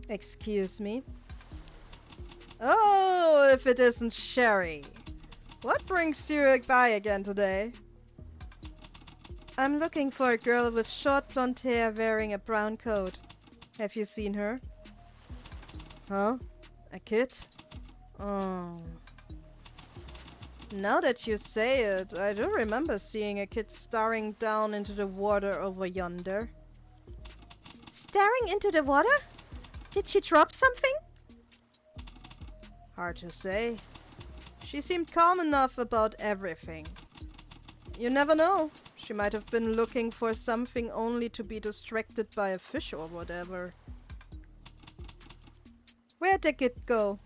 Excuse me. Oh, if it isn't Sherry. What brings you by again today? I'm looking for a girl with short blonde hair wearing a brown coat. Have you seen her? Huh? A kid? Oh. Now that you say it, I do remember seeing a kid staring down into the water over yonder. Staring into the water? Did she drop something? Hard to say. She seemed calm enough about everything. You never know. She might have been looking for something only to be distracted by a fish or whatever. Where'd the kid go?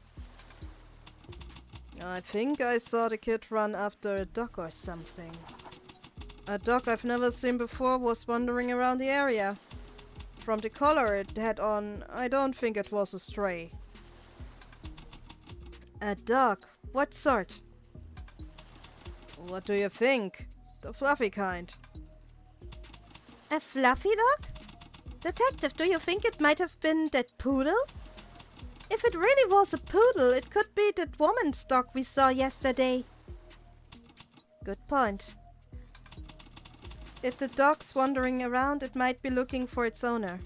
I think I saw the kid run after a dog or something. A dog I've never seen before was wandering around the area. From the color it had on, I don't think it was a stray. A dog? What sort? What do you think? The fluffy kind. A fluffy dog? Detective, do you think it might have been that poodle? If it really was a poodle, it could be that woman's dog we saw yesterday. Good point. If the dog's wandering around, it might be looking for its owner.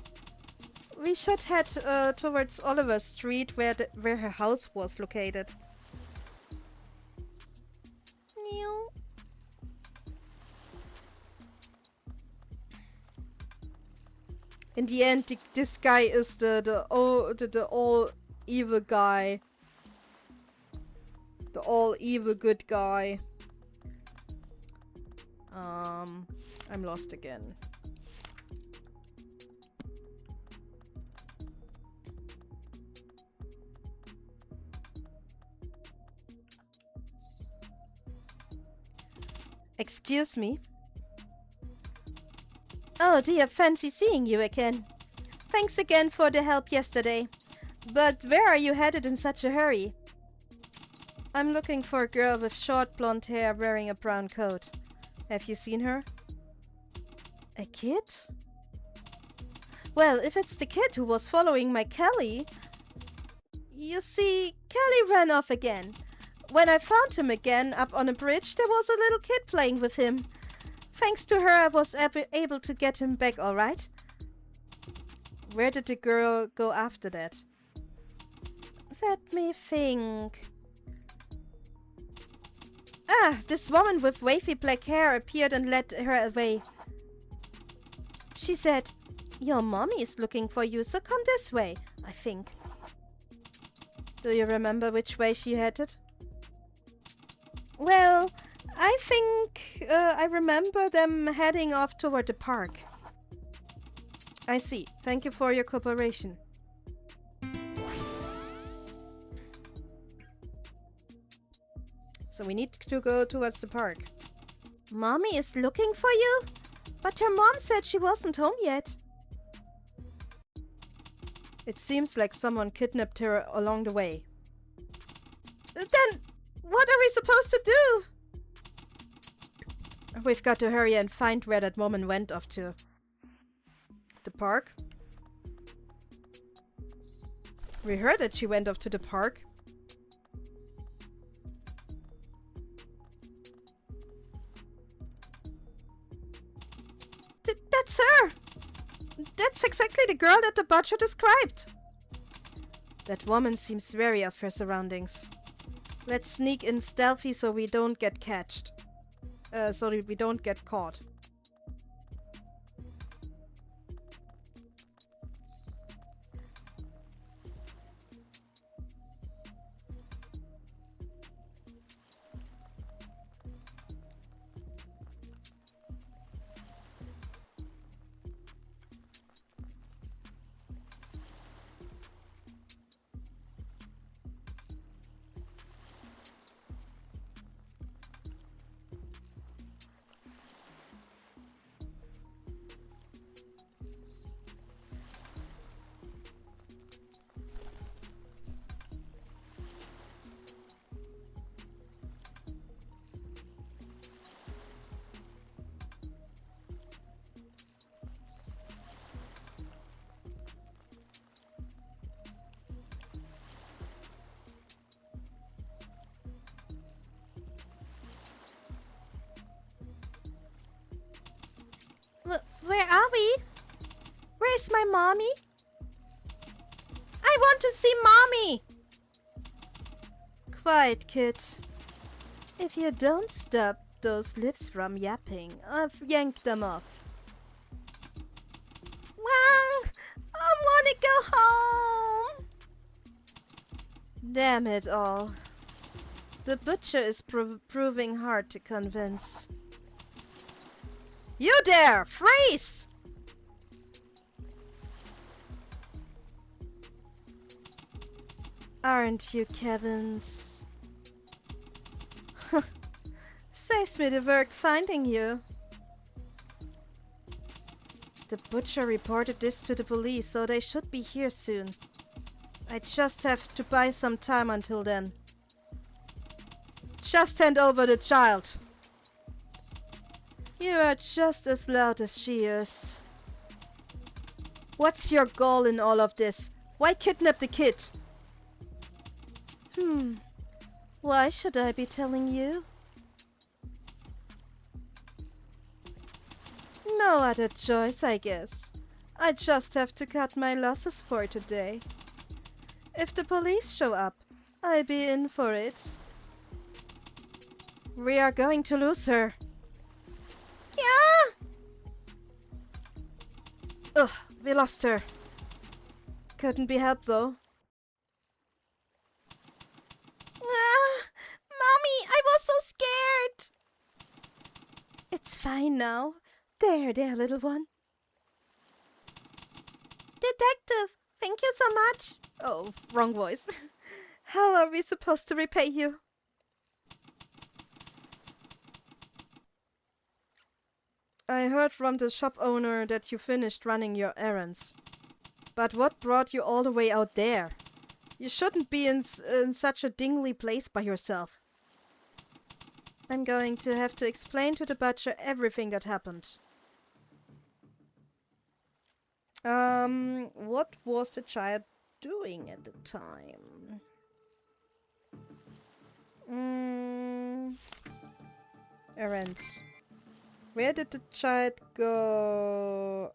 We should head towards Oliver Street, where her house was located. Meow. In the end, this guy is the all evil guy. The all evil good guy. I'm lost again. Excuse me? Oh dear, fancy seeing you again. Thanks again for the help yesterday. But where are you headed in such a hurry? I'm looking for a girl with short blonde hair wearing a brown coat. Have you seen her? A kid? Well, if it's the kid who was following my Kelly... You see, Kelly ran off again. When I found him again up on a bridge, there was a little kid playing with him. Thanks to her, I was able to get him back all right. Where did the girl go after that? Let me think. Ah, this woman with wavy black hair appeared and led her away. She said, "Your mommy is looking for you, so come this way," I think. Do you remember which way she headed? Well, I think I remember them heading off toward the park. I see. Thank you for your cooperation. So we need to go towards the park. Mommy is looking for you? But her mom said she wasn't home yet. It seems like someone kidnapped her along the way. Then, what are we supposed to do? We've got to hurry and find where that woman went off to. The park? We heard that she went off to the park. It's her! That's exactly the girl that the butcher described. That woman seems wary of her surroundings. Let's sneak in stealthy so we don't get catched. So we don't get caught. Where are we? Where's my mommy? I want to see mommy! Quiet, kid. If you don't stop those lips from yapping, I'll yank them off. Well, I wanna go home! Damn it all. The butcher is proving hard to convince. You there! Freeze! Aren't you, Kevin's? Saves me the work finding you. The butcher reported this to the police, so they should be here soon. I just have to buy some time until then. Just hand over the child. You are just as loud as she is. What's your goal in all of this? Why kidnap the kid? Why should I be telling you? No other choice, I guess. I just have to cut my losses for today. If the police show up, I'll be in for it. We are going to lose her. Yeah! Ugh, we lost her. Couldn't be helped though. Mommy, I was so scared! It's fine now. There, little one. Detective, thank you so much. Oh, wrong voice. How are we supposed to repay you? I heard from the shop owner that you finished running your errands. But what brought you all the way out there? You shouldn't be in such a dingly place by yourself. I'm going to have to explain to the butcher everything that happened. What was the child doing at the time? Errands. Where did the child go?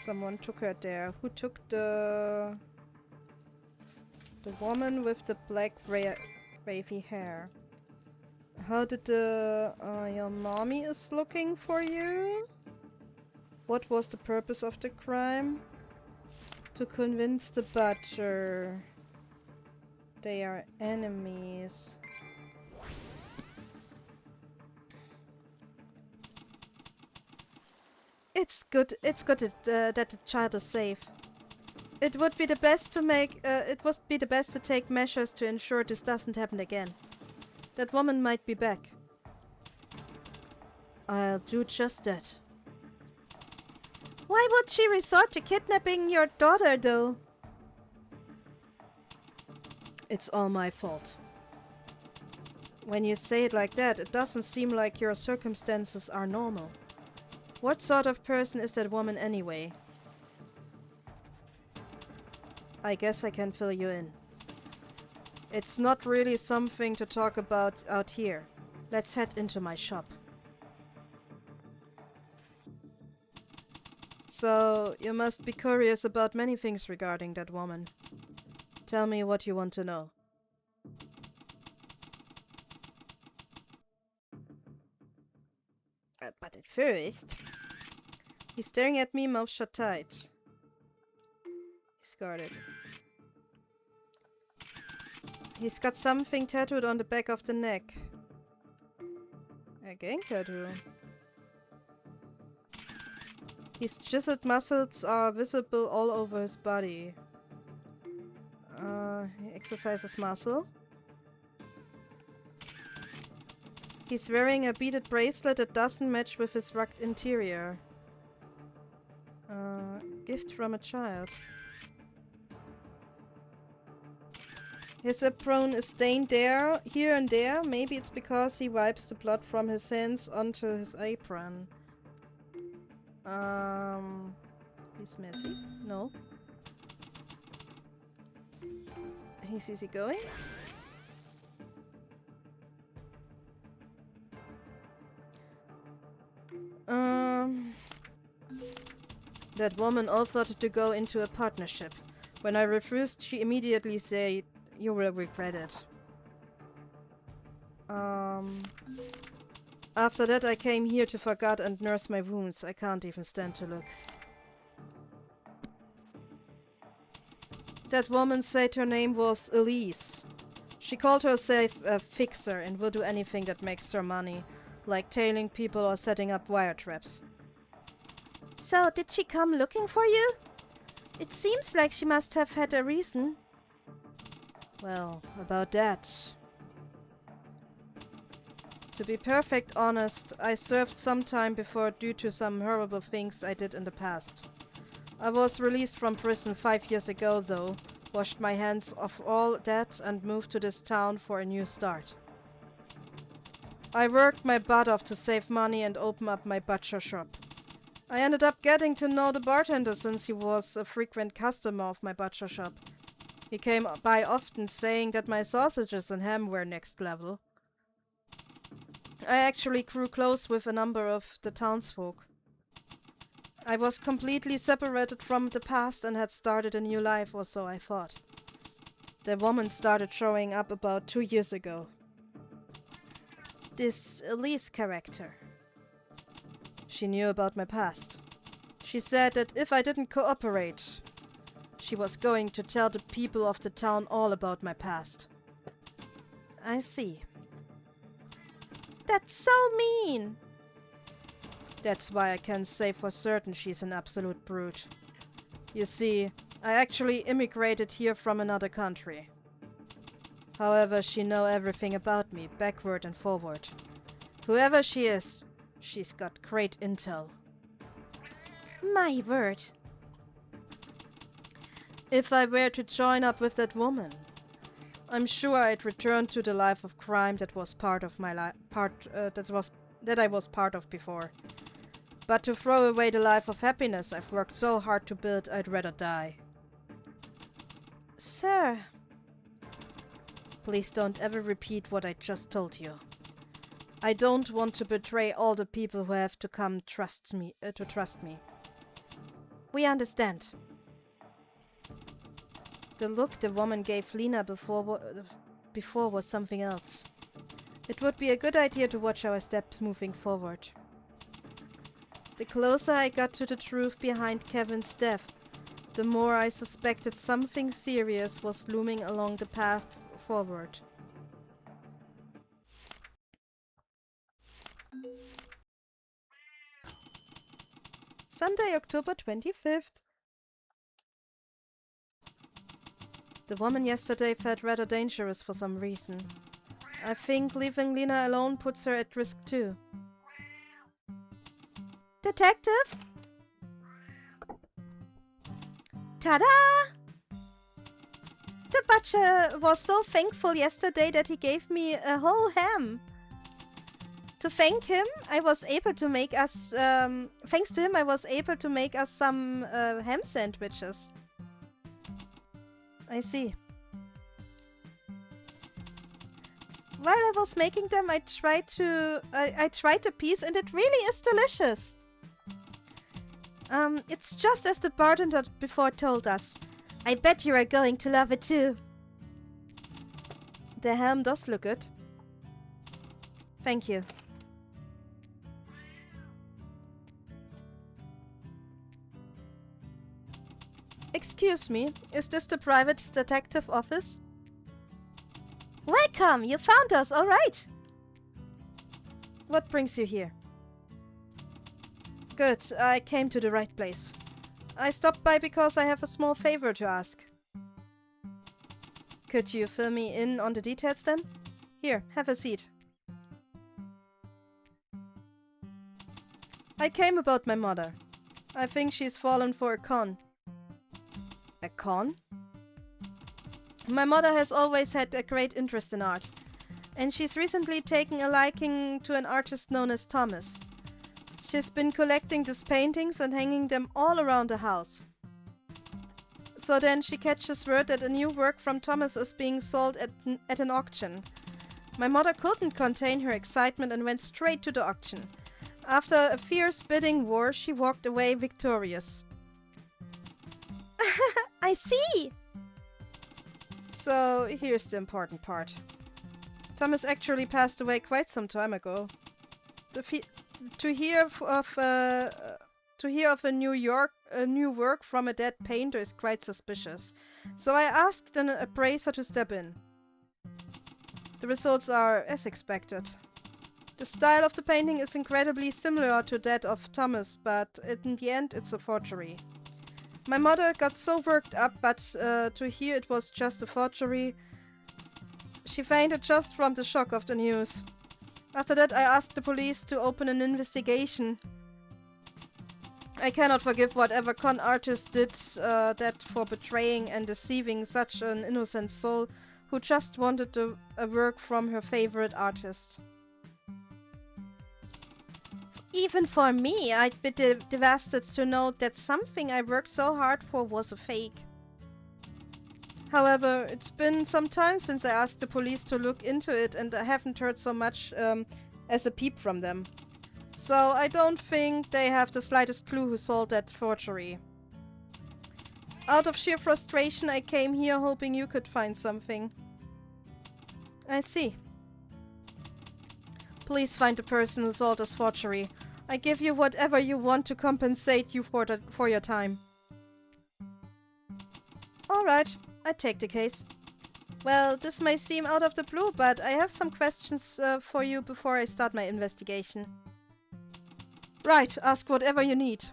Someone took her there. Who took the woman with the black wavy hair? How did your mommy is looking for you? What was the purpose of the crime? To convince the butcher. They are enemies. It's good that the child is safe. It would be the best to take measures to ensure this doesn't happen again. That woman might be back. I'll do just that. Why would she resort to kidnapping your daughter, though? It's all my fault. When you say it like that, it doesn't seem like your circumstances are normal. What sort of person is that woman anyway? I guess I can fill you in. It's not really something to talk about out here. Let's head into my shop. So, you must be curious about many things regarding that woman. Tell me what you want to know. But at first... He's staring at me, mouth shut tight. He's guarded. He's got something tattooed on the back of the neck. A gang tattoo. His chiseled muscles are visible all over his body. He exercises muscle. He's wearing a beaded bracelet that doesn't match with his rugged interior. Gift from a child. His apron is stained there, here and there. Maybe it's because he wipes the blood from his hands onto his apron. He's messy? No. He's easygoing? That woman offered to go into a partnership. When I refused, she immediately said, "You will regret it." After that I came here to forget and nurse my wounds. I can't even stand to look. That woman said her name was Elise. She called herself a fixer and will do anything that makes her money, like tailing people or setting up wire traps. So, did she come looking for you? It seems like she must have had a reason. Well, about that... To be perfect honest, I served some time before due to some horrible things I did in the past. I was released from prison 5 years ago though, washed my hands of all that and moved to this town for a new start. I worked my butt off to save money and open up my butcher shop. I ended up getting to know the bartender since he was a frequent customer of my butcher shop. He came by often saying that my sausages and ham were next level. I actually grew close with a number of the townsfolk. I was completely separated from the past and had started a new life, or so I thought. The woman started showing up about 2 years ago. This Elise character. She knew about my past. She said that if I didn't cooperate, she was going to tell the people of the town all about my past. I see. That's so mean! That's why I can say for certain she's an absolute brute. You see, I actually immigrated here from another country. However, she knows everything about me, backward and forward. Whoever she is, she's got great intel. My word. If I were to join up with that woman, I'm sure I'd return to the life of crime that was part of my that I was part of before. But to throw away the life of happiness I've worked so hard to build, I'd rather die. Sir. Please don't ever repeat what I just told you. I don't want to betray all the people who have to come trust me. We understand. The look the woman gave Lena before was something else. It would be a good idea to watch our steps moving forward. The closer I got to the truth behind Kevin's death, the more I suspected something serious was looming along the path forward. Sunday, October 25th. The woman yesterday felt rather dangerous for some reason. I think leaving Lena alone puts her at risk too. detective? Ta-da! The butcher was so thankful yesterday that he gave me a whole ham. To thank him, I was able to make us, thanks to him, I was able to make us some ham sandwiches. I see. While I was making them, I tried a piece and it really is delicious. It's just as the bartender before told us. I bet you are going to love it too. The ham does look good. Thank you. Excuse me, is this the private detective office? Welcome! You found us, all right. What brings you here? Good, I came to the right place. I stopped by because I have a small favor to ask. Could you fill me in on the details then? Here, have a seat. I came about my mother. I think she's fallen for a con. A con? My mother has always had a great interest in art, and she's recently taken a liking to an artist known as Thomas. She's been collecting these paintings and hanging them all around the house. So then she catches word that a new work from Thomas is being sold at an auction. My mother couldn't contain her excitement and went straight to the auction. After a fierce bidding war, she walked away victorious. I see! So, here's the important part. Thomas actually passed away quite some time ago. To hear of a new work from a dead painter is quite suspicious. So I asked an appraiser to step in. The results are as expected. The style of the painting is incredibly similar to that of Thomas, but in the end it's a forgery. My mother got so worked up, but to hear it was just a forgery, she fainted just from the shock of the news. After that, I asked the police to open an investigation. I cannot forgive whatever con artist did that for betraying and deceiving such an innocent soul who just wanted a work from her favorite artist. Even for me, I'd be devastated to know that something I worked so hard for was a fake. However, it's been some time since I asked the police to look into it, and I haven't heard so much as a peep from them. So I don't think they have the slightest clue who sold that forgery. Out of sheer frustration, I came here hoping you could find something. I see. Please find the person who sold this forgery. I give you whatever you want to compensate you for your time. Alright, I take the case. Well, this may seem out of the blue, but I have some questions for you before I start my investigation. Right, ask whatever you need.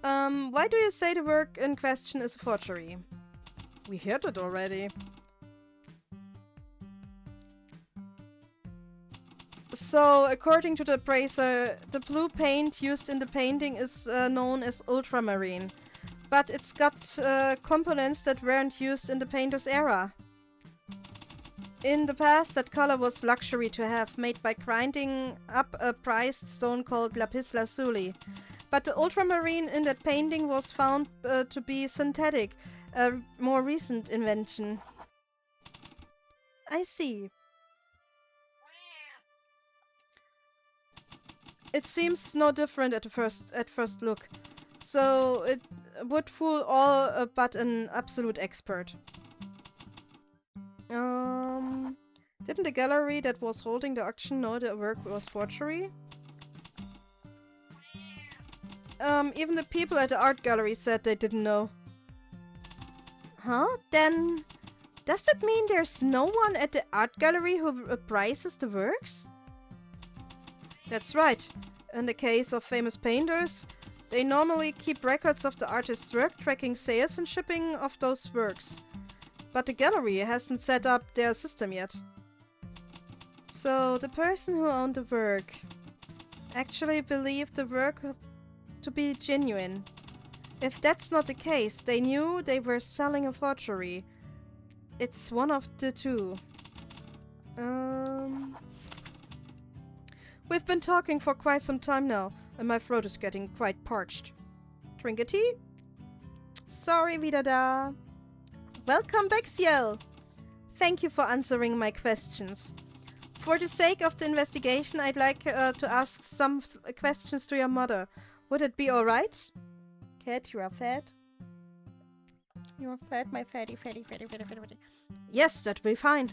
Why do you say the work in question is a forgery? We heard it already. So, according to the appraiser, the blue paint used in the painting is known as ultramarine. But it's got components that weren't used in the painter's era. In the past, that color was luxury to have, made by grinding up a prized stone called lapis lazuli. But the ultramarine in that painting was found to be synthetic, a more recent invention. I see. It seems no different at first look, so it would fool all but an absolute expert. Didn't the gallery that was holding the auction know the work was forgery? Even the people at the art gallery said they didn't know. Huh? Then, does that mean there's no one at the art gallery who appraises the works? That's right. In the case of famous painters, they normally keep records of the artist's work, tracking sales and shipping of those works. But the gallery hasn't set up their system yet. So the person who owned the work actually believed the work to be genuine. If that's not the case, they knew they were selling a forgery. It's one of the two. Um, we've been talking for quite some time now, and my throat is getting quite parched. Drink a tea? Sorry, Vidada. Welcome back, Ciel. Thank you for answering my questions. For the sake of the investigation, I'd like to ask some questions to your mother. Would it be alright? Cat, you are fat. You are fat, my fatty, fatty, fatty, fatty, fatty, fatty. Yes, that'd be fine.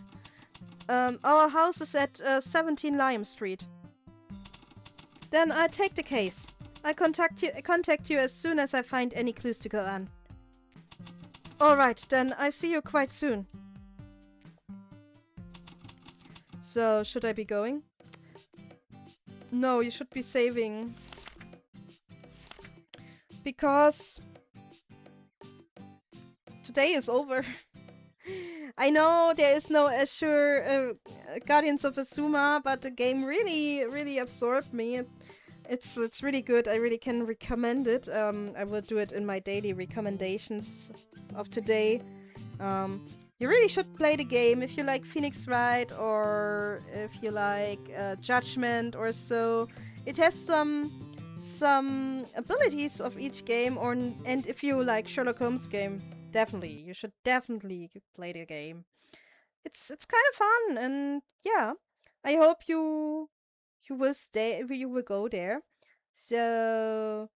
Our house is at 17 Lime Street. Then I take the case. I contact you as soon as I find any clues to go on. Alright, then I see you quite soon. So, should I be going? No, you should be saving. Because today is over. I know there is no Azure Guardians of Azuma, but the game really absorbed me. It's really good. I really can recommend it. I will do it in my daily recommendations of today. You really should play the game if you like Phoenix Wright or if you like Judgment or so. It has some abilities of each game, and if you like Sherlock Holmes game, definitely you should definitely play the game. It's kind of fun, and yeah, I hope you will stay, you will go there. So,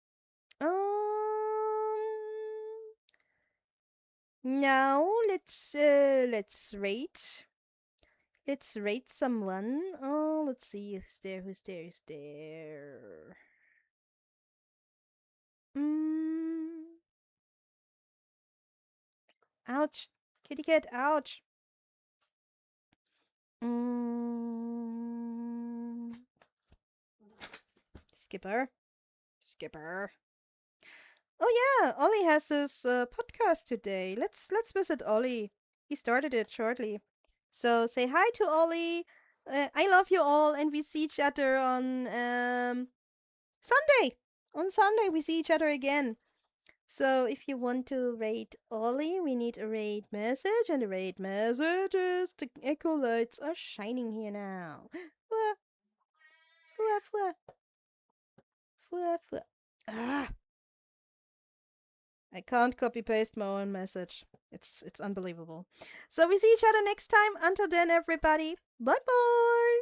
now let's rate. Let's rate someone. Oh, let's see who's there. Mm, ouch. Kitty cat, ouch. Mm, Skipper. Skipper. Oh yeah, Ollie has his podcast today. Let's visit Ollie. He started it shortly. So say hi to Ollie. I love you all, and we see each other on Sunday. On Sunday we see each other again. So if you want to rate Ollie, we need a rate message, and the rate message is the echo lights are shining here now. Fua, fua, fua, fua, fua. Ah, I can't copy paste my own message. It's unbelievable. So we see each other next time. Until then, everybody, bye bye.